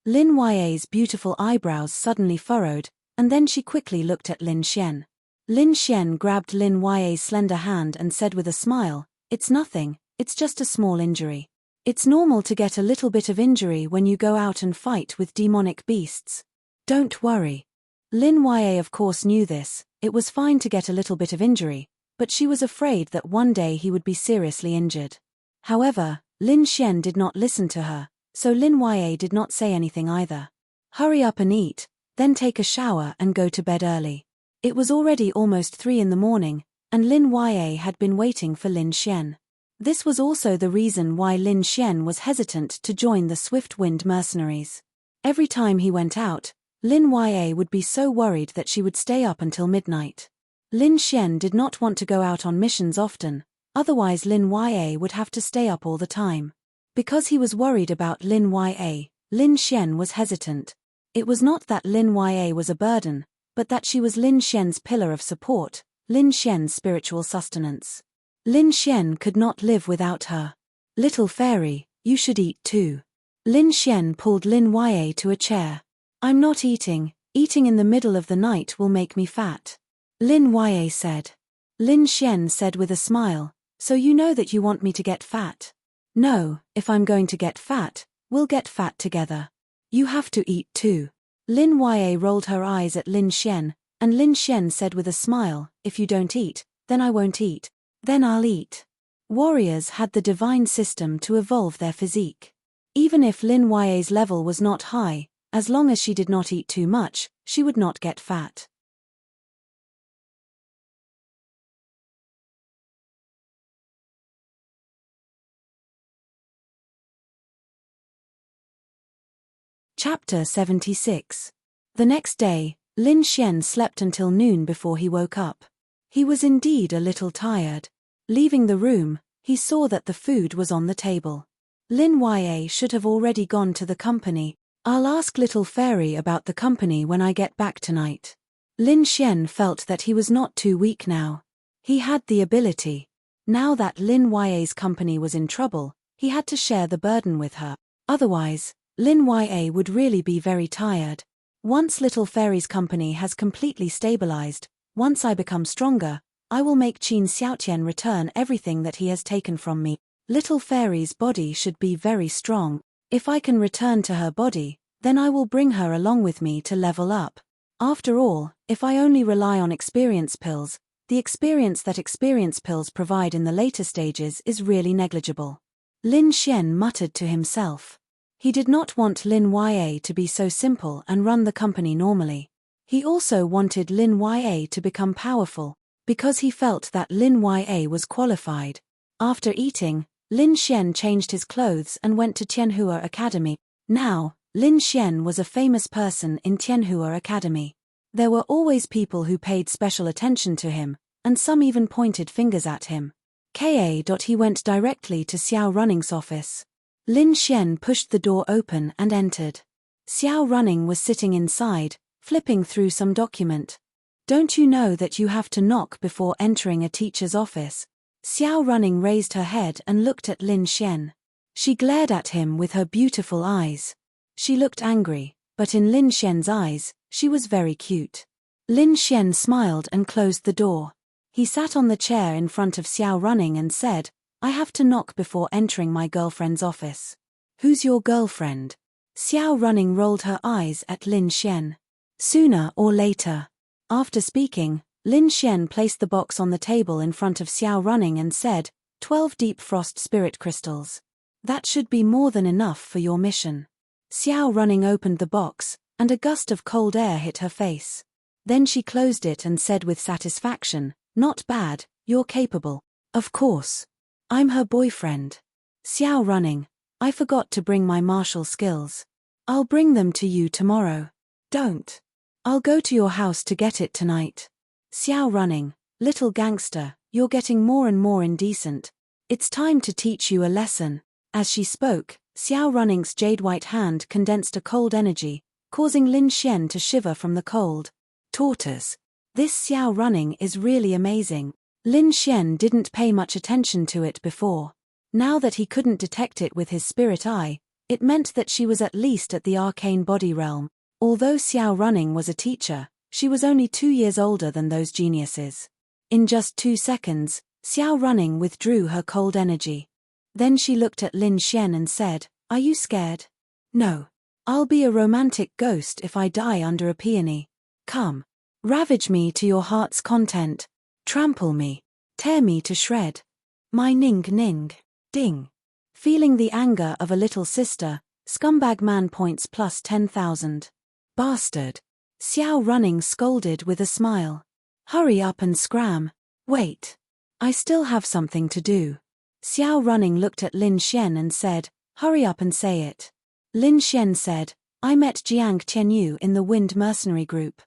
Lin Yue's beautiful eyebrows suddenly furrowed, and then she quickly looked at Lin Xian. Lin Xian grabbed Lin Yue's slender hand and said with a smile, it's nothing, it's just a small injury. It's normal to get a little bit of injury when you go out and fight with demonic beasts. Don't worry. Lin Yue of course knew this. It was fine to get a little bit of injury, but she was afraid that one day he would be seriously injured. However, Lin Xian did not listen to her, so Lin Yue did not say anything either. Hurry up and eat, then take a shower and go to bed early. It was already almost 3 in the morning, and Lin Yue had been waiting for Lin Xian. This was also the reason why Lin Xian was hesitant to join the Swift Wind mercenaries. Every time he went out, Lin Yue would be so worried that she would stay up until midnight. Lin Xian did not want to go out on missions often, otherwise Lin Yue would have to stay up all the time. Because he was worried about Lin Yue, Lin Xian was hesitant. It was not that Lin Yue was a burden, but that she was Lin Xian's pillar of support, Lin Xian's spiritual sustenance. Lin Xian could not live without her. Little fairy, you should eat too. Lin Xian pulled Lin Yue to a chair. I'm not eating. Eating in the middle of the night will make me fat. Lin Yue said. Lin Xian said with a smile, so you know that you want me to get fat? No, if I'm going to get fat, we'll get fat together. You have to eat too. Lin Yue rolled her eyes at Lin Xian, and Lin Xian said with a smile, if you don't eat, then I won't eat. Then I'll eat. Warriors had the divine system to evolve their physique. Even if Lin Yue's level was not high, as long as she did not eat too much, she would not get fat. Chapter 76. The next day, Lin Xian slept until noon before he woke up. He was indeed a little tired. Leaving the room, he saw that the food was on the table. Lin Yue should have already gone to the company. I'll ask Little Fairy about the company when I get back tonight. Lin Xian felt that he was not too weak now. He had the ability. Now that Lin Yue's company was in trouble, he had to share the burden with her. Otherwise, Lin Yue would really be very tired. Once Little Fairy's company has completely stabilized, once I become stronger, I will make Qin Xiaotian return everything that he has taken from me. Little Fairy's body should be very strong. If I can return to her body, then I will bring her along with me to level up. After all, If I only rely on experience pills, the experience that experience pills provide in the later stages is really negligible. Lin Xian muttered to himself. He did not want Lin Ya to be so simple and run the company normally. He also wanted Lin Ya to become powerful, because he felt that Lin Ya was qualified. After eating, Lin Xian changed his clothes and went to Tianhua Academy. Now, Lin Xian was a famous person in Tianhua Academy. There were always people who paid special attention to him, and some even pointed fingers at him. He went directly to Xiao Running's office. Lin Xian pushed the door open and entered. Xiao Running was sitting inside, flipping through some document. Don't you know that you have to knock before entering a teacher's office? Xiao Running raised her head and looked at Lin Xian. She glared at him with her beautiful eyes. She looked angry, but in Lin Xian's eyes, she was very cute. Lin Xian smiled and closed the door. He sat on the chair in front of Xiao Running and said, I have to knock before entering my girlfriend's office. Who's your girlfriend? Xiao Running rolled her eyes at Lin Xian. Sooner or later. After speaking, Lin Xian placed the box on the table in front of Xiao Running and said, 12 deep frost spirit crystals. That should be more than enough for your mission. Xiao Running opened the box, and a gust of cold air hit her face. Then she closed it and said with satisfaction, Not bad, you're capable. Of course. I'm her boyfriend. Xiao Running, I forgot to bring my martial skills. I'll bring them to you tomorrow. Don't. I'll go to your house to get it tonight. Xiao Running, little gangster, you're getting more and more indecent. It's time to teach you a lesson. As she spoke, Xiao Running's jade-white hand condensed a cold energy, causing Lin Xian to shiver from the cold. Tortoise. This Xiao Running is really amazing. Lin Xian didn't pay much attention to it before. Now that he couldn't detect it with his spirit eye, it meant that she was at least at the arcane body realm. Although Xiao Running was a teacher, she was only 2 years older than those geniuses. In just 2 seconds, Xiao Running withdrew her cold energy. Then she looked at Lin Xian and said, Are you scared? No. I'll be a romantic ghost if I die under a peony. Come. Ravage me to your heart's content. Trample me. Tear me to shred. My ning ning. Ding. Feeling the anger of a little sister, scumbag man points plus 10,000. Bastard. Xiao Running scolded with a smile. Hurry up and scram. Wait. I still have something to do. Xiao Running looked at Lin Xian and said, Hurry up and say it. Lin Xian said, I met Jiang Tianyu in the Wind Mercenary Group.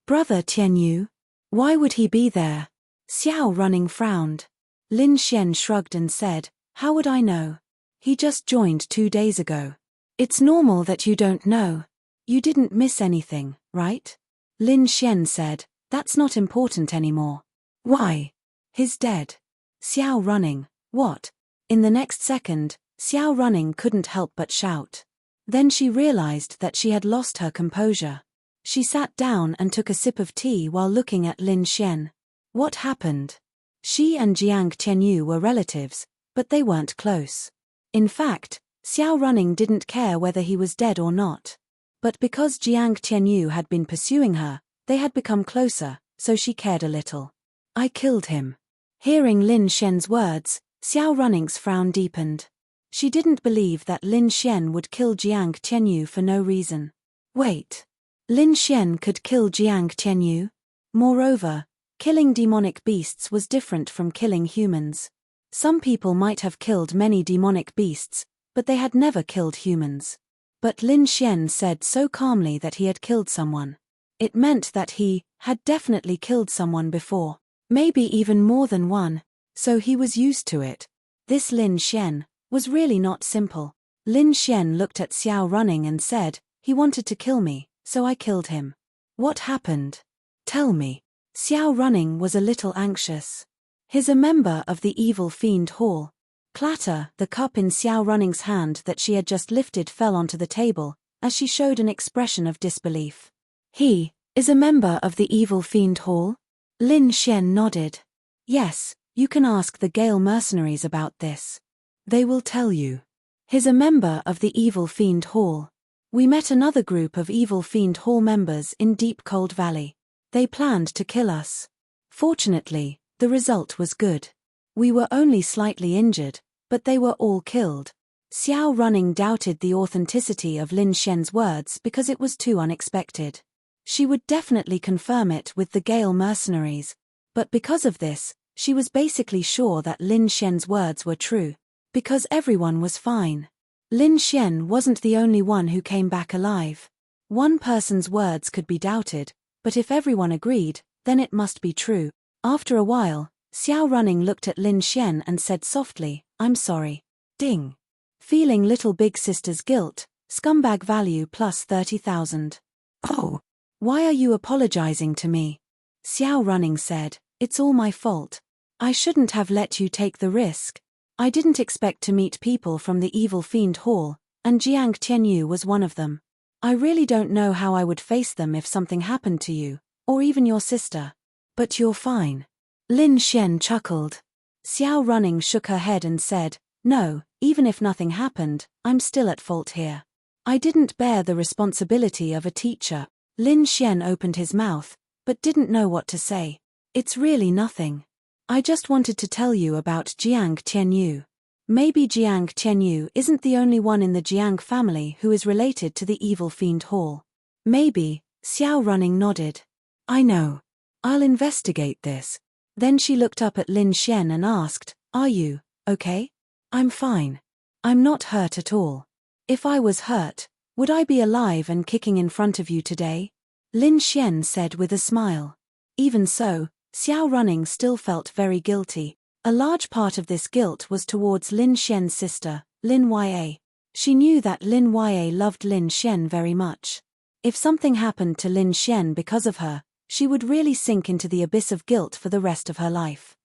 Brother Tianyu? Why would he be there? Xiao Running frowned. Lin Xian shrugged and said, How would I know? He just joined 2 days ago. It's normal that you don't know. You didn't miss anything, right? Lin Xian said, That's not important anymore. Why? He's dead. Xiao Running, what? In the next second, Xiao Running couldn't help but shout. Then she realized that she had lost her composure. She sat down and took a sip of tea while looking at Lin Xian. What happened? She and Jiang Tianyu were relatives, but they weren't close. In fact, Xiao Running didn't care whether he was dead or not. But because Jiang Tianyu had been pursuing her, they had become closer, so she cared a little. I killed him. Hearing Lin Xian's words, Xiao Running's frown deepened. She didn't believe that Lin Xian would kill Jiang Tianyu for no reason. Wait. Lin Xian could kill Jiang Tianyu? Moreover, killing demonic beasts was different from killing humans. Some people might have killed many demonic beasts, but they had never killed humans. But Lin Xian said so calmly that he had killed someone. It meant that he had definitely killed someone before, maybe even more than one, so he was used to it. This Lin Xian was really not simple. Lin Xian looked at Xiao Running and said, He wanted to kill me, so I killed him. What happened? Tell me. Xiao Running was a little anxious. He's a member of the Evil Fiend Hall. Clatter, the cup in Xiao Running's hand that she had just lifted fell onto the table, as she showed an expression of disbelief. He is a member of the Evil Fiend Hall? Lin Xian nodded. Yes, you can ask the Gale mercenaries about this. They will tell you. He's a member of the Evil Fiend Hall. We met another group of Evil Fiend Hall members in Deep Cold Valley. They planned to kill us. Fortunately, the result was good. We were only slightly injured, but they were all killed. Xiao Running doubted the authenticity of Lin Xian's words because it was too unexpected. She would definitely confirm it with the Gale mercenaries, but because of this, she was basically sure that Lin Xian's words were true. Because everyone was fine. Lin Xian wasn't the only one who came back alive. One person's words could be doubted, but if everyone agreed, then it must be true. After a while, Xiao Running looked at Lin Xian and said softly, "I'm sorry." Ding. Feeling little big sister's guilt, scumbag value plus 30,000. "Oh. Why are you apologizing to me?" Xiao Running said, "It's all my fault. I shouldn't have let you take the risk. I didn't expect to meet people from the evil fiend hall, and Jiang Tianyu was one of them. I really don't know how I would face them if something happened to you, or even your sister. But you're fine." Lin Xian chuckled. Xiao Running shook her head and said, "No, even if nothing happened, I'm still at fault here. I didn't bear the responsibility of a teacher." Lin Xian opened his mouth, but didn't know what to say. "It's really nothing. I just wanted to tell you about Jiang Tianyu. Maybe Jiang Tianyu isn't the only one in the Jiang family who is related to the evil fiend hall." "Maybe," Xiao Running nodded. "I know. I'll investigate this." Then she looked up at Lin Xian and asked, "Are you okay?" "I'm fine. I'm not hurt at all. If I was hurt, would I be alive and kicking in front of you today?" Lin Xian said with a smile. Even so, Xiao Running still felt very guilty. A large part of this guilt was towards Lin Xian's sister, Lin Ya. She knew that Lin Ya loved Lin Xian very much. If something happened to Lin Xian because of her, she would really sink into the abyss of guilt for the rest of her life.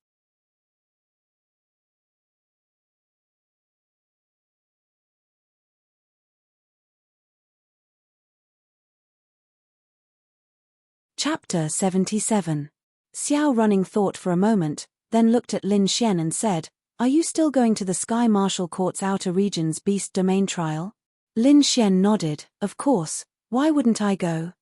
Chapter 77. Xiao Running thought for a moment, then looked at Lin Xian and said, "Are you still going to the Sky Marshal Court's Outer Regions Beast Domain trial?" Lin Xian nodded, "Of course, why wouldn't I go?"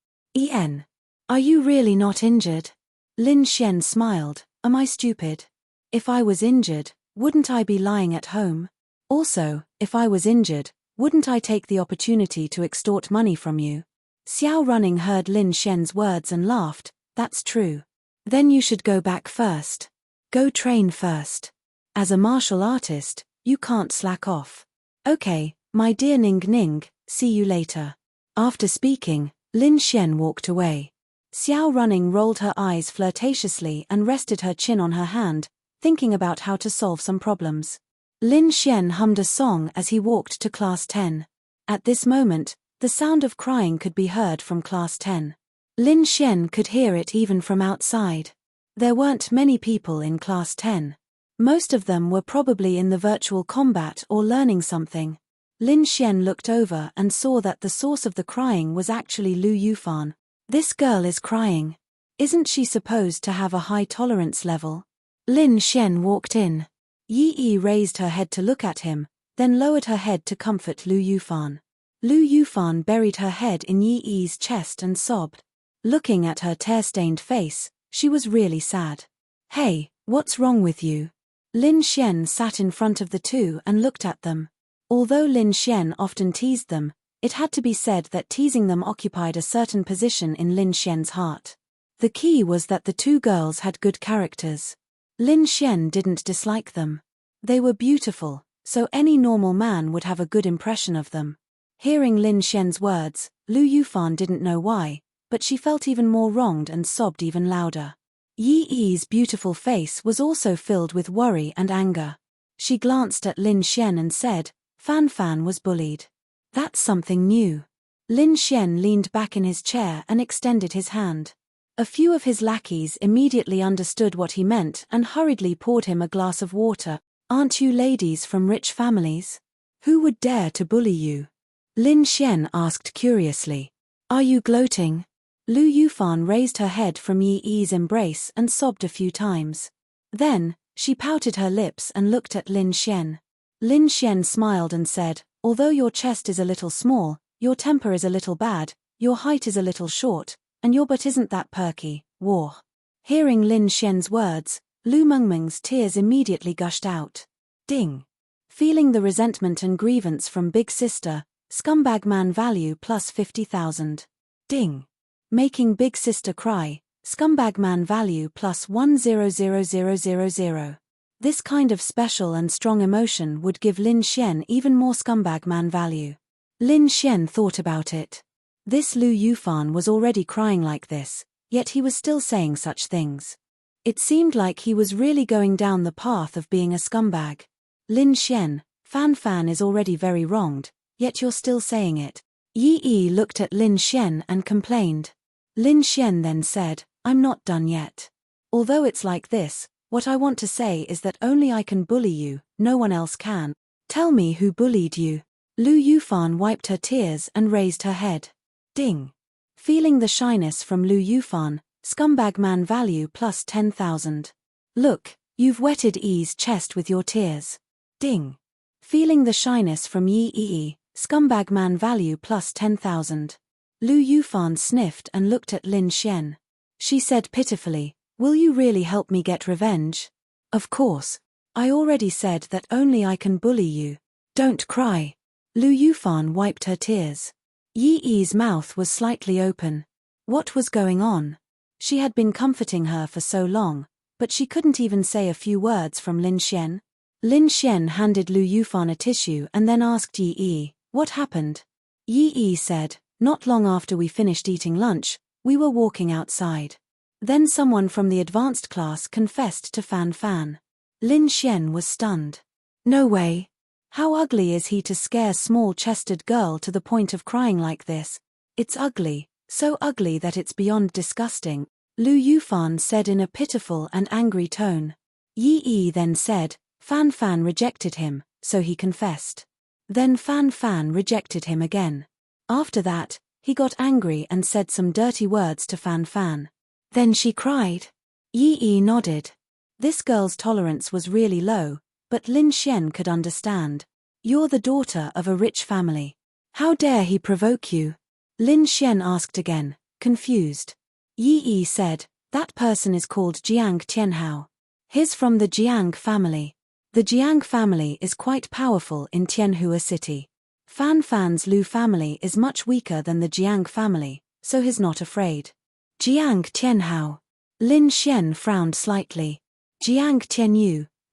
Are you really not injured?" Lin Xian smiled, "Am I stupid? If I was injured, wouldn't I be lying at home? Also, if I was injured, wouldn't I take the opportunity to extort money from you?" Xiao Running heard Lin Xian's words and laughed, "That's true. Then you should go back first. Go train first. As a martial artist, you can't slack off." "Okay, my dear Ning Ning, see you later." After speaking, Lin Xian walked away. Xiao Running rolled her eyes flirtatiously and rested her chin on her hand, thinking about how to solve some problems. Lin Xian hummed a song as he walked to Class 10. At this moment, the sound of crying could be heard from Class 10. Lin Xian could hear it even from outside. There weren't many people in Class 10. Most of them were probably in the virtual combat or learning something. Lin Xian looked over and saw that the source of the crying was actually Lu Yufan. "This girl is crying. Isn't she supposed to have a high tolerance level?" Lin Xian walked in. Yi raised her head to look at him, then lowered her head to comfort Lu Yufan. Lu Yufan buried her head in Yi's chest and sobbed. Looking at her tear-stained face, she was really sad. "Hey, what's wrong with you?" Lin Xian sat in front of the two and looked at them. Although Lin Xian often teased them, it had to be said that teasing them occupied a certain position in Lin Xian's heart. The key was that the two girls had good characters. Lin Xian didn't dislike them. They were beautiful, so any normal man would have a good impression of them. Hearing Lin Xian's words, Lu Yufan didn't know why, but she felt even more wronged and sobbed even louder. Yi's beautiful face was also filled with worry and anger. She glanced at Lin Xian and said, "Fan Fan was bullied. That's something new." Lin Xian leaned back in his chair and extended his hand. A few of his lackeys immediately understood what he meant and hurriedly poured him a glass of water. "Aren't you ladies from rich families? Who would dare to bully you?" Lin Xian asked curiously. "Are you gloating?" Lu Yufan raised her head from Yi's embrace and sobbed a few times. Then, she pouted her lips and looked at Lin Xian. Lin Xian smiled and said, "Although your chest is a little small, your temper is a little bad, your height is a little short, and your butt isn't that perky, war. Hearing Lin Xian's words, Lu Mengmeng's tears immediately gushed out. Ding. Feeling the resentment and grievance from Big Sister, scumbag man value plus 50,000. Ding. Making Big Sister cry, scumbag man value plus 100000. This kind of special and strong emotion would give Lin Xian even more scumbag man value. Lin Xian thought about it. This Lu Yufan was already crying like this, yet he was still saying such things. It seemed like he was really going down the path of being a scumbag. Lin Xian, Fan is already very wronged, yet you're still saying it. Yi Yi looked at Lin Xian and complained. Lin Xian then said, I'm not done yet. Although it's like this, what I want to say is that only I can bully you, no one else can. Tell me who bullied you. Lu Yufan wiped her tears and raised her head. Ding. Feeling the shyness from Lu Yufan, scumbag man value plus 10,000. Look, you've wetted Yi's chest with your tears. Ding. Feeling the shyness from Yi, scumbag man value plus 10,000. Lu Yufan sniffed and looked at Lin Xian. She said pitifully, will you really help me get revenge? Of course. I already said that only I can bully you. Don't cry. Lu Yufan wiped her tears. Yi's mouth was slightly open. What was going on? She had been comforting her for so long, but she couldn't even say a few words from Lin Xian. Lin Xian handed Lu Yufan a tissue and then asked Yi, what happened? Yi said, not long after we finished eating lunch, we were walking outside. Then someone from the advanced class confessed to Fan. Lin Xian was stunned. No way. How ugly is he to scare small-chested girl to the point of crying like this? It's ugly, so ugly that it's beyond disgusting, Lu Yufan said in a pitiful and angry tone. Yi then said, Fan rejected him, so he confessed. Then Fan rejected him again. After that, he got angry and said some dirty words to Fan. Then she cried. Yi nodded. This girl's tolerance was really low, but Lin Xian could understand. You're the daughter of a rich family. How dare he provoke you? Lin Xian asked again, confused. Yi said, that person is called Jiang Tianhao. He's from the Jiang family. The Jiang family is quite powerful in Tianhua city. Fan's Lu family is much weaker than the Jiang family, so he's not afraid. Jiang Tianhao. Lin Xian frowned slightly. Jiang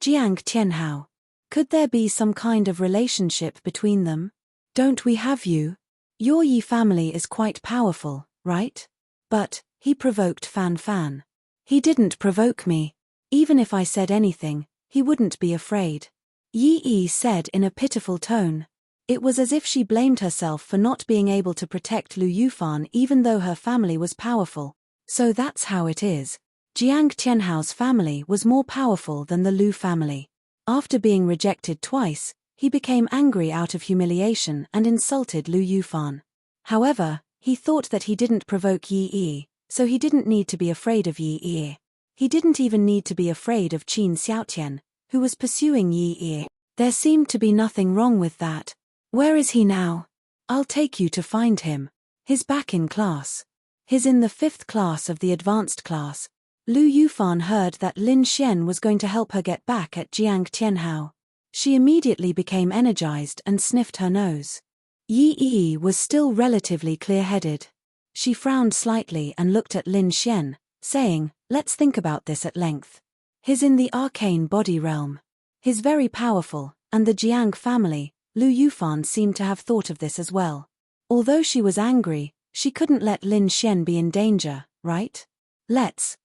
Tianhao. Could there be some kind of relationship between them? Don't we have you? Your Yi family is quite powerful, right? But, he provoked Fan. He didn't provoke me. Even if I said anything, he wouldn't be afraid. Yi said in a pitiful tone. It was as if she blamed herself for not being able to protect Lu Yufan even though her family was powerful. So that's how it is. Jiang Tianhao's family was more powerful than the Lu family. After being rejected twice, he became angry out of humiliation and insulted Lu Yufan. However, he thought that he didn't provoke Yi, so he didn't need to be afraid of Yi. He didn't even need to be afraid of Qin Xiaotian, who was pursuing Yi. There seemed to be nothing wrong with that. Where is he now? I'll take you to find him. He's back in class. He's in the 5th class of the advanced class. Lu Yufan heard that Lin Xian was going to help her get back at Jiang Tianhao. She immediately became energized and sniffed her nose. Yi was still relatively clear-headed. She frowned slightly and looked at Lin Xian, saying, let's think about this at length. He's in the arcane body realm. He's very powerful, and the Jiang family, Lu Yufan seemed to have thought of this as well. Although she was angry, she couldn't let Lin Xian be in danger, right? Let's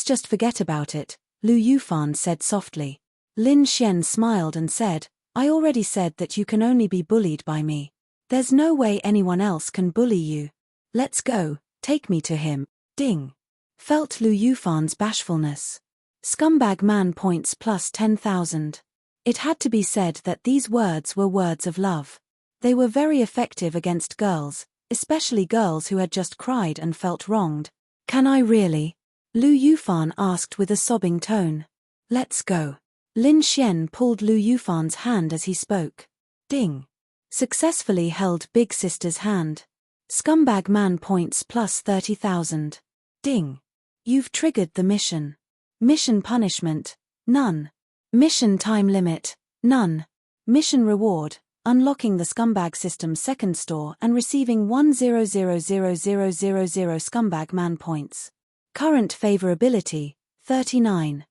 just forget about it, Lu Yufan said softly. Lin Xian smiled and said, I already said that you can only be bullied by me. There's no way anyone else can bully you. Let's go, take me to him. Ding. Felt Lu Yufan's bashfulness. Scumbag man points plus 10,000. It had to be said that these words were words of love. They were very effective against girls, especially girls who had just cried and felt wronged. Can I really? Lu Yufan asked with a sobbing tone. Let's go. Lin Xian pulled Lu Yufan's hand as he spoke. Ding. Successfully held Big Sister's hand. Scumbag man points plus 30,000. Ding. You've triggered the mission. Mission punishment, none. Mission time limit, none. Mission reward, unlocking the Scumbag System's second store and receiving 100,000,000 Scumbag Man points. Current favorability, 39.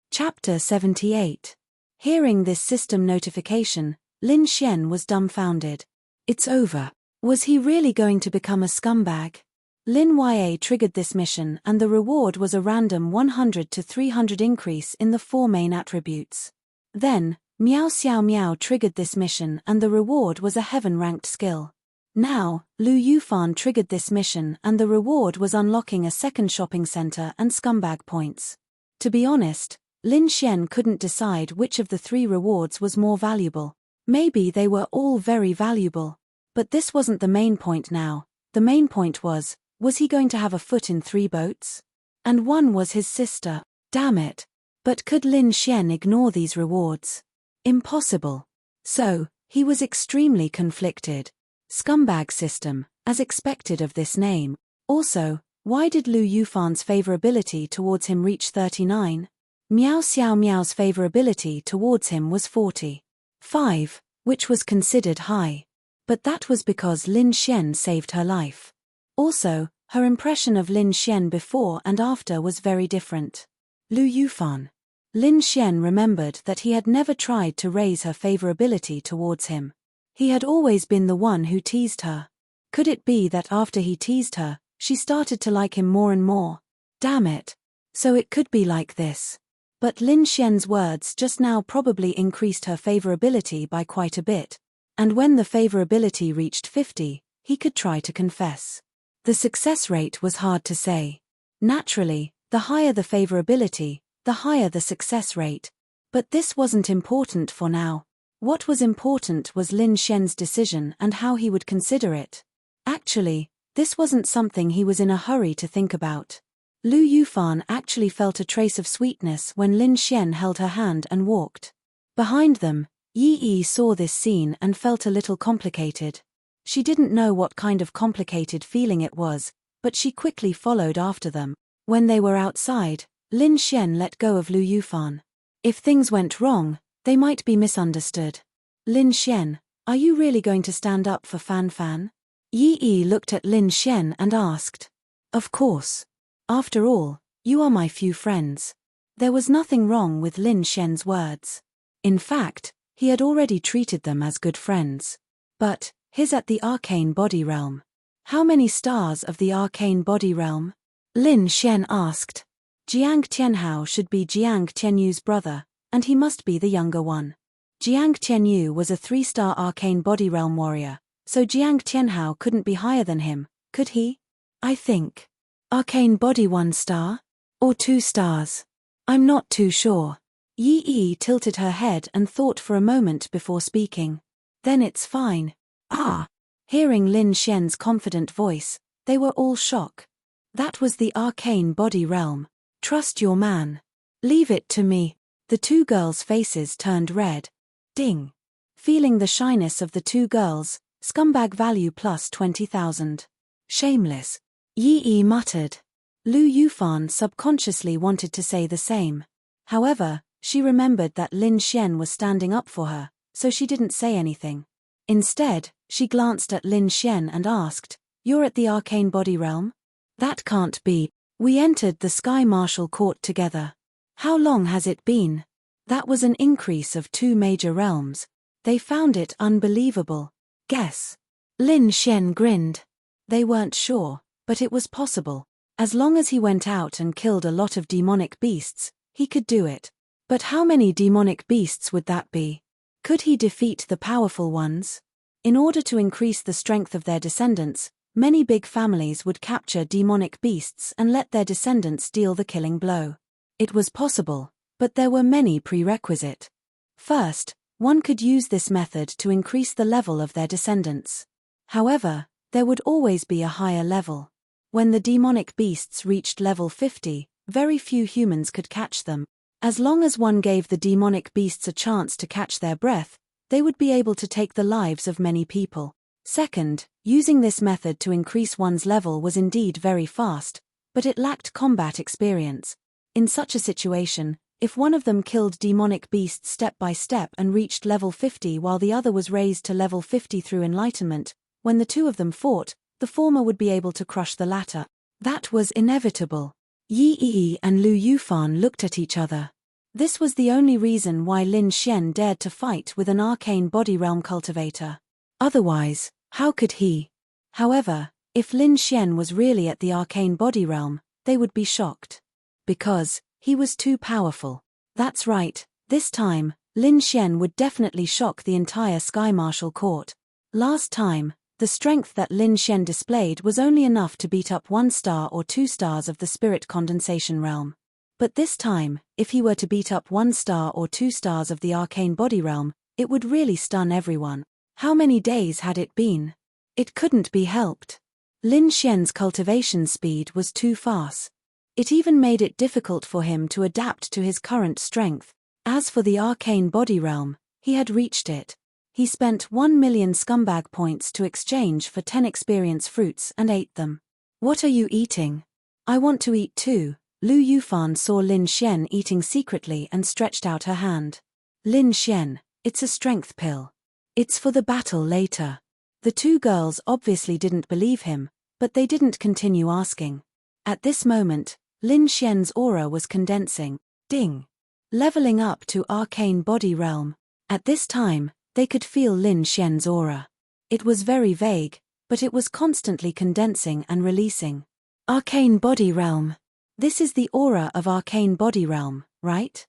Chapter 78. Hearing this system notification, Lin Xian was dumbfounded. It's over. Was he really going to become a scumbag? Lin Ya triggered this mission and the reward was a random 100 to 300 increase in the 4 main attributes. Then, Miao Xiao Miao triggered this mission and the reward was a heaven-ranked skill. Now, Lu Yufan triggered this mission and the reward was unlocking a second shopping center and scumbag points. To be honest, Lin Xian couldn't decide which of the 3 rewards was more valuable. Maybe they were all very valuable. But this wasn't the main point now. The main point was he going to have a foot in 3 boats? And one was his sister. Damn it. But could Lin Xian ignore these rewards? Impossible. So, he was extremely conflicted. Scumbag system, as expected of this name. Also, why did Lu Yufan's favorability towards him reach 39? Miao Xiao Miao's favorability towards him was 45, which was considered high. But that was because Lin Xian saved her life. Also, her impression of Lin Xian before and after was very different. Lu Yufan. Lin Xian remembered that he had never tried to raise her favorability towards him. He had always been the one who teased her. Could it be that after he teased her, she started to like him more and more? Damn it. So it could be like this. But Lin Xian's words just now probably increased her favorability by quite a bit. And when the favorability reached 50, he could try to confess. The success rate was hard to say. Naturally, the higher the favorability, the higher the success rate. But this wasn't important for now. What was important was Lin Xian's decision and how he would consider it. Actually, this wasn't something he was in a hurry to think about. Lu Yufan actually felt a trace of sweetness when Lin Xian held her hand and walked. Behind them, Yi Yi saw this scene and felt a little complicated. She didn't know what kind of complicated feeling it was, but she quickly followed after them. When they were outside, Lin Xian let go of Lu Yufan. If things went wrong, they might be misunderstood. Lin Xian, are you really going to stand up for Fan Fan? Yi Yi looked at Lin Xian and asked. Of course. After all, you are my few friends. There was nothing wrong with Lin Xian's words. In fact, he had already treated them as good friends. But, his at the arcane body realm. How many stars of the arcane body realm? Lin Xian asked. Jiang Tianhao should be Jiang Tianyu's brother, and he must be the younger one. Jiang Tianyu was a 3-star arcane body realm warrior, so Jiang Tianhao couldn't be higher than him, could he? I think. Arcane body 1 star? Or 2 stars? I'm not too sure. Yi Yi tilted her head and thought for a moment before speaking. Then it's fine. Ah! Hearing Lin Xian's confident voice, they were all shocked. That was the arcane body realm. Trust your man. Leave it to me. The 2 girls' faces turned red. Ding. Feeling the shyness of the 2 girls, scumbag value plus 20,000. Shameless. Yi Yi muttered. Lu Yufan subconsciously wanted to say the same. However, she remembered that Lin Xian was standing up for her, so she didn't say anything. Instead, she glanced at Lin Xian and asked, You're at the arcane body realm? That can't be. We entered the Sky Martial Court together. How long has it been? That was an increase of 2 major realms. They found it unbelievable. Guess. Lin Xian grinned. They weren't sure, but it was possible. As long as he went out and killed a lot of demonic beasts, he could do it. But how many demonic beasts would that be? Could he defeat the powerful ones? In order to increase the strength of their descendants, many big families would capture demonic beasts and let their descendants deal the killing blow. It was possible, but there were many prerequisites. First, one could use this method to increase the level of their descendants. However, there would always be a higher level. When the demonic beasts reached level 50, very few humans could catch them. As long as one gave the demonic beasts a chance to catch their breath, they would be able to take the lives of many people. Second, using this method to increase one's level was indeed very fast, but it lacked combat experience. In such a situation, if one of them killed demonic beasts step by step and reached level 50 while the other was raised to level 50 through enlightenment, when the two of them fought, the former would be able to crush the latter. That was inevitable. Yi Yi and Lu Yufan looked at each other. This was the only reason why Lin Xian dared to fight with an arcane body realm cultivator. Otherwise, how could he? However, if Lin Xian was really at the arcane body realm, they would be shocked. Because he was too powerful. That's right, this time, Lin Xian would definitely shock the entire Sky Marshal Court. Last time, the strength that Lin Xian displayed was only enough to beat up 1 star or 2 stars of the Spirit Condensation Realm. But this time, if he were to beat up 1 star or 2 stars of the Arcane Body Realm, it would really stun everyone. How many days had it been? It couldn't be helped. Lin Xian's cultivation speed was too fast. It even made it difficult for him to adapt to his current strength. As for the Arcane Body Realm, he had reached it. He spent 1 million scumbag points to exchange for 10 experience fruits and ate them. What are you eating? I want to eat too. Lu Yufan saw Lin Xian eating secretly and stretched out her hand. Lin Xian, it's a strength pill. It's for the battle later. The two girls obviously didn't believe him, but they didn't continue asking. At this moment, Lin Xian's aura was condensing. Ding! Leveling up to Arcane Body Realm. At this time, they could feel Lin Xian's aura. It was very vague, but it was constantly condensing and releasing. Arcane Body Realm. This is the aura of Arcane Body Realm, right?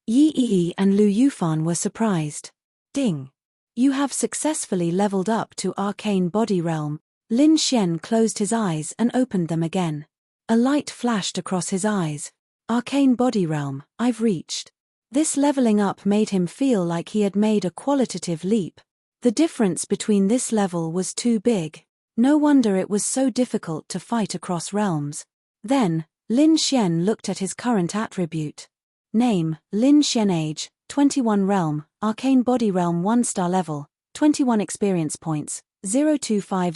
Yi Yi and Lu Yufan were surprised. Ding! You have successfully leveled up to Arcane Body Realm. Lin Xian closed his eyes and opened them again. A light flashed across his eyes. Arcane Body Realm, I've reached. This leveling up made him feel like he had made a qualitative leap. The difference between this level was too big. No wonder it was so difficult to fight across realms. Then, Lin Xian looked at his current attribute. Name, Lin Xian. Age, 21. Realm, Arcane Body Realm 1-star level, 21 experience points, 025000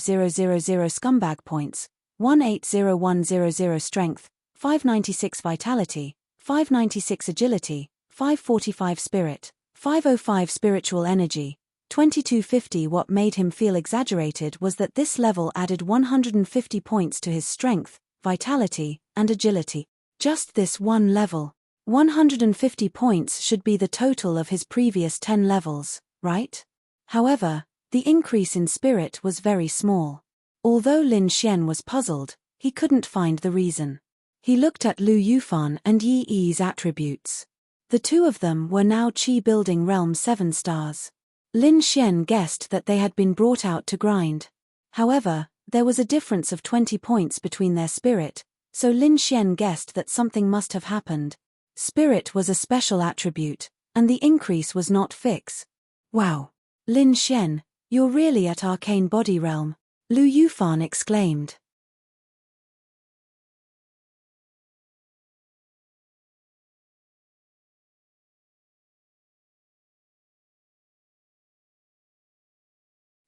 scumbag points, 180100 strength, 596 vitality, 596 agility, 545 spirit, 505 spiritual energy, 2250. What made him feel exaggerated was that this level added 150 points to his strength, vitality, and agility. Just this one level. 150 points should be the total of his previous 10 levels, right? However, the increase in spirit was very small. Although Lin Xian was puzzled, he couldn't find the reason. He looked at Lu Yufan and Yi Yi's attributes. The two of them were now Qi building realm 7 stars. Lin Xian guessed that they had been brought out to grind. However, there was a difference of 20 points between their spirit, so Lin Xian guessed that something must have happened. Spirit was a special attribute, and the increase was not fixed. Wow! Lin Xian, you're really at Arcane Body Realm, Lu Yufan exclaimed.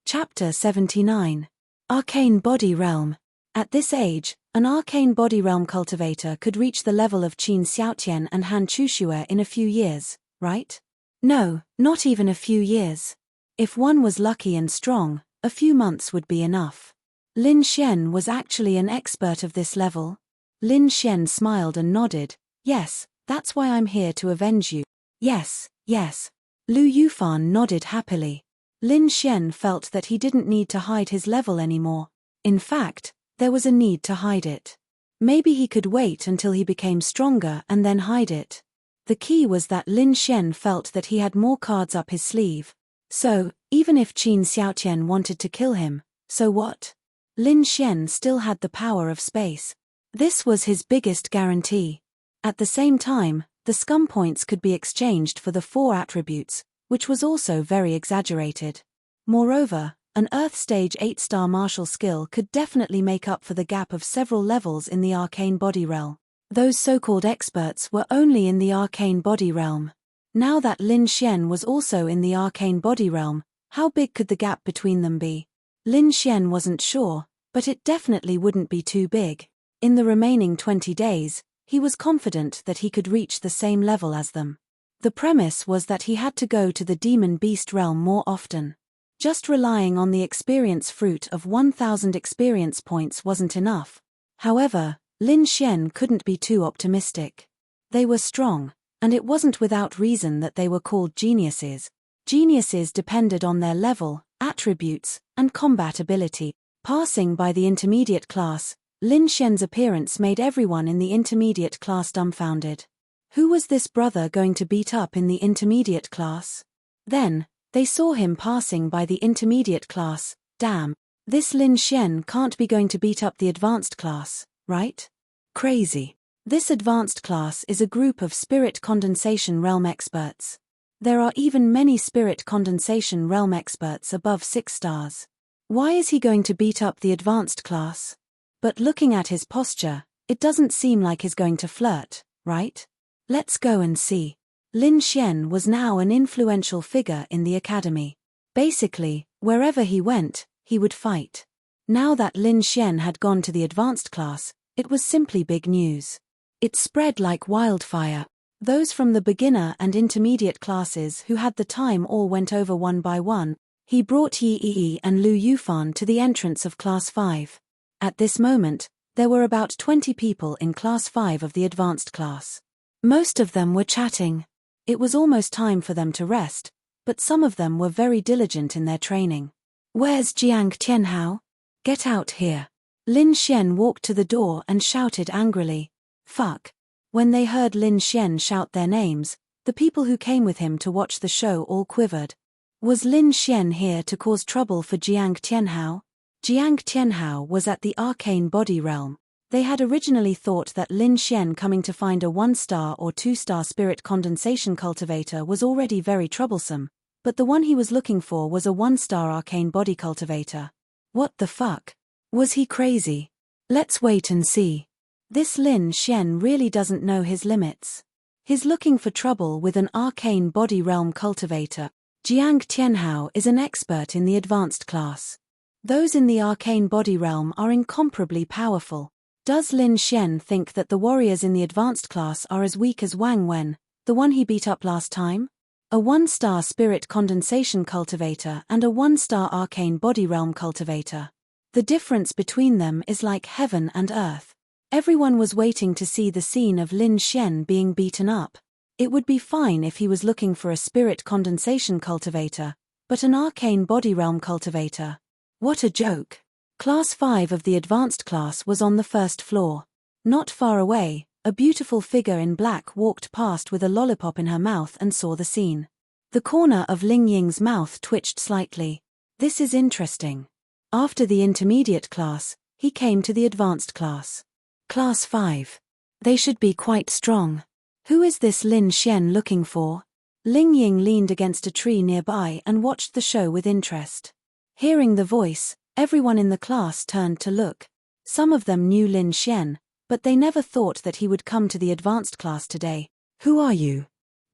Chapter 79. Arcane Body Realm. At this age, an Arcane Body Realm cultivator could reach the level of Qin Xiaotian and Han Chuxue in a few years, right? No, not even a few years. If one was lucky and strong, a few months would be enough. Lin Xian was actually an expert of this level. Lin Xian smiled and nodded. Yes, that's why I'm here to avenge you. Yes, yes. Lu Yufan nodded happily. Lin Xian felt that he didn't need to hide his level anymore. In fact, there was a need to hide it. Maybe he could wait until he became stronger and then hide it. The key was that Lin Xian felt that he had more cards up his sleeve. So, even if Qin Xiaotian wanted to kill him, so what? Lin Xian still had the power of space. This was his biggest guarantee. At the same time, the scum points could be exchanged for the 4 attributes, which was also very exaggerated. Moreover, an Earth Stage 8-star martial skill could definitely make up for the gap of several levels in the Arcane Body Realm. Those so-called experts were only in the arcane body realm. Now that Lin Xian was also in the arcane body realm, how big could the gap between them be? Lin Xian wasn't sure, but it definitely wouldn't be too big. In the remaining 20 days, he was confident that he could reach the same level as them. The premise was that he had to go to the demon beast realm more often. Just relying on the experience fruit of 1,000 experience points wasn't enough. However, Lin Xian couldn't be too optimistic. They were strong, and it wasn't without reason that they were called geniuses. Geniuses depended on their level, attributes, and combat ability. Passing by the intermediate class, Lin Xian's appearance made everyone in the intermediate class dumbfounded. Who was this brother going to beat up in the intermediate class? Then, they saw him passing by the intermediate class. Damn, this Lin Xian can't be going to beat up the advanced class, right? Crazy. This advanced class is a group of spirit condensation realm experts. There are even many spirit condensation realm experts above 6 stars. Why is he going to beat up the advanced class? But looking at his posture, it doesn't seem like he's going to flirt, right? Let's go and see. Lin Xian was now an influential figure in the academy. Basically, wherever he went, he would fight. Now that Lin Xian had gone to the advanced class, it was simply big news. It spread like wildfire. Those from the beginner and intermediate classes who had the time all went over one by one. He brought Yi Yi and Lu Yufan to the entrance of Class 5. At this moment, there were about 20 people in Class 5 of the advanced class. Most of them were chatting. It was almost time for them to rest, but some of them were very diligent in their training. Where's Jiang Tianhao? Get out here. Lin Xian walked to the door and shouted angrily. Fuck. When they heard Lin Xian shout their names, the people who came with him to watch the show all quivered. Was Lin Xian here to cause trouble for Jiang Tianhao? Jiang Tianhao was at the arcane body realm. They had originally thought that Lin Xian coming to find a 1-star or 2-star spirit condensation cultivator was already very troublesome, but the one he was looking for was a 1-star arcane body cultivator. What the fuck? Was he crazy? Let's wait and see. This Lin Xian really doesn't know his limits. He's looking for trouble with an arcane body realm cultivator. Jiang Tianhao is an expert in the advanced class. Those in the arcane body realm are incomparably powerful. Does Lin Xian think that the warriors in the advanced class are as weak as Wang Wen, the one he beat up last time? A 1-star spirit condensation cultivator and a 1-star arcane body realm cultivator. The difference between them is like heaven and earth. Everyone was waiting to see the scene of Lin Xian being beaten up. It would be fine if he was looking for a spirit condensation cultivator, but an arcane body realm cultivator. What a joke. Class 5 of the advanced class was on the first floor. Not far away, a beautiful figure in black walked past with a lollipop in her mouth and saw the scene. The corner of Ling Ying's mouth twitched slightly. This is interesting. After the intermediate class, he came to the advanced class. Class 5. They should be quite strong. Who is this Lin Xian looking for? Ling Ying leaned against a tree nearby and watched the show with interest. Hearing the voice, everyone in the class turned to look. Some of them knew Lin Xian, but they never thought that he would come to the advanced class today. Who are you?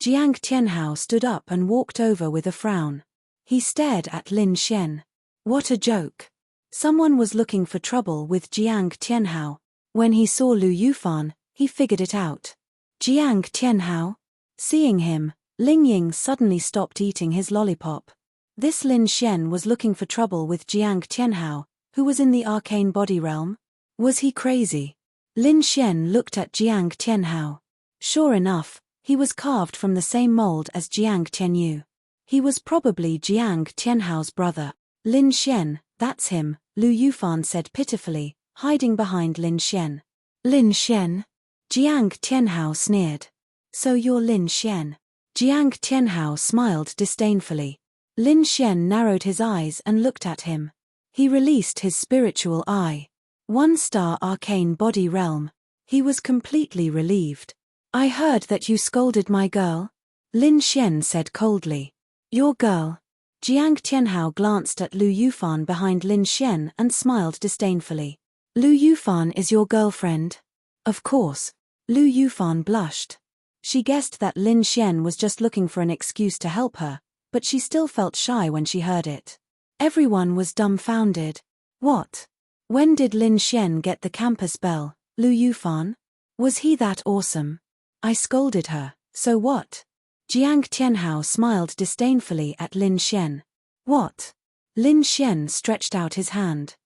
Jiang Tianhao stood up and walked over with a frown. He stared at Lin Xian. What a joke. Someone was looking for trouble with Jiang Tianhao. When he saw Lu Yufan, he figured it out. Jiang Tianhao? Seeing him, Ling Ying suddenly stopped eating his lollipop. This Lin Xian was looking for trouble with Jiang Tianhao, who was in the arcane body realm. Was he crazy? Lin Xian looked at Jiang Tianhao. Sure enough, he was carved from the same mold as Jiang Tianyu. He was probably Jiang Tianhao's brother. Lin Xian, that's him, Lu Yufan said pitifully, hiding behind Lin Xian. Lin Xian? Jiang Tianhao sneered. So you're Lin Xian. Jiang Tianhao smiled disdainfully. Lin Xian narrowed his eyes and looked at him. He released his spiritual eye. 1-star arcane body realm. He was completely relieved. I heard that you scolded my girl. Lin Xian said coldly. Your girl? Jiang Tianhao glanced at Lu Yufan behind Lin Xian and smiled disdainfully. Lu Yufan is your girlfriend? Of course. Lu Yufan blushed. She guessed that Lin Xian was just looking for an excuse to help her, but she still felt shy when she heard it. Everyone was dumbfounded. What? When did Lin Xian get the campus bell, Lu Yufan? Was he that awesome? I scolded her, so what? Jiang Tianhao smiled disdainfully at Lin Xian. What? Lin Xian stretched out his hand.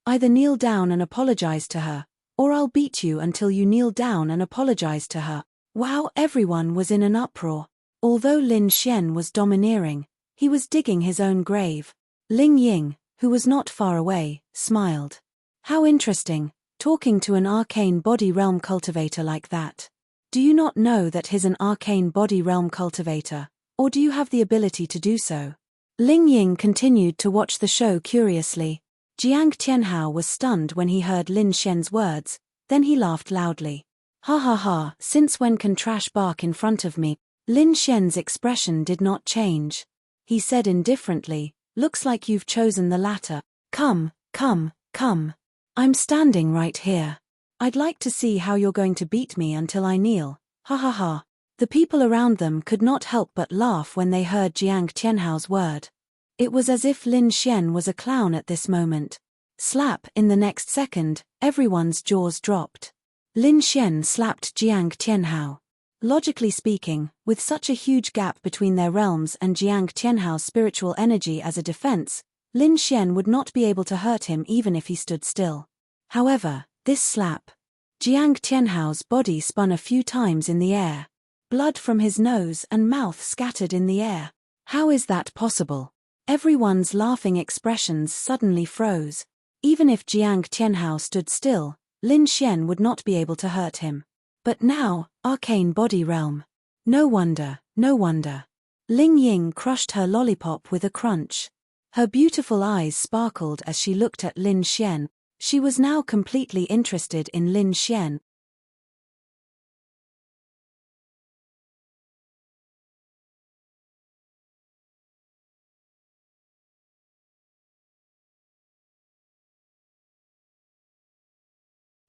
Either kneel down and apologize to her, or I'll beat you until you kneel down and apologize to her. Wow, everyone was in an uproar. Although Lin Xian was domineering, he was digging his own grave. Ling Ying, who was not far away, smiled. How interesting, talking to an arcane body realm cultivator like that. Do you not know that he's an arcane body realm cultivator, or do you have the ability to do so? Ling Ying continued to watch the show curiously. Jiang Tianhao was stunned when he heard Lin Xian's words, then he laughed loudly. Ha ha ha, since when can trash bark in front of me? Lin Xian's expression did not change. He said indifferently, looks like you've chosen the latter. Come. I'm standing right here. I'd like to see how you're going to beat me until I kneel. Ha ha ha. The people around them could not help but laugh when they heard Jiang Tianhao's word. It was as if Lin Xian was a clown at this moment. Slap, in the next second, everyone's jaws dropped. Lin Xian slapped Jiang Tianhao. Logically speaking, with such a huge gap between their realms and Jiang Tianhao's spiritual energy as a defense, Lin Xian would not be able to hurt him even if he stood still. However, this slap. Jiang Tianhao's body spun a few times in the air. Blood from his nose and mouth scattered in the air. How is that possible? Everyone's laughing expressions suddenly froze. Even if Jiang Tianhao stood still, Lin Xian would not be able to hurt him. But now, arcane body realm. No wonder. Ling Ying crushed her lollipop with a crunch. Her beautiful eyes sparkled as she looked at Lin Xian. She was now completely interested in Lin Xian.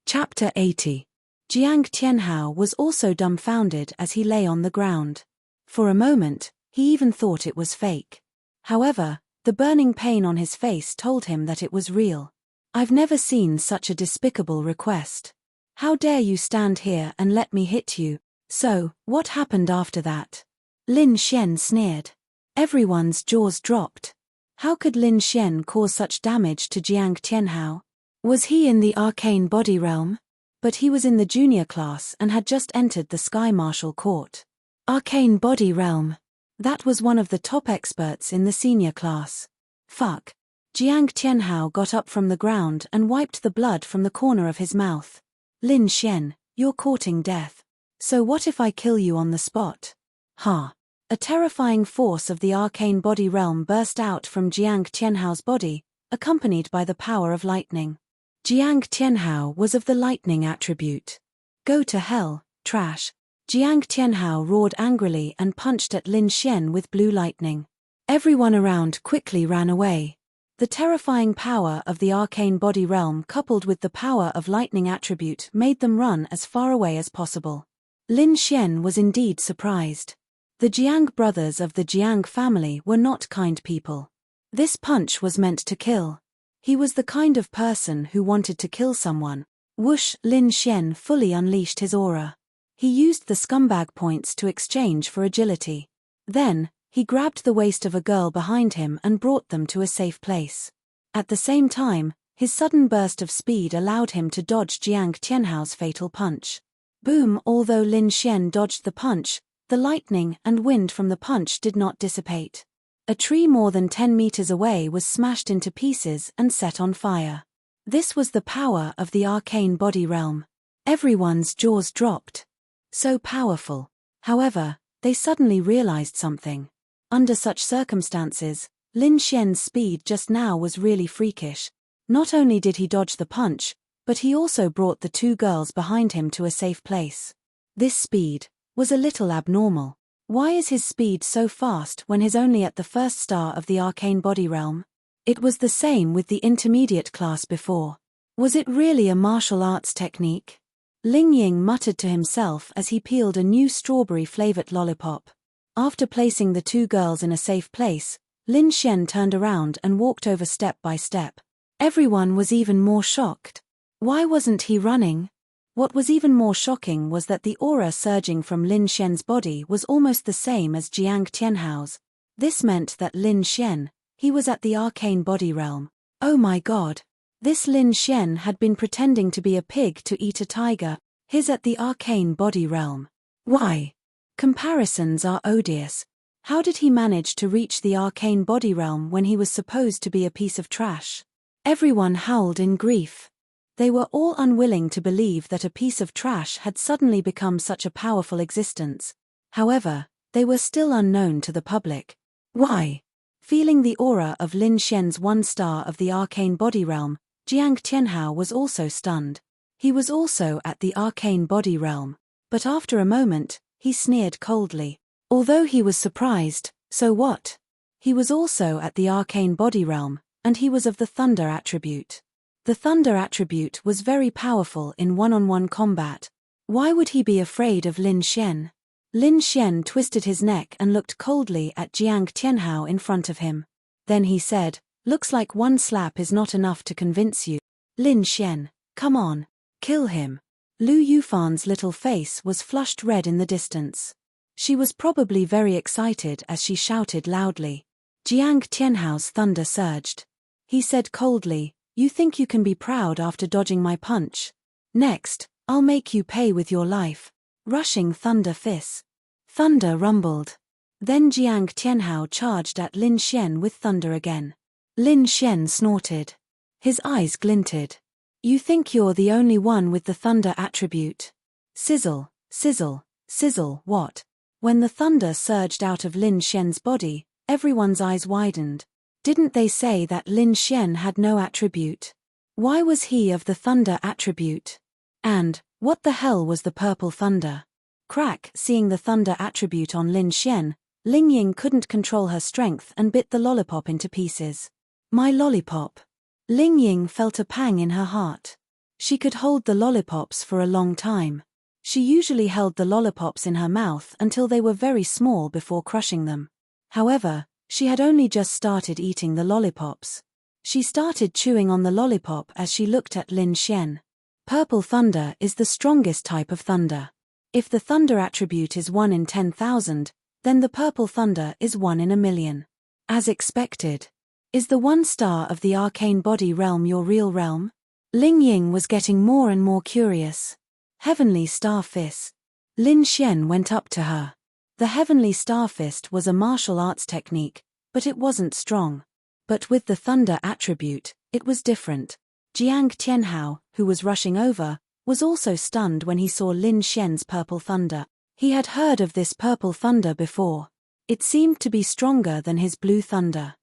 Chapter 80. Jiang Tianhao was also dumbfounded as he lay on the ground. For a moment, he even thought it was fake. However, the burning pain on his face told him that it was real. I've never seen such a despicable request. How dare you stand here and let me hit you? So, what happened after that? Lin Xian sneered. Everyone's jaws dropped. How could Lin Xian cause such damage to Jiang Tianhao? Was he in the arcane body realm? But he was in the junior class and had just entered the Sky Martial Court. Arcane body realm. That was one of the top experts in the senior class. Fuck. Jiang Tianhao got up from the ground and wiped the blood from the corner of his mouth. Lin Xian, you're courting death. So what if I kill you on the spot? Ha. A terrifying force of the arcane body realm burst out from Jiang Tianhao's body, accompanied by the power of lightning. Jiang Tianhao was of the lightning attribute. Go to hell, trash. Jiang Tianhao roared angrily and punched at Lin Xian with blue lightning. Everyone around quickly ran away. The terrifying power of the arcane body realm coupled with the power of lightning attribute made them run as far away as possible. Lin Xian was indeed surprised. The Jiang brothers of the Jiang family were not kind people. This punch was meant to kill. He was the kind of person who wanted to kill someone. Whoosh! Lin Xian fully unleashed his aura. He used the scumbag points to exchange for agility. Then, he grabbed the waist of a girl behind him and brought them to a safe place. At the same time, his sudden burst of speed allowed him to dodge Jiang Tianhao's fatal punch. Boom! Although Lin Xian dodged the punch, the lightning and wind from the punch did not dissipate. A tree more than 10 meters away was smashed into pieces and set on fire. This was the power of the arcane body realm. Everyone's jaws dropped. So powerful. However, they suddenly realized something. Under such circumstances, Lin Xian's speed just now was really freakish. Not only did he dodge the punch, but he also brought the two girls behind him to a safe place. This speed was a little abnormal. Why is his speed so fast when he's only at the first star of the arcane body realm? It was the same with the intermediate class before. Was it really a martial arts technique? Ling Ying muttered to himself as he peeled a new strawberry-flavored lollipop. After placing the two girls in a safe place, Lin Xian turned around and walked over step by step. Everyone was even more shocked. Why wasn't he running? What was even more shocking was that the aura surging from Lin Xian's body was almost the same as Jiang Tianhao's. This meant that Lin Xian, he was at the arcane body realm. Oh my god! This Lin Xian had been pretending to be a pig to eat a tiger. He's at the arcane body realm. Why? Comparisons are odious. How did he manage to reach the arcane body realm when he was supposed to be a piece of trash? Everyone howled in grief. They were all unwilling to believe that a piece of trash had suddenly become such a powerful existence. However, they were still unknown to the public. Why? Feeling the aura of Lin Xian's one star of the arcane body realm, Jiang Tianhao was also stunned. He was also at the arcane body realm. But after a moment, he sneered coldly. Although he was surprised, so what? He was also at the arcane body realm, and he was of the thunder attribute. The thunder attribute was very powerful in one-on-one combat. Why would he be afraid of Lin Xian? Lin Xian twisted his neck and looked coldly at Jiang Tianhao in front of him. Then he said, "Looks like one slap is not enough to convince you. Lin Xian, come on, kill him." Lu Yufan's little face was flushed red in the distance. She was probably very excited as she shouted loudly. Jiang Tianhao's thunder surged. He said coldly, "You think you can be proud after dodging my punch? Next, I'll make you pay with your life." Rushing thunder fists. Thunder rumbled. Then Jiang Tianhao charged at Lin Xian with thunder again. Lin Xian snorted. His eyes glinted. "You think you're the only one with the thunder attribute?" Sizzle, sizzle, sizzle. What? When the thunder surged out of Lin Xian's body, everyone's eyes widened. Didn't they say that Lin Xian had no attribute? Why was he of the thunder attribute? And, what the hell was the purple thunder? Crack! Seeing the thunder attribute on Lin Xian, Ling Ying couldn't control her strength and bit the lollipop into pieces. My lollipop! Ling Ying felt a pang in her heart. She could hold the lollipops for a long time. She usually held the lollipops in her mouth until they were very small before crushing them. However, she had only just started eating the lollipops. She started chewing on the lollipop as she looked at Lin Xian. Purple thunder is the strongest type of thunder. If the thunder attribute is 1 in 10,000, then the purple thunder is 1 in a million. As expected. Is the one star of the arcane body realm your real realm? Ling Ying was getting more and more curious. Heavenly Star Fist. Lin Xian went up to her. The Heavenly Star Fist was a martial arts technique, but it wasn't strong. But with the thunder attribute, it was different. Jiang Tianhao, who was rushing over, was also stunned when he saw Lin Xian's purple thunder. He had heard of this purple thunder before. It seemed to be stronger than his blue thunder.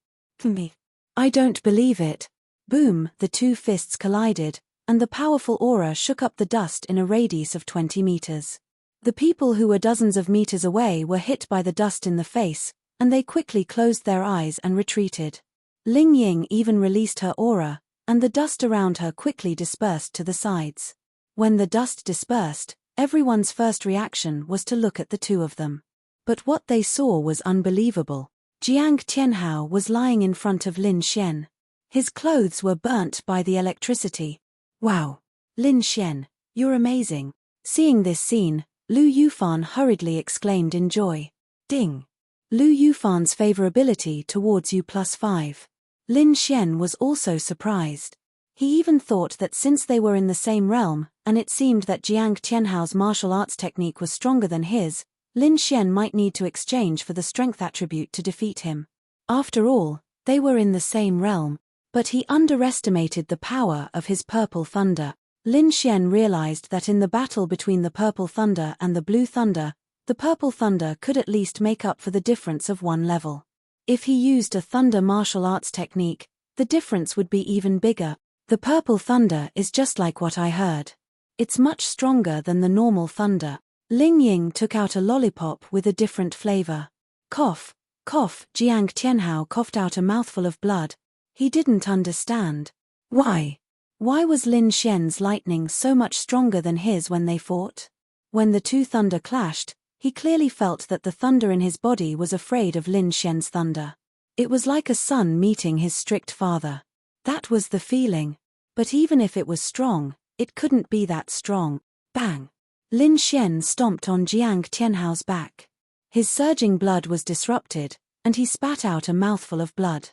I don't believe it. Boom, the two fists collided, and the powerful aura shook up the dust in a radius of 20 meters. The people who were dozens of meters away were hit by the dust in the face, and they quickly closed their eyes and retreated. Ling Ying even released her aura, and the dust around her quickly dispersed to the sides. When the dust dispersed, everyone's first reaction was to look at the two of them. But what they saw was unbelievable. Jiang Tianhao was lying in front of Lin Xian. His clothes were burnt by the electricity. Wow! Lin Xian, you're amazing. Seeing this scene, Lu Yufan hurriedly exclaimed in joy. Ding! Lu Yufan's favorability towards you +5. Lin Xian was also surprised. He even thought that since they were in the same realm, and it seemed that Jiang Tianhao's martial arts technique was stronger than his, Lin Xian might need to exchange for the strength attribute to defeat him. After all, they were in the same realm, but he underestimated the power of his purple thunder. Lin Xian realized that in the battle between the purple thunder and the blue thunder, the purple thunder could at least make up for the difference of 1 level. If he used a thunder martial arts technique, the difference would be even bigger. The purple thunder is just like what I heard. It's much stronger than the normal thunder. Ling Ying took out a lollipop with a different flavor. Cough, cough, Jiang Tianhao coughed out a mouthful of blood. He didn't understand. Why? Why was Lin Xian's lightning so much stronger than his when they fought? When the two thunder clashed, he clearly felt that the thunder in his body was afraid of Lin Xian's thunder. It was like a son meeting his strict father. That was the feeling. But even if it was strong, it couldn't be that strong. Bang! Lin Xian stomped on Jiang Tianhao's back. His surging blood was disrupted, and he spat out a mouthful of blood.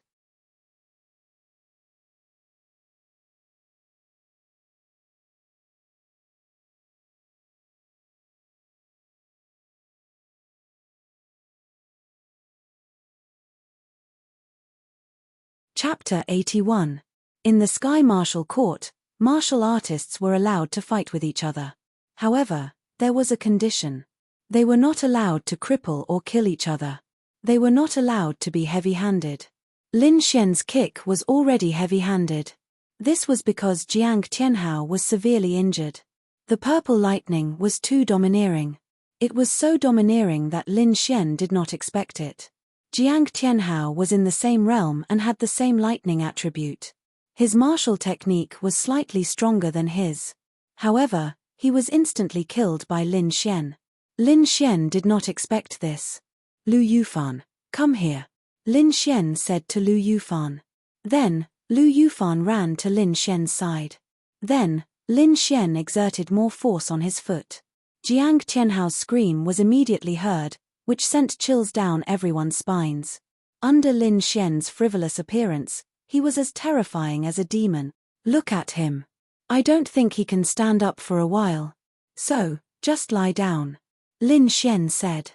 Chapter 81. In the Sky Martial Court, martial artists were allowed to fight with each other. However, there was a condition. They were not allowed to cripple or kill each other. They were not allowed to be heavy-handed. Lin Xian's kick was already heavy-handed. This was because Jiang Tianhao was severely injured. The purple lightning was too domineering. It was so domineering that Lin Xian did not expect it. Jiang Tianhao was in the same realm and had the same lightning attribute. His martial technique was slightly stronger than his. However, he was instantly killed by Lin Xian. Lin Xian did not expect this. Lu Yufan, come here. Lin Xian said to Lu Yufan. Then, Lu Yufan ran to Lin Xian's side. Then, Lin Xian exerted more force on his foot. Jiang Tianhao's scream was immediately heard, which sent chills down everyone's spines. Under Lin Xian's frivolous appearance, he was as terrifying as a demon. Look at him. I don't think he can stand up for a while. So, just lie down. Lin Xian said.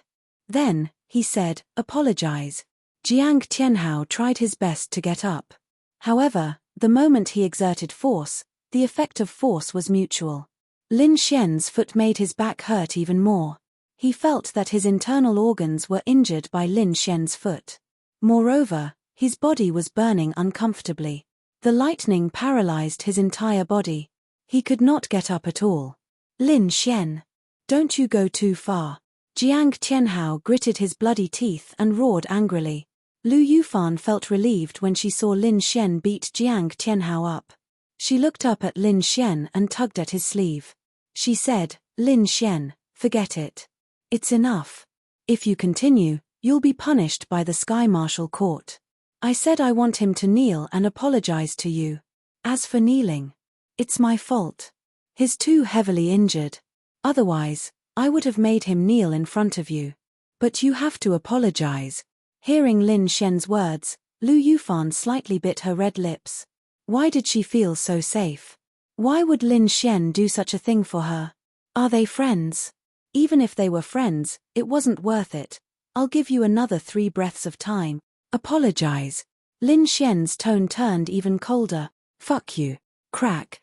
Then, he said, apologize. Jiang Tianhao tried his best to get up. However, the moment he exerted force, the effect of force was mutual. Lin Xian's foot made his back hurt even more. He felt that his internal organs were injured by Lin Xian's foot. Moreover, his body was burning uncomfortably. The lightning paralyzed his entire body. He could not get up at all. Lin Xian, don't you go too far. Jiang Tianhao gritted his bloody teeth and roared angrily. Lu Yufan felt relieved when she saw Lin Xian beat Jiang Tianhao up. She looked up at Lin Xian and tugged at his sleeve. She said, Lin Xian, forget it. It's enough. If you continue, you'll be punished by the Sky Martial Court. I said I want him to kneel and apologize to you. As for kneeling, it's my fault. He's too heavily injured. Otherwise, I would have made him kneel in front of you. But you have to apologize. Hearing Lin Xian's words, Lu Yufan slightly bit her red lips. Why did she feel so safe? Why would Lin Xian do such a thing for her? Are they friends? Even if they were friends, it wasn't worth it. I'll give you another 3 breaths of time. Apologize. Lin Xian's tone turned even colder. Fuck you. Crack.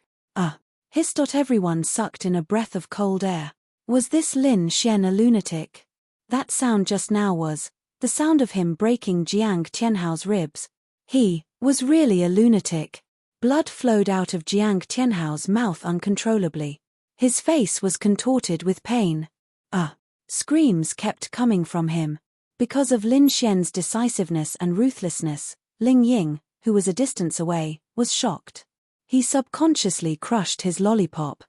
Hiss. Everyone sucked in a breath of cold air. Was this Lin Xian a lunatic? That sound just now was the sound of him breaking Jiang Tianhao's ribs. He was really a lunatic. Blood flowed out of Jiang Tianhao's mouth uncontrollably. His face was contorted with pain. Screams kept coming from him. Because of Lin Xian's decisiveness and ruthlessness, Ling Ying, who was a distance away, was shocked. He subconsciously crushed his lollipop.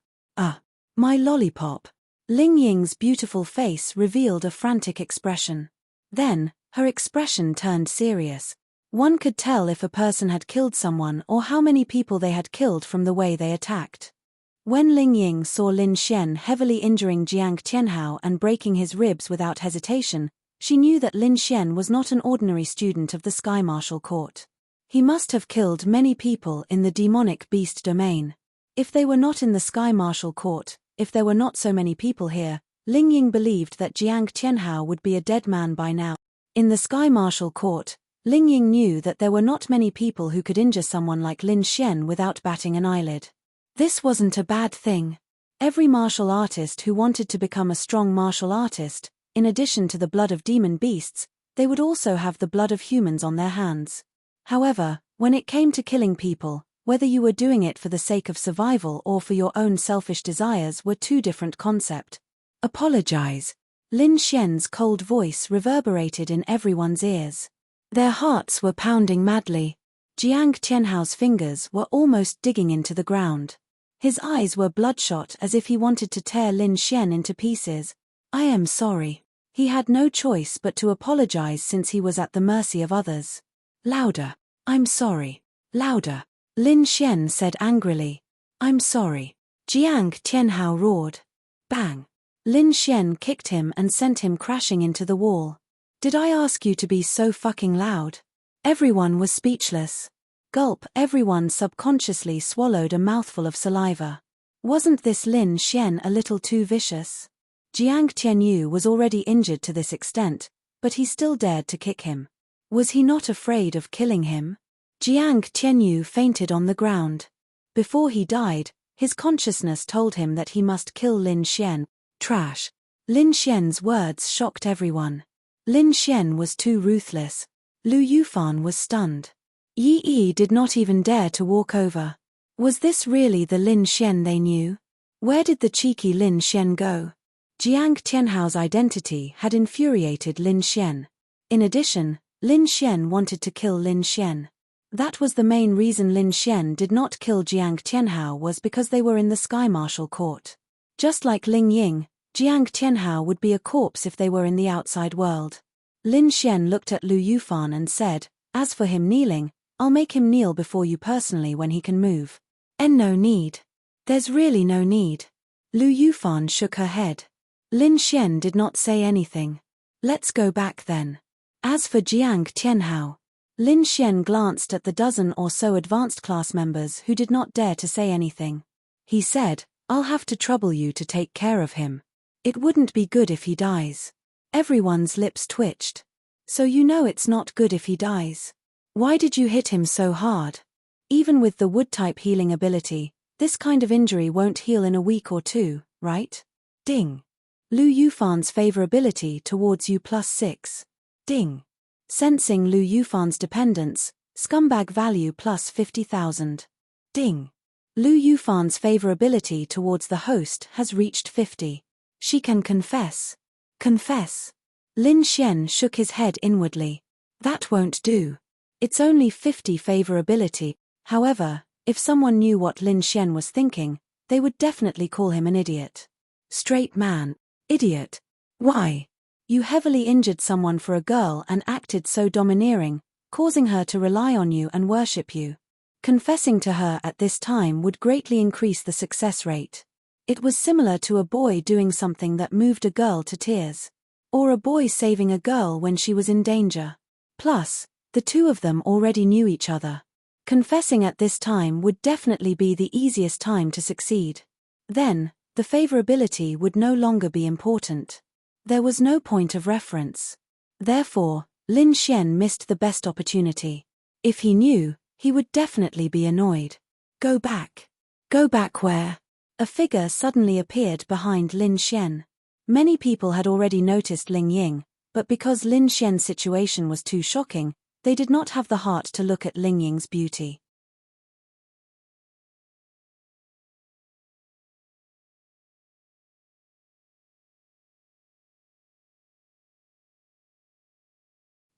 My lollipop. Ling Ying's beautiful face revealed a frantic expression. Then, her expression turned serious. One could tell if a person had killed someone or how many people they had killed from the way they attacked. When Ling Ying saw Lin Xian heavily injuring Jiang Tianhao and breaking his ribs without hesitation, she knew that Lin Xian was not an ordinary student of the Sky Martial Court. He must have killed many people in the demonic beast domain. If they were not in the Sky Martial Court, if there were not so many people here, Ling Ying believed that Jiang Tianhao would be a dead man by now. In the Sky Martial Court, Ling Ying knew that there were not many people who could injure someone like Lin Xian without batting an eyelid. This wasn't a bad thing. Every martial artist who wanted to become a strong martial artist, in addition to the blood of demon beasts, they would also have the blood of humans on their hands. However, when it came to killing people, whether you were doing it for the sake of survival or for your own selfish desires were two different concepts. Apologize. Lin Xian's cold voice reverberated in everyone's ears. Their hearts were pounding madly. Jiang Tianhao's fingers were almost digging into the ground. His eyes were bloodshot as if he wanted to tear Lin Xian into pieces. I am sorry. He had no choice but to apologize since he was at the mercy of others. Louder. I'm sorry. Louder. Lin Xian said angrily. I'm sorry. Jiang Tianhao roared. Bang. Lin Xian kicked him and sent him crashing into the wall. Did I ask you to be so fucking loud? Everyone was speechless. Gulp, everyone subconsciously swallowed a mouthful of saliva. Wasn't this Lin Xian a little too vicious? Jiang Tianyu was already injured to this extent, but he still dared to kick him. Was he not afraid of killing him? Jiang Tianyu fainted on the ground. Before he died, his consciousness told him that he must kill Lin Xian. Trash. Lin Xian's words shocked everyone. Lin Xian was too ruthless. Lu Yufan was stunned. Yi Yi did not even dare to walk over. Was this really the Lin Xian they knew? Where did the cheeky Lin Xian go? Jiang Tianhao's identity had infuriated Lin Xian. In addition, Lin Xian wanted to kill Lin Xian. That was the main reason Lin Xian did not kill Jiang Tianhao, was because they were in the Sky Marshal Court. Just like Ling Ying, Jiang Tianhao would be a corpse if they were in the outside world. Lin Xian looked at Lu Yufan and said, as for him kneeling, I'll make him kneel before you personally when he can move. No need. There's really no need. Lu Yufan shook her head. Lin Xian did not say anything. Let's go back then. As for Jiang Tianhao, Lin Xian glanced at the dozen or so advanced class members who did not dare to say anything. He said, I'll have to trouble you to take care of him. It wouldn't be good if he dies. Everyone's lips twitched. So you know it's not good if he dies. Why did you hit him so hard? Even with the wood-type healing ability, this kind of injury won't heal in a week or two, right? Ding. Lu Yufan's favorability towards you +6. Ding. Sensing Lu Yufan's dependence, scumbag value +50,000. Ding. Lu Yufan's favorability towards the host has reached 50. She can confess. Confess. Lin Xian shook his head inwardly. That won't do. It's only 50 favorability. However, if someone knew what Lin Xian was thinking, they would definitely call him an idiot. Straight man. Idiot. Why? You heavily injured someone for a girl and acted so domineering, causing her to rely on you and worship you. Confessing to her at this time would greatly increase the success rate. It was similar to a boy doing something that moved a girl to tears. Or a boy saving a girl when she was in danger. Plus, the two of them already knew each other. Confessing at this time would definitely be the easiest time to succeed. Then, the favorability would no longer be important. There was no point of reference. Therefore, Lin Xian missed the best opportunity. If he knew, he would definitely be annoyed. Go back. Go back where? A figure suddenly appeared behind Lin Xian. Many people had already noticed Ling Ying, but because Lin Xian's situation was too shocking, they did not have the heart to look at Ling Ying's beauty.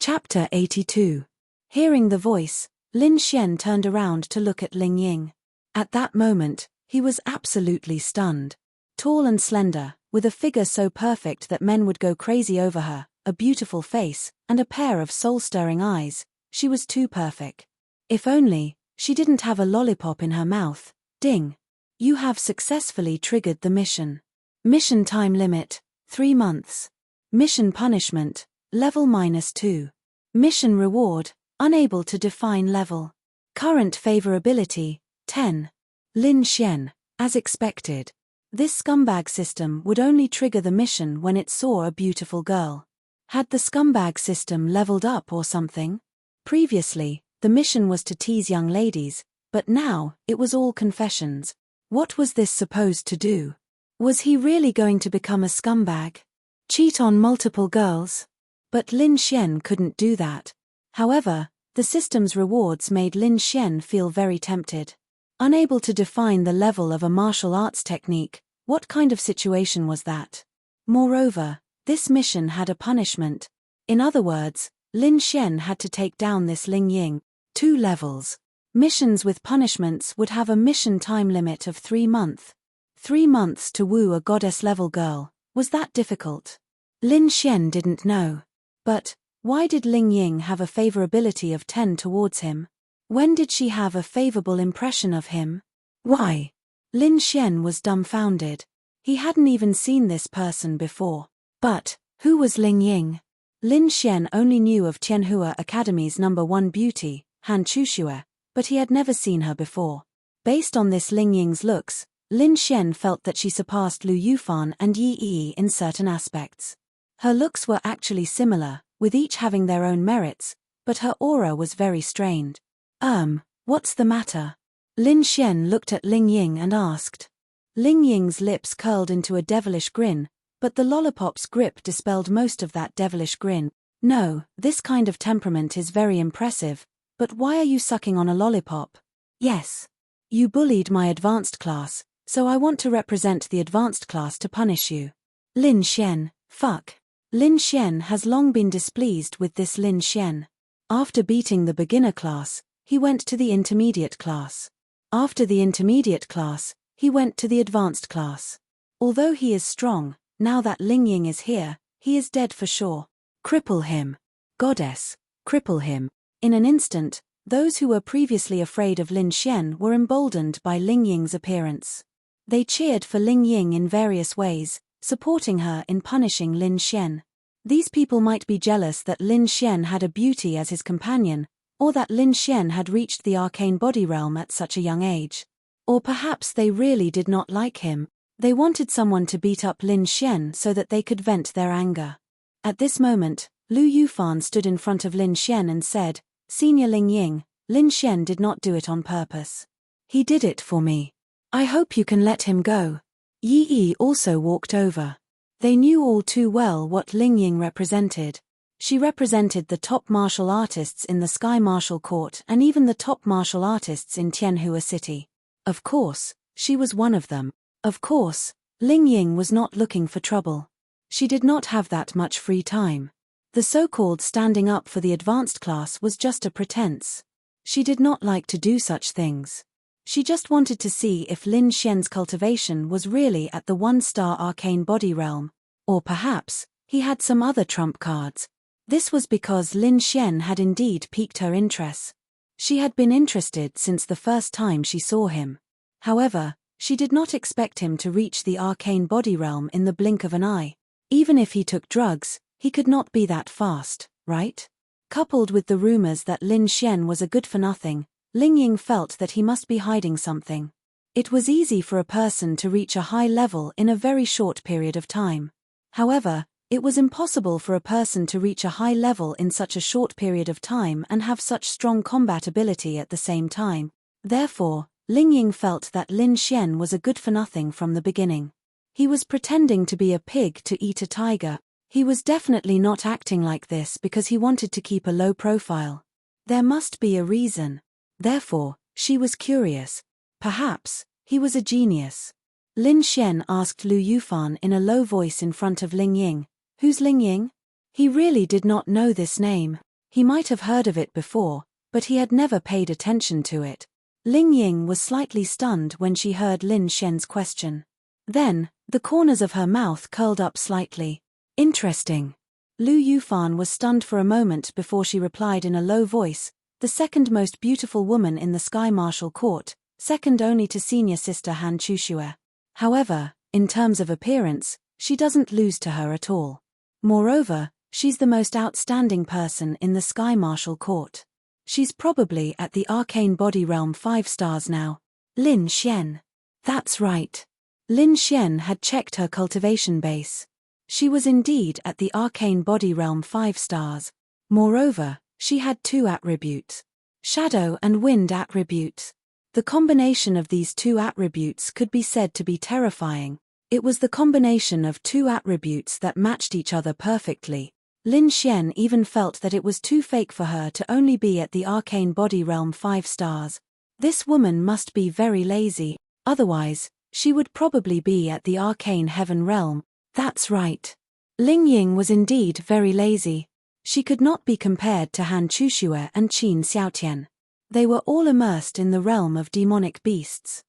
Chapter 82. Hearing the voice, Lin Xian turned around to look at Ling Ying. At that moment, he was absolutely stunned. Tall and slender, with a figure so perfect that men would go crazy over her, a beautiful face, and a pair of soul-stirring eyes, she was too perfect. If only, she didn't have a lollipop in her mouth. Ding. You have successfully triggered the mission. Mission time limit, 3 months. Mission punishment, level -2. Mission reward, unable to define level. Current favorability, 10. Lin Xian, as expected. This scumbag system would only trigger the mission when it saw a beautiful girl. Had the scumbag system leveled up or something? Previously, the mission was to tease young ladies, but now, it was all confessions. What was this supposed to do? Was he really going to become a scumbag? Cheat on multiple girls? But Lin Xian couldn't do that. However, the system's rewards made Lin Xian feel very tempted. Unable to define the level of a martial arts technique, what kind of situation was that? Moreover, this mission had a punishment. In other words, Lin Xian had to take down this Ling Ying. 2 levels. Missions with punishments would have a mission time limit of 3 months. 3 months to woo a goddess-level girl. Was that difficult? Lin Xian didn't know. But why did Ling Ying have a favorability of 10 towards him? When did she have a favorable impression of him? Why? Lin Xian was dumbfounded. He hadn't even seen this person before. But who was Ling Ying? Lin Xian only knew of Tianhua Academy's #1 beauty, Han Chuxue, but he had never seen her before. Based on this Ling Ying's looks, Lin Xian felt that she surpassed Lu Yufan and Yi Yi in certain aspects. Her looks were actually similar, with each having their own merits, but her aura was very strained. What's the matter? Lin Xian looked at Ling Ying and asked. Ling Ying's lips curled into a devilish grin, but the lollipop's grip dispelled most of that devilish grin. No, this kind of temperament is very impressive, but why are you sucking on a lollipop? Yes. You bullied my advanced class, so I want to represent the advanced class to punish you. Lin Xian, fuck. Lin Xian has long been displeased with this Lin Xian. After beating the beginner class, he went to the intermediate class. After the intermediate class, he went to the advanced class. Although he is strong, now that Ling Ying is here, he is dead for sure. Cripple him. Goddess, cripple him. In an instant, those who were previously afraid of Lin Xian were emboldened by Ling Ying's appearance. They cheered for Ling Ying in various ways, supporting her in punishing Lin Xian. These people might be jealous that Lin Xian had a beauty as his companion, or that Lin Xian had reached the arcane body realm at such a young age. Or perhaps they really did not like him. They wanted someone to beat up Lin Xian so that they could vent their anger. At this moment, Lu Yufan stood in front of Lin Xian and said, Senior Ling Ying, Lin Xian did not do it on purpose. He did it for me. I hope you can let him go. Yi Yi also walked over. They knew all too well what Ling Ying represented. She represented the top martial artists in the Sky Martial Court and even the top martial artists in Tianhua City. Of course, she was one of them. Of course, Ling Ying was not looking for trouble. She did not have that much free time. The so-called standing up for the advanced class was just a pretense. She did not like to do such things. She just wanted to see if Lin Xian's cultivation was really at the 1-star arcane body realm. Or perhaps, he had some other trump cards. This was because Lin Xian had indeed piqued her interest. She had been interested since the first time she saw him. However, she did not expect him to reach the arcane body realm in the blink of an eye. Even if he took drugs, he could not be that fast, right? Coupled with the rumors that Lin Xian was a good-for-nothing, Ling Ying felt that he must be hiding something. It was easy for a person to reach a high level in a very short period of time. However, it was impossible for a person to reach a high level in such a short period of time and have such strong combat ability at the same time. Therefore, Ling Ying felt that Lin Xian was a good-for-nothing from the beginning. He was pretending to be a pig to eat a tiger. He was definitely not acting like this because he wanted to keep a low profile. There must be a reason. Therefore, she was curious. Perhaps, he was a genius. Lin Xian asked Lu Yufan in a low voice in front of Ling Ying, "Who's Ling Ying?" He really did not know this name. He might have heard of it before, but he had never paid attention to it. Ling Ying was slightly stunned when she heard Lin Xian's question. Then, the corners of her mouth curled up slightly. Interesting. Lu Yufan was stunned for a moment before she replied in a low voice, "The second most beautiful woman in the Sky Martial Court, second only to senior sister Han Chuxue. However, in terms of appearance, she doesn't lose to her at all. Moreover, she's the most outstanding person in the Sky Martial Court. She's probably at the Arcane Body Realm 5 stars now." Lin Xian. That's right. Lin Xian had checked her cultivation base. She was indeed at the Arcane Body Realm 5 stars. Moreover, she had 2 attributes. Shadow and Wind attributes. The combination of these 2 attributes could be said to be terrifying. It was the combination of 2 attributes that matched each other perfectly. Lin Xian even felt that it was too fake for her to only be at the Arcane Body Realm 5 stars. This woman must be very lazy, otherwise, she would probably be at the Arcane Heaven Realm. That's right. Ling Ying was indeed very lazy. She could not be compared to Han Chuxue and Qin Xiaotian. They were all immersed in the realm of demonic beasts.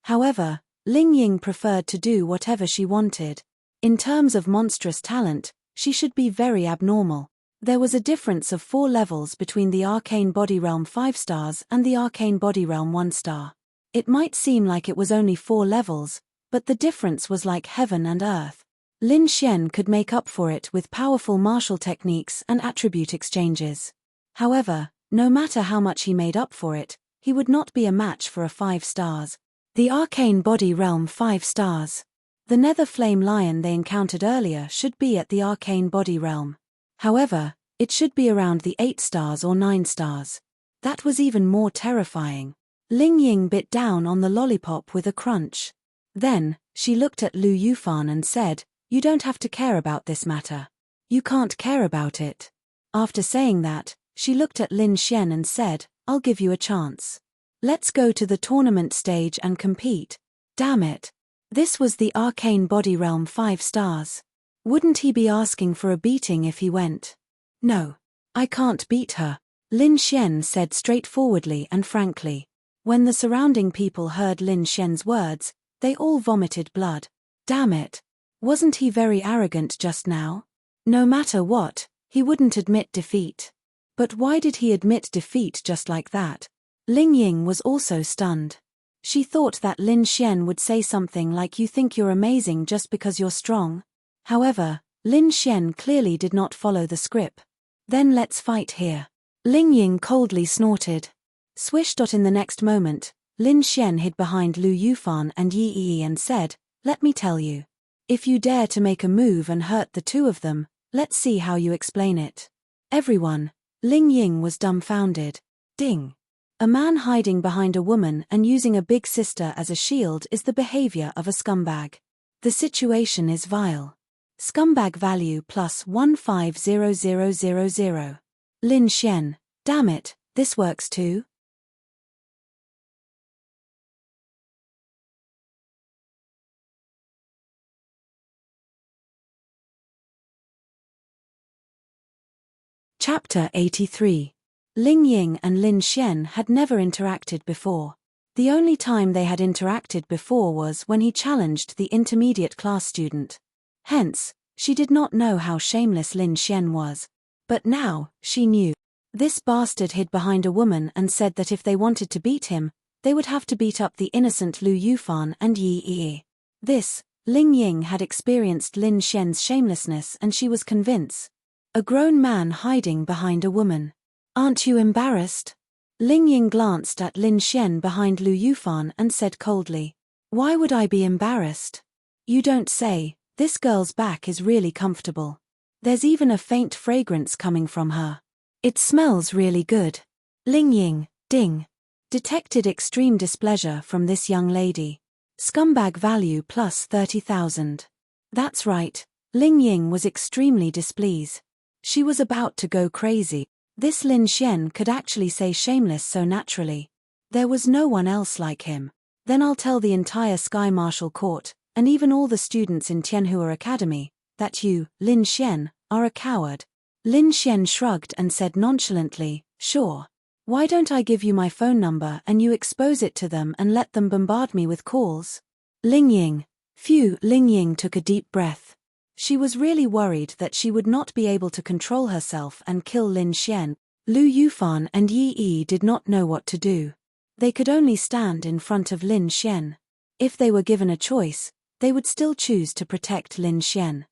However, Ling Ying preferred to do whatever she wanted. In terms of monstrous talent, she should be very abnormal. There was a difference of 4 levels between the Arcane Body Realm 5 stars and the Arcane Body Realm 1 star. It might seem like it was only 4 levels, but the difference was like heaven and earth. Lin Xian could make up for it with powerful martial techniques and attribute exchanges. However, no matter how much he made up for it, he would not be a match for a 5 stars. The Arcane Body Realm 5 stars. The Nether Flame Lion they encountered earlier should be at the Arcane Body Realm. However, it should be around the 8 stars or 9 stars. That was even more terrifying. Ling Ying bit down on the lollipop with a crunch. Then, she looked at Lu Yufan and said, "You don't have to care about this matter. You can't care about it." After saying that, she looked at Lin Xian and said, "I'll give you a chance. Let's go to the tournament stage and compete." Damn it. This was the Arcane Body Realm 5 stars. Wouldn't he be asking for a beating if he went? "No. I can't beat her," Lin Xian said straightforwardly and frankly. When the surrounding people heard Lin Xian's words, they all vomited blood. Damn it. Wasn't he very arrogant just now? No matter what, he wouldn't admit defeat. But why did he admit defeat just like that? Ling Ying was also stunned. She thought that Lin Xian would say something like, "You think you're amazing just because you're strong?" However, Lin Xian clearly did not follow the script. "Then let's fight here." Ling Ying coldly snorted. Swish. In the next moment, Lin Xian hid behind Lu Yufan and Yi Yi and said, "Let me tell you. If you dare to make a move and hurt the two of them, let's see how you explain it." Everyone, Ling Ying was dumbfounded. Ding. A man hiding behind a woman and using a big sister as a shield is the behavior of a scumbag. The situation is vile. Scumbag value plus 150000. Lin Xian, damn it, this works too? Chapter 83. Ling Ying and Lin Xian had never interacted before. The only time they had interacted before was when he challenged the intermediate class student. Hence, she did not know how shameless Lin Xian was. But now, she knew. This bastard hid behind a woman and said that if they wanted to beat him, they would have to beat up the innocent Lu Yufan and Yi Yi. This, Ling Ying had experienced Lin Xian's shamelessness and she was convinced. A grown man hiding behind a woman. Aren't you embarrassed? Ling Ying glanced at Lin Xian behind Lu Yufan and said coldly, "Why would I be embarrassed? You don't say. This girl's back is really comfortable. There's even a faint fragrance coming from her. It smells really good." Ling Ying, ding. Detected extreme displeasure from this young lady. Scumbag value plus 30,000. That's right, Ling Ying was extremely displeased. She was about to go crazy. This Lin Xian could actually say shameless so naturally. There was no one else like him. Then I'll tell the entire Sky Martial Court, and even all the students in Tianhua Academy, that you, Lin Xian, are a coward. Lin Xian shrugged and said nonchalantly, "Sure. Why don't I give you my phone number and you expose it to them and let them bombard me with calls?" Ling Ying. Phew. Ling Ying took a deep breath. She was really worried that she would not be able to control herself and kill Lin Xian. Lu Yufan and Yi Yi did not know what to do. They could only stand in front of Lin Xian. If they were given a choice, they would still choose to protect Lin Xian.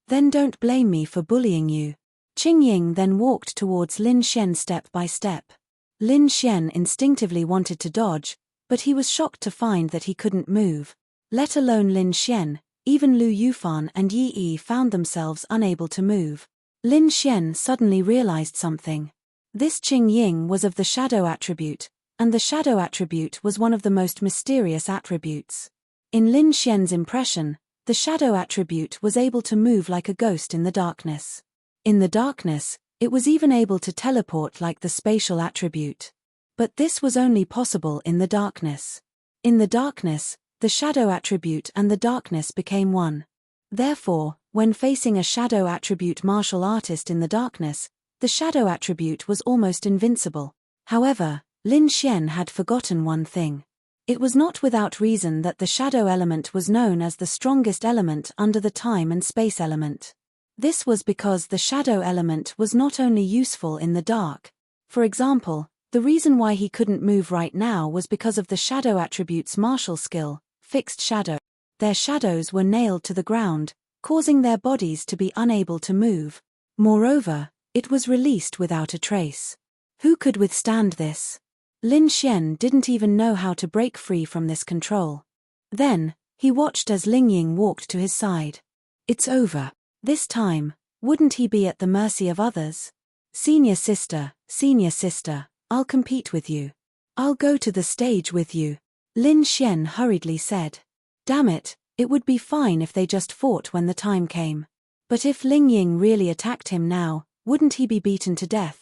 Then don't blame me for bullying you. Qing Ying then walked towards Lin Xian step by step. Lin Xian instinctively wanted to dodge, but he was shocked to find that he couldn't move. Let alone Lin Xian, even Lu Yufan and Yi Yi found themselves unable to move. Lin Xian suddenly realized something. This Qing Ying was of the shadow attribute, and the shadow attribute was one of the most mysterious attributes. In Lin Xian's impression, the shadow attribute was able to move like a ghost in the darkness. In the darkness, it was even able to teleport like the spatial attribute. But this was only possible in the darkness. In the darkness, the shadow attribute and the darkness became one. Therefore, when facing a shadow attribute martial artist in the darkness, the shadow attribute was almost invincible. However, Lin Xian had forgotten one thing. It was not without reason that the shadow element was known as the strongest element under the time and space element. This was because the shadow element was not only useful in the dark. For example, the reason why he couldn't move right now was because of the shadow attribute's martial skill, fixed shadow. Their shadows were nailed to the ground, causing their bodies to be unable to move. Moreover, it was released without a trace. Who could withstand this? Lin Xian didn't even know how to break free from this control. Then, he watched as Ling Ying walked to his side. It's over. This time, wouldn't he be at the mercy of others? Senior sister, I'll compete with you. I'll go to the stage with you, Lin Xian hurriedly said. Damn it, it would be fine if they just fought when the time came. But if Ling Ying really attacked him now, wouldn't he be beaten to death?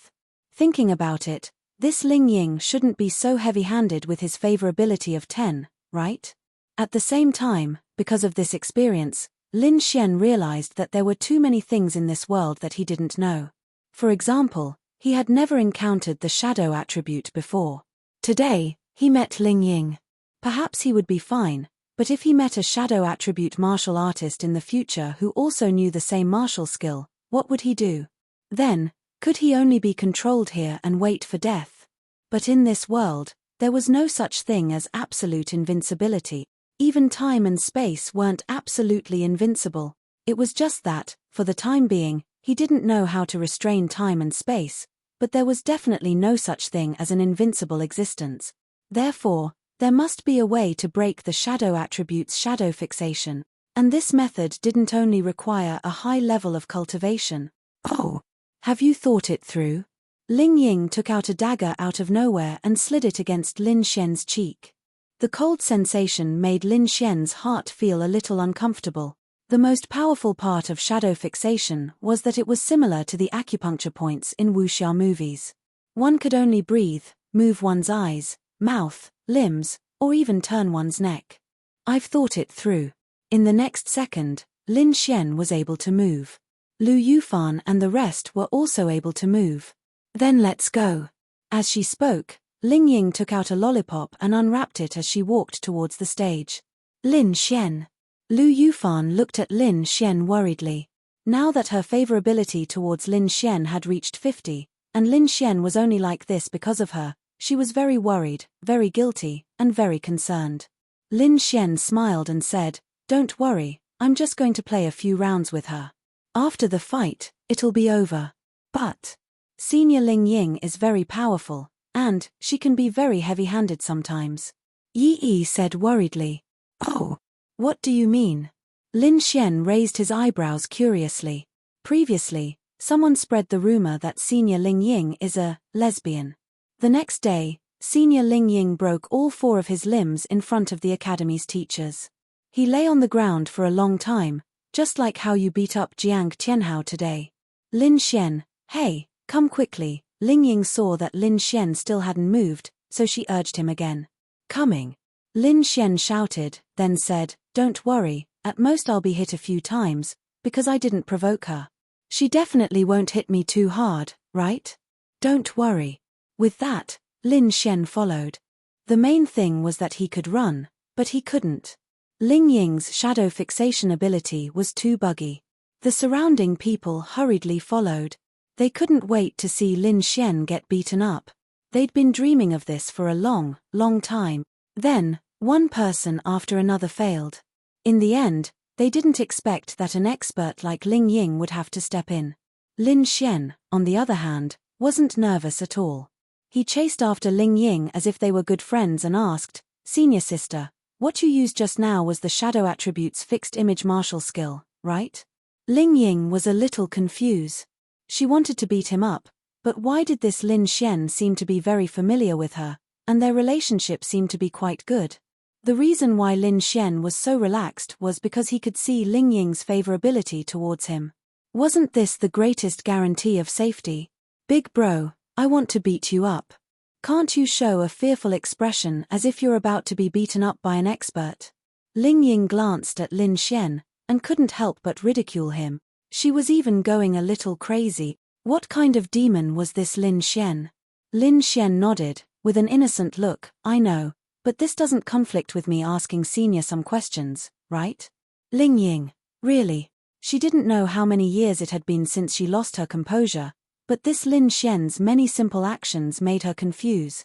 Thinking about it, this Ling Ying shouldn't be so heavy-handed with his favorability of 10, right? At the same time, because of this experience, Lin Xian realized that there were too many things in this world that he didn't know. For example, he had never encountered the shadow attribute before. Today, he met Ling Ying. Perhaps he would be fine, but if he met a shadow attribute martial artist in the future who also knew the same martial skill, what would he do? Then, could he only be controlled here and wait for death? But in this world, there was no such thing as absolute invincibility. Even time and space weren't absolutely invincible. It was just that, for the time being, he didn't know how to restrain time and space, but there was definitely no such thing as an invincible existence. Therefore, there must be a way to break the shadow attribute's shadow fixation, and this method didn't only require a high level of cultivation. Oh! Have you thought it through? Ling Ying took out a dagger out of nowhere and slid it against Lin Xian's cheek. The cold sensation made Lin Xian's heart feel a little uncomfortable. The most powerful part of shadow fixation was that it was similar to the acupuncture points in wuxia movies. One could only breathe, move one's eyes, mouth, limbs, or even turn one's neck. I've thought it through. In the next second, Lin Xian was able to move. Lu Yufan and the rest were also able to move. Then let's go. As she spoke, Ling Ying took out a lollipop and unwrapped it as she walked towards the stage. Lin Xian. Lu Yufan looked at Lin Xian worriedly. Now that her favorability towards Lin Xian had reached 50, and Lin Xian was only like this because of her, she was very worried, very guilty, and very concerned. Lin Xian smiled and said, "Don't worry, I'm just going to play a few rounds with her. After the fight, it'll be over." But Senior Ling Ying is very powerful, and she can be very heavy-handed sometimes. Yi Yi said worriedly. Oh, what do you mean? Lin Xian raised his eyebrows curiously. Previously, someone spread the rumor that Senior Ling Ying is a lesbian. The next day, Senior Ling Ying broke all 4 of his limbs in front of the academy's teachers. He lay on the ground for a long time, just like how you beat up Jiang Tianhao today. Lin Xian, hey, come quickly. Ling Ying saw that Lin Xian still hadn't moved, so she urged him again. Coming. Lin Xian shouted, then said, "Don't worry, at most I'll be hit a few times, because I didn't provoke her. She definitely won't hit me too hard, right? Don't worry." With that, Lin Xian followed. The main thing was that he could run, but he couldn't. Ling Ying's shadow fixation ability was too buggy. The surrounding people hurriedly followed. They couldn't wait to see Lin Xian get beaten up. They'd been dreaming of this for a long, long time. Then, one person after another failed. In the end, they didn't expect that an expert like Ling Ying would have to step in. Lin Xian, on the other hand, wasn't nervous at all. He chased after Ling Ying as if they were good friends and asked, "Senior sister, what you used just now was the shadow attribute's fixed image martial skill, right?" Ling Ying was a little confused. She wanted to beat him up, but why did this Lin Xian seem to be very familiar with her, and their relationship seemed to be quite good? The reason why Lin Xian was so relaxed was because he could see Ling Ying's favorability towards him. Wasn't this the greatest guarantee of safety? "Big bro, I want to beat you up. Can't you show a fearful expression as if you're about to be beaten up by an expert?" Ling Ying glanced at Lin Xian, and couldn't help but ridicule him. She was even going a little crazy. What kind of demon was this Lin Xian? Lin Xian nodded, with an innocent look. I know, but this doesn't conflict with me asking Senior some questions, right? Ling Ying, really? She didn't know how many years it had been since she lost her composure, but this Lin Xian's many simple actions made her confuse.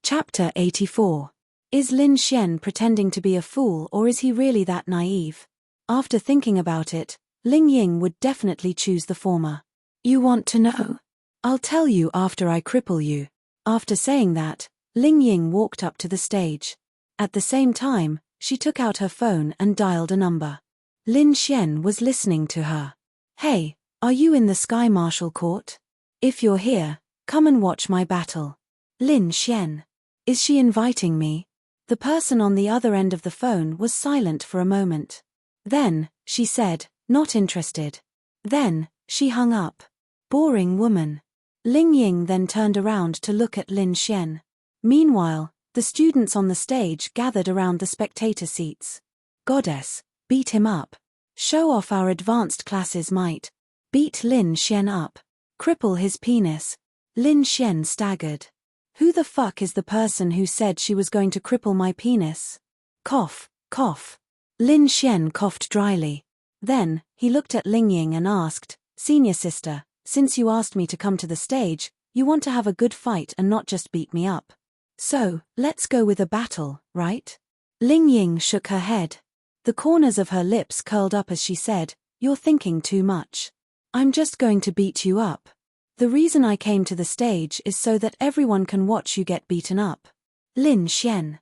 Chapter 84. Is Lin Xian pretending to be a fool, or is he really that naive? After thinking about it, Ling Ying would definitely choose the former. You want to know? I'll tell you after I cripple you. After saying that, Ling Ying walked up to the stage. At the same time, she took out her phone and dialed a number. Lin Xian was listening to her. Hey, are you in the Sky Marshal Court? If you're here, come and watch my battle. Lin Xian. Is she inviting me? The person on the other end of the phone was silent for a moment. Then, she said, not interested. Then, she hung up. Boring woman. Ling Ying then turned around to look at Lin Xian. Meanwhile, the students on the stage gathered around the spectator seats. Goddess, beat him up. Show off our advanced classes might. Beat Lin Xian up. Cripple his penis. Lin Xian staggered. Who the fuck is the person who said she was going to cripple my penis? Cough, cough. Lin Xian coughed dryly. Then, he looked at Ling Ying and asked, Senior sister, since you asked me to come to the stage, you want to have a good fight and not just beat me up. So, let's go with a battle, right? Ling Ying shook her head. The corners of her lips curled up as she said, You're thinking too much. I'm just going to beat you up. The reason I came to the stage is so that everyone can watch you get beaten up. Lin Xian.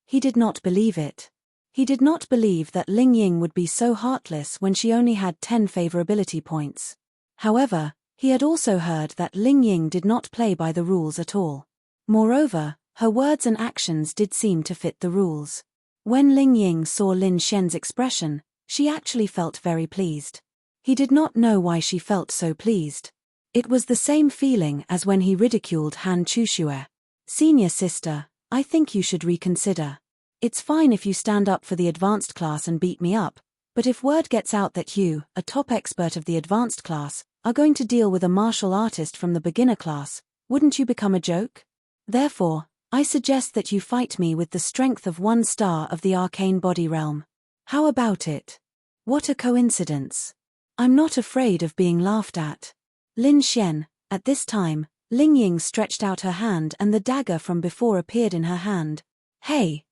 He did not believe it. He did not believe that Ling Ying would be so heartless when she only had 10 favorability points. However, he had also heard that Ling Ying did not play by the rules at all. Moreover, her words and actions did seem to fit the rules. When Ling Ying saw Lin Xian's expression, she actually felt very pleased. He did not know why she felt so pleased. It was the same feeling as when he ridiculed Han Chuxue. Senior sister, I think you should reconsider. It's fine if you stand up for the advanced class and beat me up, but if word gets out that you, a top expert of the advanced class, are going to deal with a martial artist from the beginner class, wouldn't you become a joke? Therefore, I suggest that you fight me with the strength of 1 star of the arcane body realm. How about it? What a coincidence. I'm not afraid of being laughed at. Lin Xian, at this time, Ling Ying stretched out her hand and the dagger from before appeared in her hand. Hey,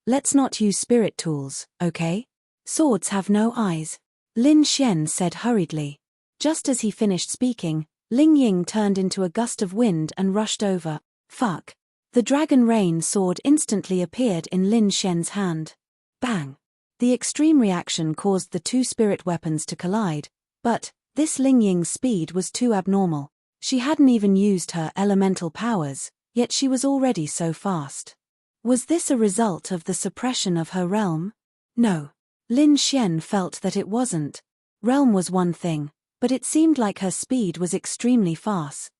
let's not use spirit tools, okay? Swords have no eyes. Lin Xian said hurriedly. Just as he finished speaking, Ling Ying turned into a gust of wind and rushed over. Fuck. The dragon rain sword instantly appeared in Lin Xian's hand. Bang. The extreme reaction caused the 2 spirit weapons to collide, but this Ling Ying's speed was too abnormal. She hadn't even used her elemental powers, yet she was already so fast. Was this a result of the suppression of her realm? No. Lin Xian felt that it wasn't. Realm was one thing, but it seemed like her speed was extremely fast.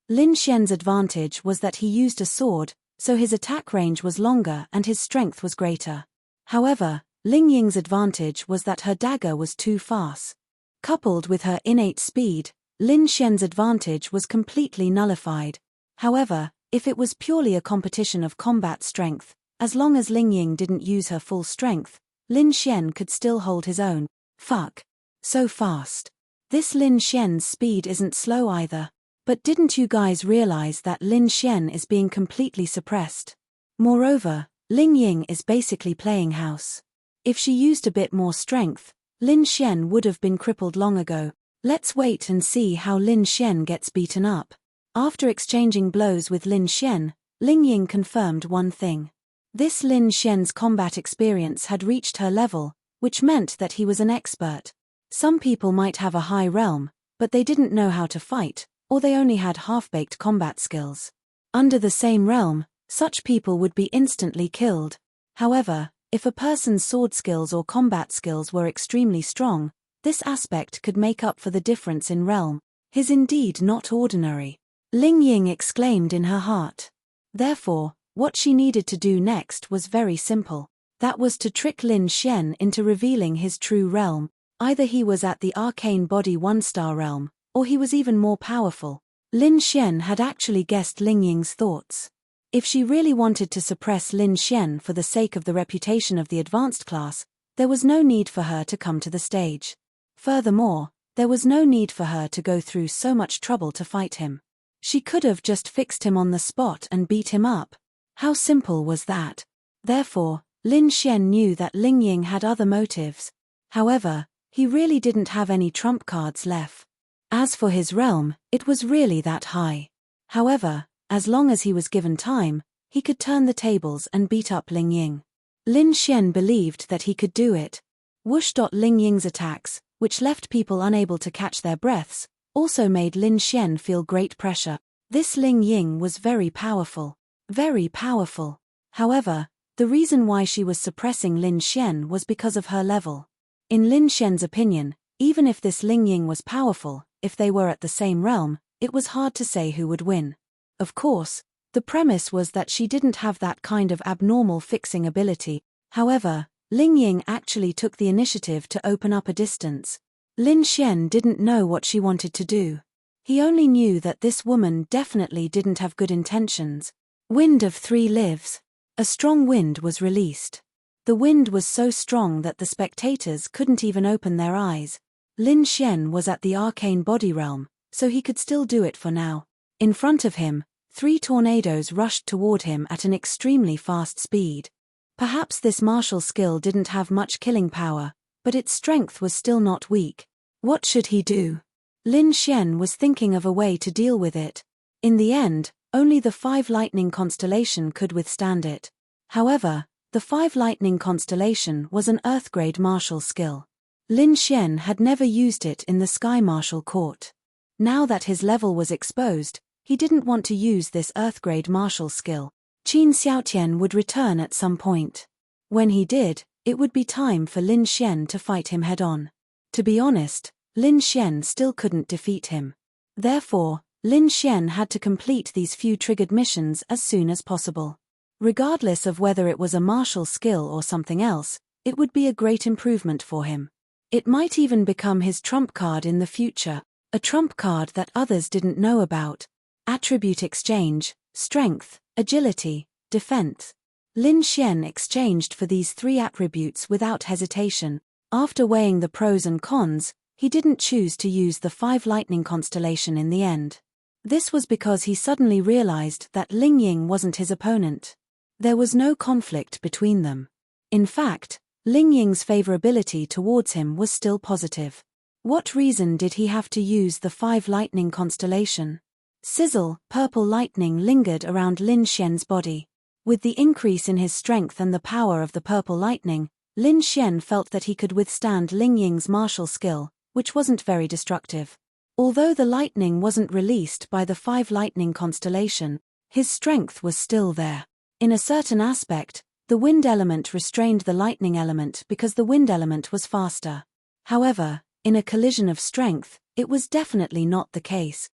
Lin Xian's advantage was that he used a sword, so his attack range was longer and his strength was greater. However, Ling Ying's advantage was that her dagger was too fast. Coupled with her innate speed, Lin Xian's advantage was completely nullified. However, if it was purely a competition of combat strength, as long as Ling Ying didn't use her full strength, Lin Xian could still hold his own. Fuck. So fast. This Lin Xian's speed isn't slow either. But didn't you guys realize that Lin Xian is being completely suppressed? Moreover, Ling Ying is basically playing house. If she used a bit more strength, Lin Xian would have been crippled long ago. Let's wait and see how Lin Xian gets beaten up. After exchanging blows with Lin Xian, Ling Ying confirmed one thing. This Lin Xian's combat experience had reached her level, which meant that he was an expert. Some people might have a high realm, but they didn't know how to fight, or they only had half-baked combat skills. Under the same realm, such people would be instantly killed. However, if a person's sword skills or combat skills were extremely strong, this aspect could make up for the difference in realm. Is indeed not ordinary. Ling Ying exclaimed in her heart. Therefore, What she needed to do next was very simple. That was to trick Lin Xian into revealing his true realm. Either he was at the arcane body 1-star realm, or he was even more powerful. Lin Xian had actually guessed Ling Ying's thoughts. If she really wanted to suppress Lin Xian for the sake of the reputation of the advanced class, there was no need for her to come to the stage. Furthermore, there was no need for her to go through so much trouble to fight him. She could have just fixed him on the spot and beat him up. How simple was that? Therefore, Lin Xian knew that Ling Ying had other motives. However, he really didn't have any trump cards left. As for his realm, it was really that high. However, as long as he was given time, he could turn the tables and beat up Ling Ying. Lin Xian believed that he could do it. Whoosh! Ling Ying's attacks, which left people unable to catch their breaths, also made Lin Xian feel great pressure. This Ling Ying was very powerful. Very powerful. However, the reason why she was suppressing Lin Xian was because of her level. In Lin Xian's opinion, even if this Ling Ying was powerful, if they were at the same realm, it was hard to say who would win. Of course, the premise was that she didn't have that kind of abnormal fixing ability. However, Ling Ying actually took the initiative to open up a distance. Lin Xian didn't know what she wanted to do. He only knew that this woman definitely didn't have good intentions. Wind of 3 lives. A strong wind was released. The wind was so strong that the spectators couldn't even open their eyes. Lin Xian was at the arcane body realm, so he could still do it for now. In front of him, 3 tornadoes rushed toward him at an extremely fast speed. Perhaps this martial skill didn't have much killing power, but its strength was still not weak. What should he do? Lin Xian was thinking of a way to deal with it. In the end, only the 5 lightning constellation could withstand it. However, the 5 lightning constellation was an Earth-grade martial skill. Lin Xian had never used it in the Sky Martial Court. Now that his level was exposed, he didn't want to use this Earth-grade martial skill. Qin Xiaotian would return at some point. When he did, it would be time for Lin Xian to fight him head-on. To be honest, Lin Xian still couldn't defeat him. Therefore, Lin Xian had to complete these few triggered missions as soon as possible. Regardless of whether it was a martial skill or something else, it would be a great improvement for him. It might even become his trump card in the future, a trump card that others didn't know about. Attribute exchange, strength, agility, defense. Lin Xian exchanged for these 3 attributes without hesitation. After weighing the pros and cons, he didn't choose to use the 5 lightning constellation in the end. This was because he suddenly realized that Ling Ying wasn't his opponent. There was no conflict between them. In fact, Ling Ying's favorability towards him was still positive. What reason did he have to use the 5 lightning constellation? Sizzle, purple lightning lingered around Lin Xian's body. With the increase in his strength and the power of the purple lightning, Lin Xian felt that he could withstand Ling Ying's martial skill, which wasn't very destructive. Although the lightning wasn't released by the 5 lightning constellation, his strength was still there. In a certain aspect, the wind element restrained the lightning element because the wind element was faster. However, in a collision of strength, it was definitely not the case.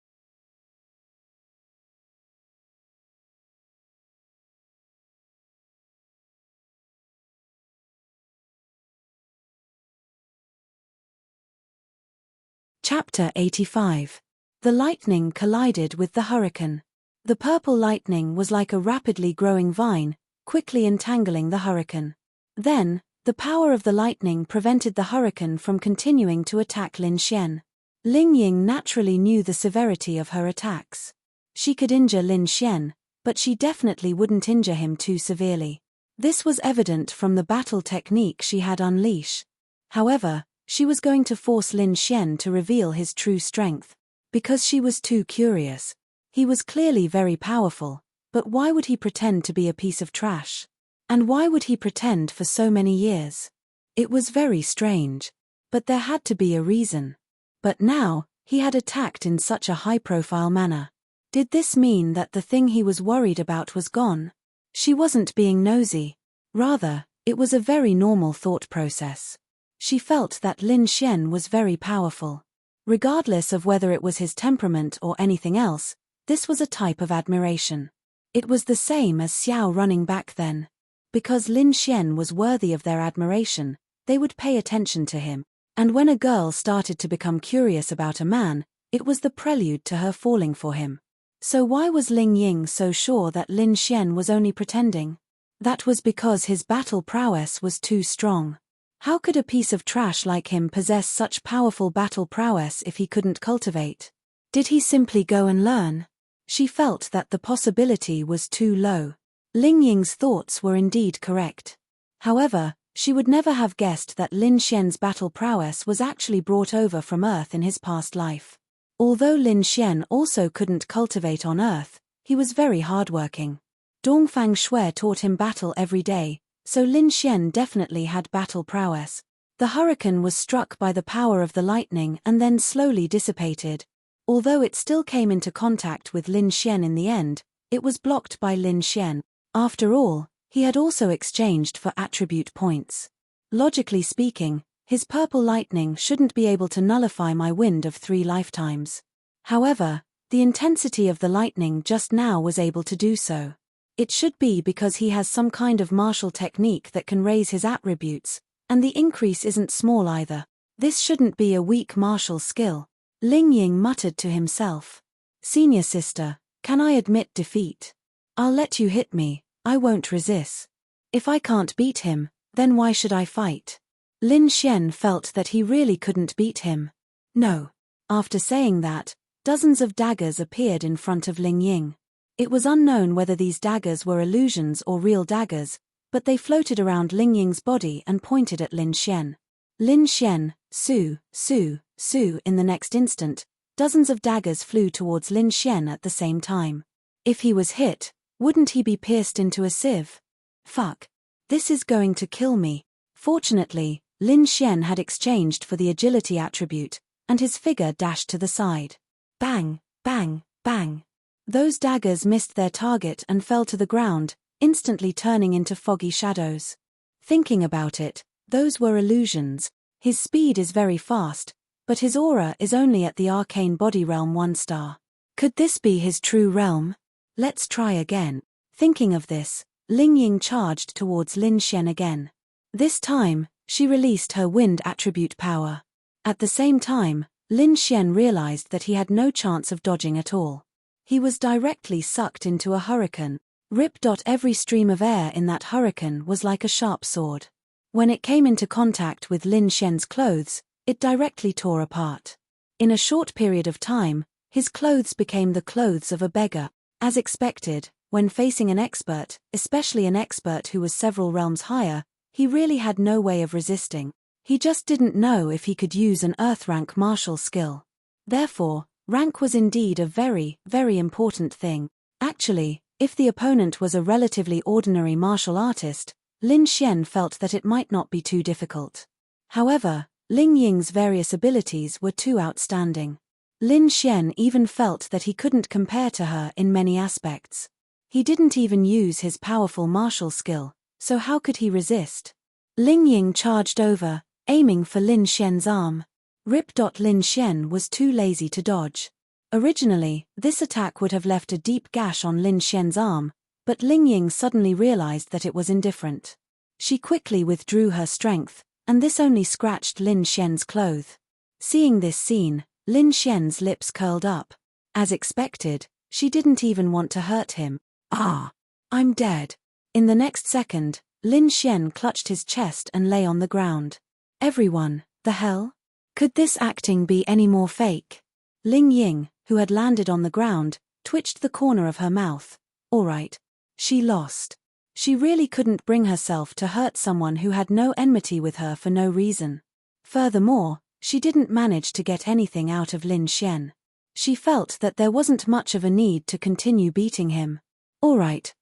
Chapter 85. The lightning collided with the hurricane. The purple lightning was like a rapidly growing vine, quickly entangling the hurricane. Then, the power of the lightning prevented the hurricane from continuing to attack Lin Xian. Ling Ying naturally knew the severity of her attacks. She could injure Lin Xian, but she definitely wouldn't injure him too severely. This was evident from the battle technique she had unleashed. However, she was going to force Lin Xian to reveal his true strength. Because she was too curious. He was clearly very powerful, but why would he pretend to be a piece of trash? And why would he pretend for so many years? It was very strange. But there had to be a reason. But now, he had attacked in such a high-profile manner. Did this mean that the thing he was worried about was gone? She wasn't being nosy. Rather, it was a very normal thought process. She felt that Lin Xian was very powerful. Regardless of whether it was his temperament or anything else, this was a type of admiration. It was the same as Xiao running back then. Because Lin Xian was worthy of their admiration, they would pay attention to him. And when a girl started to become curious about a man, it was the prelude to her falling for him. So why was Ling Ying so sure that Lin Xian was only pretending? That was because his battle prowess was too strong. How could a piece of trash like him possess such powerful battle prowess if he couldn't cultivate? Did he simply go and learn? She felt that the possibility was too low. Ling Ying's thoughts were indeed correct. However, she would never have guessed that Lin Xian's battle prowess was actually brought over from Earth in his past life. Although Lin Xian also couldn't cultivate on Earth, he was very hardworking. Dongfang Shui taught him battle every day, so Lin Xian definitely had battle prowess. The hurricane was struck by the power of the lightning and then slowly dissipated. Although it still came into contact with Lin Xian in the end, it was blocked by Lin Xian. After all, he had also exchanged for attribute points. Logically speaking, his purple lightning shouldn't be able to nullify my wind of 3 lifetimes. However, the intensity of the lightning just now was able to do so. It should be because he has some kind of martial technique that can raise his attributes, and the increase isn't small either. This shouldn't be a weak martial skill. Ling Ying muttered to himself. Senior sister, can I admit defeat? I'll let you hit me, I won't resist. If I can't beat him, then why should I fight? Lin Xian felt that he really couldn't beat him. No. After saying that, dozens of daggers appeared in front of Ling Ying. It was unknown whether these daggers were illusions or real daggers, but they floated around Ling Ying's body and pointed at Lin Xian. Lin Xian, Su, Su, Su. In the next instant, dozens of daggers flew towards Lin Xian at the same time. If he was hit, wouldn't he be pierced into a sieve? Fuck. This is going to kill me. Fortunately, Lin Xian had exchanged for the agility attribute, and his figure dashed to the side. Bang, bang, bang. Those daggers missed their target and fell to the ground, instantly turning into foggy shadows. Thinking about it, those were illusions. His speed is very fast, but his aura is only at the arcane body realm 1 star. Could this be his true realm? Let's try again. Thinking of this, Ling Ying charged towards Lin Xian again. This time, she released her wind attribute power. At the same time, Lin Xian realized that he had no chance of dodging at all. He was directly sucked into a hurricane. Rip. Every stream of air in that hurricane was like a sharp sword. When it came into contact with Lin Xian's clothes, it directly tore apart. In a short period of time, his clothes became the clothes of a beggar. As expected, when facing an expert, especially an expert who was several realms higher, he really had no way of resisting. He just didn't know if he could use an Earth rank martial skill. Therefore, rank was indeed a very, very important thing. Actually, if the opponent was a relatively ordinary martial artist, Lin Xian felt that it might not be too difficult. However, Ling Ying's various abilities were too outstanding. Lin Xian even felt that he couldn't compare to her in many aspects. He didn't even use his powerful martial skill, so how could he resist? Ling Ying charged over, aiming for Lin Xian's arm. Rip. Lin Xian was too lazy to dodge. Originally, this attack would have left a deep gash on Lin Xian's arm, but Ling Ying suddenly realized that it was indifferent. She quickly withdrew her strength, and this only scratched Lin Xian's clothes. Seeing this scene, Lin Xian's lips curled up. As expected, she didn't even want to hurt him. Ah! I'm dead. In the next second, Lin Xian clutched his chest and lay on the ground. Everyone, the hell? Could this acting be any more fake? Ling Ying, who had landed on the ground, twitched the corner of her mouth. Alright. She lost. She really couldn't bring herself to hurt someone who had no enmity with her for no reason. Furthermore, she didn't manage to get anything out of Lin Xian. She felt that there wasn't much of a need to continue beating him. Alright,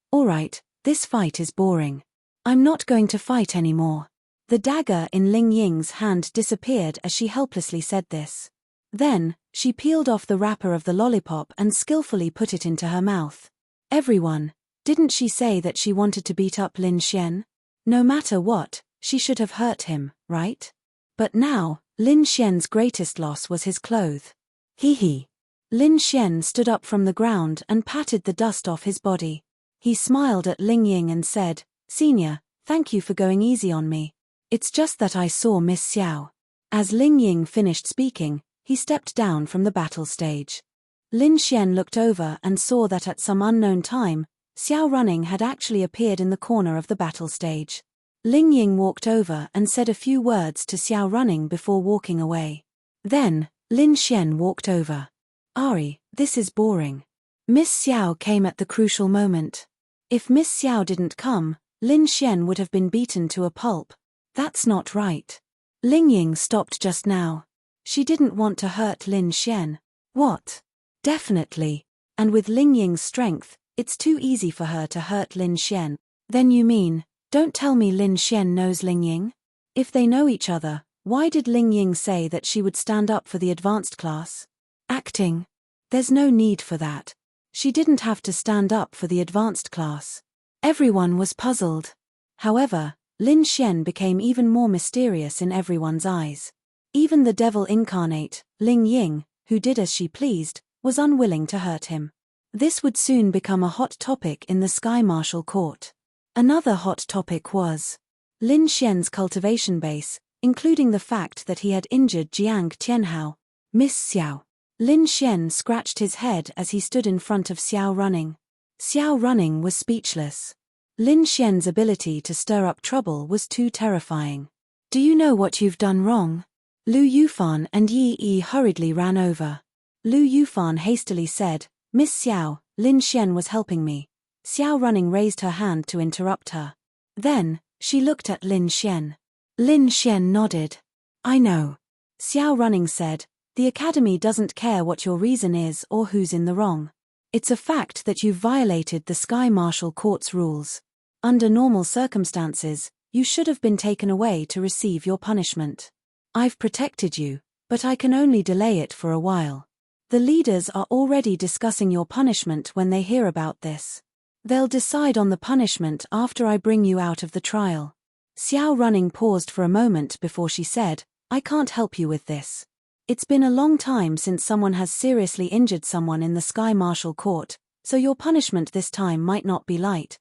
this fight is boring. I'm not going to fight anymore. The dagger in Ling Ying's hand disappeared as she helplessly said this. Then, she peeled off the wrapper of the lollipop and skillfully put it into her mouth. Everyone, didn't she say that she wanted to beat up Lin Xian? No matter what, she should have hurt him, right? But now, Lin Xian's greatest loss was his clothes. Hee hee. Lin Xian stood up from the ground and patted the dust off his body. He smiled at Ling Ying and said, "Senior, thank you for going easy on me. It's just that I saw Miss Xiao." As Ling Ying finished speaking, he stepped down from the battle stage. Lin Xian looked over and saw that at some unknown time, Xiao Running had actually appeared in the corner of the battle stage. Ling Ying walked over and said a few words to Xiao Running before walking away. Then, Lin Xian walked over. "Ari, this is boring." Miss Xiao came at the crucial moment. If Miss Xiao didn't come, Lin Xian would have been beaten to a pulp. That's not right. Ling Ying stopped just now. She didn't want to hurt Lin Xian. What? Definitely. And with Ling Ying's strength, it's too easy for her to hurt Lin Xian. Then you mean, don't tell me Lin Xian knows Ling Ying? If they know each other, why did Ling Ying say that she would stand up for the advanced class? Acting. There's no need for that. She didn't have to stand up for the advanced class. Everyone was puzzled. However, Lin Xian became even more mysterious in everyone's eyes. Even the devil incarnate, Ling Ying, who did as she pleased, was unwilling to hurt him. This would soon become a hot topic in the Sky Marshal Court. Another hot topic was Lin Xian's cultivation base, including the fact that he had injured Jiang Tianhao. Miss Xiao. Lin Xian scratched his head as he stood in front of Xiao Running. Xiao Running was speechless. Lin Xian's ability to stir up trouble was too terrifying. "Do you know what you've done wrong?" Lu Yufan and Yi Yi hurriedly ran over. Lu Yufan hastily said, "Miss Xiao, Lin Xian was helping me." Xiao Running raised her hand to interrupt her. Then, she looked at Lin Xian. Lin Xian nodded. "I know." Xiao Running said, "The Academy doesn't care what your reason is or who's in the wrong. It's a fact that you've violated the Sky Marshal Court's rules. Under normal circumstances, you should have been taken away to receive your punishment. I've protected you, but I can only delay it for a while. The leaders are already discussing your punishment when they hear about this. They'll decide on the punishment after I bring you out of the trial." Xiao Running paused for a moment before she said, "I can't help you with this. It's been a long time since someone has seriously injured someone in the Sky Marshal Court, so your punishment this time might not be light."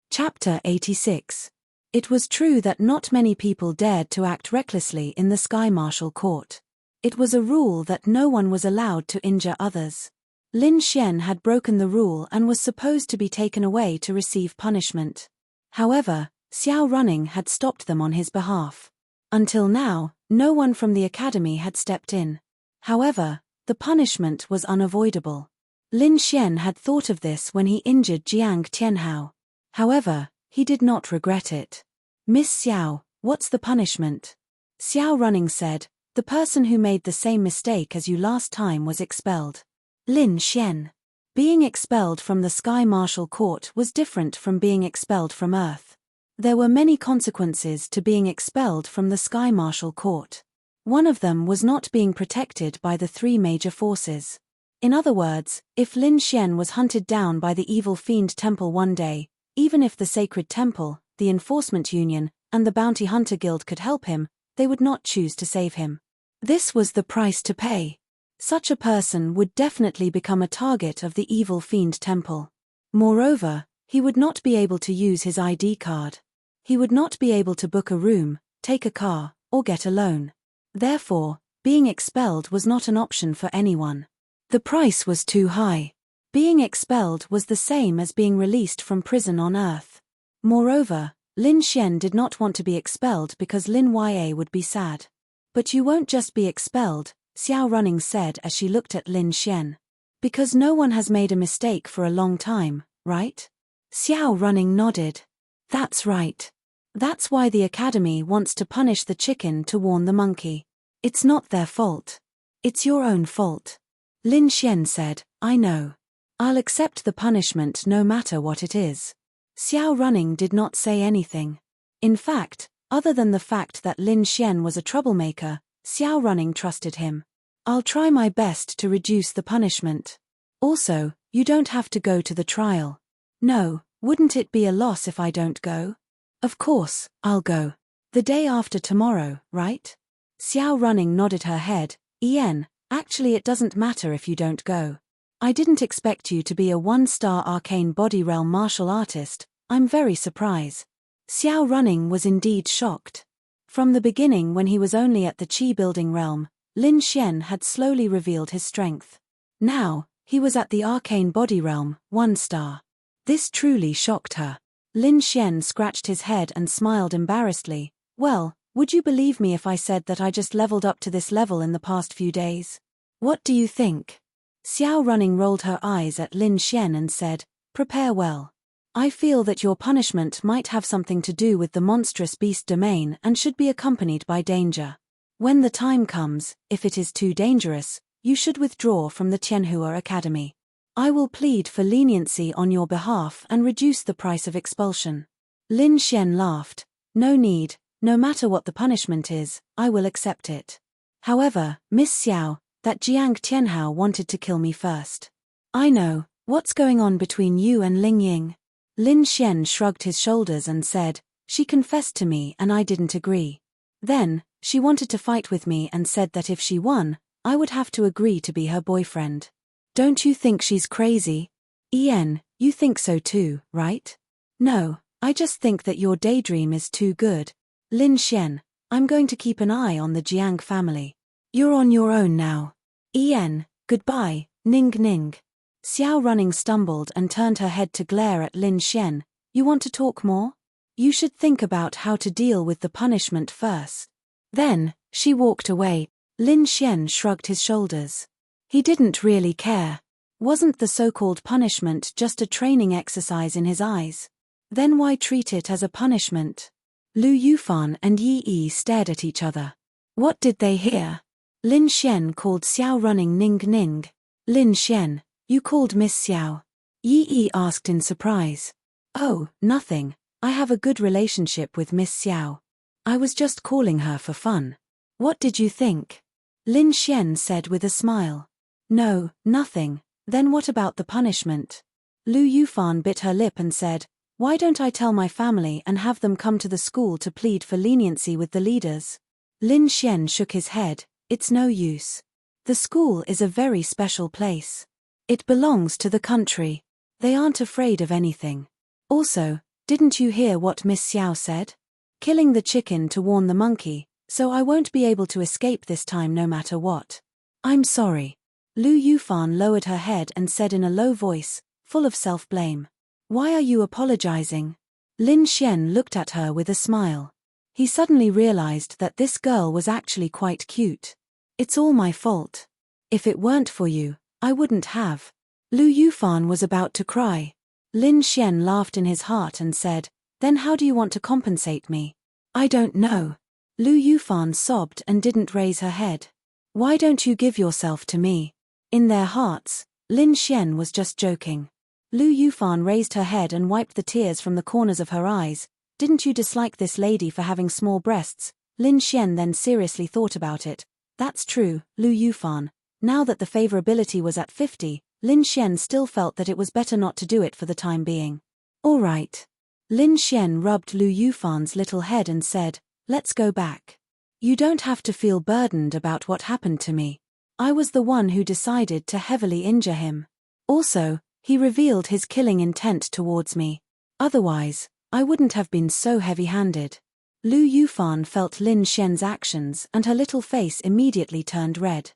Chapter 86. It was true that not many people dared to act recklessly in the Sky Marshal Court. It was a rule that no one was allowed to injure others. Lin Xian had broken the rule and was supposed to be taken away to receive punishment. However, Xiao Running had stopped them on his behalf. Until now, no one from the academy had stepped in. However, the punishment was unavoidable. Lin Xian had thought of this when he injured Jiang Tianhao. However, he did not regret it. "Miss Xiao, what's the punishment?" Xiao Running said, "The person who made the same mistake as you last time was expelled." Lin Xian. Being expelled from the Sky Marshal Court was different from being expelled from Earth. There were many consequences to being expelled from the Sky Marshal Court. One of them was not being protected by the three major forces. In other words, if Lin Xian was hunted down by the Evil Fiend Temple one day, even if the Sacred Temple, the Enforcement Union, and the Bounty Hunter Guild could help him, they would not choose to save him. This was the price to pay. Such a person would definitely become a target of the Evil Fiend Temple. Moreover, he would not be able to use his ID card. He would not be able to book a room, take a car, or get a loan. Therefore, being expelled was not an option for anyone. The price was too high. Being expelled was the same as being released from prison on Earth. Moreover, Lin Xian did not want to be expelled because Lin Ya would be sad. "But you won't just be expelled," Xiao Running said as she looked at Lin Xian. "Because no one has made a mistake for a long time, right?" Xiao Running nodded. "That's right. That's why the Academy wants to punish the chicken to warn the monkey. It's not their fault. It's your own fault." Lin Xian said, "I know. I'll accept the punishment no matter what it is." Xiao Running did not say anything. In fact, other than the fact that Lin Xian was a troublemaker, Xiao Running trusted him. "I'll try my best to reduce the punishment. Also, you don't have to go to the trial." "No, wouldn't it be a loss if I don't go?" "Of course, I'll go." The day after tomorrow, right? Xiao Running nodded her head. Actually it doesn't matter if you don't go. I didn't expect you to be a 1-star arcane body realm martial artist. I'm very surprised. Xiao Running was indeed shocked. From the beginning, when he was only at the Qi building realm, Lin Xian had slowly revealed his strength. Now, he was at the arcane body realm, 1-star. This truly shocked her. Lin Xian scratched his head and smiled embarrassedly. Well, would you believe me if I said that I just leveled up to this level in the past few days? What do you think? Xiao Running rolled her eyes at Lin Xian and said, prepare well. I feel that your punishment might have something to do with the monstrous beast domain and should be accompanied by danger. When the time comes, if it is too dangerous, you should withdraw from the Tianhua Academy. I will plead for leniency on your behalf and reduce the price of expulsion. Lin Xian laughed. No need, no matter what the punishment is, I will accept it. However, Miss Xiao, that Jiang Tianhao wanted to kill me first. I know, what's going on between you and Ling Ying? Lin Xian shrugged his shoulders and said, she confessed to me and I didn't agree. Then, she wanted to fight with me and said that if she won, I would have to agree to be her boyfriend. Don't you think she's crazy? You think so too, right? No, I just think that your daydream is too good. Lin Xian, I'm going to keep an eye on the Jiang family. You're on your own now. Goodbye, Ning Ning. Xiao Running stumbled and turned her head to glare at Lin Xian. You want to talk more? You should think about how to deal with the punishment first. Then, she walked away. Lin Xian shrugged his shoulders. He didn't really care. Wasn't the so-called punishment just a training exercise in his eyes? Then why treat it as a punishment? Lu Yufan and Yi Yi stared at each other. What did they hear? Lin Xian called Xiao Running Ning Ning. Lin Xian, you called Miss Xiao? Yi Yi asked in surprise. Oh, nothing. I have a good relationship with Miss Xiao. I was just calling her for fun. What did you think? Lin Xian said with a smile. No, nothing. Then what about the punishment? Lu Yufan bit her lip and said, why don't I tell my family and have them come to the school to plead for leniency with the leaders? Lin Xian shook his head. It's no use. The school is a very special place. It belongs to the country. They aren't afraid of anything. Also, didn't you hear what Miss Xiao said? Killing the chicken to warn the monkey, so I won't be able to escape this time no matter what. I'm sorry. Lu Yufan lowered her head and said in a low voice, full of self-blame. Why are you apologizing? Lin Xian looked at her with a smile. He suddenly realized that this girl was actually quite cute. It's all my fault. If it weren't for you, I wouldn't have. Lu Yufan was about to cry. Lin Xian laughed in his heart and said, then how do you want to compensate me? I don't know. Lu Yufan sobbed and didn't raise her head. Why don't you give yourself to me? In their hearts, Lin Xian was just joking. Lu Yufan raised her head and wiped the tears from the corners of her eyes. Didn't you dislike this lady for having small breasts? Lin Xian then seriously thought about it. That's true, Lu Yufan. Now that the favorability was at 50, Lin Xian still felt that it was better not to do it for the time being. All right. Lin Xian rubbed Lu Yufan's little head and said, let's go back. You don't have to feel burdened about what happened to me. I was the one who decided to heavily injure him. Also, he revealed his killing intent towards me. Otherwise, I wouldn't have been so heavy-handed. Lu Yufan felt Lin Xian's actions and her little face immediately turned red.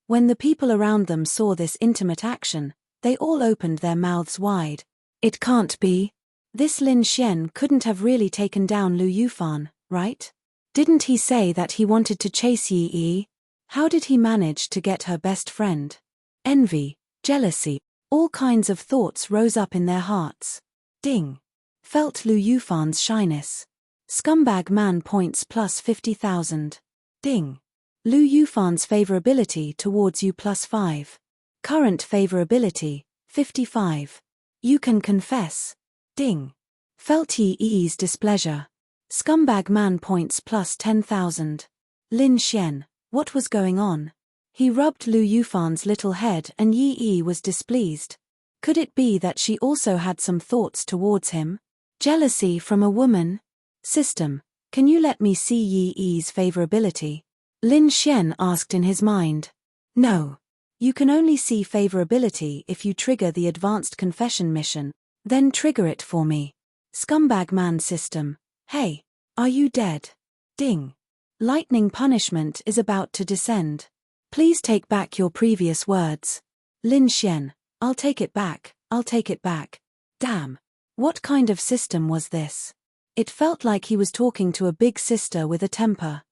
When the people around them saw this intimate action, they all opened their mouths wide. It can't be. This Lin Xian couldn't have really taken down Lu Yufan, right? Didn't he say that he wanted to chase Yi Yi? How did he manage to get her best friend? Envy, jealousy, all kinds of thoughts rose up in their hearts. Ding. Felt Lu Yufan's shyness. Scumbag man points plus 50,000. Ding. Lu Yufan's favorability towards you plus 5. Current favorability, 55. You can confess. Ding. Felt Yi Yi's displeasure. Scumbag man points plus 10,000. Lin Xian, what was going on? He rubbed Lu Yufan's little head and Yi Yi was displeased. Could it be that she also had some thoughts towards him? Jealousy from a woman? System. Can you let me see Yi Yi's favorability? Lin Xian asked in his mind. No. You can only see favorability if you trigger the advanced confession mission. Then trigger it for me. Scumbag man system. Hey. Are you dead? Ding. Lightning punishment is about to descend. Please take back your previous words. Lin Xian. I'll take it back. I'll take it back. Damn. What kind of system was this? It felt like he was talking to a big sister with a temper.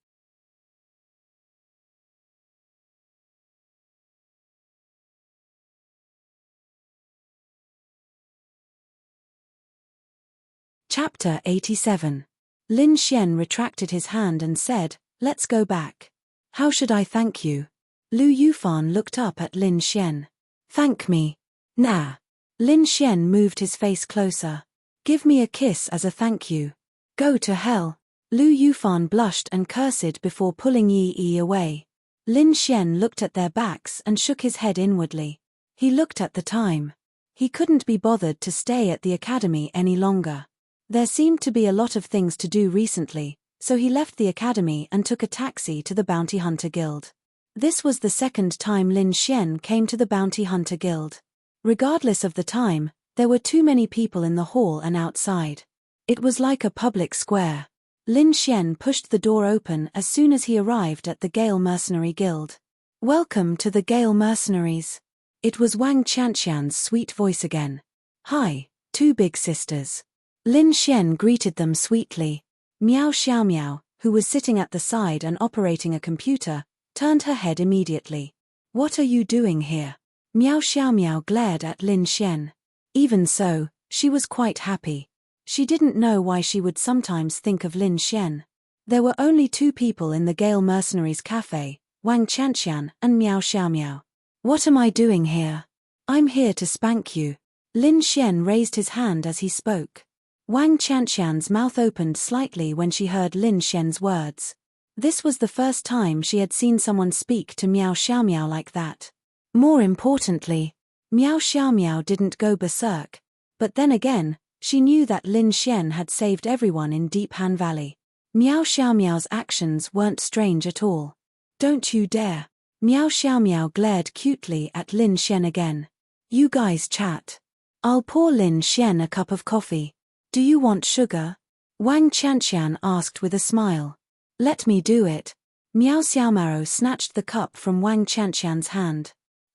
Chapter 87. Lin Xian retracted his hand and said, "Let's go back." How should I thank you? Lu Yufan looked up at Lin Xian. Thank me. Nah. Lin Xian moved his face closer. Give me a kiss as a thank you. Go to hell. Lu Yufan blushed and cursed before pulling Yi Yi away. Lin Xian looked at their backs and shook his head inwardly. He looked at the time. He couldn't be bothered to stay at the academy any longer. There seemed to be a lot of things to do recently, so he left the academy and took a taxi to the Bounty Hunter Guild. This was the second time Lin Xian came to the Bounty Hunter Guild. Regardless of the time, there were too many people in the hall and outside. It was like a public square. Lin Xian pushed the door open as soon as he arrived at the Gale Mercenary Guild. Welcome to the Gale Mercenaries. It was Wang Qianqian's sweet voice again. Hi, two big sisters. Lin Xian greeted them sweetly. Miao Xiaomiao, who was sitting at the side and operating a computer, turned her head immediately. What are you doing here? Miao Xiaomiao glared at Lin Xian. Even so, she was quite happy. She didn't know why she would sometimes think of Lin Xian. There were only two people in the Gale Mercenaries Cafe, Wang Qianqian and Miao Xiaomiao. What am I doing here? I'm here to spank you. Lin Xian raised his hand as he spoke. Wang Qianqian's mouth opened slightly when she heard Lin Xian's words. This was the first time she had seen someone speak to Miao Xiaomiao like that. More importantly, Miao Xiaomiao didn't go berserk. But then again, she knew that Lin Xian had saved everyone in Deep Han Valley. Miao Xiaomiao's actions weren't strange at all. Don't you dare. Miao Xiaomiao glared cutely at Lin Xian again. You guys chat. I'll pour Lin Xian a cup of coffee. Do you want sugar? Wang Qianqian asked with a smile. Let me do it. Miao Xiaomaro snatched the cup from Wang Qianqian's hand.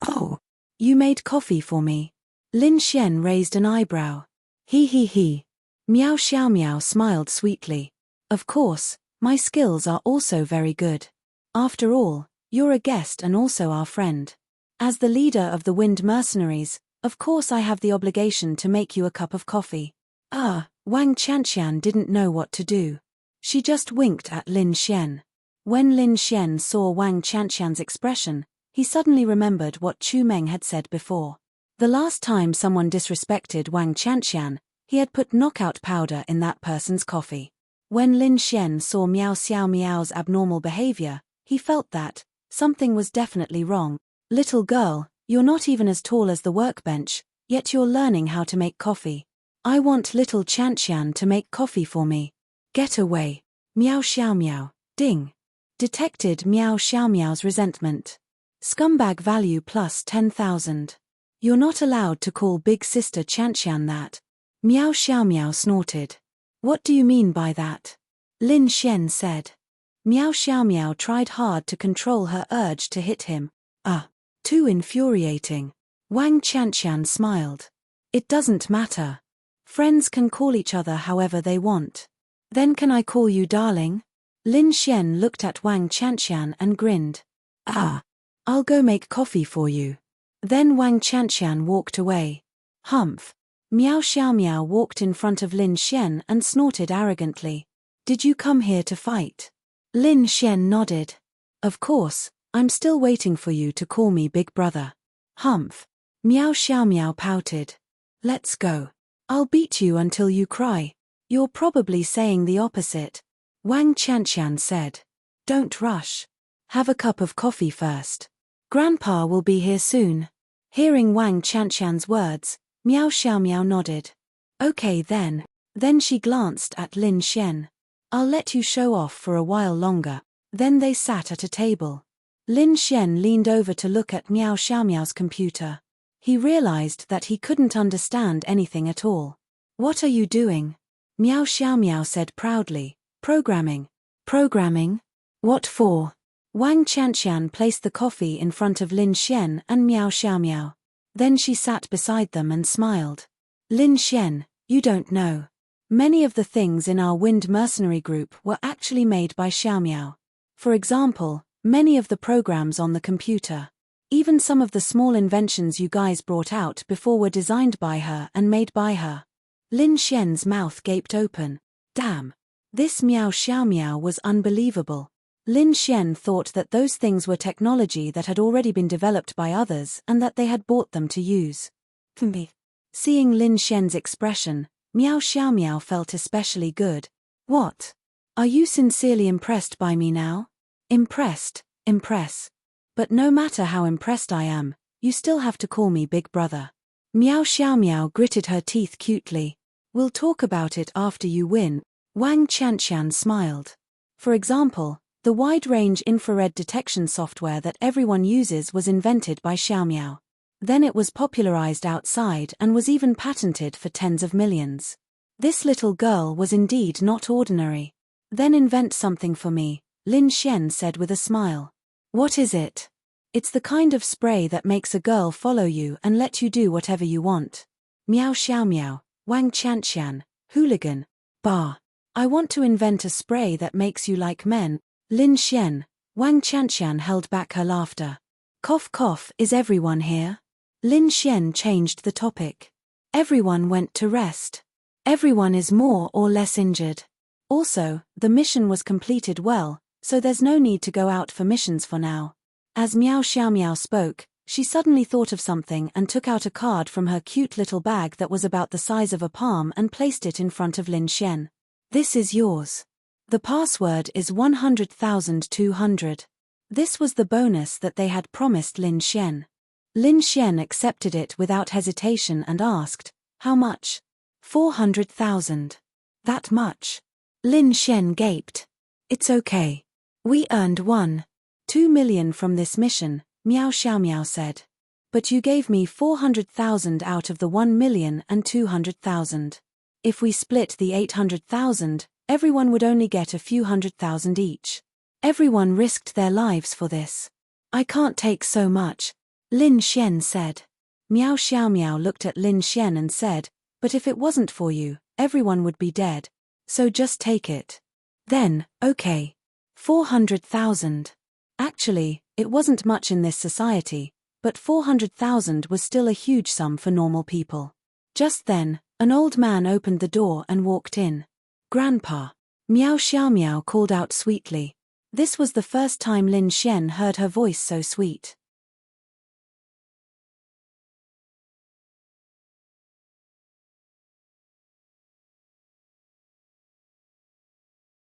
Oh, you made coffee for me. Lin Xian raised an eyebrow. He. Miao Xiaomiao smiled sweetly. Of course, my skills are also very good. After all, you're a guest and also our friend. As the leader of the Wind Mercenaries, of course I have the obligation to make you a cup of coffee. Wang Qianqian didn't know what to do. She just winked at Lin Xian. When Lin Xian saw Wang Qianqian's expression, he suddenly remembered what Chu Meng had said before. The last time someone disrespected Wang Qianqian, he had put knockout powder in that person's coffee. When Lin Xian saw Miao Xiaomiao's abnormal behavior, he felt that something was definitely wrong. Little girl, you're not even as tall as the workbench, yet you're learning how to make coffee. I want little Qianqian to make coffee for me. Get away. Miao Xiaomiao. Ding. Detected Miao Xiaomiao's resentment. Scumbag value plus 10,000. You're not allowed to call big sister Qianqian that. Miao Xiaomiao snorted. What do you mean by that? Lin Xian said. Miao Xiaomiao tried hard to control her urge to hit him. Too infuriating. Wang Qianqian smiled. It doesn't matter. Friends can call each other however they want. Then can I call you darling? Lin Xian looked at Wang Qianqian and grinned. I'll go make coffee for you. Then Wang Qianqian walked away. Humph. Miao Xiaomiao walked in front of Lin Xian and snorted arrogantly. Did you come here to fight? Lin Xian nodded. Of course, I'm still waiting for you to call me big brother. Humph. Miao Xiaomiao pouted. Let's go. I'll beat you until you cry. You're probably saying the opposite. Wang Qianqian said. Don't rush. Have a cup of coffee first. Grandpa will be here soon. Hearing Wang Qianqian's words, Miao Xiaomiao nodded. Okay then. Then she glanced at Lin Xian. I'll let you show off for a while longer. Then they sat at a table. Lin Xian leaned over to look at Miao Xiaomiao's computer. He realized that he couldn't understand anything at all. What are you doing? Miao Xiaomiao said proudly. Programming. Programming? What for? Wang Qianqian placed the coffee in front of Lin Xian and Miao Xiaomiao. Then she sat beside them and smiled. Lin Xian, you don't know. Many of the things in our wind mercenary group were actually made by Xiaomiao. For example, many of the programs on the computer. Even some of the small inventions you guys brought out before were designed by her and made by her. Lin Xian's mouth gaped open. Damn. This Miao Xiaomiao was unbelievable. Lin Xian thought that those things were technology that had already been developed by others and that they had bought them to use. Seeing Lin Xian's expression, Miao Xiaomiao felt especially good. What? Are you sincerely impressed by me now? Impressed, impress. But no matter how impressed I am, you still have to call me big brother. Miao Xiaomiao gritted her teeth cutely. We'll talk about it after you win. Wang Qianqian smiled. For example, the wide-range infrared detection software that everyone uses was invented by Xiaomiao. Then it was popularized outside and was even patented for tens of millions. This little girl was indeed not ordinary. Then invent something for me, Lin Xian said with a smile. What is it? It's the kind of spray that makes a girl follow you and let you do whatever you want. Miao Xiaomiao, Wang Qianqian, hooligan, bah. I want to invent a spray that makes you like men. Lin Xian, Wang Qianqian held back her laughter. Cough cough, is everyone here? Lin Xian changed the topic. Everyone went to rest. Everyone is more or less injured. Also, the mission was completed well, so there's no need to go out for missions for now. As Miao Xiaomiao spoke, she suddenly thought of something and took out a card from her cute little bag that was about the size of a palm and placed it in front of Lin Xian. This is yours. The password is 100,200. This was the bonus that they had promised Lin Xian. Lin Xian accepted it without hesitation and asked, how much? 400,000. That much? Lin Xian gaped. It's okay. We earned 1.2 million from this mission, Miao Xiaomiao said. But you gave me 400,000 out of the 1,200,000. If we split the 800,000, everyone would only get a few 100,000 each. Everyone risked their lives for this. I can't take so much, Lin Xian said. Miao Xiaomiao looked at Lin Xian and said, but if it wasn't for you, everyone would be dead. So just take it. Then, okay. 400,000. Actually, it wasn't much in this society, but 400,000 was still a huge sum for normal people. Just then, an old man opened the door and walked in. Grandpa. Miao Xiaomiao called out sweetly. This was the first time Lin Xian heard her voice so sweet.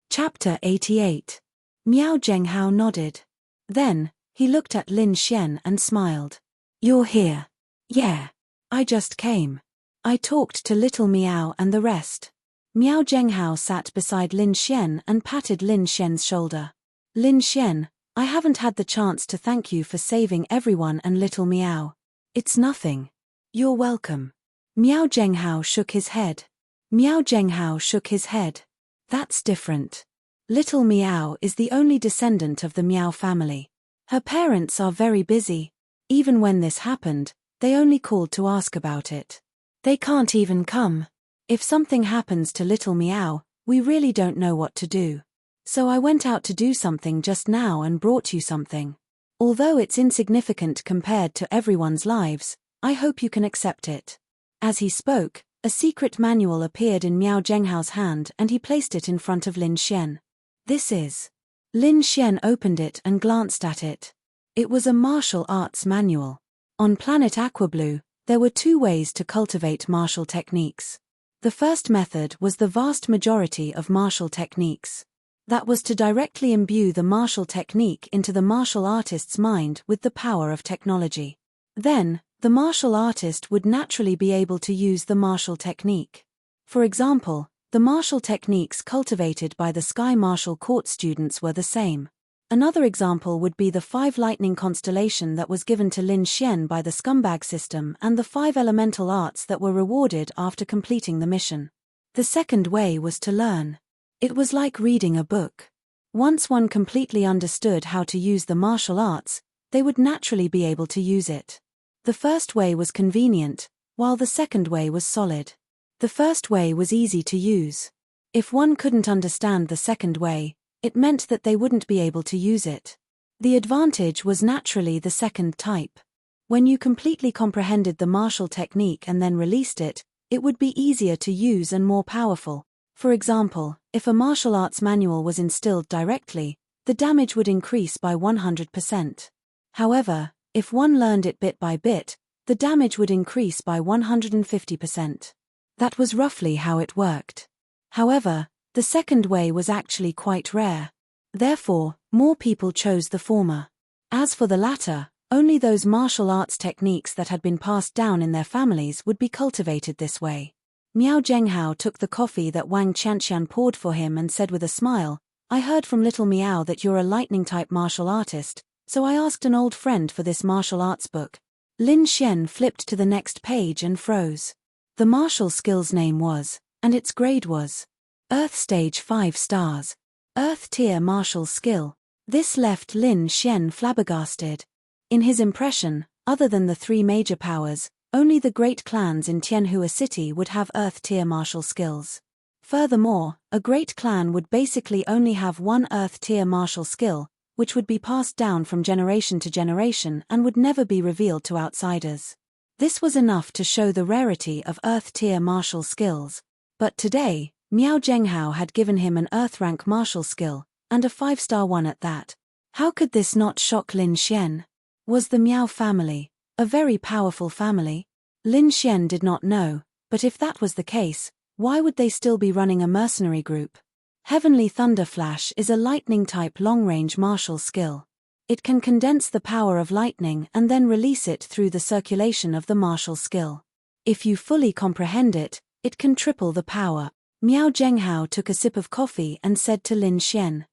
Chapter 88. Miao Zhenghao nodded. Then, he looked at Lin Xian and smiled. You're here. Yeah. I just came. I talked to little Miao and the rest. Miao Zhenghao sat beside Lin Xian and patted Lin Xian's shoulder. Lin Xian, I haven't had the chance to thank you for saving everyone and little Miao. It's nothing. You're welcome. Miao Zhenghao shook his head. Miao Zhenghao shook his head. That's different. Little Miao is the only descendant of the Miao family. Her parents are very busy. Even when this happened, they only called to ask about it. They can't even come. If something happens to little Miao, we really don't know what to do. So I went out to do something just now and brought you something. Although it's insignificant compared to everyone's lives, I hope you can accept it. As he spoke, a secret manual appeared in Miao Zhenghao's hand and he placed it in front of Lin Xian. This is. Lin Xian opened it and glanced at it. It was a martial arts manual. On planet Aquablue, there were two ways to cultivate martial techniques. The first method was the vast majority of martial techniques. That was to directly imbue the martial technique into the martial artist's mind with the power of technology. Then, the martial artist would naturally be able to use the martial technique. For example, The martial techniques cultivated by the Sky Martial Court students were the same. Another example would be the 5 lightning constellation that was given to Lin Xian by the scumbag system and the 5 elemental arts that were rewarded after completing the mission. The second way was to learn. It was like reading a book. Once one completely understood how to use the martial arts, they would naturally be able to use it. The first way was convenient, while the second way was solid. The first way was easy to use. If one couldn't understand the second way, it meant that they wouldn't be able to use it. The advantage was naturally the second type. When you completely comprehended the martial technique and then released it, it would be easier to use and more powerful. For example, if a martial arts manual was instilled directly, the damage would increase by 100%. However, if one learned it bit by bit, the damage would increase by 150%. That was roughly how it worked. However, the second way was actually quite rare. Therefore, more people chose the former. As for the latter, only those martial arts techniques that had been passed down in their families would be cultivated this way. Miao Zhenghao took the coffee that Wang Qianqian poured for him and said with a smile, "I heard from little Miao that you're a lightning-type martial artist, so I asked an old friend for this martial arts book." Lin Xian flipped to the next page and froze. The martial skill's name was, and its grade was, Earth Stage 5 stars. Earth Tier Martial Skill. This left Lin Xian flabbergasted. In his impression, other than the 3 major powers, only the great clans in Tianhua City would have Earth Tier martial skills. Furthermore, a great clan would basically only have one Earth Tier martial skill, which would be passed down from generation to generation and would never be revealed to outsiders. This was enough to show the rarity of Earth Tier martial skills. But today, Miao Zhenghao had given him an Earth rank martial skill, and a 5-star one at that. How could this not shock Lin Xian? Was the Miao family a very powerful family? Lin Xian did not know, but if that was the case, why would they still be running a mercenary group? Heavenly Thunder Flash is a lightning-type long-range martial skill. It can condense the power of lightning and then release it through the circulation of the martial skill. If you fully comprehend it, it can triple the power. Miao Zhenghao took a sip of coffee and said to Lin Xian,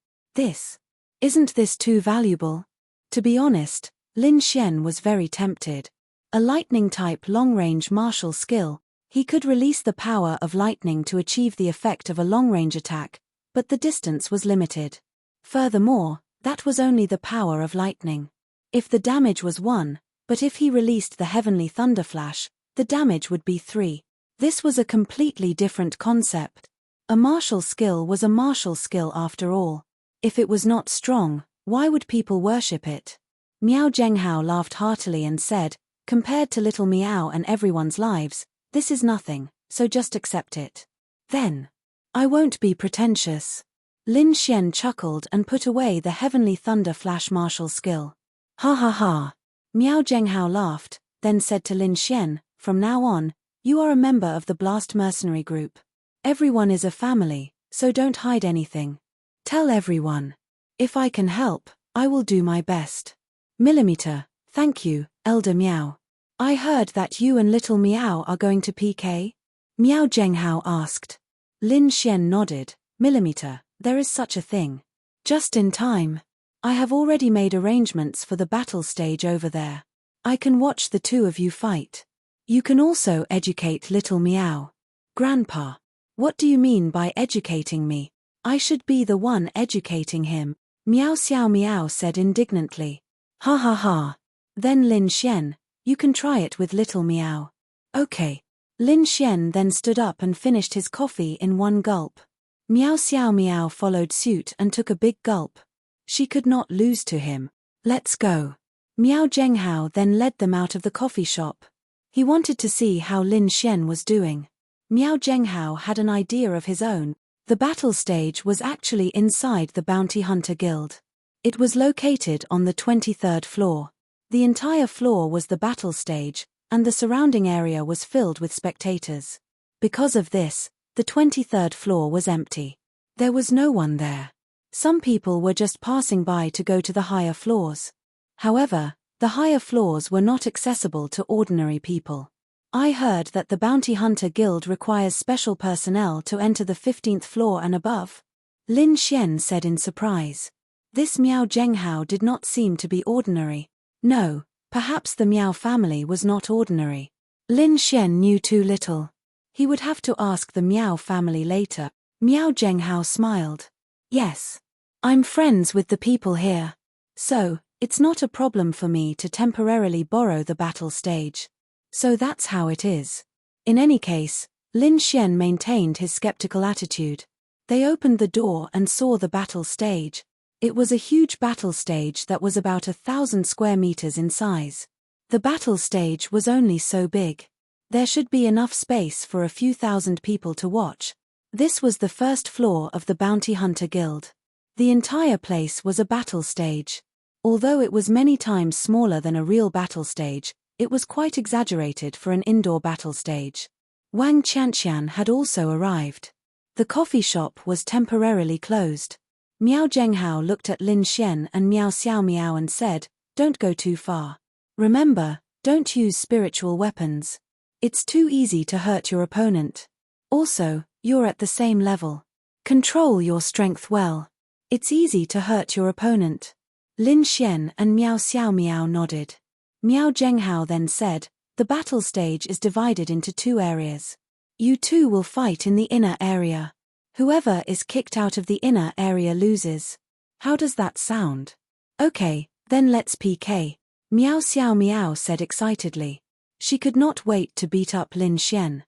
Isn't this too valuable?" To be honest, Lin Xian was very tempted. A lightning-type long-range martial skill, he could release the power of lightning to achieve the effect of a long-range attack, but the distance was limited. Furthermore, that was only the power of lightning. If the damage was 1, but if he released the Heavenly Thunder Flash, the damage would be 3. This was a completely different concept. A martial skill was a martial skill after all. If it was not strong, why would people worship it? Miao Zhenghao laughed heartily and said, "Compared to little Miao and everyone's lives, this is nothing, so just accept it." "Then, I won't be pretentious." Lin Xian chuckled and put away the Heavenly Thunder Flash martial skill. "Ha ha ha." Miao Zhenghao laughed, then said to Lin Xian, "From now on, you are a member of the Blast Mercenary Group. Everyone is a family, so don't hide anything. Tell everyone. If I can help, I will do my best." "Millimeter, thank you, Elder Miao. I heard that you and little Miao are going to PK?" Miao Zhenghao asked. Lin Xian nodded. "Millimeter, there is such a thing. Just in time. I have already made arrangements for the battle stage over there. I can watch the 2 of you fight. You can also educate little Miao." "Grandpa, what do you mean by educating me? I should be the one educating him," Miao Xiao Miao said indignantly. "Ha ha ha. Then Lin Xian, you can try it with little Miao." "Okay." Lin Xian then stood up and finished his coffee in one gulp. Miao Xiao Miao followed suit and took a big gulp. She could not lose to him. "Let's go." Miao Zhenghao then led them out of the coffee shop. He wanted to see how Lin Xian was doing. Miao Zhenghao had an idea of his own. The battle stage was actually inside the Bounty Hunter Guild. It was located on the 23rd floor. The entire floor was the battle stage, and the surrounding area was filled with spectators. Because of this, the 23rd floor was empty. There was no one there. Some people were just passing by to go to the higher floors. However, the higher floors were not accessible to ordinary people. I heard that the Bounty Hunter Guild requires special personnel to enter the 15th floor and above. Lin Xian said in surprise. This Miao Zhenghao did not seem to be ordinary. No, perhaps the Miao family was not ordinary. Lin Xian knew too little. He would have to ask the Miao family later. Miao Zhenghao smiled. Yes. I'm friends with the people here. So, it's not a problem for me to temporarily borrow the battle stage. So that's how it is. In any case, Lin Xian maintained his skeptical attitude. They opened the door and saw the battle stage. It was a huge battle stage that was about 1,000 square meters in size. The battle stage was only so big. There should be enough space for a few thousand people to watch. This was the first floor of the Bounty Hunter Guild. The entire place was a battle stage. Although it was many times smaller than a real battle stage, it was quite exaggerated for an indoor battle stage. Wang Qianqian had also arrived. The coffee shop was temporarily closed. Miao Zhenghao looked at Lin Xian and Miao Xiaomiao and said, "Don't go too far. Remember, don't use spiritual weapons. It's too easy to hurt your opponent. Also, you're at the same level. Control your strength well. It's easy to hurt your opponent." Lin Xian and Miao Xiaomiao nodded. Miao Zhenghao then said, "The battle stage is divided into 2 areas. You two will fight in the inner area. Whoever is kicked out of the inner area loses. How does that sound?" "Okay, then let's PK." Miao Xiaomiao said excitedly. She could not wait to beat up Lin Xian.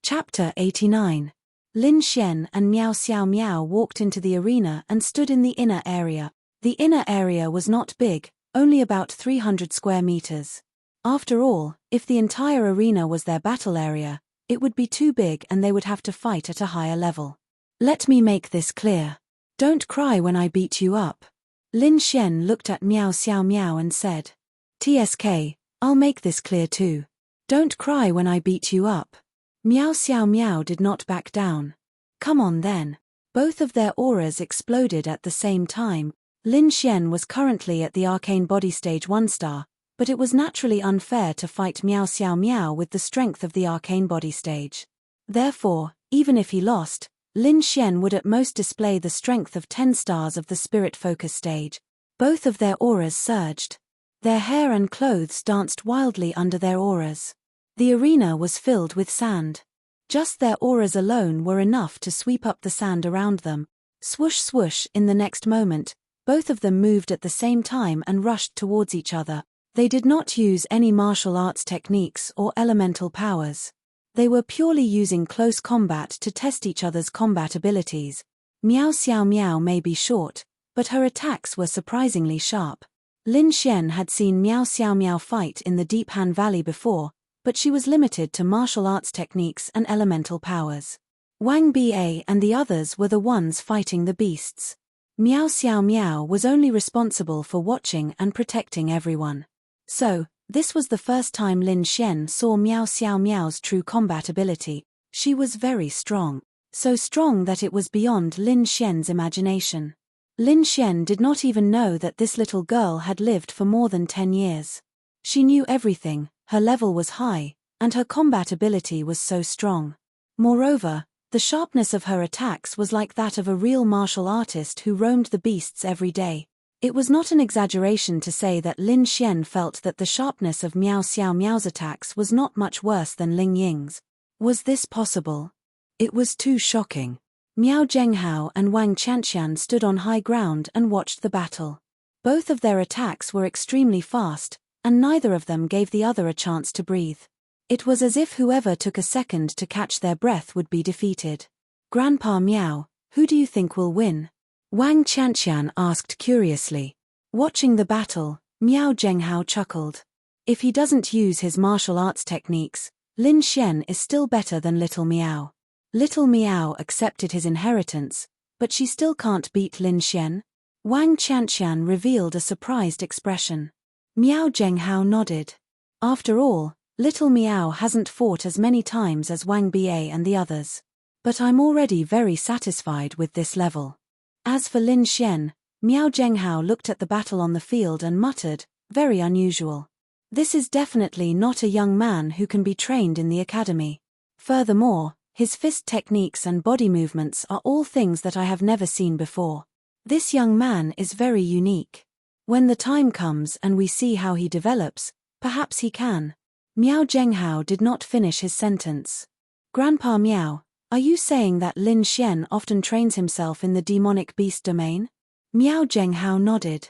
Chapter 89. Lin Xian and Miao Xiaomiao walked into the arena and stood in the inner area. The inner area was not big, only about 300 square meters. After all, if the entire arena was their battle area, it would be too big and they would have to fight at a higher level. "Let me make this clear. Don't cry when I beat you up." Lin Xian looked at Miao Xiaomiao and said. "TSK, I'll make this clear too. Don't cry when I beat you up." Miao Xiaomiao did not back down. "Come on then." Both of their auras exploded at the same time. Lin Xian was currently at the Arcane Body Stage 1 star, but it was naturally unfair to fight Miao Xiaomiao with the strength of the Arcane Body Stage. Therefore, even if he lost, Lin Xian would at most display the strength of 10 stars of the Spirit Focus Stage. Both of their auras surged. Their hair and clothes danced wildly under their auras. The arena was filled with sand. Just their auras alone were enough to sweep up the sand around them. Swoosh swoosh, in the next moment, both of them moved at the same time and rushed towards each other. They did not use any martial arts techniques or elemental powers. They were purely using close combat to test each other's combat abilities. Miao Xiaomiao may be short, but her attacks were surprisingly sharp. Lin Xian had seen Miao Xiaomiao fight in the Deep Han Valley before, but she was limited to martial arts techniques and elemental powers. Wang Ba and the others were the ones fighting the beasts. Miao Xiaomiao was only responsible for watching and protecting everyone. So, this was the first time Lin Xian saw Miao Xiaomiao's true combat ability. She was very strong. So strong that it was beyond Lin Xian's imagination. Lin Xian did not even know that this little girl had lived for more than 10 years. She knew everything, her level was high, and her combat ability was so strong. Moreover, the sharpness of her attacks was like that of a real martial artist who roamed the beasts every day. It was not an exaggeration to say that Lin Xian felt that the sharpness of Miao Xiaomiao's attacks was not much worse than Ling Ying's. Was this possible? It was too shocking. Miao Zhenghao and Wang Qianqian stood on high ground and watched the battle. Both of their attacks were extremely fast, and neither of them gave the other a chance to breathe. It was as if whoever took a second to catch their breath would be defeated. "Grandpa Miao, who do you think will win?" Wang Qianqian asked curiously. Watching the battle, Miao Zhenghao chuckled. If he doesn't use his martial arts techniques, Lin Xian is still better than Little Miao. Little Miao accepted his inheritance, but she still can't beat Lin Xian? Wang Qianqian revealed a surprised expression. Miao Zhenghao nodded. After all, Little Miao hasn't fought as many times as Wang Ba and the others. But I'm already very satisfied with this level. As for Lin Xian, Miao Zhenghao looked at the battle on the field and muttered, very unusual. This is definitely not a young man who can be trained in the academy. Furthermore, his fist techniques and body movements are all things that I have never seen before. This young man is very unique. When the time comes and we see how he develops, perhaps he can. Miao Zhenghao did not finish his sentence. Grandpa Miao, are you saying that Lin Xian often trains himself in the demonic beast domain? Miao Zhenghao nodded.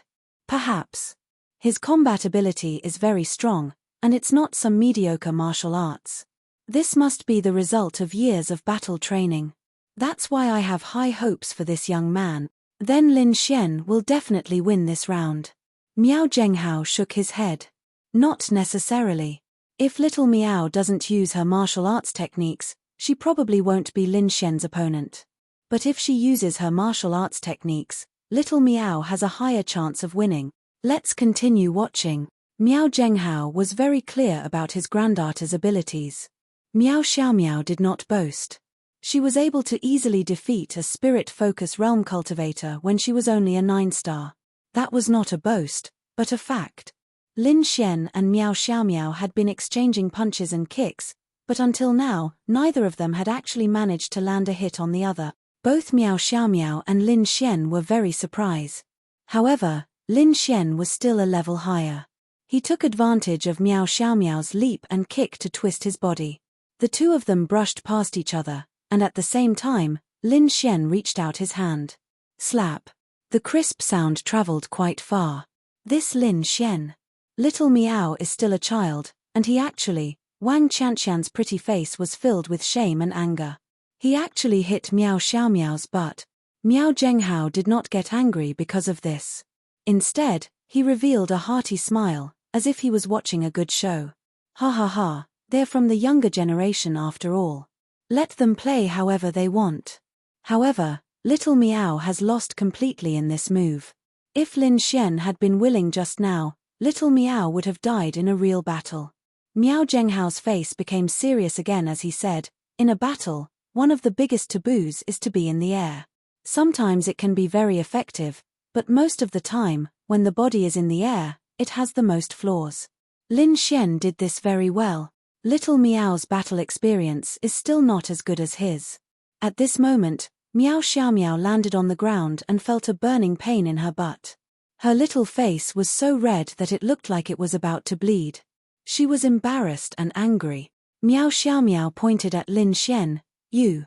Perhaps. His combat ability is very strong, and it's not some mediocre martial arts. This must be the result of years of battle training. That's why I have high hopes for this young man. Then Lin Xian will definitely win this round. Miao Zhenghao shook his head. Not necessarily. If little Miao doesn't use her martial arts techniques, she probably won't be Lin Xian's opponent. But if she uses her martial arts techniques, little Miao has a higher chance of winning. Let's continue watching. Miao Zhenghao was very clear about his granddaughter's abilities. Miao Xiaomiao did not boast. She was able to easily defeat a spirit-focus realm cultivator when she was only a 9-star. That was not a boast, but a fact. Lin Xian and Miao Xiaomiao had been exchanging punches and kicks, but until now, neither of them had actually managed to land a hit on the other. Both Miao Xiaomiao and Lin Xian were very surprised. However, Lin Xian was still a level higher. He took advantage of Miao Xiaomiao's leap and kick to twist his body. The two of them brushed past each other, and at the same time, Lin Xian reached out his hand. Slap. The crisp sound traveled quite far. This Lin Xian. Little Miao is still a child, and Wang Qianqian's pretty face was filled with shame and anger. He actually hit Miao Xiaomiao's butt. Miao Zhenghao did not get angry because of this. Instead, he revealed a hearty smile, as if he was watching a good show. Ha ha ha, they're from the younger generation after all. Let them play however they want. However, little Miao has lost completely in this move. If Lin Xian had been willing just now, little Miao would have died in a real battle. Miao Zhenghao's face became serious again as he said, in a battle, one of the biggest taboos is to be in the air. Sometimes it can be very effective, but most of the time, when the body is in the air, it has the most flaws. Lin Xian did this very well. Little Miao's battle experience is still not as good as his. At this moment, Miao Xiaomiao landed on the ground and felt a burning pain in her butt. Her little face was so red that it looked like it was about to bleed. She was embarrassed and angry. Miao Xiaomiao pointed at Lin Xian. You.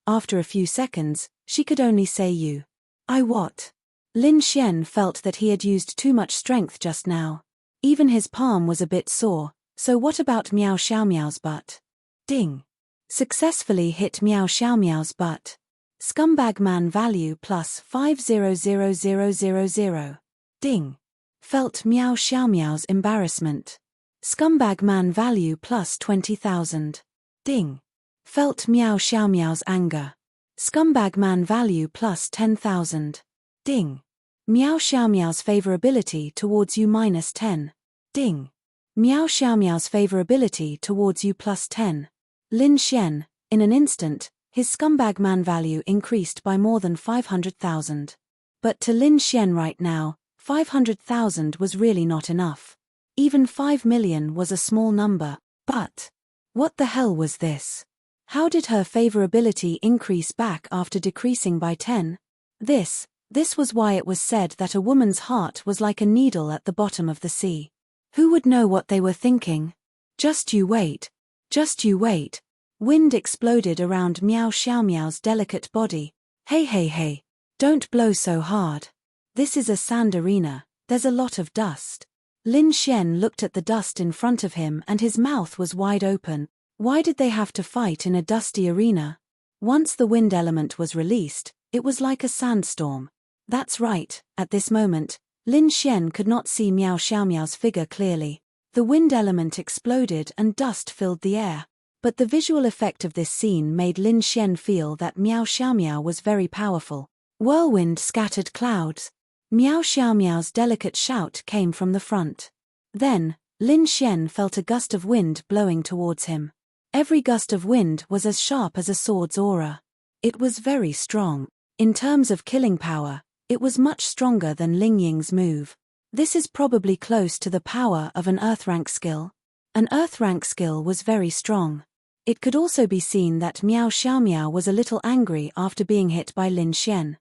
After a few seconds, she could only say you. I what? Lin Xian felt that he had used too much strength just now. Even his palm was a bit sore, so what about Miao Xiaomiao's butt? Ding. Successfully hit Miao Xiaomiao's butt. Scumbag man value plus 500000. Ding. Felt Miao Xiaomiao's embarrassment. Scumbag man value plus 20,000. Ding. Felt Miao Xiaomiao's anger. Scumbag man value plus 10,000. Ding. Miao Xiaomiao's favorability towards you minus 10. Ding. Miao Xiaomiao's favorability towards you plus 10. Lin Xian, in an instant, his scumbag man value increased by more than 500,000. But to Lin Xian right now, 500,000 was really not enough. Even 5 million was a small number, but what the hell was this? How did her favorability increase back after decreasing by 10? This was why it was said that a woman's heart was like a needle at the bottom of the sea. Who would know what they were thinking? Just you wait. Just you wait. Wind exploded around Miao Xiaomiao's delicate body. Hey. Don't blow so hard. This is a sand arena, there's a lot of dust. Lin Xian looked at the dust in front of him and his mouth was wide open. Why did they have to fight in a dusty arena? Once the wind element was released, it was like a sandstorm. That's right, at this moment, Lin Xian could not see Miao Xiaomiao's figure clearly. The wind element exploded and dust filled the air. But the visual effect of this scene made Lin Xian feel that Miao Xiaomiao was very powerful. Whirlwind scattered clouds. Miao Xiaomiao's delicate shout came from the front. Then, Lin Xian felt a gust of wind blowing towards him. Every gust of wind was as sharp as a sword's aura. It was very strong. In terms of killing power, it was much stronger than Ling Ying's move. This is probably close to the power of an Earth rank skill. An Earth rank skill was very strong. It could also be seen that Miao Xiaomiao was a little angry after being hit by Lin Xian.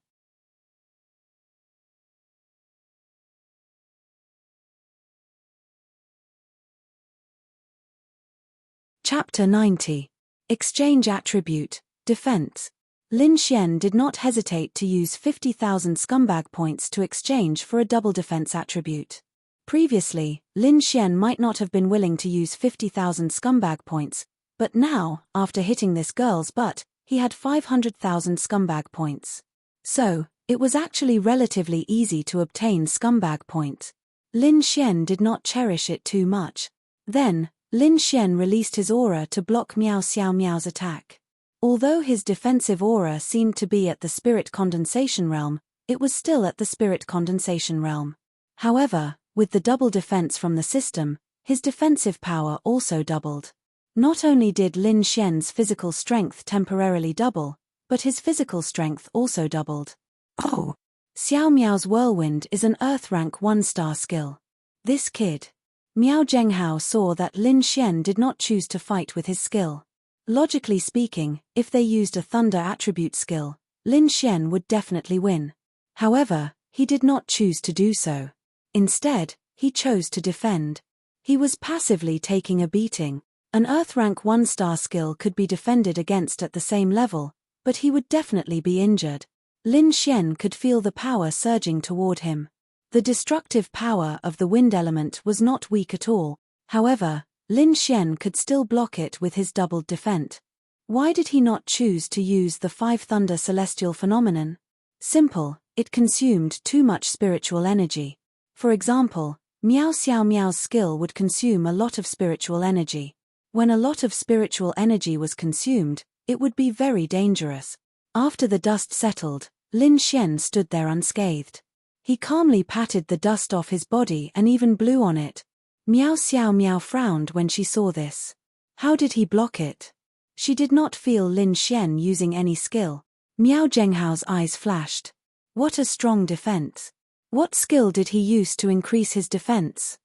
Chapter 90. Exchange Attribute, Defense. Lin Xian did not hesitate to use 50,000 scumbag points to exchange for a double defense attribute. Previously, Lin Xian might not have been willing to use 50,000 scumbag points, but now, after hitting this girl's butt, he had 500,000 scumbag points. So, it was actually relatively easy to obtain scumbag points. Lin Xian did not cherish it too much. Then, Lin Xian released his aura to block Miao Xiaomiao's attack. Although his defensive aura seemed to be at the spirit condensation realm, it was still at the spirit condensation realm. However, with the double defense from the system, his defensive power also doubled. Not only did Lin Xian's physical strength temporarily double, but his physical strength also doubled. Oh! Xiao Miao's whirlwind is an Earth rank 1-star skill. This kid. Miao Zhenghao saw that Lin Xian did not choose to fight with his skill. Logically speaking, if they used a thunder attribute skill, Lin Xian would definitely win. However, he did not choose to do so. Instead, he chose to defend. He was passively taking a beating. An Earth rank 1-star skill could be defended against at the same level, but he would definitely be injured. Lin Xian could feel the power surging toward him. The destructive power of the wind element was not weak at all. However, Lin Xian could still block it with his doubled defense. Why did he not choose to use the 5 thunder celestial phenomenon? Simple, it consumed too much spiritual energy. For example, Miao Xiaomiao's skill would consume a lot of spiritual energy. When a lot of spiritual energy was consumed, it would be very dangerous. After the dust settled, Lin Xian stood there unscathed. He calmly patted the dust off his body and even blew on it. Miao Xiaomiao frowned when she saw this. How did he block it? She did not feel Lin Xian using any skill. Miao Zhenghao's eyes flashed. What a strong defense. What skill did he use to increase his defense?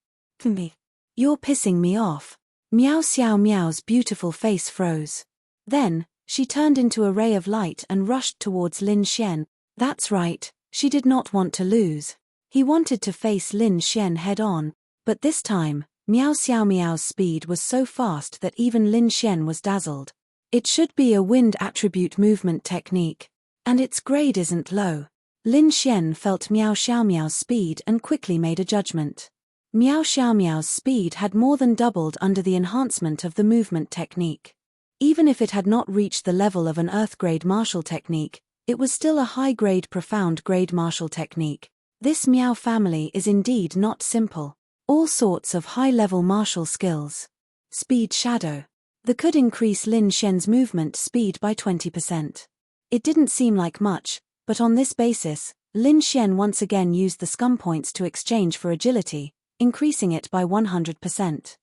Me. You're pissing me off. Miao Xiaomiao's beautiful face froze. Then, she turned into a ray of light and rushed towards Lin Xian. That's right, she did not want to lose. He wanted to face Lin Xian head-on, but this time, Miao Xiaomiao's speed was so fast that even Lin Xian was dazzled. It should be a wind attribute movement technique. And its grade isn't low. Lin Xian felt Miao Xiaomiao's speed and quickly made a judgment. Miao Xiaomiao's speed had more than doubled under the enhancement of the movement technique. Even if it had not reached the level of an Earth-grade martial technique, it was still a high-grade profound-grade martial technique. This Miao family is indeed not simple. All sorts of high-level martial skills. Speed shadow. The could increase Lin Xian's movement speed by 20%. It didn't seem like much, but on this basis, Lin Xian once again used the scum points to exchange for agility, increasing it by 100%.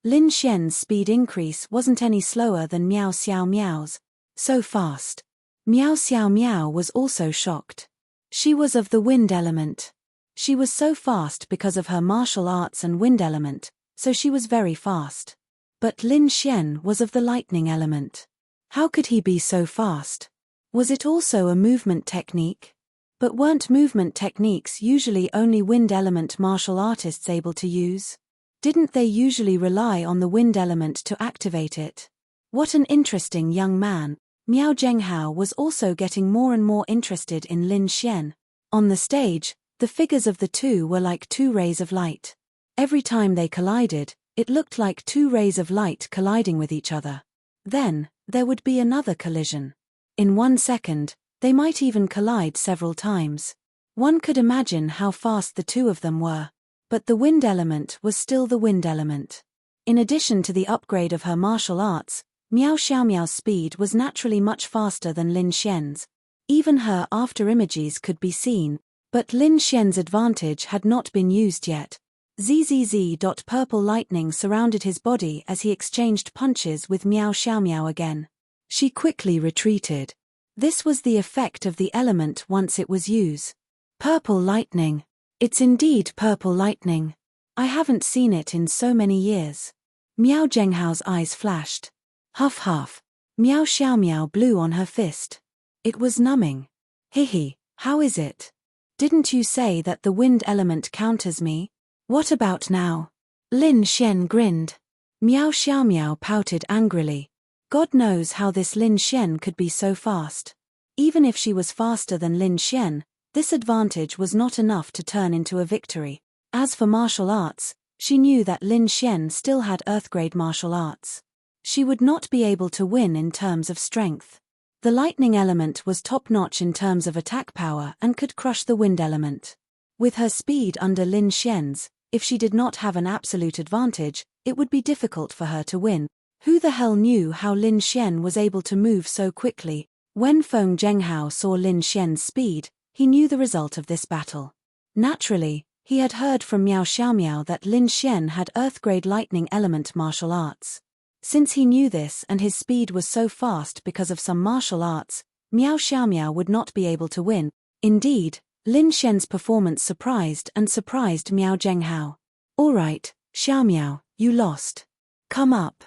Lin Xian's speed increase wasn't any slower than Miao Xiaomiao's. So fast. Miao Xiaomiao was also shocked. She was of the wind element. She was so fast because of her martial arts and wind element, so she was very fast. But Lin Xian was of the lightning element. How could he be so fast? Was it also a movement technique? But weren't movement techniques usually only wind element martial artists able to use? Didn't they usually rely on the wind element to activate it? What an interesting young man. Miao Zhenghao was also getting more and more interested in Lin Xian. On the stage, the figures of the two were like 2 rays of light. Every time they collided, it looked like 2 rays of light colliding with each other. Then, there would be another collision. In 1 second, they might even collide several times. One could imagine how fast the two of them were. But the wind element was still the wind element. In addition to the upgrade of her martial arts, Miao Xiaomiao's speed was naturally much faster than Lin Xian's. Even her after images could be seen, but Lin Xian's advantage had not been used yet. Zzz. Purple lightning surrounded his body as he exchanged punches with Meow Xiaomiao again. She quickly retreated. This was the effect of the element once it was used. Purple lightning. It's indeed purple lightning. I haven't seen it in so many years. Miao Zhenghao's eyes flashed. Huff huff. Meow Xiaomiao blew on her fist. It was numbing. Hihi, how is it? Didn't you say that the wind element counters me? What about now? Lin Xian grinned. Meow Xiaomiao pouted angrily. God knows how this Lin Xian could be so fast. Even if she was faster than Lin Xian, this advantage was not enough to turn into a victory. As for martial arts, she knew that Lin Xian still had Earth-grade martial arts. She would not be able to win in terms of strength. The lightning element was top-notch in terms of attack power and could crush the wind element. With her speed under Lin Xian's, if she did not have an absolute advantage, it would be difficult for her to win. Who the hell knew how Lin Xian was able to move so quickly? When Feng Zhenghao saw Lin Xian's speed, he knew the result of this battle. Naturally, he had heard from Meow Xiaomiao that Lin Xian had Earth-grade lightning element martial arts. Since he knew this and his speed was so fast because of some martial arts, Meow Xiaomiao would not be able to win. Indeed, Lin Xian's performance surprised Meow Zhenghao. Alright, Xiaomiao, you lost. Come up.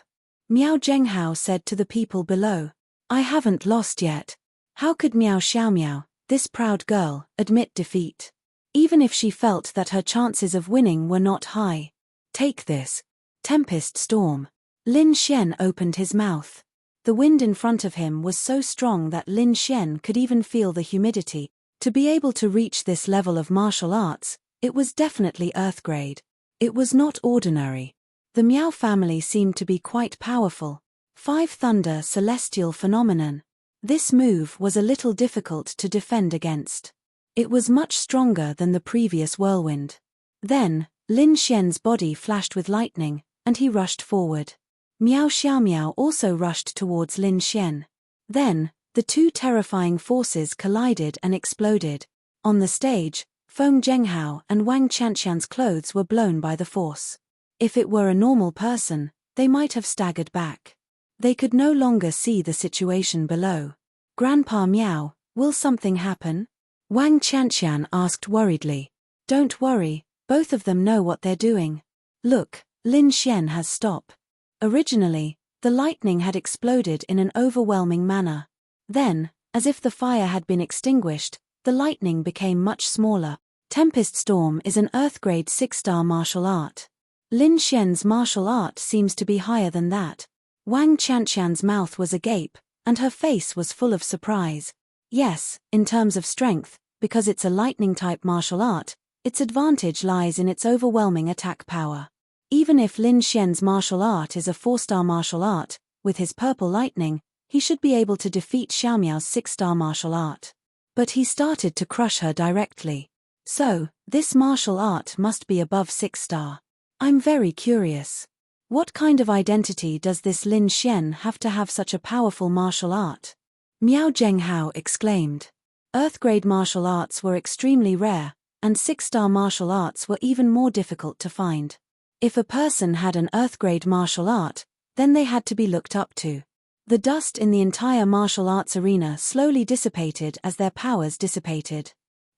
Meow Zhenghao said to the people below. I haven't lost yet. How could Meow Xiaomiao, this proud girl, admit defeat? Even if she felt that her chances of winning were not high. Take this. Tempest storm. Lin Xian opened his mouth. The wind in front of him was so strong that Lin Xian could even feel the humidity. To be able to reach this level of martial arts, it was definitely Earth-grade. It was not ordinary. The Miao family seemed to be quite powerful. 5 Thunder Celestial Phenomenon. This move was a little difficult to defend against. It was much stronger than the previous whirlwind. Then, Lin Xian's body flashed with lightning, and he rushed forward. Meow Xiaomiao also rushed towards Lin Xian. Then, the two terrifying forces collided and exploded. On the stage, Feng Zhenghao and Wang Qianqian's clothes were blown by the force. If it were a normal person, they might have staggered back. They could no longer see the situation below. Grandpa Meow, will something happen? Wang Qianqian asked worriedly. Don't worry, both of them know what they're doing. Look, Lin Xian has stopped. Originally, the lightning had exploded in an overwhelming manner. Then, as if the fire had been extinguished, the lightning became much smaller. Tempest Storm is an Earth-grade 6-star martial art. Lin Xian's martial art seems to be higher than that. Wang Qianqian's mouth was agape, and her face was full of surprise. Yes, in terms of strength, because it's a lightning-type martial art, its advantage lies in its overwhelming attack power. Even if Lin Xian's martial art is a 4-star martial art, with his purple lightning, he should be able to defeat Xiaomiao's 6-star martial art. But he started to crush her directly. So, this martial art must be above 6-star. I'm very curious. What kind of identity does this Lin Xian have to have such a powerful martial art? Meow Zhenghao exclaimed. Earth-grade martial arts were extremely rare, and 6-star martial arts were even more difficult to find. If a person had an Earth-grade martial art, then they had to be looked up to. The dust in the entire martial arts arena slowly dissipated as their powers dissipated.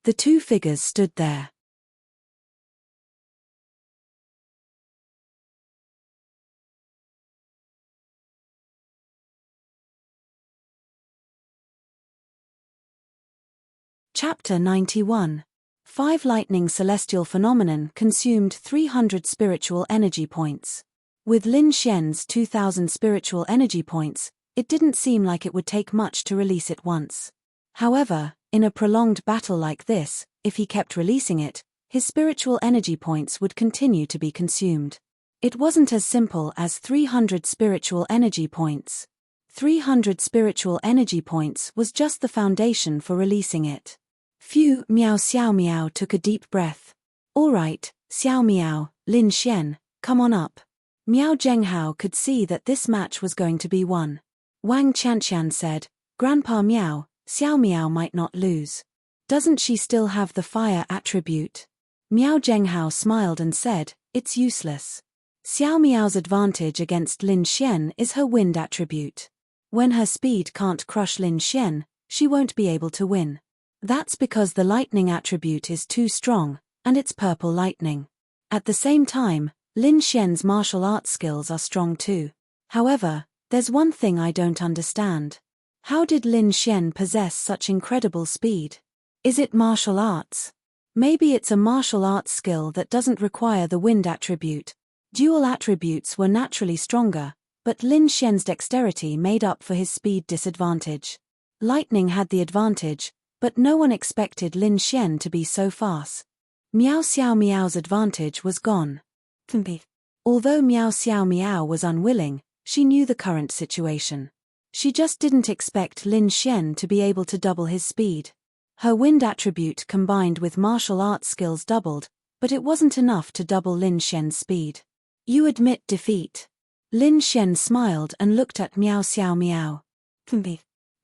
The two figures stood there. Chapter 91. 5 Lightning Celestial Phenomenon consumed 300 spiritual energy points. With Lin Xian's 2,000 spiritual energy points, it didn't seem like it would take much to release it once. However, in a prolonged battle like this, if he kept releasing it, his spiritual energy points would continue to be consumed. It wasn't as simple as 300 spiritual energy points. 300 spiritual energy points was just the foundation for releasing it. Phew, Meow Xiaomiao took a deep breath. Alright, Xiaomiao, Lin Xian, come on up. Meow Zhenghao could see that this match was going to be won. Wang Qianqian said, Grandpa Meow, Xiaomiao might not lose. Doesn't she still have the fire attribute? Miao Zhenghao smiled and said, "It's useless." Xiao Miao's advantage against Lin Xian is her wind attribute. When her speed can't crush Lin Xian, she won't be able to win. That's because the lightning attribute is too strong, and it's purple lightning. At the same time, Lin Xian's martial arts skills are strong too. However, there's one thing I don't understand. How did Lin Xian possess such incredible speed? Is it martial arts? Maybe it's a martial arts skill that doesn't require the wind attribute. Dual attributes were naturally stronger, but Lin Xian's dexterity made up for his speed disadvantage. Lightning had the advantage, but no one expected Lin Xian to be so fast. Miao Xiao Miao's advantage was gone. Although Miao Xiao Miao was unwilling, she knew the current situation. She just didn't expect Lin Xian to be able to double his speed. Her wind attribute combined with martial arts skills doubled, but it wasn't enough to double Lin Xian's speed. "You admit defeat." Lin Xian smiled and looked at Miao Xiao Miao.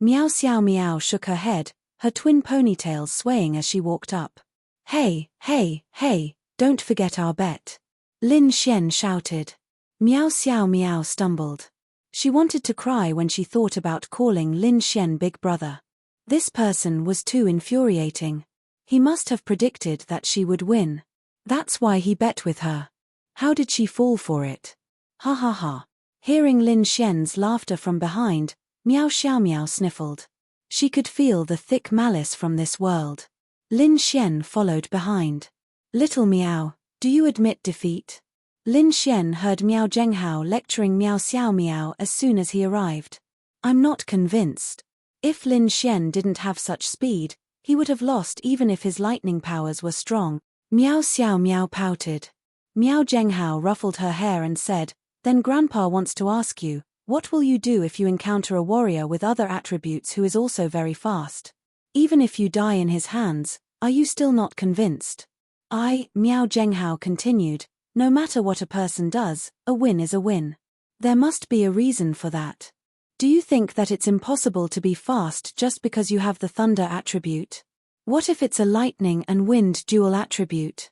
Miao Xiao Miao shook her head, her twin ponytails swaying as she walked up. "Hey, hey, hey, don't forget our bet." Lin Xian shouted. Miao Xiao Miao stumbled. She wanted to cry when she thought about calling Lin Xian big brother. This person was too infuriating. He must have predicted that she would win. That's why he bet with her. How did she fall for it? Ha ha ha. Hearing Lin Xian's laughter from behind, Miao Xiao Miao sniffled. She could feel the thick malice from this world. Lin Xian followed behind. "Little Miao, do you admit defeat?" Lin Xian heard Miao Zhenghao lecturing Miao Xiao Miao as soon as he arrived. "I'm not convinced. If Lin Xian didn't have such speed, he would have lost even if his lightning powers were strong." Miao Xiao Miao pouted. Miao Zhenghao ruffled her hair and said, "Then Grandpa wants to ask you, what will you do if you encounter a warrior with other attributes who is also very fast? Even if you die in his hands, are you still not convinced?" Miao Zhenghao continued, "No matter what a person does, a win is a win. There must be a reason for that. Do you think that it's impossible to be fast just because you have the thunder attribute? What if it's a lightning and wind dual attribute?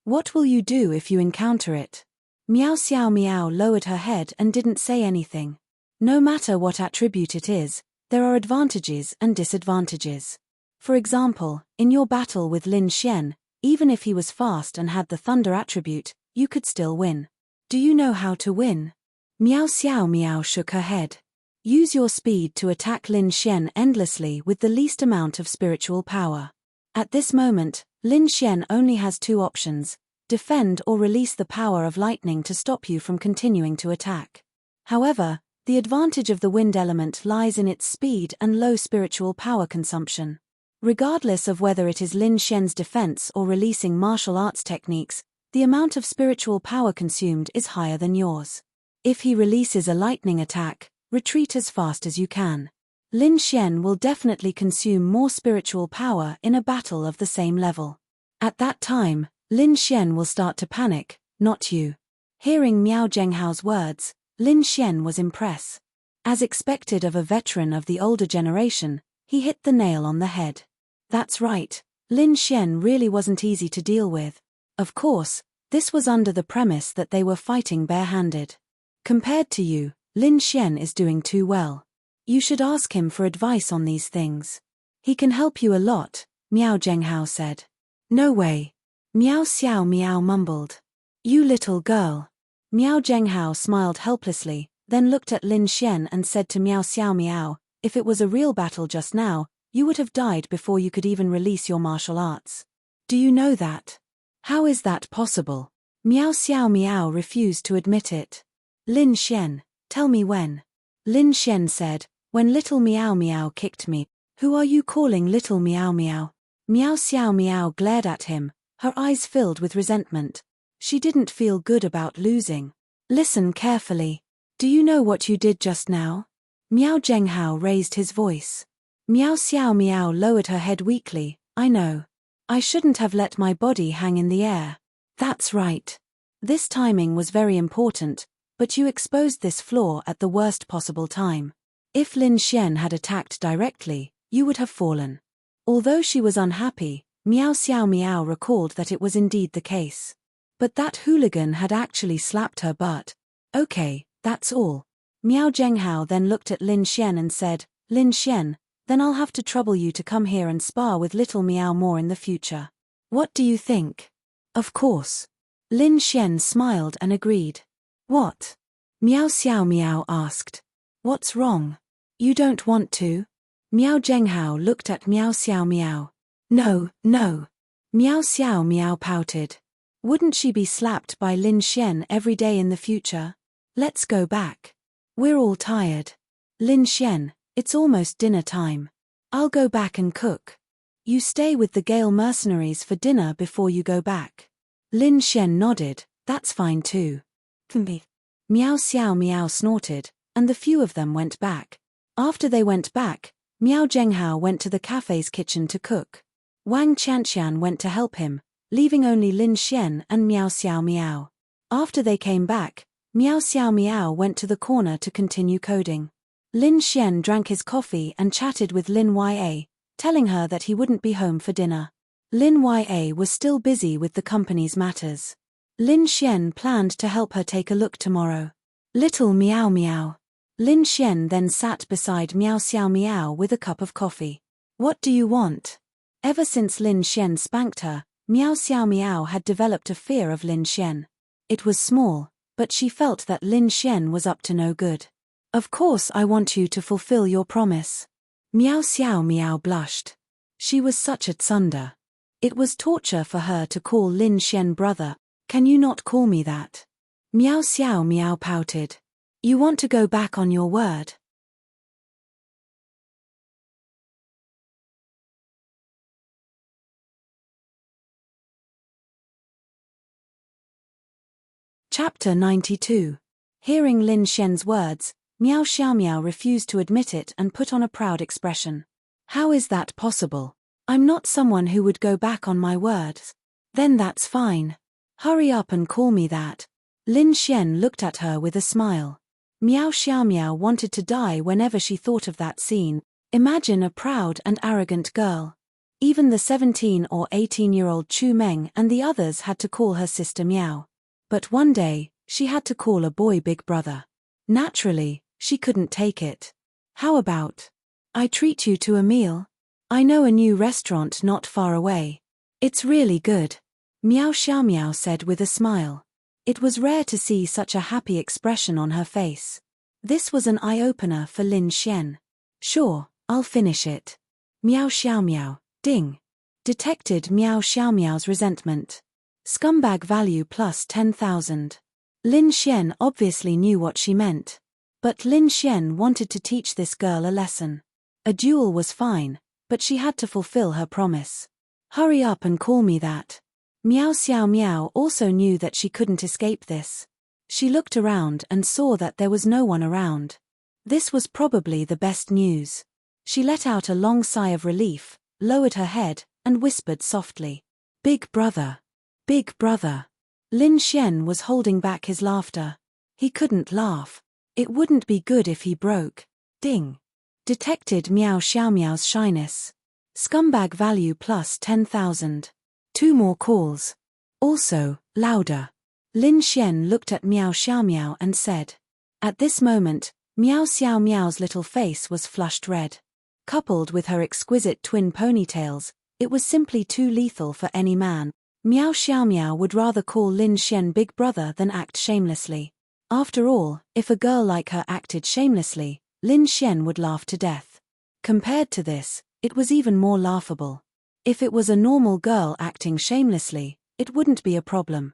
What will you do if you encounter it?" Miao Xiao Miao lowered her head and didn't say anything. No matter what attribute it is, there are advantages and disadvantages. For example, in your battle with Lin Xian, even if he was fast and had the thunder attribute, you could still win. Do you know how to win? Miao Xiao Miao shook her head. Use your speed to attack Lin Xian endlessly with the least amount of spiritual power. At this moment, Lin Xian only has two options: defend or release the power of lightning to stop you from continuing to attack. However, the advantage of the wind element lies in its speed and low spiritual power consumption. Regardless of whether it is Lin Xian's defense or releasing martial arts techniques, the amount of spiritual power consumed is higher than yours. If he releases a lightning attack, retreat as fast as you can. Lin Xian will definitely consume more spiritual power in a battle of the same level. At that time, Lin Xian will start to panic, not you. Hearing Miao Zhenghao's words, Lin Xian was impressed. As expected of a veteran of the older generation, he hit the nail on the head. That's right, Lin Xian really wasn't easy to deal with. Of course, this was under the premise that they were fighting barehanded. Compared to you, Lin Xian is doing too well. You should ask him for advice on these things. He can help you a lot, Miao Zhenghao said. No way. Miao Xiao Miao mumbled. You little girl. Miao Zhenghao smiled helplessly, then looked at Lin Xian and said to Miao Xiao Miao, if it was a real battle just now, you would have died before you could even release your martial arts. Do you know that? How is that possible? Miao Xiao Miao refused to admit it. Lin Xian, tell me when. Lin Xian said, when little Miao Miao kicked me. Who are you calling little Miao Miao? Miao Xiao Miao glared at him, her eyes filled with resentment. She didn't feel good about losing. Listen carefully. Do you know what you did just now? Miao Zhenghao raised his voice. Miao Xiao Miao lowered her head weakly. I know. I shouldn't have let my body hang in the air. That's right. This timing was very important, but you exposed this flaw at the worst possible time. If Lin Xian had attacked directly, you would have fallen. Although she was unhappy, Meow Xiao Meow recalled that it was indeed the case. But that hooligan had actually slapped her butt. Okay, that's all. Miao Zhenghao then looked at Lin Xian and said, Lin Xian, then I'll have to trouble you to come here and spar with little Meow more in the future. What do you think? Of course. Lin Xian smiled and agreed. What? Meow Xiao Meow asked. What's wrong? You don't want to? Miao Zhenghao looked at Meow Xiao Meow. No, no. Meow Xiao Meow pouted. Wouldn't she be slapped by Lin Xian every day in the future? Let's go back. We're all tired. Lin Xian, it's almost dinner time. I'll go back and cook. You stay with the Gale mercenaries for dinner before you go back. Lin Xian nodded, that's fine too. Meow Xiao Meow snorted, and the few of them went back. After they went back, Miao Zhenghao went to the cafe's kitchen to cook. Wang Qianqian went to help him, leaving only Lin Xian and Meow Xiao Meow. After they came back, Meow Xiao Meow went to the corner to continue coding. Lin Xian drank his coffee and chatted with Lin Ya, telling her that he wouldn't be home for dinner. Lin Ya was still busy with the company's matters. Lin Xian planned to help her take a look tomorrow. Little Meow Meow. Lin Xian then sat beside Meow Xiao Meow with a cup of coffee. What do you want? Ever since Lin Xian spanked her, Meow Xiao Meow had developed a fear of Lin Xian. It was small, but she felt that Lin Xian was up to no good. Of course I want you to fulfill your promise. Meow Xiao Meow blushed. She was such a tsunda. It was torture for her to call Lin Xian brother. Can you not call me that? Meow Xiao Meow pouted. You want to go back on your word? Chapter 92. Hearing Lin Xian's words, Meow Xiao Meow refused to admit it and put on a proud expression. How is that possible? I'm not someone who would go back on my words. Then that's fine. Hurry up and call me that. Lin Xian looked at her with a smile. Meow Xiao Meow wanted to die whenever she thought of that scene. Imagine a proud and arrogant girl. Even the 17 or 18-year-old Chu Meng and the others had to call her sister Meow. But one day, she had to call a boy big brother. Naturally, she couldn't take it. How about, I treat you to a meal? I know a new restaurant not far away. It's really good. Meow Xiao Meow said with a smile. It was rare to see such a happy expression on her face. This was an eye-opener for Lin Xian. Sure, I'll finish it. Meow Xiao Meow, ding. Detected Meow Xiao Meow's resentment. Scumbag value plus 10,000. Lin Xian obviously knew what she meant. But Lin Xian wanted to teach this girl a lesson. A duel was fine, but she had to fulfill her promise. Hurry up and call me that. Meow Xiao Meow also knew that she couldn't escape this. She looked around and saw that there was no one around. This was probably the best news. She let out a long sigh of relief, lowered her head, and whispered softly. Big brother. Big brother. Lin Xian was holding back his laughter. He couldn't laugh. It wouldn't be good if he broke. Ding. Detected Meow Xiao Meow's shyness. Scumbag value plus 10,000. 2 more calls. Also, louder. Lin Xian looked at Meow Xiao Meow and said. At this moment, Meow Xiao Meow's little face was flushed red. Coupled with her exquisite twin ponytails, it was simply too lethal for any man. Meow Xiao Meow would rather call Lin Xian big brother than act shamelessly. After all, if a girl like her acted shamelessly, Lin Xian would laugh to death. Compared to this, it was even more laughable. If it was a normal girl acting shamelessly, it wouldn't be a problem.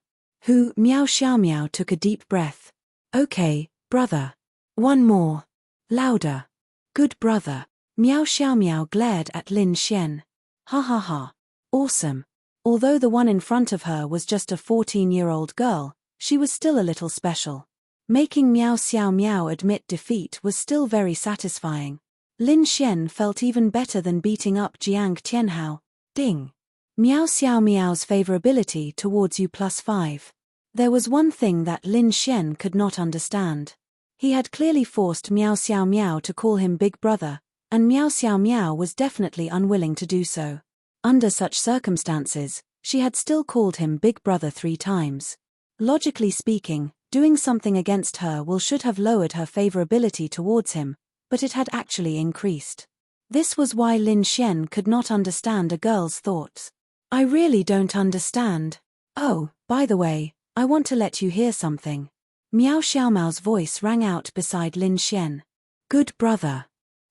Meow Xiao Meow took a deep breath. Okay, brother. One more. Louder. Good brother. Meow Xiao Meow glared at Lin Xian. Ha ha ha. Awesome. Although the one in front of her was just a 14-year-old girl, she was still a little special. Making Meow Xiao Meow admit defeat was still very satisfying. Lin Xian felt even better than beating up Jiang Tianhao. Ding. Meow Xiao Meow's favorability towards you plus 5. There was one thing that Lin Xian could not understand. He had clearly forced Meow Xiao Meow to call him big brother, and Meow Xiao Meow was definitely unwilling to do so. Under such circumstances, she had still called him Big Brother 3 times. Logically speaking, doing something against her should have lowered her favorability towards him, but it had actually increased. This was why Lin Xian could not understand a girl's thoughts. I really don't understand. Oh, by the way, I want to let you hear something. Miao Xiaomao's voice rang out beside Lin Xian. Good brother.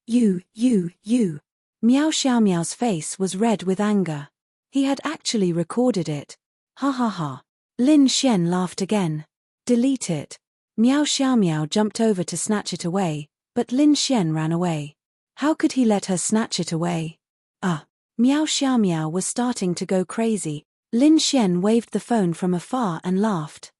You. Miao Xiaomao's face was red with anger. He had actually recorded it. Ha ha ha. Lin Xian laughed again. Delete it. Miao Xiaomao jumped over to snatch it away, but Lin Xian ran away. How could he let her snatch it away? Miao Xiaomao was starting to go crazy. Lin Xian waved the phone from afar and laughed.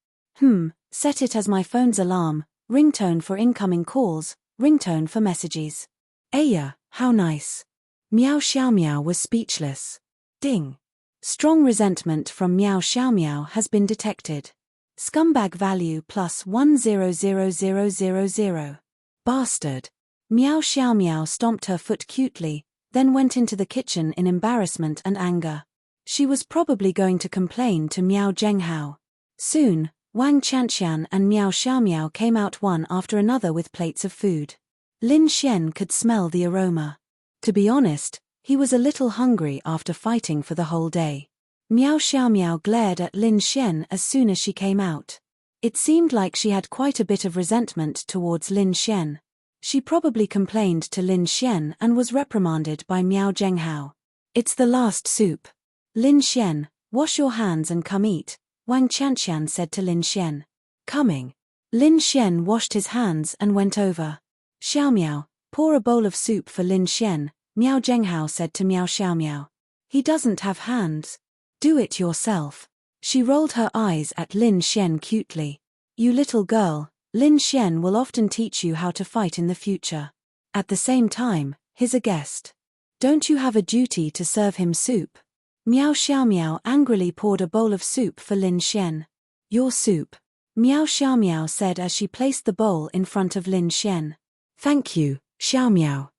Set it as my phone's alarm, ringtone for incoming calls, ringtone for messages. Aya, how nice. Miao Xiaomao was speechless. Ding. Strong resentment from Miao Xiaomao has been detected. Scumbag value plus 100000. Bastard. Miao Xiaomao stomped her foot cutely, then went into the kitchen in embarrassment and anger. She was probably going to complain to Miao Zhenghao. Soon, Wang Qianqian and Miao Xiaomao came out one after another with plates of food. Lin Xian could smell the aroma. To be honest, he was a little hungry after fighting for the whole day. Miao Xiaomao glared at Lin Xian as soon as she came out. It seemed like she had quite a bit of resentment towards Lin Xian. She probably complained to Lin Xian and was reprimanded by Miao Zhenghao. It's the last soup. Lin Xian, wash your hands and come eat, Wang Qianqian said to Lin Xian. Coming. Lin Xian washed his hands and went over. Xiaomiao, pour a bowl of soup for Lin Xian, Miao Zhenghao said to Miao Xiaomiao. He doesn't have hands. Do it yourself. She rolled her eyes at Lin Xian cutely. You little girl, Lin Xian will often teach you how to fight in the future. At the same time, he's a guest. Don't you have a duty to serve him soup? Miao Xiaomiao angrily poured a bowl of soup for Lin Xian. Your soup. Miao Xiaomiao said as she placed the bowl in front of Lin Xian. Thank you, Xiaomiao.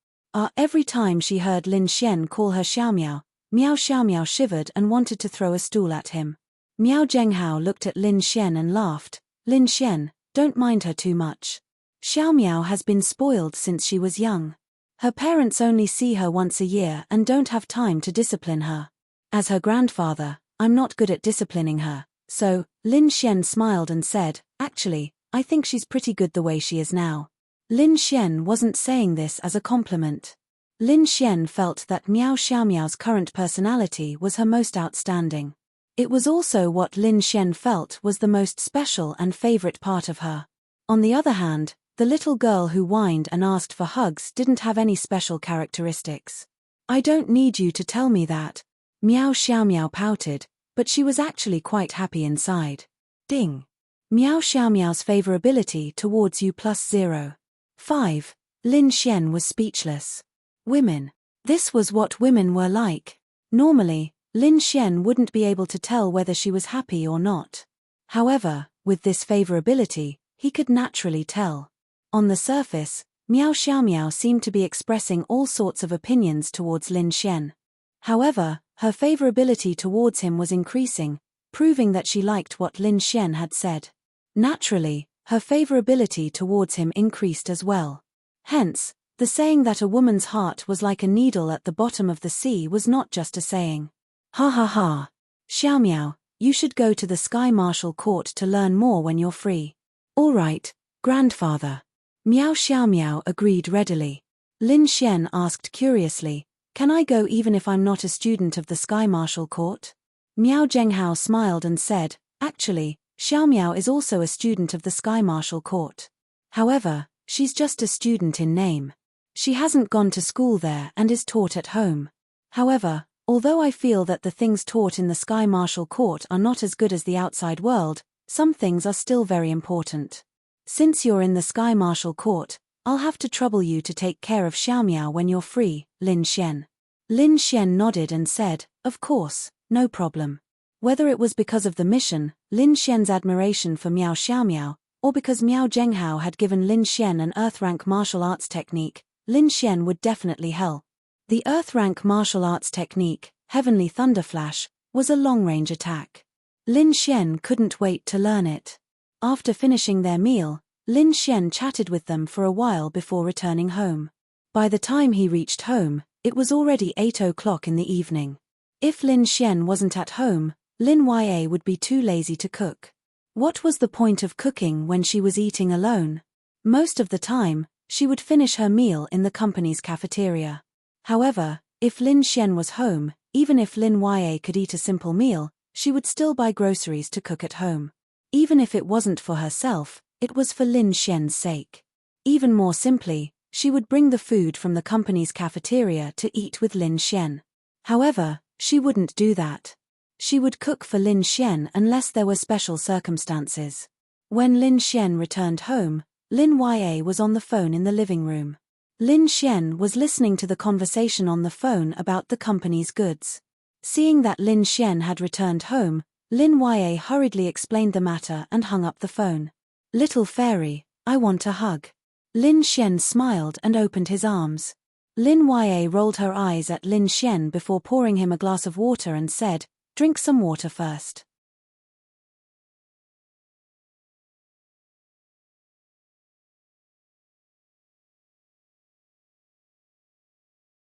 Every time she heard Lin Xian call her Xiaomiao, Miao Xiaomiao shivered and wanted to throw a stool at him. Miao Zhenghao looked at Lin Xian and laughed. Lin Xian, don't mind her too much. Xiaomiao has been spoiled since she was young. Her parents only see her once a year and don't have time to discipline her. As her grandfather, I'm not good at disciplining her, so, Lin Xian smiled and said, actually, I think she's pretty good the way she is now. Lin Xian wasn't saying this as a compliment. Lin Xian felt that Miao Xiaomiao's current personality was her most outstanding. It was also what Lin Xian felt was the most special and favorite part of her. On the other hand, the little girl who whined and asked for hugs didn't have any special characteristics. I don't need you to tell me that. Miao Xiaomiao pouted, but she was actually quite happy inside. Ding. Miao Xiaomiao's favorability towards you +0. 5. Lin Xian was speechless. Women. This was what women were like. Normally, Lin Xian wouldn't be able to tell whether she was happy or not. However, with this favorability, he could naturally tell. On the surface, Miao Xiaomiao seemed to be expressing all sorts of opinions towards Lin Xian. However, her favorability towards him was increasing, proving that she liked what Lin Xian had said. Naturally, her favorability towards him increased as well. Hence, the saying that a woman's heart was like a needle at the bottom of the sea was not just a saying. Ha ha ha. Xiaomiao, you should go to the Sky Marshal Court to learn more when you're free. All right, grandfather. Miao Xiaomiao agreed readily. Lin Xian asked curiously, can I go even if I'm not a student of the Sky Marshal Court? Miao Zhenghao smiled and said, actually, Xiaomiao is also a student of the Sky Marshal Court. However, she's just a student in name. She hasn't gone to school there and is taught at home. However, although I feel that the things taught in the Sky Marshal Court are not as good as the outside world, some things are still very important. Since you're in the Sky Marshal Court, I'll have to trouble you to take care of Xiaomiao when you're free, Lin Xian. Lin Xian nodded and said, of course, no problem. Whether it was because of the mission, Lin Xian's admiration for Miao Xiaomiao, or because Miao Zhenghao had given Lin Xian an Earth-rank martial arts technique, Lin Xian would definitely help. The Earth-rank martial arts technique, Heavenly Thunderflash, was a long-range attack. Lin Xian couldn't wait to learn it. After finishing their meal, Lin Xian chatted with them for a while before returning home. By the time he reached home, it was already 8 o'clock in the evening. If Lin Xian wasn't at home, Lin Ya would be too lazy to cook. What was the point of cooking when she was eating alone? Most of the time, she would finish her meal in the company's cafeteria. However, if Lin Xian was home, even if Lin Ya could eat a simple meal, she would still buy groceries to cook at home. Even if it wasn't for herself, it was for Lin Xian's sake. Even more simply, she would bring the food from the company's cafeteria to eat with Lin Xian. However, she wouldn't do that. She would cook for Lin Xian unless there were special circumstances. When Lin Xian returned home, Lin Ya was on the phone in the living room. Lin Xian was listening to the conversation on the phone about the company's goods. Seeing that Lin Xian had returned home, Lin Ya hurriedly explained the matter and hung up the phone. "Little fairy, I want a hug." Lin Xian smiled and opened his arms. Lin Ya rolled her eyes at Lin Xian before pouring him a glass of water and said, "Drink some water first."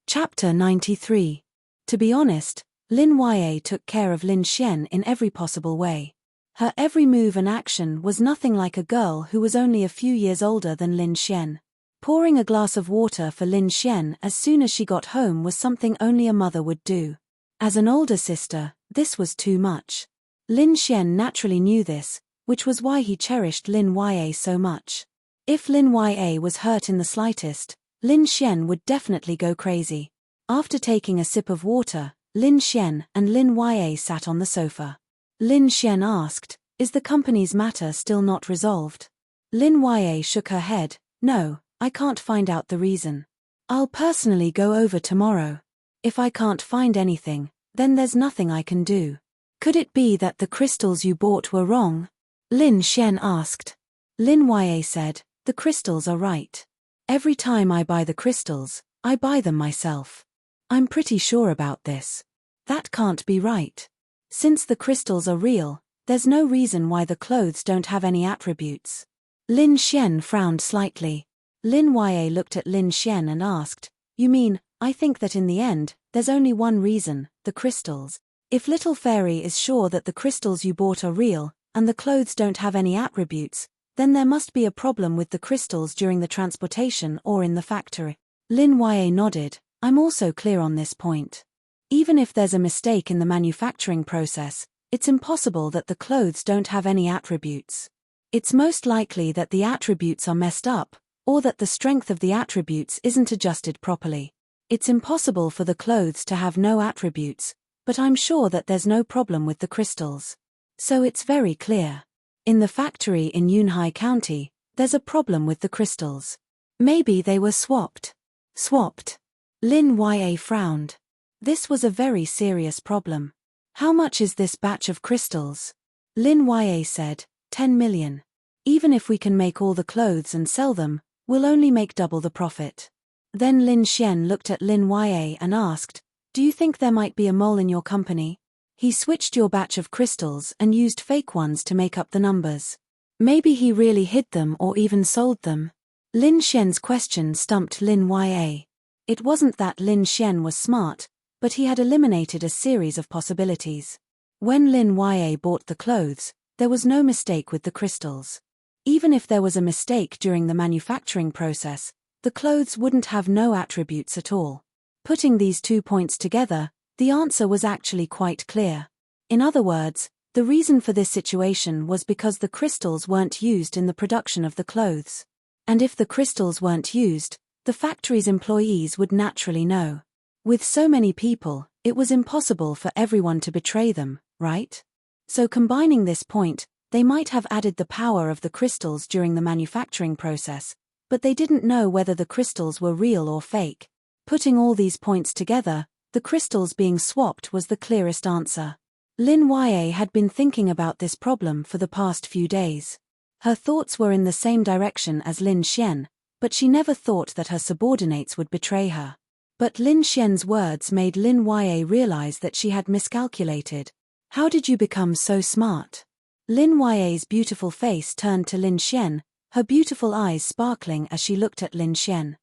Chapter 93. To be honest, Lin Ya took care of Lin Xian in every possible way. Her every move and action was nothing like a girl who was only a few years older than Lin Xian. Pouring a glass of water for Lin Xian as soon as she got home was something only a mother would do. As an older sister, this was too much. Lin Xian naturally knew this, which was why he cherished Lin Ya so much. If Lin Ya was hurt in the slightest, Lin Xian would definitely go crazy. After taking a sip of water, Lin Xian and Lin Ya sat on the sofa. Lin Xian asked, "Is the company's matter still not resolved?" Lin Ya shook her head, "No, I can't find out the reason. I'll personally go over tomorrow. If I can't find anything, then there's nothing I can do." "Could it be that the crystals you bought were wrong?" Lin Xian asked. Lin Ya said, "The crystals are right. Every time I buy the crystals, I buy them myself. I'm pretty sure about this. That can't be right. Since the crystals are real, there's no reason why the clothes don't have any attributes." Lin Xian frowned slightly. Lin Ya looked at Lin Xian and asked, "You mean, I think that in the end, there's only one reason, the crystals. If Little Fairy is sure that the crystals you bought are real, and the clothes don't have any attributes, then there must be a problem with the crystals during the transportation or in the factory." Lin Ya nodded, "I'm also clear on this point. Even if there's a mistake in the manufacturing process, it's impossible that the clothes don't have any attributes. It's most likely that the attributes are messed up, or that the strength of the attributes isn't adjusted properly. It's impossible for the clothes to have no attributes, but I'm sure that there's no problem with the crystals. So it's very clear. In the factory in Yunhai County, there's a problem with the crystals. Maybe they were swapped." "Swapped?" Lin Ya frowned. This was a very serious problem. "How much is this batch of crystals?" Lin Ya said, 10 million. "Even if we can make all the clothes and sell them, we'll only make double the profit." Then Lin Xian looked at Lin Ya and asked, "Do you think there might be a mole in your company? He switched your batch of crystals and used fake ones to make up the numbers. Maybe he really hid them or even sold them." Lin Xian's question stumped Lin Ya. It wasn't that Lin Xian was smart, but he had eliminated a series of possibilities. When Lin Ya bought the clothes, there was no mistake with the crystals. Even if there was a mistake during the manufacturing process, the clothes wouldn't have no attributes at all. Putting these 2 points together, the answer was actually quite clear. In other words, the reason for this situation was because the crystals weren't used in the production of the clothes. And if the crystals weren't used, the factory's employees would naturally know. With so many people, it was impossible for everyone to betray them, right? So combining this point, they might have added the power of the crystals during the manufacturing process, but they didn't know whether the crystals were real or fake. Putting all these points together, the crystals being swapped was the clearest answer. Lin Ya had been thinking about this problem for the past few days. Her thoughts were in the same direction as Lin Xian, but she never thought that her subordinates would betray her. But Lin Xian's words made Lin Yue realize that she had miscalculated. How did you become so smart? Lin Yue's beautiful face turned to Lin Xian, her beautiful eyes sparkling as she looked at Lin Xian.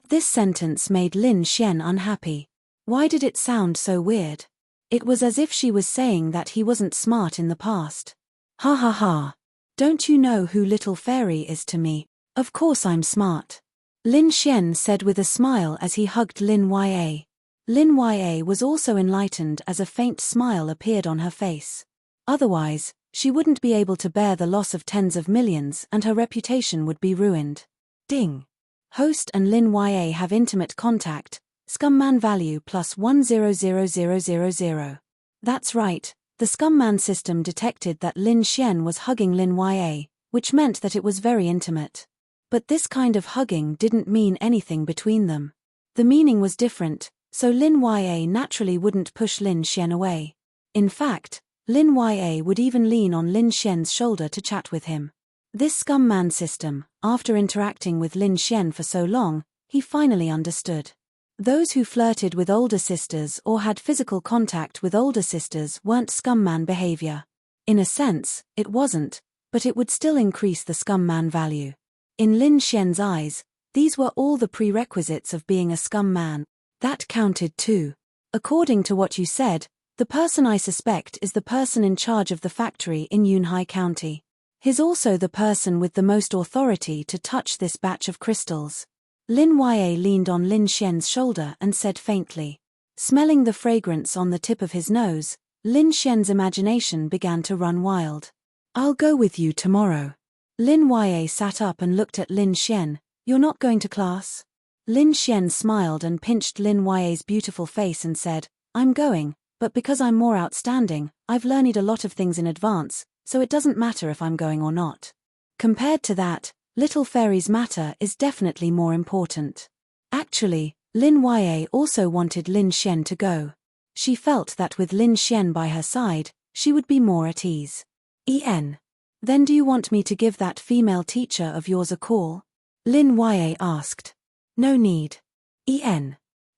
This sentence made Lin Xian unhappy. Why did it sound so weird? It was as if she was saying that he wasn't smart in the past. Ha ha ha. Don't you know who Little Fairy is to me? Of course I'm smart. Lin Xian said with a smile as he hugged Lin Yue. Lin Yue was also enlightened as a faint smile appeared on her face. Otherwise, she wouldn't be able to bear the loss of tens of millions and her reputation would be ruined. Ding. Host and Lin Yue have intimate contact, Scumman value plus 100000. That's right, the Scumman system detected that Lin Xian was hugging Lin Yue, which meant that it was very intimate. But this kind of hugging didn't mean anything between them. The meaning was different, so Lin Yue naturally wouldn't push Lin Xian away. In fact, Lin Yue would even lean on Lin Xian's shoulder to chat with him. This Scumman system, after interacting with Lin Xian for so long, he finally understood. Those who flirted with older sisters or had physical contact with older sisters weren't Scumman behavior. In a sense, it wasn't, but it would still increase the Scumman value. In Lin Xian's eyes, these were all the prerequisites of being a Scumman. That counted too. According to what you said, the person I suspect is the person in charge of the factory in Yunhai County. He's also the person with the most authority to touch this batch of crystals. Lin Yue leaned on Lin Xian's shoulder and said faintly. Smelling the fragrance on the tip of his nose, Lin Xian's imagination began to run wild. I'll go with you tomorrow. Lin Yue sat up and looked at Lin Xian. You're not going to class? Lin Xian smiled and pinched Lin Yue's beautiful face and said, I'm going, but because I'm more outstanding, I've learned a lot of things in advance, so it doesn't matter if I'm going or not. Compared to that, Little Fairy's matter is definitely more important. Actually, Lin Yue also wanted Lin Xian to go. She felt that with Lin Xian by her side, she would be more at ease. Then do you want me to give that female teacher of yours a call? Lin Yue asked. No need.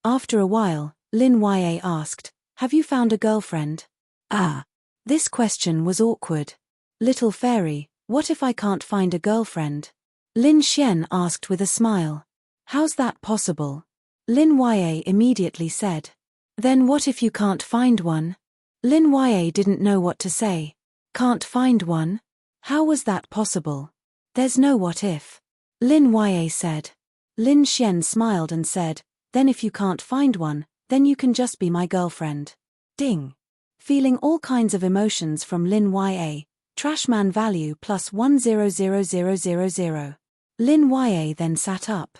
After a while, Lin Yue asked, have you found a girlfriend? This question was awkward. Little Fairy, what if I can't find a girlfriend? Lin Xian asked with a smile. How's that possible? Lin Yue immediately said. Then what if you can't find one? Lin Yue didn't know what to say. Can't find one? How was that possible? There's no what if. Lin Yue said. Lin Xian smiled and said, then if you can't find one, then you can just be my girlfriend. Ding. Feeling all kinds of emotions from Lin Yue, Trashman value plus 100000. Lin Yue then sat up.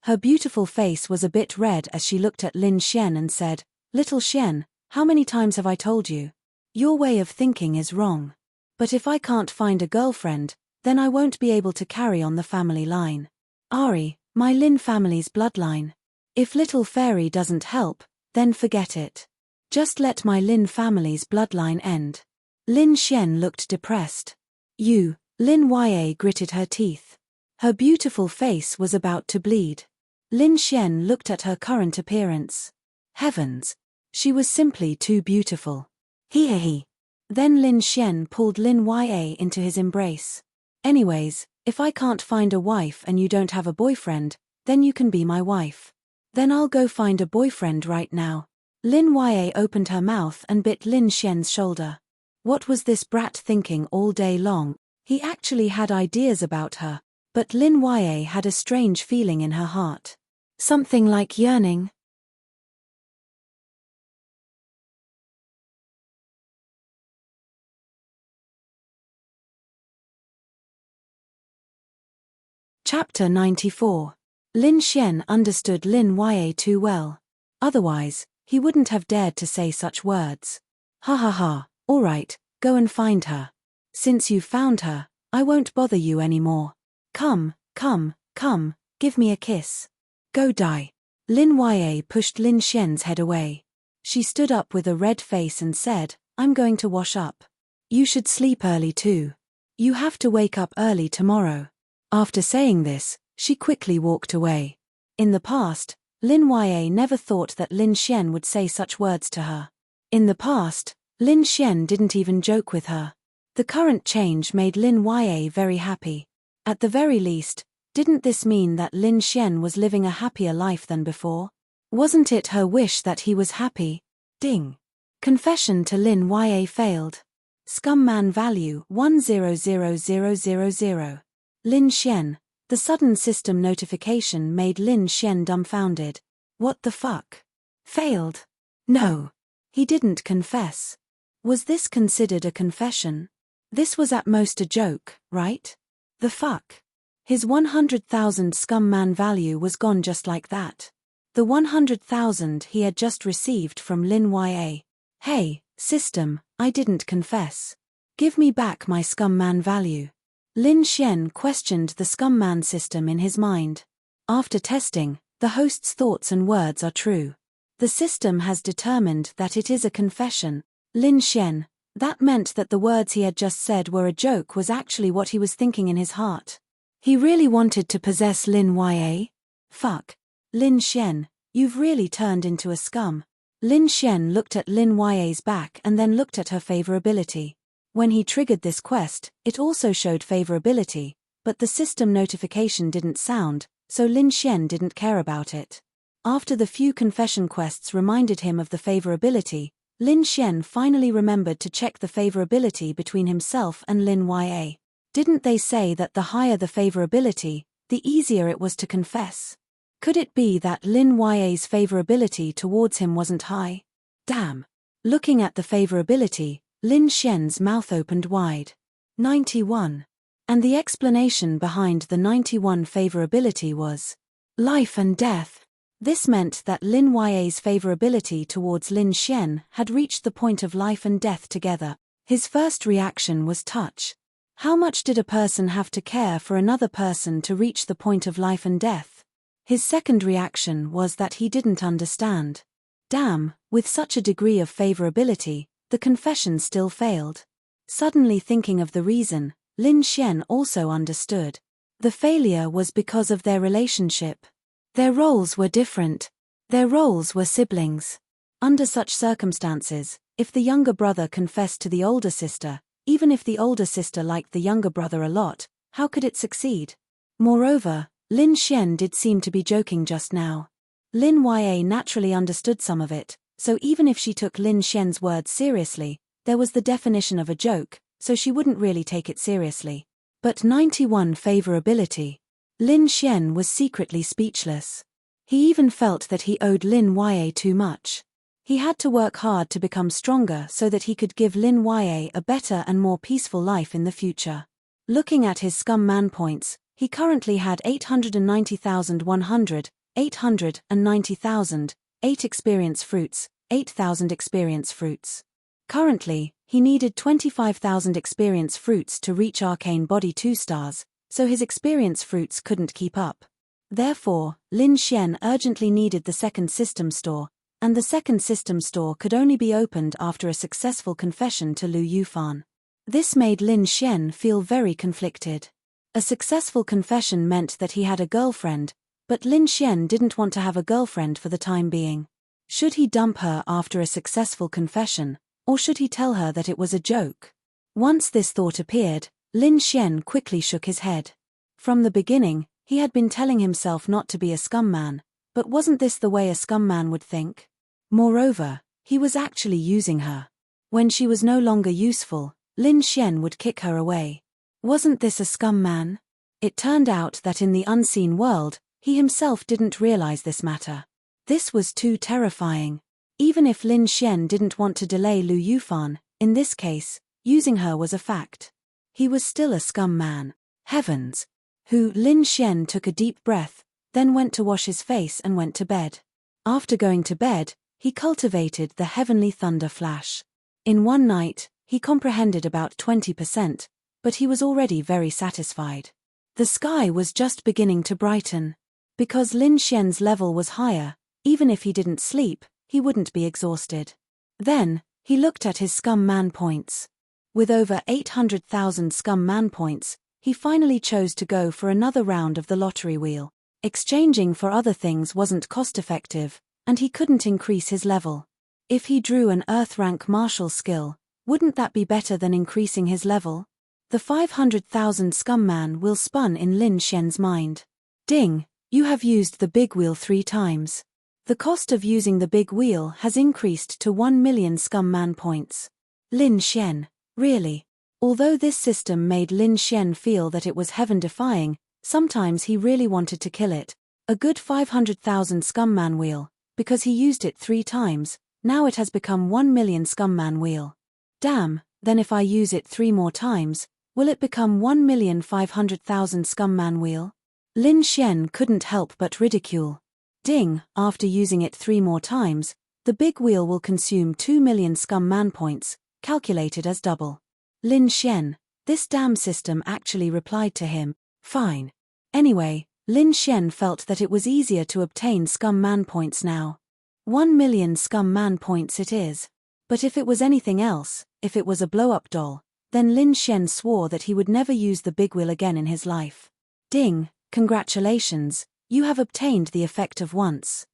Her beautiful face was a bit red as she looked at Lin Xian and said, Little Xian, how many times have I told you? Your way of thinking is wrong. But if I can't find a girlfriend, then I won't be able to carry on the family line. Ari, my Lin family's bloodline. If Little Fairy doesn't help, then forget it. Just let my Lin family's bloodline end. Lin Xian looked depressed. Lin Yue gritted her teeth. Her beautiful face was about to bleed. Lin Xian looked at her current appearance. Heavens! She was simply too beautiful. Hee. Then Lin Xian pulled Lin Yue into his embrace. Anyways, if I can't find a wife and you don't have a boyfriend, then you can be my wife. Then I'll go find a boyfriend right now. Lin Yue opened her mouth and bit Lin Xian's shoulder. What was this brat thinking all day long? He actually had ideas about her, but Lin Yue had a strange feeling in her heart. Something like yearning. Chapter 94. Lin Xian understood Lin Yue too well. Otherwise, he wouldn't have dared to say such words. Ha ha ha, alright, go and find her. Since you've found her, I won't bother you anymore. Come, give me a kiss. Go die. Lin Yue pushed Lin Xian's head away. She stood up with a red face and said, I'm going to wash up. You should sleep early too. You have to wake up early tomorrow. After saying this, she quickly walked away. In the past, Lin Yue never thought that Lin Xian would say such words to her. In the past, Lin Xian didn't even joke with her. The current change made Lin Yue very happy. At the very least, didn't this mean that Lin Xian was living a happier life than before? Wasn't it her wish that he was happy? Ding. Confession to Lin Yue failed. Scumman value 100000. Lin Xian. The sudden system notification made Lin Xian dumbfounded. What the fuck? Failed? No. He didn't confess. Was this considered a confession? This was at most a joke, right? The fuck? His 100,000 scumman value was gone just like that. The 100,000 he had just received from Lin Yue. Hey, system, I didn't confess. Give me back my scumman value. Lin Xian questioned the scumman system in his mind. After testing, the host's thoughts and words are true. The system has determined that it is a confession. Lin Xian, that meant that the words he had just said were a joke was actually what he was thinking in his heart. He really wanted to possess Lin Yue? Fuck. Lin Xian, you've really turned into a scum. Lin Xian looked at Lin Yue's back and then looked at her favorability. When he triggered this quest, it also showed favorability, but the system notification didn't sound, so Lin Xian didn't care about it. After the few confession quests reminded him of the favorability, Lin Xian finally remembered to check the favorability between himself and Lin Yue. Didn't they say that the higher the favorability, the easier it was to confess? Could it be that Lin Yue's favorability towards him wasn't high? Damn. Looking at the favorability, Lin Xian's mouth opened wide. 91. And the explanation behind the 91 favorability was life and death. This meant that Lin Yue's favorability towards Lin Xian had reached the point of life and death together. His first reaction was touch. How much did a person have to care for another person to reach the point of life and death? His second reaction was that he didn't understand. Damn, with such a degree of favorability, the confession still failed. Suddenly thinking of the reason, Lin Xian also understood. The failure was because of their relationship. Their roles were different. Their roles were siblings. Under such circumstances, if the younger brother confessed to the older sister, even if the older sister liked the younger brother a lot, how could it succeed? Moreover, Lin Xian did seem to be joking just now. Lin Yue naturally understood some of it, so even if she took Lin Xian's words seriously, there was the definition of a joke, so she wouldn't really take it seriously. But 91 favorability. Lin Xian was secretly speechless. He even felt that he owed Lin Yue too much. He had to work hard to become stronger so that he could give Lin Yue a better and more peaceful life in the future. Looking at his scum man points, he currently had 890,100, 890,000, 8 experience fruits, 8,000 experience fruits. Currently, he needed 25,000 experience fruits to reach Arcane Body 2 stars, so his experience fruits couldn't keep up. Therefore, Lin Xian urgently needed the second system store, and the second system store could only be opened after a successful confession to Lu Yufan. This made Lin Xian feel very conflicted. A successful confession meant that he had a girlfriend, but Lin Xian didn't want to have a girlfriend for the time being. Should he dump her after a successful confession, or should he tell her that it was a joke? Once this thought appeared, Lin Xian quickly shook his head. From the beginning, he had been telling himself not to be a scum man, but wasn't this the way a scum man would think? Moreover, he was actually using her. When she was no longer useful, Lin Xian would kick her away. Wasn't this a scum man? It turned out that in the unseen world, he himself didn't realize this matter. This was too terrifying. Even if Lin Xian didn't want to delay Lu Yufan, in this case, using her was a fact. He was still a scum man. Heavens! Lin Xian took a deep breath, then went to wash his face and went to bed. After going to bed, he cultivated the heavenly thunder flash. In one night, he comprehended about 20%, but he was already very satisfied. The sky was just beginning to brighten. Because Lin Xian's level was higher, even if he didn't sleep, he wouldn't be exhausted. Then, he looked at his scum man points. With over 800,000 scum man points, he finally chose to go for another round of the lottery wheel. Exchanging for other things wasn't cost-effective, and he couldn't increase his level. If he drew an Earth rank martial skill, wouldn't that be better than increasing his level? The 500,000 scum man wheel spun in Lin Xian's mind. Ding, you have used the big wheel 3 times. The cost of using the big wheel has increased to 1 million scum man points. Lin Xian, really? Although this system made Lin Xian feel that it was heaven-defying, sometimes he really wanted to kill it. A good 500,000 scum man wheel, because he used it 3 times, now it has become 1 million scum man wheel. Damn, then if I use it 3 more times, will it become 1,500,000 scum man wheel? Lin Xian couldn't help but ridicule. Ding, after using it 3 more times, the big wheel will consume 2 million scum man points, calculated as double. Lin Xian, this damn system actually replied to him, fine. Anyway, Lin Xian felt that it was easier to obtain scum man points now. 1 million scum man points it is. But if it was anything else, if it was a blow-up doll, then Lin Xian swore that he would never use the big wheel again in his life. Ding, congratulations, you have obtained the effect of once.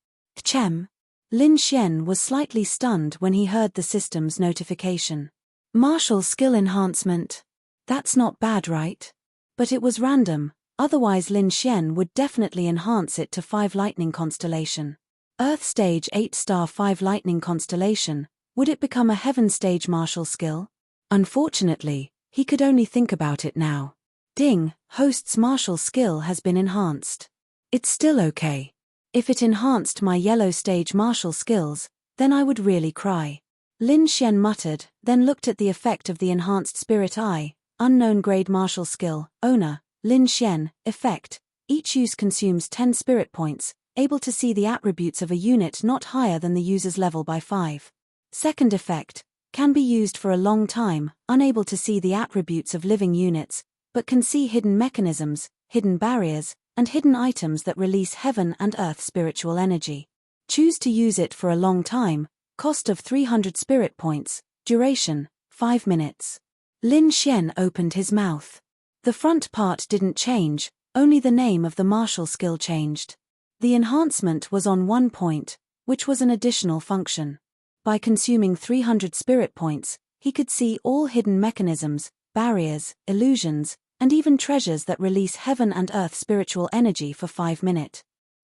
Chem. Lin Xian was slightly stunned when he heard the system's notification. Martial skill enhancement. That's not bad, right? But it was random, otherwise Lin Xian would definitely enhance it to 5 lightning constellation. Earth stage 8 star 5 lightning constellation, would it become a heaven stage martial skill? Unfortunately, he could only think about it now. Ding, host's martial skill has been enhanced. It's still okay. If it enhanced my yellow stage martial skills, then I would really cry. Lin Xian muttered, then looked at the effect of the enhanced spirit eye, unknown grade martial skill, owner, Lin Xian, effect. Each use consumes 10 spirit points, able to see the attributes of a unit not higher than the user's level by 5. Second effect, can be used for a long time, unable to see the attributes of living units, but can see hidden mechanisms, hidden barriers, and hidden items that release heaven and earth spiritual energy. Choose to use it for a long time, cost of 300 spirit points, duration, 5 minutes. Lin Xian opened his mouth. The front part didn't change, only the name of the martial skill changed. The enhancement was on 1 point, which was an additional function. By consuming 300 spirit points, he could see all hidden mechanisms, barriers, illusions, and even treasures that release heaven and earth spiritual energy for 5 minutes.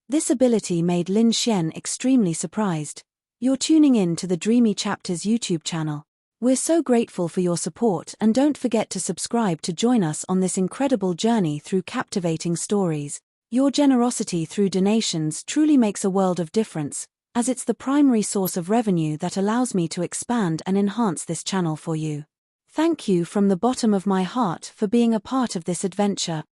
This ability made Lin Xian extremely surprised. You're tuning in to the Dreamy Chapters YouTube channel. We're so grateful for your support, and don't forget to subscribe to join us on this incredible journey through captivating stories. Your generosity through donations truly makes a world of difference, as it's the primary source of revenue that allows me to expand and enhance this channel for you. Thank you from the bottom of my heart for being a part of this adventure.